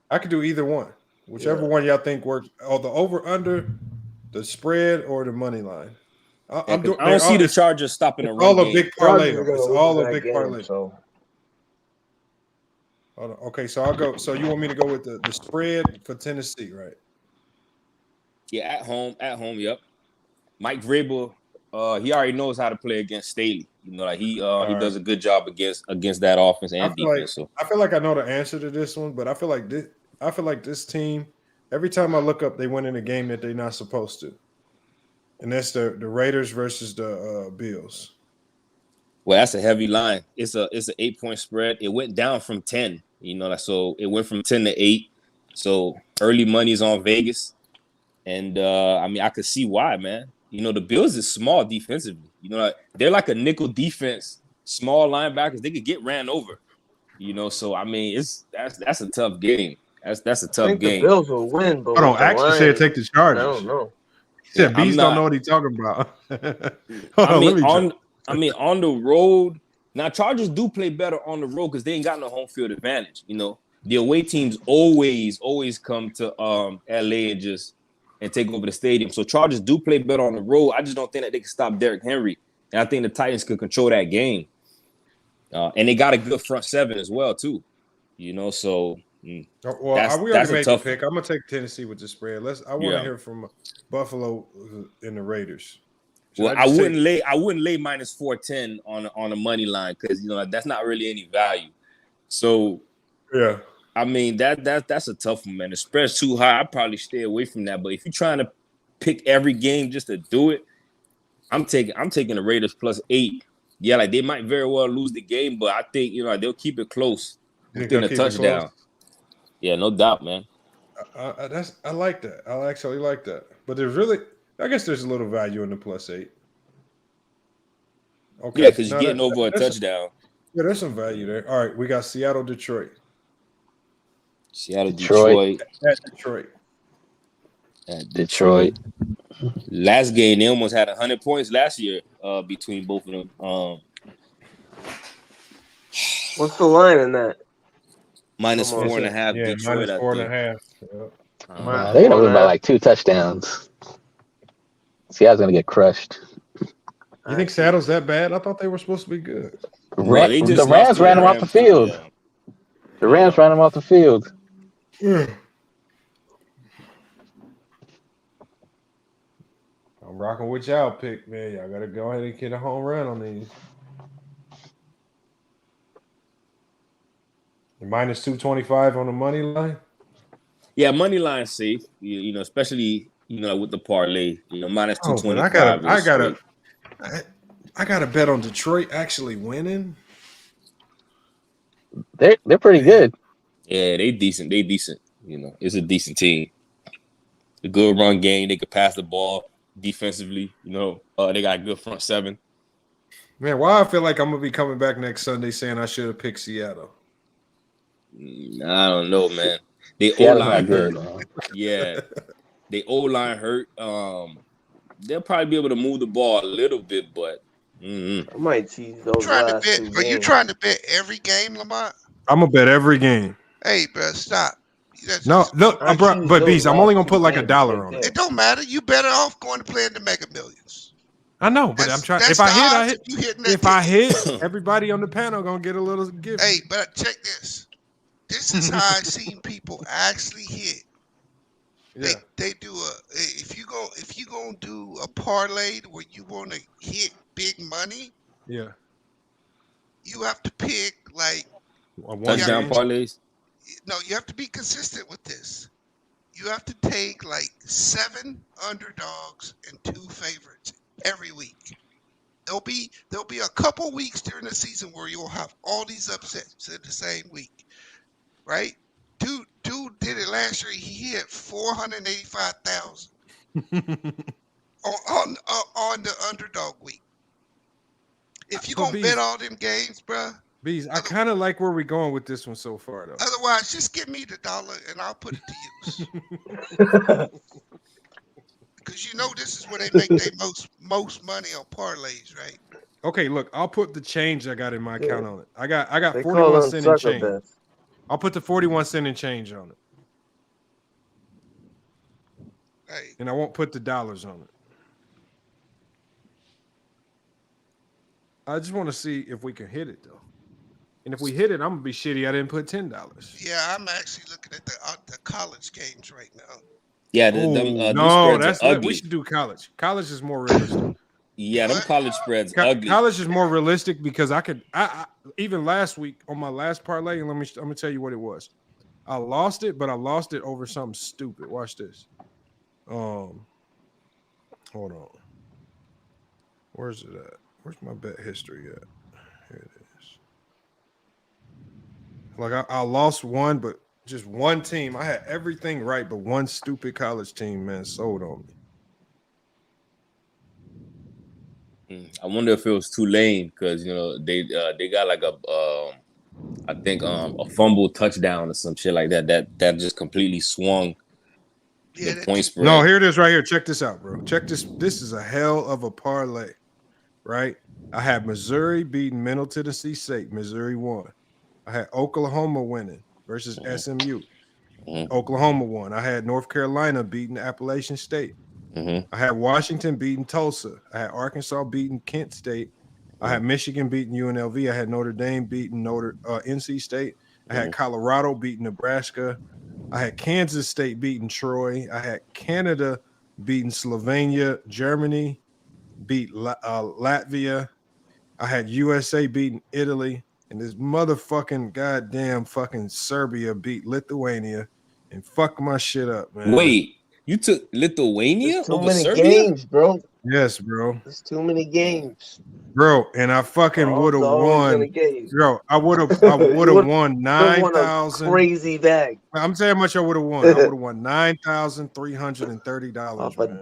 Speaker 3: I could do either one. Whichever one y'all think works. Oh, the over under, the spread, or the money line.
Speaker 22: I don't see the Chargers stopping a run
Speaker 3: all
Speaker 22: game.
Speaker 3: a big parlay. It's all a big parlay. So. Okay, so I'll go. So you want me to go with the spread for Tennessee, right?
Speaker 22: Yeah, at home. Yep. Mike Vrabel, he already knows how to play against Staley. He does a good job against that offense and defense.
Speaker 3: I feel like I know the answer to this one, but I feel like this team. Every time I look up, they win in a game that they're not supposed to, and that's the Raiders versus the Bills.
Speaker 22: Well, that's a heavy line. It's an 8-point spread. It went down from 10. So it went from 10 to 8. So early money's on Vegas, and I could see why, man. The Bills is small defensively. They're like a nickel defense, small linebackers. They could get ran over. So that's a tough game. That's a tough game.
Speaker 14: The Bills will win, but
Speaker 3: I actually said take the Chargers.
Speaker 14: I don't know.
Speaker 3: He said Bees don't know what he's talking about.
Speaker 22: On the road. Now, Chargers do play better on the road because they ain't got no home field advantage. The away teams always come to LA and take over the stadium. So Chargers do play better on the road. I just don't think that they can stop Derrick Henry. And I think the Titans could control that game. And they got a good front seven as well, too. So
Speaker 3: we already made the pick. I'm gonna take Tennessee with the spread. I want to hear from Buffalo and the Raiders.
Speaker 22: I wouldn't lay minus 410 on a money line because that's not really any value. So
Speaker 3: yeah,
Speaker 22: that's a tough one, man. The spread's too high. I'd probably stay away from that. But if you're trying to pick every game just to do it, I'm taking the Raiders plus 8. Yeah, like they might very well lose the game, but I think they'll keep it close within a touchdown. Yeah, no doubt, man.
Speaker 3: I like that. I actually like that. But I guess there's a little value in the plus 8. Okay.
Speaker 22: Yeah, because you're getting over a touchdown.
Speaker 3: Yeah, there's some value there. All right, we got Seattle, Detroit.
Speaker 22: Detroit.
Speaker 3: At
Speaker 18: Detroit.
Speaker 22: Last game, they almost had 100 points last year between both of them.
Speaker 14: What's the line in that?
Speaker 22: Minus 4.5.
Speaker 3: Yeah,
Speaker 22: Detroit,
Speaker 3: minus 4.5.
Speaker 18: They're gonna win by like 2 touchdowns. Seattle's gonna get crushed.
Speaker 3: You think Seattle's that bad? I thought they were supposed to be good.
Speaker 18: The Rams ran him off the field. The Rams ran him off the field.
Speaker 3: I'm rocking with y'all pick, man. Y'all gotta go ahead and get a home run on these. Minus 225 on the money line.
Speaker 22: Yeah, money line safe. You know, especially with the parlay. Minus 225.
Speaker 3: I got to bet on Detroit actually winning.
Speaker 18: They're pretty good.
Speaker 22: Yeah, they decent. They decent. It's a decent team. A good run game. They could pass the ball defensively. They got a good front seven.
Speaker 3: Man, why I feel like I'm gonna be coming back next Sunday saying I should have picked Seattle.
Speaker 22: I don't know, man. They O-line hurt. Yeah, they O-line hurt. They'll probably be able to move the ball a little bit, but
Speaker 14: I might tease those
Speaker 11: Are you trying to bet every game, Lamont?
Speaker 3: I'm gonna bet every game.
Speaker 11: Hey, bro, stop.
Speaker 3: No, look, but Bees, I'm only gonna put like $1 on it.
Speaker 11: It don't matter. You better off going to play in the Mega Millions.
Speaker 3: I know, but I'm trying. If I hit, if I hit, everybody on the panel gonna get a little gift.
Speaker 11: Hey, but check this. This is how I've seen people actually hit.
Speaker 3: Yeah.
Speaker 11: They do if you gonna do a parlay where you want to hit big money.
Speaker 3: Yeah.
Speaker 11: You have to pick like
Speaker 22: touchdown parlays.
Speaker 11: No, you have to be consistent with this. You have to take like 7 underdogs and 2 favorites every week. There'll be a couple weeks during the season where you'll have all these upsets in the same week, right? Dude did it last year. He hit 485,000 on the underdog week. If you gonna bet all them games, bruh.
Speaker 3: Bees, I kind of like where we're going with this one so far, though.
Speaker 11: Otherwise, just give me the $1 and I'll put it to use. Because this is where they make their most money on parlays, right?
Speaker 3: Okay, look, I'll put the change I got in my account on it. I got 41 cents and change.
Speaker 14: Bets.
Speaker 3: I'll put the 41 cents and change on it.
Speaker 11: Hey.
Speaker 3: And I won't put the dollars on it. I just want to see if we can hit it, though. And if we hit it, I'm gonna be shitty. I didn't put $10.
Speaker 11: Yeah, I'm actually looking at the college games right now.
Speaker 22: Yeah,
Speaker 3: no, that's ugly. We should do college. College is more realistic.
Speaker 22: Yeah, them college spreads ugly.
Speaker 3: College is more realistic because I even last week on my last parlay, and I'm gonna tell you what it was. I lost it, but I lost it over something stupid. Watch this. Hold on. Where's it at? Where's my bet history at? Here it is. Like I lost one, but just one team. I had everything right, but one stupid college team, man, sold on
Speaker 22: me. I wonder if it was Tulane because they got like a fumble touchdown or some shit like that. That just completely swung the point spread.
Speaker 3: No, here it is right here. Check this out, bro. Check this. This is a hell of a parlay, right? I had Missouri beating Middle Tennessee State. Missouri won. I had Oklahoma winning versus SMU. Oklahoma won. I had North Carolina beating Appalachian State. I had Washington beating Tulsa. I had Arkansas beating Kent State. I had Michigan beating UNLV. I had Notre Dame beating NC State. I had Colorado beating Nebraska. I had Kansas State beating Troy. I had Canada beating Slovenia. Germany beat Latvia. I had USA beating Italy. And this motherfucking goddamn fucking Serbia beat Lithuania and fuck my shit up, man.
Speaker 22: Wait, you took Lithuania over Serbia?
Speaker 14: Games, bro.
Speaker 3: Yes, bro.
Speaker 14: There's too many games,
Speaker 3: bro. And I fucking would have won, bro. I would have won 9,000.
Speaker 14: Crazy bag.
Speaker 3: I'm saying how much I would have won. I would have won $9,330, man.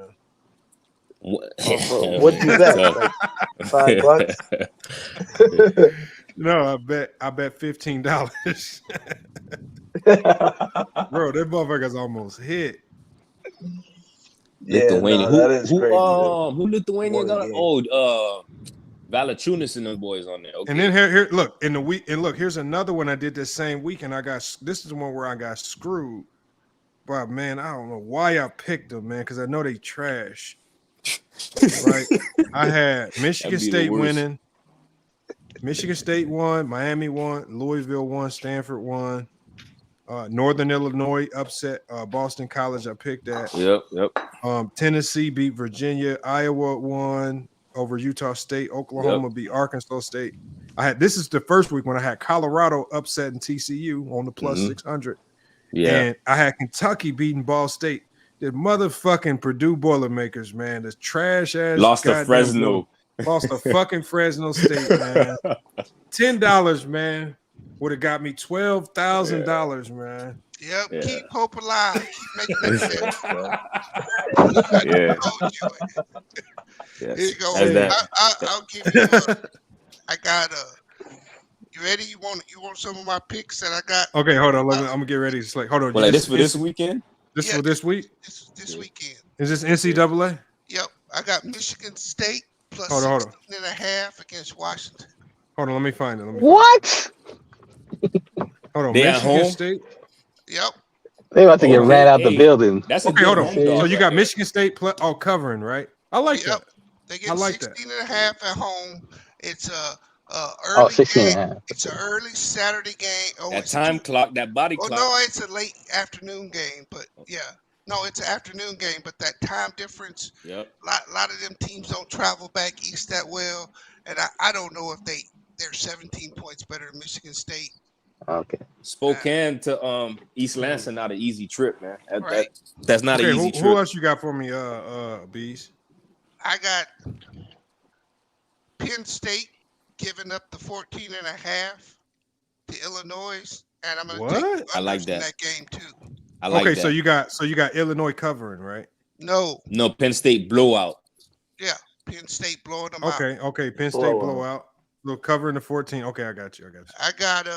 Speaker 14: What'd you bet? Like $5?
Speaker 3: No, I bet $15. Bro, that motherfucker's almost hit.
Speaker 14: Yeah,
Speaker 22: Lithuania.
Speaker 14: that is crazy.
Speaker 22: Who Lithuania got? Oh, Valanciunas and those boys on there. Okay.
Speaker 3: And then here, look in the week, and look, here's another one I did this same week, and this is the one where I got screwed. But man, I don't know why I picked them, man, because I know they trash. Right. I had Michigan
Speaker 22: That'd be the
Speaker 3: State
Speaker 22: worst.
Speaker 3: winning. Michigan State won. Miami won. Louisville won. Stanford won. Northern Illinois upset Boston College. I picked that.
Speaker 22: Yep.
Speaker 3: Tennessee beat Virginia. Iowa won over Utah State. Oklahoma beat Arkansas State. This is the first week when I had Colorado upsetting TCU on the plus 600.
Speaker 22: Yeah.
Speaker 3: And I had Kentucky beating Ball State. The motherfucking Purdue Boilermakers, man. The trash ass
Speaker 22: Lost to
Speaker 3: goddamn
Speaker 22: Fresno.
Speaker 3: Lost to fucking Fresno State, man. $10, man, would have got me $12,000, man.
Speaker 11: Yep,
Speaker 22: Yeah.
Speaker 11: keep hope alive. Keep making that
Speaker 22: Yeah.
Speaker 11: Here you go.
Speaker 22: As that.
Speaker 11: I'll give you. I got You ready? You want some of my picks that I got?
Speaker 3: Okay, hold on. I'm gonna get ready to select. Hold on.
Speaker 22: Well, like this for this weekend?
Speaker 3: This for this week?
Speaker 11: This weekend.
Speaker 3: Is this NCAA?
Speaker 11: Yep. I got Michigan State plus
Speaker 3: Hold on.
Speaker 11: 16.5 against Washington.
Speaker 3: Hold on, let me find it.
Speaker 18: What?
Speaker 3: Hold on.
Speaker 22: They at
Speaker 3: Michigan
Speaker 22: home?
Speaker 3: State.
Speaker 11: Yep.
Speaker 18: They about to get ran out the building.
Speaker 22: That's a
Speaker 3: Okay,
Speaker 22: good
Speaker 3: hold on.
Speaker 22: home dog
Speaker 3: So you
Speaker 22: right
Speaker 3: got
Speaker 22: there.
Speaker 3: Michigan State covering, right? I like that.
Speaker 11: They get
Speaker 3: I like
Speaker 11: 16.5 at home. It's a
Speaker 18: Oh,
Speaker 11: early
Speaker 18: 16
Speaker 11: game.
Speaker 18: and a half.
Speaker 11: It's an early Saturday game. Oh,
Speaker 22: That
Speaker 11: it's
Speaker 22: time clock, that body
Speaker 11: Oh
Speaker 22: clock.
Speaker 11: no, it's a late afternoon game, but yeah. No, it's an afternoon game, but that time difference,
Speaker 22: Yep.
Speaker 11: a lot of them teams don't travel back east that well, and I don't know if they're 17 points better than Michigan State.
Speaker 18: Okay.
Speaker 22: Spokane to East Lansing, not an easy trip, man.
Speaker 11: Right.
Speaker 22: That's not
Speaker 3: Okay,
Speaker 22: an easy trip.
Speaker 3: who else you got for me, Bees?
Speaker 11: I got Penn State giving up the 14.5 to Illinois, and I'm going to take
Speaker 22: I like
Speaker 11: unders in
Speaker 22: that.
Speaker 11: that game too.
Speaker 22: I like
Speaker 3: Okay,
Speaker 22: that.
Speaker 3: so you got Illinois covering, right?
Speaker 11: No.
Speaker 22: No, Penn State blowout.
Speaker 11: Yeah, Penn State blowing them out.
Speaker 3: Okay, Penn State
Speaker 22: Blowout.
Speaker 3: blowout. Little covering the 14. Okay, I got you.
Speaker 11: I got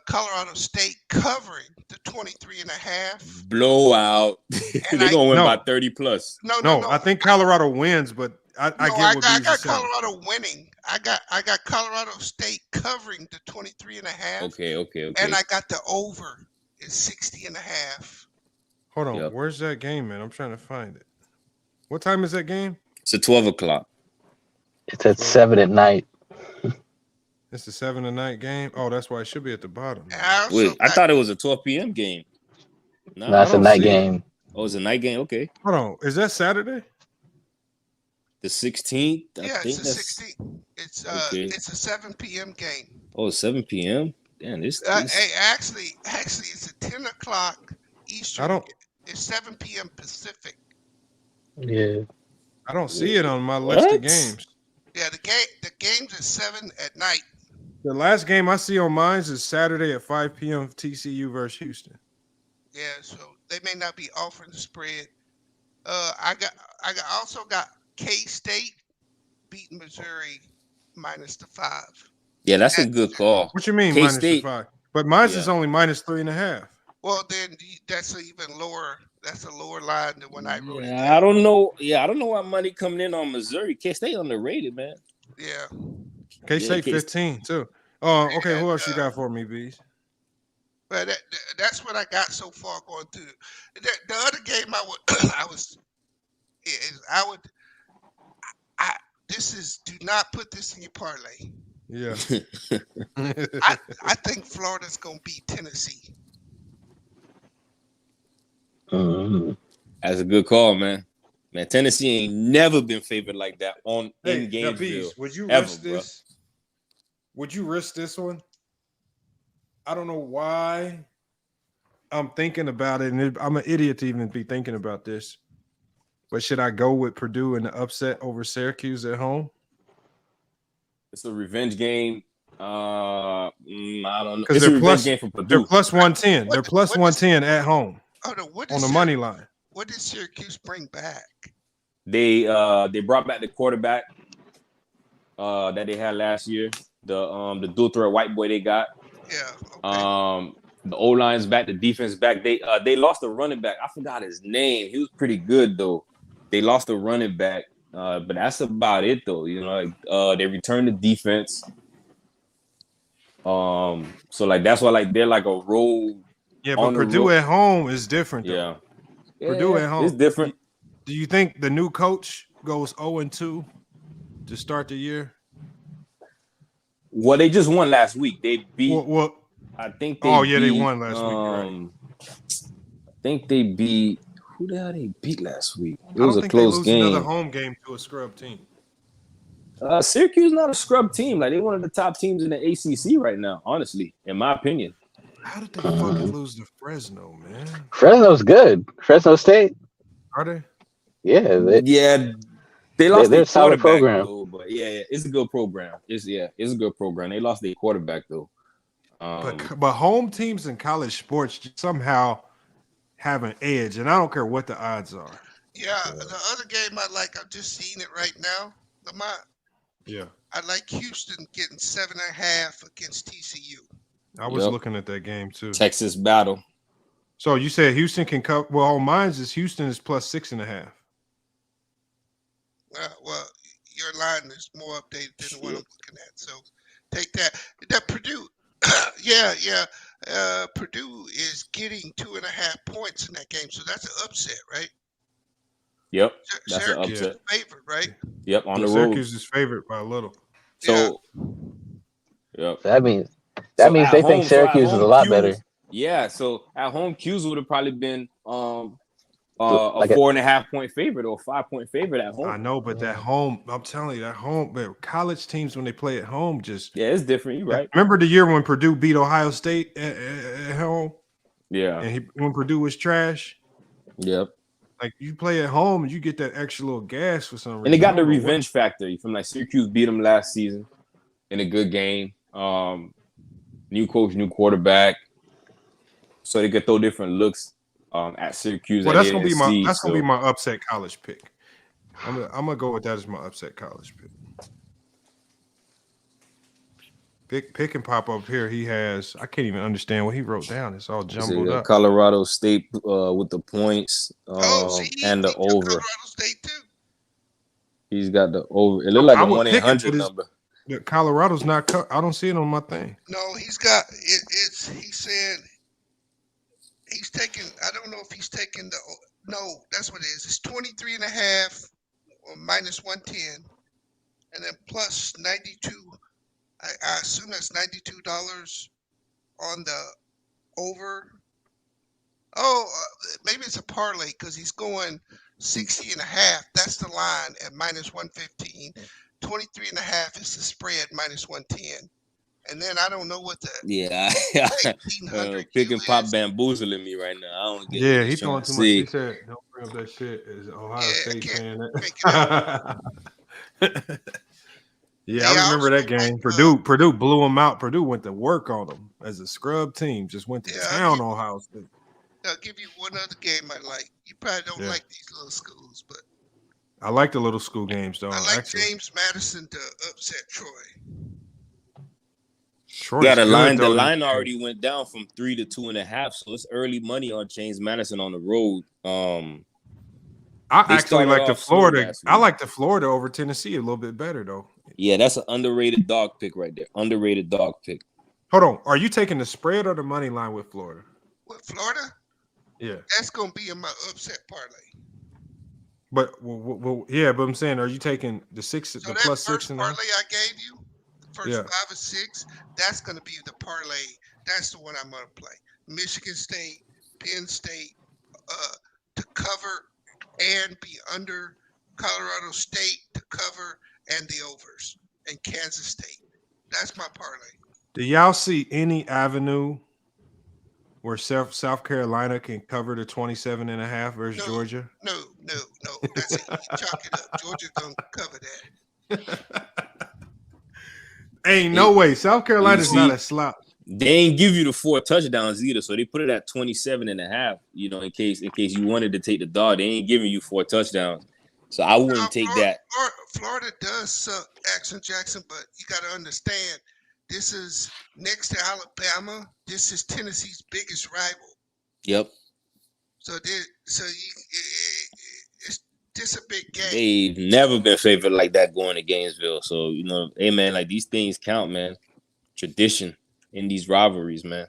Speaker 11: Colorado State covering the 23.5.
Speaker 22: Blowout. They're gonna win by 30 plus.
Speaker 11: No.
Speaker 3: I think Colorado wins, but I get what
Speaker 11: I
Speaker 3: Bees
Speaker 11: got
Speaker 3: is saying.
Speaker 11: Colorado winning. I got Colorado State covering the 23.5.
Speaker 22: Okay.
Speaker 11: And I got the over is 60.5.
Speaker 3: Hold on, where's that game, man? I'm trying to find it. What time is that game?
Speaker 22: It's at 12 o'clock.
Speaker 18: It's at 7 at night.
Speaker 3: It's the 7 at night game. Oh, that's why it should be at the bottom.
Speaker 22: Wait, I thought it was a 12 p.m. game.
Speaker 18: No, it's a night game.
Speaker 22: Oh, it's a night game. Okay.
Speaker 3: Hold on, is that Saturday?
Speaker 22: The 16th. I
Speaker 11: Yeah,
Speaker 22: think
Speaker 11: it's the
Speaker 22: that's
Speaker 11: 16th. It's
Speaker 22: okay.
Speaker 11: it's a 7 p.m. game.
Speaker 22: Oh, 7 p.m. Damn, this.
Speaker 11: Hey, actually, it's a 10 o'clock Eastern. It's 7 p.m. Pacific.
Speaker 18: Yeah.
Speaker 3: I don't see it on my list of games.
Speaker 11: Yeah, the game's at 7 at night.
Speaker 3: The last game I see on mine is Saturday at 5 p.m. TCU versus Houston.
Speaker 11: Yeah, so they may not be offering the spread. I also got K-State beating Missouri minus the 5.
Speaker 22: Yeah, that's a good call.
Speaker 3: What you mean minus the
Speaker 22: K-State.
Speaker 3: 5? But mine's is only minus 3.5.
Speaker 11: Well, then that's an even lower. That's a lower line than when I wrote it.
Speaker 22: Yeah, I don't know. Yeah, I don't know why money coming in on Missouri. K-State underrated, man.
Speaker 11: Yeah.
Speaker 3: K-State
Speaker 22: Yeah,
Speaker 3: 15 too. Okay, who else you got for me, Bees?
Speaker 11: But that's what I got so far going through. The other game do not put this in your parlay.
Speaker 3: Yeah.
Speaker 11: I think Florida's gonna beat Tennessee.
Speaker 22: That's a good call, man. Man, Tennessee ain't never been favored like that in
Speaker 3: Now,
Speaker 22: Gainesville.
Speaker 3: Bees, would you
Speaker 22: ever,
Speaker 3: risk
Speaker 22: bro.
Speaker 3: this? Would you risk this one? I don't know why I'm thinking about it, and I'm an idiot to even be thinking about this. But should I go with Purdue in the upset over Syracuse at home?
Speaker 22: It's a revenge game. I don't know.
Speaker 3: Because
Speaker 22: It's a
Speaker 3: they're
Speaker 22: revenge
Speaker 3: plus
Speaker 22: game for Purdue.
Speaker 3: they're plus 110. They're plus 110 at home on the money line.
Speaker 11: What did Syracuse bring back?
Speaker 22: They brought back the quarterback that they had last year. The dual threat white boy they got.
Speaker 11: Yeah.
Speaker 22: The O line's back, the defense back. They lost the running back. I forgot his name. He was pretty good though. They lost the running back, but that's about it though. You know, they returned the defense. So like that's why like they're like a roll.
Speaker 3: Yeah, but Purdue at home is different. Though.
Speaker 22: Yeah.
Speaker 3: Purdue at home.
Speaker 22: It's different.
Speaker 3: Do you think the new coach goes 0-2 to start the year?
Speaker 22: Well, they just won last week. They beat.
Speaker 3: Well,
Speaker 22: I think they.
Speaker 3: They won last week. Right.
Speaker 22: I think they beat. Who the hell they beat last week? It
Speaker 3: I
Speaker 22: was
Speaker 3: don't
Speaker 22: a
Speaker 3: think
Speaker 22: close
Speaker 3: they lose
Speaker 22: game.
Speaker 3: another home game to a scrub team.
Speaker 22: Syracuse not a scrub team. Like, they're one of the top teams in the ACC right now. Honestly, in my opinion.
Speaker 3: How did they fucking lose to Fresno, man?
Speaker 18: Fresno's good. Fresno State.
Speaker 3: Are they?
Speaker 22: They lost their
Speaker 18: solid
Speaker 22: quarterback
Speaker 18: program.
Speaker 22: though, but it's a good program. It's a good program. They lost their quarterback though.
Speaker 3: But home teams in college sports somehow have an edge, and I don't care what the odds are.
Speaker 11: Yeah, the other game I like, I'm just seeing it right now. Lamont.
Speaker 3: Yeah.
Speaker 11: I like Houston getting 7.5 against TCU.
Speaker 3: I was looking at that game too.
Speaker 22: Texas battle.
Speaker 3: So you said Houston can cover? Well, mine's is Houston is plus 6.5.
Speaker 11: Well, your line is more updated than what I'm looking at. So take that. That Purdue, Purdue is getting 2.5 points in that game. So that's an upset, right?
Speaker 22: Yep, that's an
Speaker 11: Syracuse
Speaker 22: upset.
Speaker 11: Favorite, right?
Speaker 22: Yep, on the road.
Speaker 3: Syracuse is favored by a little.
Speaker 22: So, yep.
Speaker 18: That means they think Syracuse is a lot better.
Speaker 22: Yeah, so at home, Q's would have probably been a
Speaker 18: like
Speaker 22: 4.5 point favorite or 5-point favorite at home.
Speaker 3: I know, but that home, I'm telling you, that home, college teams when they play at home, just
Speaker 22: it's different. You're right.
Speaker 3: Remember the year when Purdue beat Ohio State at home?
Speaker 22: Yeah.
Speaker 3: And when Purdue was trash.
Speaker 22: Yep.
Speaker 3: Like, you play at home and you get that extra little gas for some reason.
Speaker 22: And they got the revenge factor from like Syracuse beat them last season in a good game. New coach, new quarterback, so they could throw different looks at Syracuse.
Speaker 3: Well, that's gonna be my upset college pick. I'm gonna go with that as my upset college pick. Pick and pop up here. He has. I can't even understand what he wrote down. It's all jumbled up.
Speaker 22: Colorado State with the points and the over.
Speaker 11: Colorado State too.
Speaker 22: He's got the over. It looked like a 1-800 number.
Speaker 3: Colorado's not. I don't see it on my thing.
Speaker 11: No, he's got it. He's saying he's taking. I don't know if he's taking the. No, that's what it is. It's 23.5 or minus 110, and then plus 92. I assume that's $92 on the over. Maybe it's a parlay because he's going 60.5. That's the line at minus 115. 23.5 is the spread minus 110. And then I don't know what the
Speaker 22: Pick and pop bamboozling me right now. I don't get
Speaker 3: he throwing too much. He said, "Don't bring up that shit." Is Ohio State saying that? I remember that game. Purdue blew them out. Purdue went to work on them as a scrub team. Just went to town on Ohio State.
Speaker 11: I'll give you one other game I like. You probably don't like these little schools, but
Speaker 3: I like the little school games though.
Speaker 11: I like James Madison to upset Troy.
Speaker 22: The line already went down from 3 to 2.5, so it's early money on James Madison on the road.
Speaker 3: I actually like the Florida. I like the Florida over Tennessee a little bit better though.
Speaker 22: Yeah, that's an underrated dog pick right there. Underrated dog pick.
Speaker 3: Hold on, are you taking the spread or the money line with Florida?
Speaker 11: With Florida?
Speaker 3: Yeah,
Speaker 11: that's gonna be in my upset parlay.
Speaker 3: But but I'm saying, are you taking the plus 6 and
Speaker 11: parlay I gave you? First 5 or 6, that's going to be the parlay. That's the one I'm going to play. Michigan State, Penn State to cover and be under. Colorado State to cover and the overs. And Kansas State. That's my parlay.
Speaker 3: Do y'all see any avenue where South Carolina can cover the 27.5 versus Georgia?
Speaker 11: No. That's it. Chalk it up. Georgia's going to cover that.
Speaker 3: Ain't no way. South Carolina's not a slop.
Speaker 22: They ain't give you the 4 touchdowns either, so they put it at 27.5. You know, in case you wanted to take the dog, they ain't giving you 4 touchdowns. So I wouldn't take that.
Speaker 11: Florida does suck, Jackson, but you got to understand, this is next to Alabama. This is Tennessee's biggest rival.
Speaker 22: Yep.
Speaker 11: So it's just a big game.
Speaker 22: They've never been favored like that going to Gainesville. So, you know, hey, man, like these things count, man. Tradition in these rivalries, man.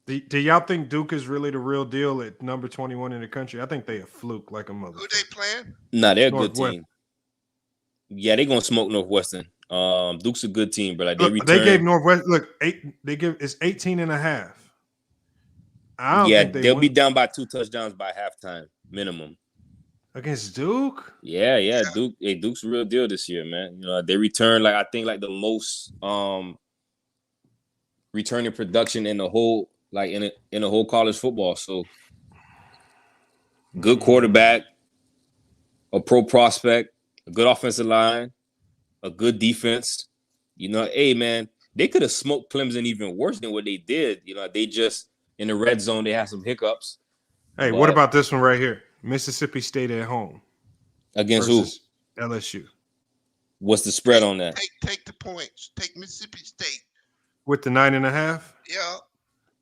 Speaker 3: Do y'all think Duke is really the real deal at number 21 in the country? I think they a fluke like a mother.
Speaker 14: Who they playing?
Speaker 22: Nah, they're a good
Speaker 3: Northwest.
Speaker 22: team. Yeah, they're gonna smoke Northwestern. Duke's a good team, but like they
Speaker 3: Look, they gave
Speaker 22: return.
Speaker 3: Northwest it's 18 and a half. I don't
Speaker 22: Yeah,
Speaker 3: think
Speaker 22: they'll be
Speaker 3: win
Speaker 22: down by 2 touchdowns by halftime minimum.
Speaker 3: against Duke.
Speaker 22: Yeah, Duke. Hey, Duke's a real deal this year, man. You know, they return like I think like the most returning production in the whole in the whole college football. So good quarterback, a pro prospect, a good offensive line, a good defense. You know, hey man, they could have smoked Clemson even worse than what they did. You know, they just in the red zone they had some hiccups.
Speaker 3: Hey,
Speaker 22: but
Speaker 3: what about this one right here? Mississippi State at home
Speaker 22: against who?
Speaker 3: LSU.
Speaker 22: What's the spread on that?
Speaker 11: Take the points. Take Mississippi State.
Speaker 3: With the 9.5?
Speaker 11: Yeah.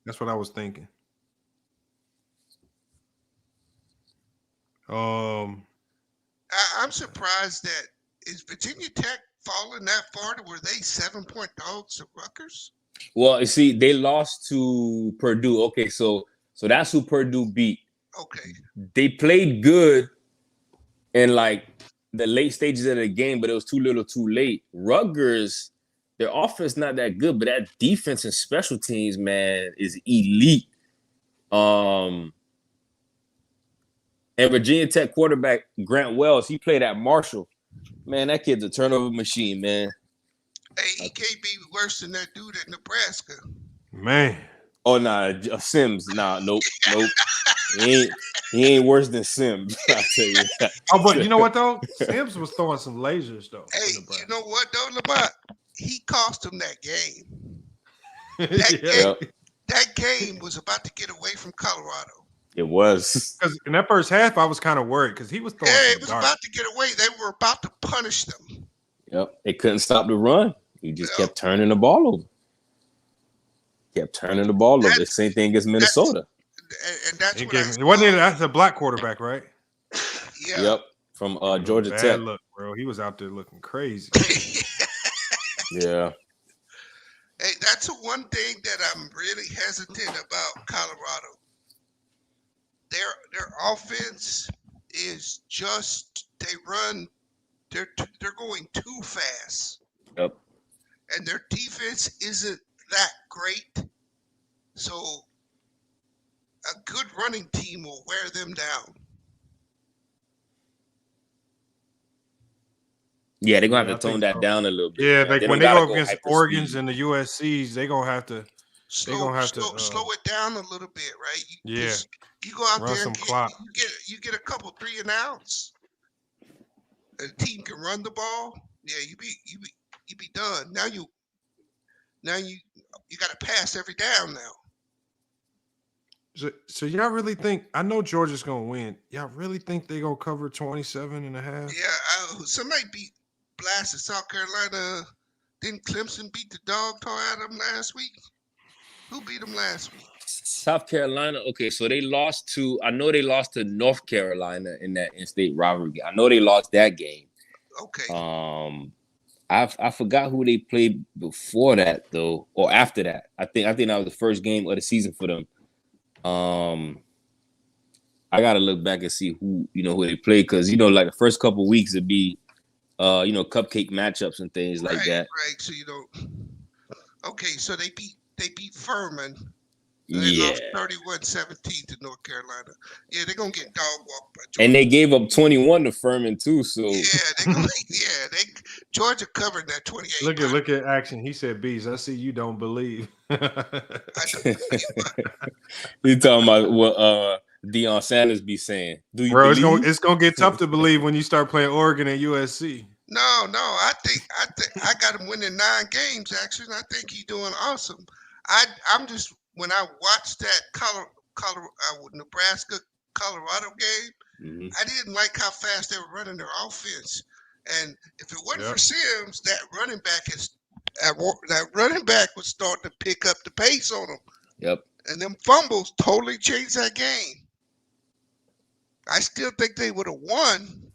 Speaker 3: That's what I was thinking.
Speaker 11: I'm surprised that is Virginia Tech falling that far to where they 7-point dogs to Rutgers?
Speaker 22: Well, you see, they lost to Purdue. Okay, so that's who Purdue beat.
Speaker 11: Okay.
Speaker 22: They played good in like the late stages of the game, but it was too little too late. Rutgers, their offense not that good, but that defense and special teams, man, is elite. And Virginia Tech quarterback Grant Wells, he played at Marshall. Man, that kid's a turnover machine, man.
Speaker 11: Hey, he can't be worse than that dude at Nebraska.
Speaker 3: Man.
Speaker 22: Oh, nah, Sims. Nah, nope. He ain't worse than Sims, I'll tell you that.
Speaker 3: Oh, but you know what, though? Sims was throwing some lasers, though.
Speaker 11: Hey, you know what, though, Lamont? He cost him that game. That game was about to get away from Colorado.
Speaker 22: It was.
Speaker 3: Because in that first half, I was kind of worried because he was throwing
Speaker 11: it was about to get away. They were about to punish them.
Speaker 22: Yep. They couldn't stop the run. He just kept turning the ball over. The same thing against Minnesota.
Speaker 11: And that's
Speaker 3: that's a black quarterback, right?
Speaker 11: Yeah.
Speaker 22: Yep. From Georgia
Speaker 3: Bad
Speaker 22: Tech.
Speaker 3: look, bro. He was out there looking crazy.
Speaker 22: Yeah.
Speaker 11: Hey, that's the one thing that I'm really hesitant about Colorado. Their offense is just they're going too fast.
Speaker 22: Yep.
Speaker 11: And their defense isn't that great. So a good running team will wear them down.
Speaker 22: Yeah, they're gonna have to tone that down a little bit.
Speaker 3: Yeah, like when they go against
Speaker 22: hyper
Speaker 3: Oregons
Speaker 22: speed.
Speaker 3: and the USCs, they're gonna have to
Speaker 11: slow it down a little bit, right? You go out
Speaker 3: run
Speaker 11: there
Speaker 3: some
Speaker 11: and
Speaker 3: clock.
Speaker 11: you get a couple 3 and outs. A team can run the ball. Yeah, you be done. Now you got to pass every down now.
Speaker 3: So y'all really think? I know Georgia's gonna win. Y'all really think they gonna cover 27.5?
Speaker 11: Yeah, somebody blasted South Carolina. Didn't Clemson beat the dog toy out of them last week? Who beat them last week?
Speaker 22: South Carolina. Okay, so they lost to. I know they lost to North Carolina in that in-state rivalry. I know they lost that game.
Speaker 11: Okay.
Speaker 22: I forgot who they played before that though, or after that. I think that was the first game of the season for them. I gotta look back and see who they played because like the first couple weeks it'd be cupcake matchups and things like that.
Speaker 11: Right. So okay, so they beat Furman. They lost 31-17 to North Carolina. Yeah, they're gonna get dog walked by Georgia.
Speaker 22: And they gave up 21 to Furman too. So
Speaker 11: Georgia covered that 28.
Speaker 3: Look at action. He said, "Bees, I see you don't believe."
Speaker 22: You talking about what Deion Sanders be saying? Do you
Speaker 3: Bro,
Speaker 22: believe?
Speaker 3: it's gonna get tough to believe when you start playing Oregon and USC.
Speaker 11: No, I think I got him winning 9 games. Actually, and I think he's doing awesome. I'm just when I watched that Nebraska Colorado game, I didn't like how fast they were running their offense. And if it wasn't for Sims, that running back would start to pick up the pace on them.
Speaker 22: Yep.
Speaker 11: And them fumbles totally changed that game. I still think they would have won,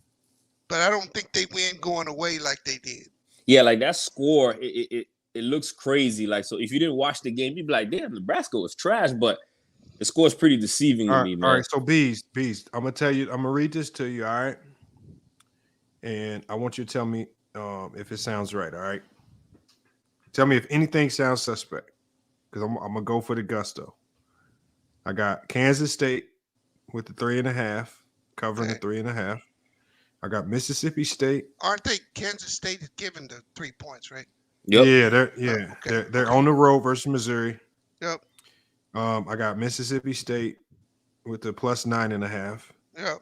Speaker 11: but I don't think they win going away like they did.
Speaker 22: Yeah, like that score, it it looks crazy. Like, so if you didn't watch the game, you'd be like, damn, Nebraska was trash, but the score is pretty deceiving to me, man.
Speaker 3: All right. So bees, I'm gonna tell you. I'm gonna read this to you. All right, and I want you to tell me if it sounds right. All right. Tell me if anything sounds suspect, because I'm gonna go for the gusto. I got Kansas State with the 3.5, covering the 3.5. I got Mississippi State.
Speaker 11: Aren't they? Kansas State is given the 3 points, right?
Speaker 3: Yep. They're on the road versus Missouri.
Speaker 11: Yep.
Speaker 3: I got Mississippi State with the plus 9.5.
Speaker 11: Yep.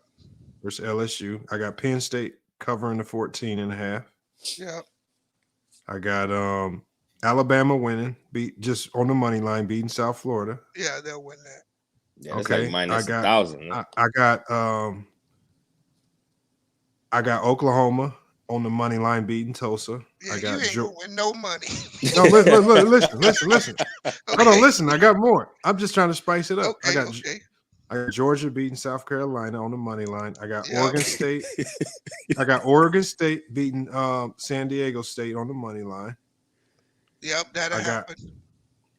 Speaker 3: Versus LSU. I got Penn State covering the 14.5.
Speaker 11: Yep.
Speaker 3: I got Alabama winning, just on the money line, beating South Florida.
Speaker 11: Yeah, they'll win that.
Speaker 22: Yeah, it's like minus 1,000.
Speaker 3: I got Oklahoma on the money line beating Tulsa.
Speaker 11: Yeah,
Speaker 3: I got
Speaker 11: you ain't gonna win no money.
Speaker 3: No, listen. Hold on, listen. I got more. I'm just trying to spice it up. I got Georgia beating South Carolina on the money line. I got Oregon State. I got Oregon State beating San Diego State on the money line.
Speaker 11: Yep, that'll happen.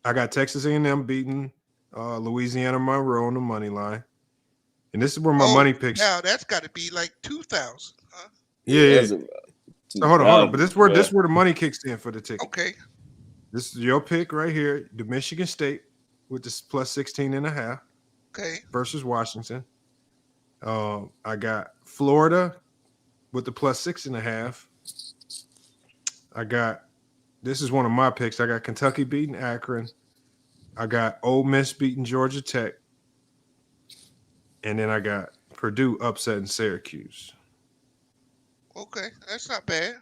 Speaker 3: I got Texas A&M beating Louisiana Monroe on the money line. And this is where my money picks.
Speaker 11: Now that's got to be like 2,000, huh?
Speaker 3: Yeah. So hold on. But this is where the money kicks in for the ticket.
Speaker 11: Okay.
Speaker 3: This is your pick right here. The Michigan State with this plus 16.5.
Speaker 11: Okay.
Speaker 3: Versus Washington. I got Florida with the plus 6.5. This is one of my picks. I got Kentucky beating Akron. I got Ole Miss beating Georgia Tech. And then I got Purdue upsetting Syracuse.
Speaker 11: Okay, that's not bad.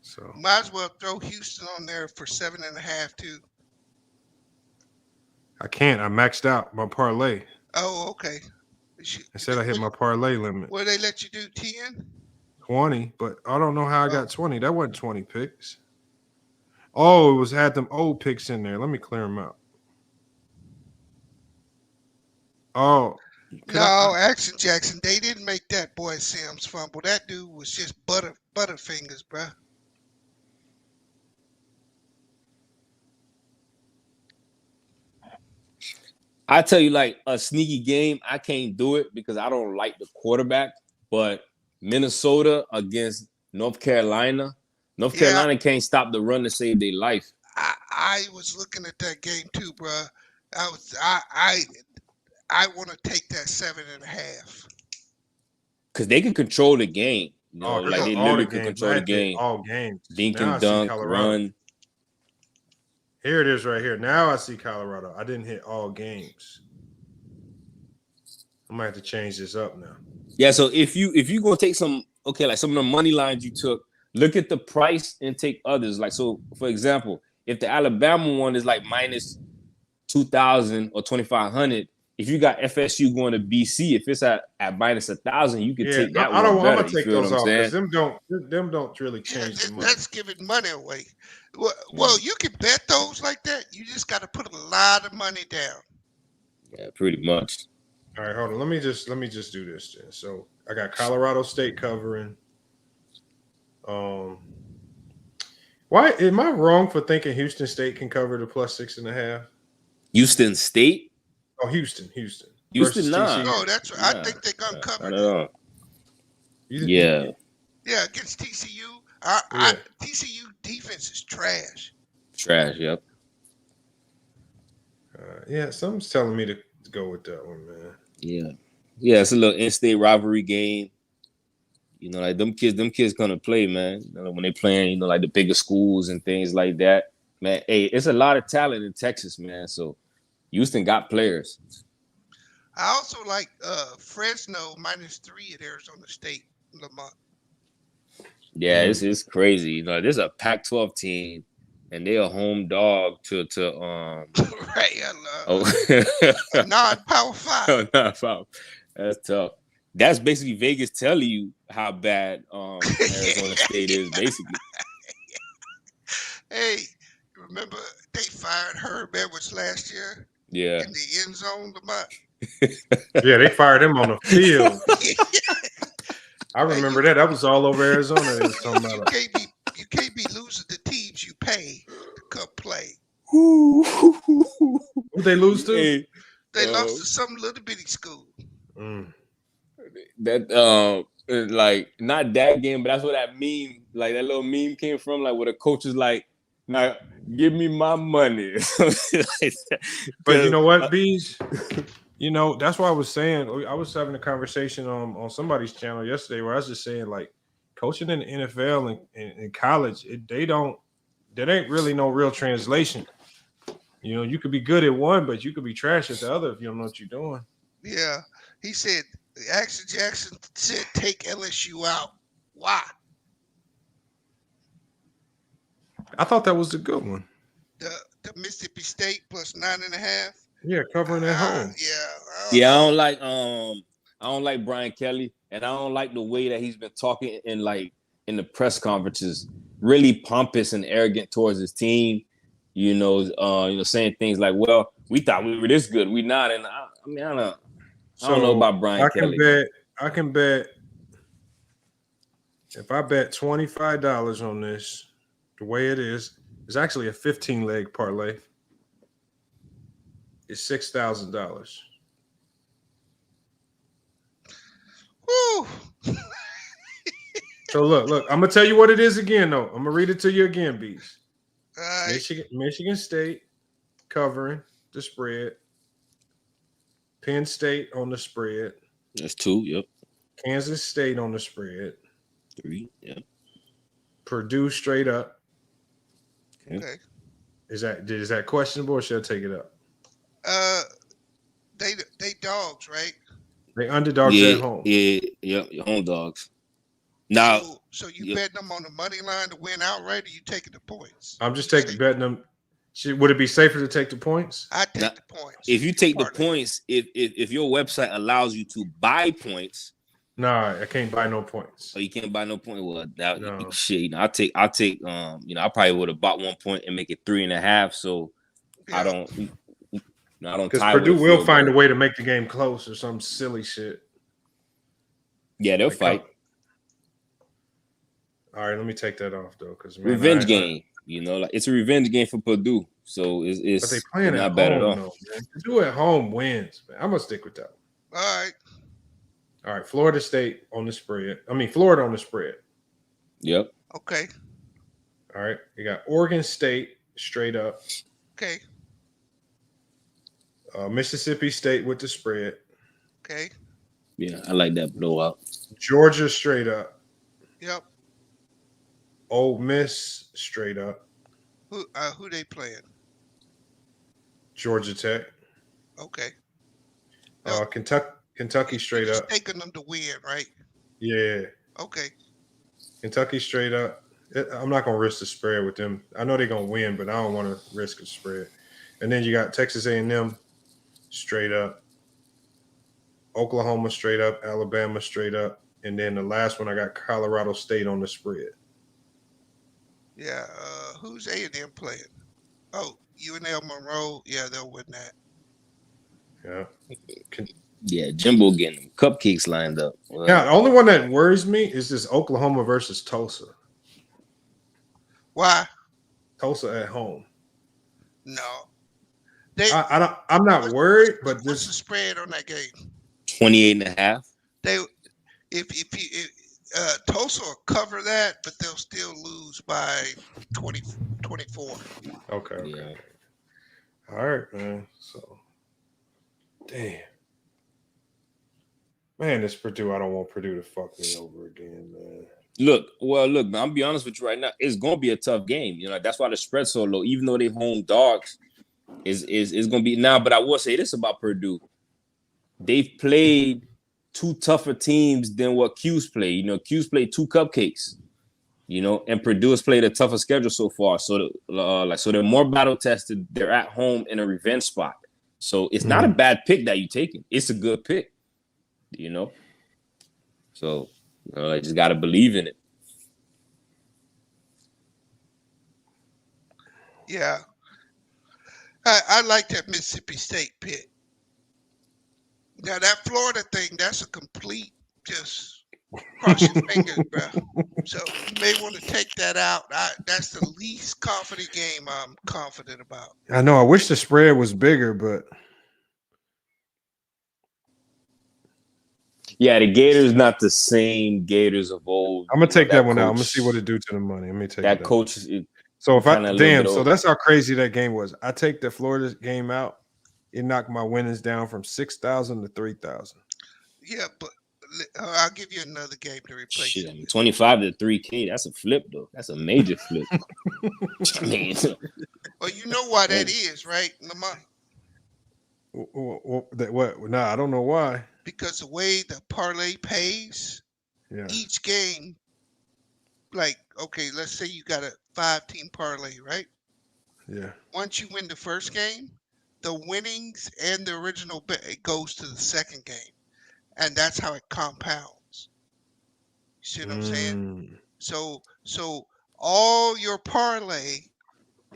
Speaker 3: So
Speaker 11: might as well throw Houston on there for 7.5 too.
Speaker 3: I can't. I maxed out my parlay.
Speaker 11: Oh, okay.
Speaker 3: I said I hit my parlay limit.
Speaker 11: Will they let you do 10?
Speaker 3: 20, but I don't know how I got 20. That wasn't 20 picks. Oh, had them old picks in there. Let me clear them out. Oh.
Speaker 11: No, Action Jackson, they didn't make that boy Sims fumble. That dude was just butterfingers, bro.
Speaker 22: I tell you, like a sneaky game, I can't do it because I don't like the quarterback. But Minnesota against North Carolina, Carolina can't stop the run to save their life.
Speaker 11: I was looking at that game too, bro. I want to take that 7.5
Speaker 22: because they can control the game. You know, like they literally can control the game.
Speaker 3: All games.
Speaker 22: Dink and dunk, run.
Speaker 3: Here it is right here. Now I see Colorado. I didn't hit all games. I might have to change this up now.
Speaker 22: Yeah, so if you gonna take some like some of the money lines you took, look at the price and take others. Like, so for example, if the Alabama one is like minus 2,000 or 2,500, if you got FSU going to BC, if it's at minus 1,000, you can take that one. I'm gonna take
Speaker 3: those off because them don't really change the money.
Speaker 11: That's giving money away. Well, you can bet those like that. You just got to put a lot of money down.
Speaker 22: Yeah, pretty much.
Speaker 3: All right, hold on. Let me just do this then. So I got Colorado State covering. Why am I wrong for thinking Houston State can cover the plus 6.5?
Speaker 22: Houston State?
Speaker 3: Oh, Houston,
Speaker 22: nah.
Speaker 11: No, that's right. I think they're gonna cover
Speaker 22: it. Yeah.
Speaker 11: Yeah, against TCU. TCU defense is trash.
Speaker 22: Yep.
Speaker 3: Yeah, something's telling me to go with that one, man.
Speaker 22: Yeah, it's a little in-state rivalry game. You know, like them kids gonna play, man. You know, when they playing, you know, like the bigger schools and things like that. Man, hey, it's a lot of talent in Texas, man. So Houston got players.
Speaker 11: I also like Fresno -3 at Arizona State, Lamont.
Speaker 22: Yeah, it's crazy. You know, there's a Pac-12 team, and they're a home dog to
Speaker 11: right, non-power 5.
Speaker 22: Non-power. That's tough. That's basically Vegas telling you how bad Arizona State is, basically.
Speaker 11: Hey, remember they fired Herb Edwards last year?
Speaker 22: Yeah.
Speaker 11: In the end zone, Lamont.
Speaker 3: Yeah, they fired him on the field. I remember that. That was all over Arizona. They was talking about
Speaker 11: You can't be losing the teams you pay to come play.
Speaker 3: Who they lose to?
Speaker 22: Hey,
Speaker 11: They lost to some little bitty school.
Speaker 22: That like not that game, but that's where that meme, like that little meme came from, like where the coach is like, "Now give me my money."
Speaker 3: But you know what, Bees? You know, that's why I was saying, I was having a conversation on somebody's channel yesterday where I was just saying, like, coaching in the NFL and college, there ain't really no real translation. You know, you could be good at one, but you could be trash at the other if you don't know what you're doing.
Speaker 11: Yeah, he said, Action Jackson said, take LSU out. Why?
Speaker 3: I thought that was a good one.
Speaker 11: The Mississippi State plus 9.5.
Speaker 3: Yeah, covering at home.
Speaker 22: Yeah, I don't like Brian Kelly, and I don't like the way that he's been talking in the press conferences, really pompous and arrogant towards his team. You know, saying things like, "Well, we thought we were this good, we not." And I don't know about Brian Kelly.
Speaker 3: I can bet if I bet $25 on this, the way it is, it's actually a 15-leg parlay. It's $6,000.
Speaker 11: Woo!
Speaker 3: So look, I'm gonna tell you what it is again, though. I'm gonna read it to you again, Beast. Michigan State covering the spread. Penn State on the spread.
Speaker 22: That's 2, yep.
Speaker 3: Kansas State on the spread.
Speaker 22: 3, yep.
Speaker 3: Purdue straight up.
Speaker 11: Okay.
Speaker 22: Is
Speaker 3: that questionable or should I take it up?
Speaker 11: They dogs, right?
Speaker 3: They underdogs at home.
Speaker 22: Yeah, home dogs. Now,
Speaker 11: so you betting them on the money line to win outright, or you taking the points?
Speaker 3: I'm just betting them. Would it be safer to take the points?
Speaker 11: I take the points.
Speaker 22: If you take the points, if your website allows you to buy points,
Speaker 3: nah, I can't buy no points.
Speaker 22: Oh, you can't buy no point. Well, shit. You know, I'll take. You know, I probably would have bought 1 point and make it 3.5. So I don't.
Speaker 3: Because Purdue will find a way to make the game close or some silly shit.
Speaker 22: Yeah, they'll fight.
Speaker 3: All right, let me take that off though, because
Speaker 22: revenge game. You know, like it's a revenge game for Purdue, so it's
Speaker 3: but they playing
Speaker 22: not
Speaker 3: at
Speaker 22: bad
Speaker 3: home,
Speaker 22: at all.
Speaker 3: though, man. Purdue at home wins, man. I'm gonna stick with that.
Speaker 11: All
Speaker 3: right. Florida State on the spread. Florida on the spread.
Speaker 22: Yep.
Speaker 11: Okay.
Speaker 3: All right. You got Oregon State straight up.
Speaker 11: Okay.
Speaker 3: Mississippi State with the spread.
Speaker 11: Okay.
Speaker 22: Yeah, I like that blowout.
Speaker 3: Georgia straight up.
Speaker 11: Yep.
Speaker 3: Ole Miss straight up.
Speaker 11: Who they playing?
Speaker 3: Georgia Tech.
Speaker 11: Okay.
Speaker 3: Kentucky straight up.
Speaker 11: Taking them to win, right?
Speaker 3: Yeah.
Speaker 11: Okay.
Speaker 3: Kentucky straight up. I'm not gonna risk the spread with them. I know they're gonna win, but I don't want to risk a spread. And then you got Texas A&M straight up. Oklahoma straight up. Alabama straight up. And then the last one I got Colorado State on the spread.
Speaker 11: Yeah, who's A&M playing? Oh, UNL Monroe. Yeah, they'll win that.
Speaker 3: Yeah.
Speaker 22: Yeah, Jimbo getting them cupcakes lined up.
Speaker 3: Yeah, the only one that worries me is this Oklahoma versus Tulsa.
Speaker 11: Why?
Speaker 3: Tulsa at home.
Speaker 11: No.
Speaker 3: I'm not worried, but
Speaker 11: what's the spread on that game?
Speaker 22: 28.5.
Speaker 11: If Tulsa will cover that, but they'll still lose by 24.
Speaker 3: Okay.
Speaker 22: Yeah.
Speaker 3: All right, man. So, damn. Man, this Purdue, I don't want Purdue to fuck me over again, man.
Speaker 22: Look, man, I'll be honest with you right now. It's gonna be a tough game. You know, that's why the spread's so low. Even though they home dogs, is gonna be now. But I will say this about Purdue: they've played 2 tougher teams than what Q's played. You know, Q's played 2 cupcakes. You know, and Purdue has played a tougher schedule so far. So, so they're more battle tested. They're at home in a revenge spot. So it's not a bad pick that you're taking. It's a good pick. You know, so I just got to believe in it.
Speaker 11: Yeah, I like that Mississippi State pick. Now that Florida thing, that's a complete just Cross your fingers, bro. So you may want to take that out. That's the least confident game I'm confident about.
Speaker 3: I know. I wish the spread was bigger, but
Speaker 22: Yeah, the Gators not the same Gators of old.
Speaker 3: I'm gonna take that one out. I'm gonna
Speaker 22: Coach,
Speaker 3: see what it do to the money. Let me take
Speaker 22: that
Speaker 3: it out.
Speaker 22: coach.
Speaker 3: So if I
Speaker 22: kind of a little bit
Speaker 3: so
Speaker 22: old.
Speaker 3: that's how crazy that game was. I take the Florida game out. It knocked my winnings down from 6,000 to 3,000.
Speaker 11: Yeah, but I'll give you another game to replace
Speaker 22: Shit,
Speaker 11: it.
Speaker 22: I mean, 25 to 3K. That's a flip though. That's a major flip. I mean,
Speaker 11: well, you know why that is, right, Lamont?
Speaker 3: What? Nah, I don't know why.
Speaker 11: Because the way the parlay pays, each game, like, okay, let's say you got a 5-team parlay, right?
Speaker 3: Yeah.
Speaker 11: Once you win the first game, the winnings and the original bet goes to the second game, and that's how it compounds. You see what I'm saying? So all your parlay,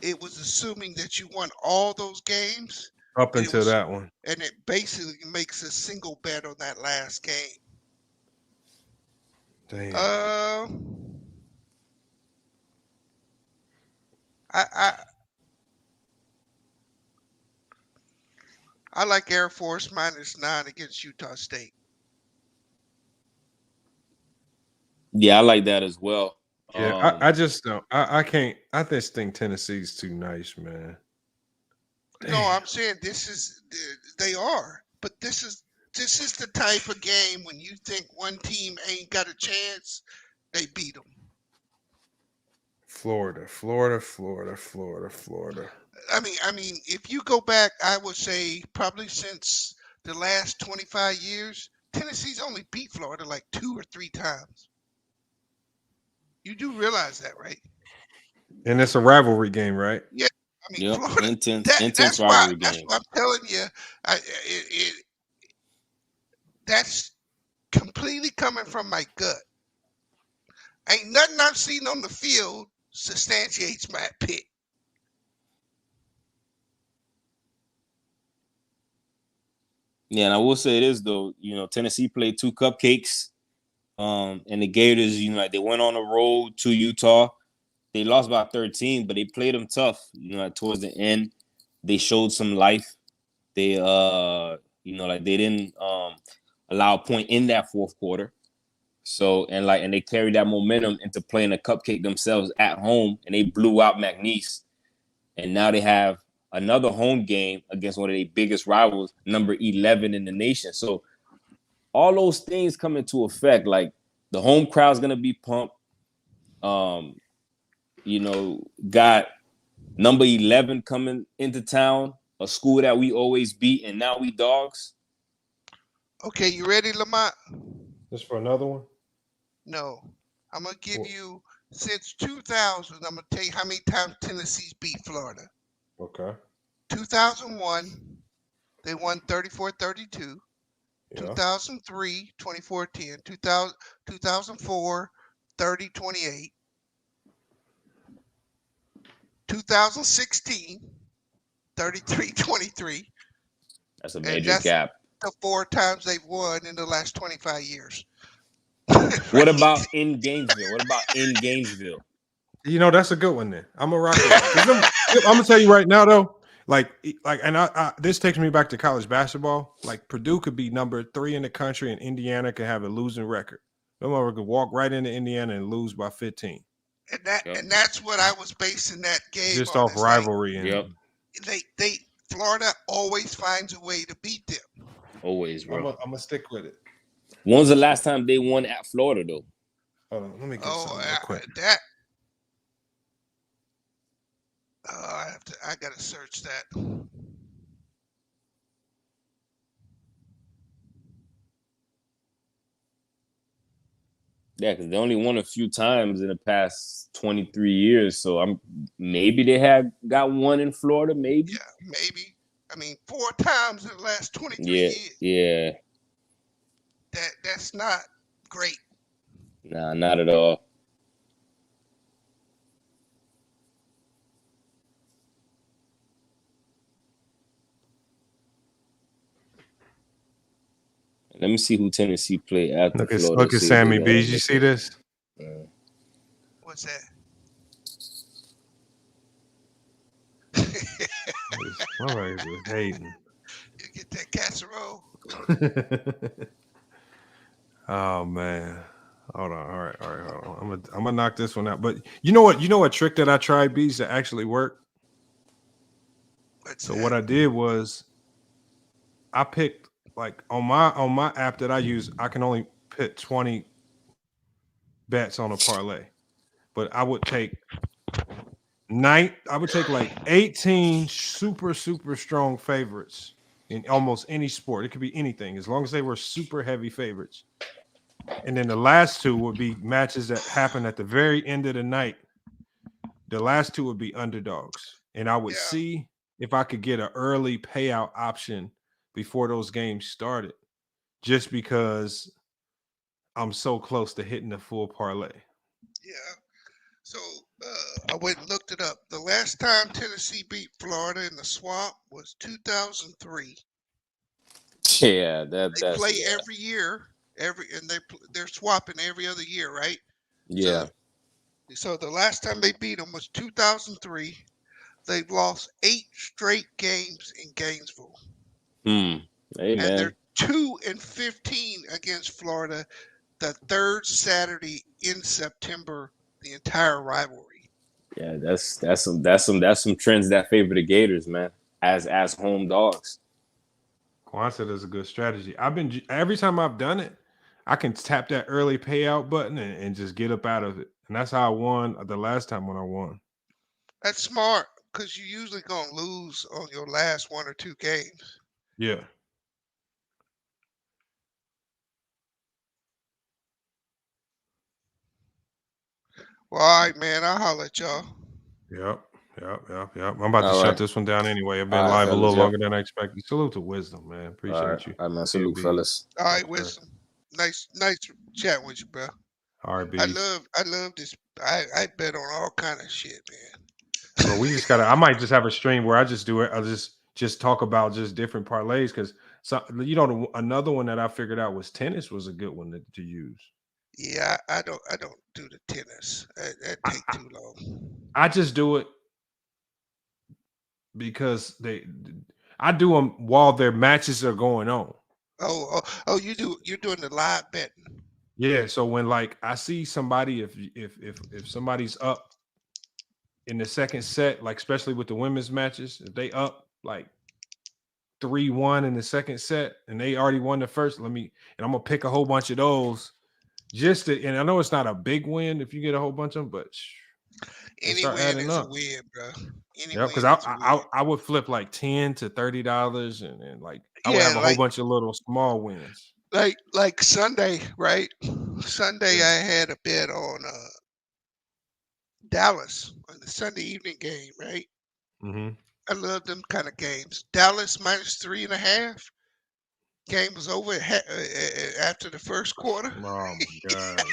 Speaker 11: it was assuming that you won all those games
Speaker 3: Up until that one.
Speaker 11: and it basically makes a single bet on that last game.
Speaker 3: Damn.
Speaker 11: I like Air Force -9 against Utah State.
Speaker 22: yeah, I like that as well.
Speaker 3: Yeah, I just don't. I can't. I just think Tennessee's too nice, man.
Speaker 11: No, I'm saying they are, but this is the type of game when you think one team ain't got a chance, they beat them.
Speaker 3: Florida.
Speaker 11: I mean, if you go back, I would say probably since the last 25 years, Tennessee's only beat Florida like 2 or 3 times. You do realize that, right?
Speaker 3: And it's a rivalry game, right?
Speaker 11: Yeah. I mean,
Speaker 22: Yep,
Speaker 11: Florida,
Speaker 22: intense rivalry
Speaker 11: that's
Speaker 22: game.
Speaker 11: what I'm telling you. That's completely coming from my gut. Ain't nothing I've seen on the field substantiates my pick.
Speaker 22: Yeah, and I will say this though, Tennessee played 2 cupcakes, and the Gators, like they went on the road to Utah. They lost by 13, but they played them tough. Towards the end, they showed some life. They, like they didn't allow a point in that fourth quarter. So and they carried that momentum into playing a cupcake themselves at home, and they blew out McNeese. And now they have another home game against one of their biggest rivals, number 11 in the nation. So all those things come into effect. Like the home crowd's gonna be pumped. Got number 11 coming into town, a school that we always beat, and now we dogs.
Speaker 11: Okay, you ready, Lamont?
Speaker 3: Just for another one?
Speaker 11: No. I'm going to give you, since 2000, I'm going to tell you how many times Tennessee's beat Florida.
Speaker 3: Okay.
Speaker 11: 2001, they won 34-32.
Speaker 3: Yeah.
Speaker 11: 2003, 24-10. 2004, 30-28. 2016, 33-23.
Speaker 22: That's a major gap.
Speaker 11: The 4 times they've won in the last 25 years.
Speaker 3: What
Speaker 22: about in Gainesville?
Speaker 3: That's a good one then. I'm gonna rock it. I'm gonna tell you right now though, and I this takes me back to college basketball. Like Purdue could be number 3 in the country, and Indiana could have a losing record. No one could walk right into Indiana and lose by 15.
Speaker 11: And that's what I was basing that game
Speaker 3: just
Speaker 11: on.
Speaker 3: off rivalry.
Speaker 11: They Florida always finds a way to beat them.
Speaker 22: Always, bro.
Speaker 3: I'm gonna stick with it.
Speaker 22: When's the last time they won at Florida though?
Speaker 3: Hold on, let me get something real quick.
Speaker 11: I gotta search that.
Speaker 22: Yeah, because they only won a few times in the past 23 years. So maybe they had got one in Florida, maybe.
Speaker 11: Yeah, maybe. I mean, 4 times in the last 23 years.
Speaker 22: Yeah.
Speaker 11: That's not great.
Speaker 22: Nah, not at all. Let me see who Tennessee played after
Speaker 3: Look at
Speaker 22: Florida. See if they
Speaker 3: Sammy
Speaker 22: got
Speaker 3: B.
Speaker 22: a
Speaker 3: Did you see this?
Speaker 11: What's that?
Speaker 3: My records was hating.
Speaker 11: You get that casserole.
Speaker 3: Oh man. Hold on. All right. Hold on. I'm gonna knock this one out. But you know what trick that I tried, Bees, that actually worked? So what I did was I picked like on my app that I use, I can only put 20 bets on a parlay. But I would take like 18 super strong favorites in almost any sport. It could be anything, as long as they were super heavy favorites. And then the last two would be matches that happen at the very end of the night. The last two would be underdogs. And I would see if I could get an early payout option before those games started, just because I'm so close to hitting the full parlay.
Speaker 11: Yeah. So I went and looked it up. The last time Tennessee beat Florida in the swamp was 2003.
Speaker 22: Yeah,
Speaker 11: They play every year, and they're swapping every other year, right?
Speaker 22: Yeah.
Speaker 11: So the last time they beat them was 2003. They've lost 8 straight games in Gainesville.
Speaker 22: Hey,
Speaker 11: and
Speaker 22: man.
Speaker 11: they're 2-15 against Florida the third Saturday in September, the entire rivalry.
Speaker 22: Yeah, that's some trends that favor the Gators, man, as home dogs.
Speaker 3: Quan said it's a good strategy. Every time I've done it, I can tap that early payout button and just get up out of it. And that's how I won the last time when I won.
Speaker 11: That's smart, because you're usually going to lose on your last 1 or 2 games.
Speaker 3: Yeah.
Speaker 11: Well, all right, man. I'll holler at y'all.
Speaker 3: Yep. I'm about to
Speaker 22: All
Speaker 3: shut
Speaker 22: right.
Speaker 3: this one down anyway. I've been
Speaker 22: All right,
Speaker 3: live a little
Speaker 22: fellas,
Speaker 3: longer than I expected. Salute to Wisdom, man. Appreciate you.
Speaker 22: All right, man. Salute, fellas.
Speaker 11: All right, Wisdom. Nice chat with you, bro.
Speaker 3: All right,
Speaker 11: I
Speaker 3: Bees.
Speaker 11: love this. I bet on all kind of shit, man.
Speaker 3: So we just I might just have a stream where I just do it. I'll just talk about just different parlays, because another one that I figured out was tennis was a good one to use.
Speaker 11: Yeah, I don't do the tennis. That take too long.
Speaker 3: I just do it because I do them while their matches are going on.
Speaker 11: Oh, you're doing the live betting.
Speaker 3: Yeah, so when like I see somebody, if somebody's up in the second set, like especially with the women's matches, if they up like 3-1 in the second set and they already won the first, I'm gonna pick a whole bunch of those and I know it's not a big win if you get a whole bunch of them, but
Speaker 11: any win is a win, bro.
Speaker 3: Yeah, because I would flip like $10 to $30 and like I would have a whole bunch of little small wins.
Speaker 11: Like Sunday, right? Sunday I had a bet on Dallas on the Sunday evening game, right?
Speaker 3: Mm-hmm.
Speaker 11: I love them kind of games. Dallas -3.5. Game was over after the first quarter.
Speaker 3: Oh my god,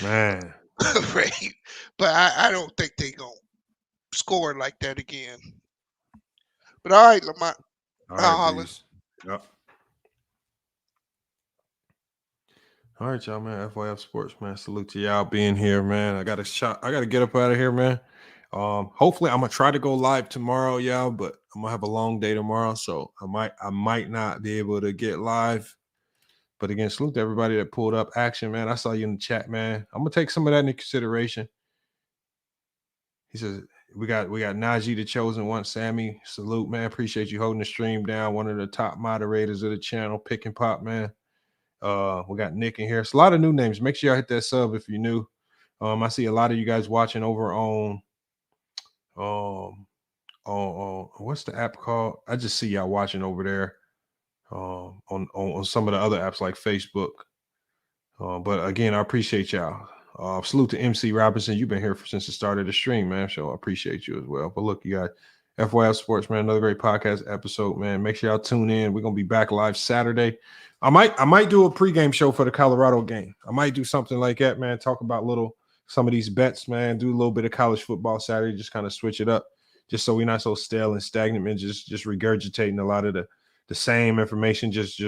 Speaker 3: man.
Speaker 11: Right, but I don't think they gonna score like that again. But all right, Lamont.
Speaker 3: All right, yep. All right, y'all, man. FYF Sports, man. Salute to y'all being here, man. I got to get up out of here, man. Hopefully I'm gonna try to go live tomorrow, y'all, but I'm gonna have a long day tomorrow, so I might not be able to get live. But again, salute to everybody that pulled up action, man. I saw you in the chat, man. I'm gonna take some of that into consideration. He says we got Najee, the chosen one. Sammy, salute, man. Appreciate you holding the stream down. One of the top moderators of the channel, Pick and Pop, man. We got Nick in here. It's a lot of new names. Make sure y'all hit that sub if you're new. I see a lot of you guys watching over on what's the app called? I just see y'all watching over there on some of the other apps like Facebook. But again, I appreciate y'all. Salute to MC Robinson. You've been here since the start of the stream, man. So I appreciate you as well. But look, you got FYF Sports, man. Another great podcast episode, man. Make sure y'all tune in. We're gonna be back live Saturday. I might do a pregame show for the Colorado game. I might do something like that, man. Talk about some of these bets, man. Do a little bit of college football Saturday. Just kind of switch it up, just so we're not so stale and stagnant, and just regurgitating a lot of the same information just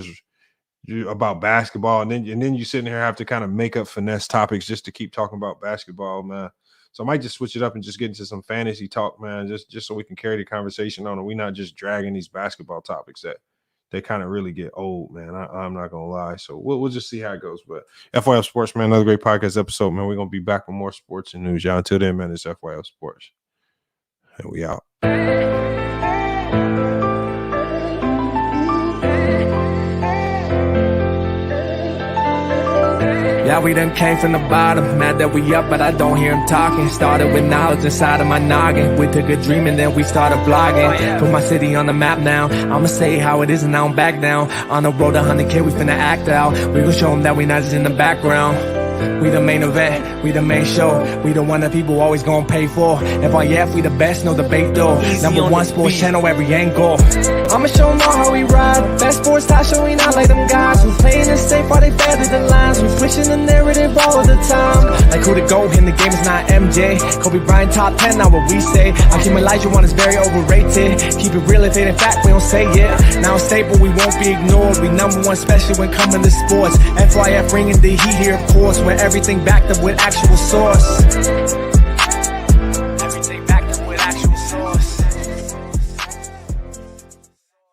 Speaker 3: about basketball, and then you sitting here have to kind of make up finesse topics just to keep talking about basketball, man. So I might just switch it up and just get into some fantasy talk, man, just so we can carry the conversation on, and we're not just dragging these basketball topics that they kind of really get old, man. I'm not gonna lie. So we'll just see how it goes. But FYF Sports, man, another great podcast episode, man. We're gonna be back with more sports and news, y'all. Until then, man, it's FYF Sports, and we out.
Speaker 1: Yeah, we done came from the bottom, mad that we up, but I don't hear him talking. Started with knowledge inside of my noggin. We took a dream and then we started vlogging. Put my city on the map now. I'ma say how it is and I don't back down. On the road to 100K, we finna act out. We gon' show them that we not just in the background. We the main event, we the main show. We the one that people always gonna pay for. FYF, we the best, no debate though. Number one sports channel, every angle. I'ma show them all how we ride. Best sports talk showing out like them guys. Who's playing it safe while they feather the lines. Who's switching the narrative all of the time. Like who to go in the game is not MJ. Kobe Bryant top 10, not what we say. Hakeem Olajuwon is very overrated. Keep it real if it ain't fact, we don't say it. Now it's stable, we won't be ignored. We number one, especially when coming to sports. FYF bringing the heat here, of course. Where everything backed up with actual source.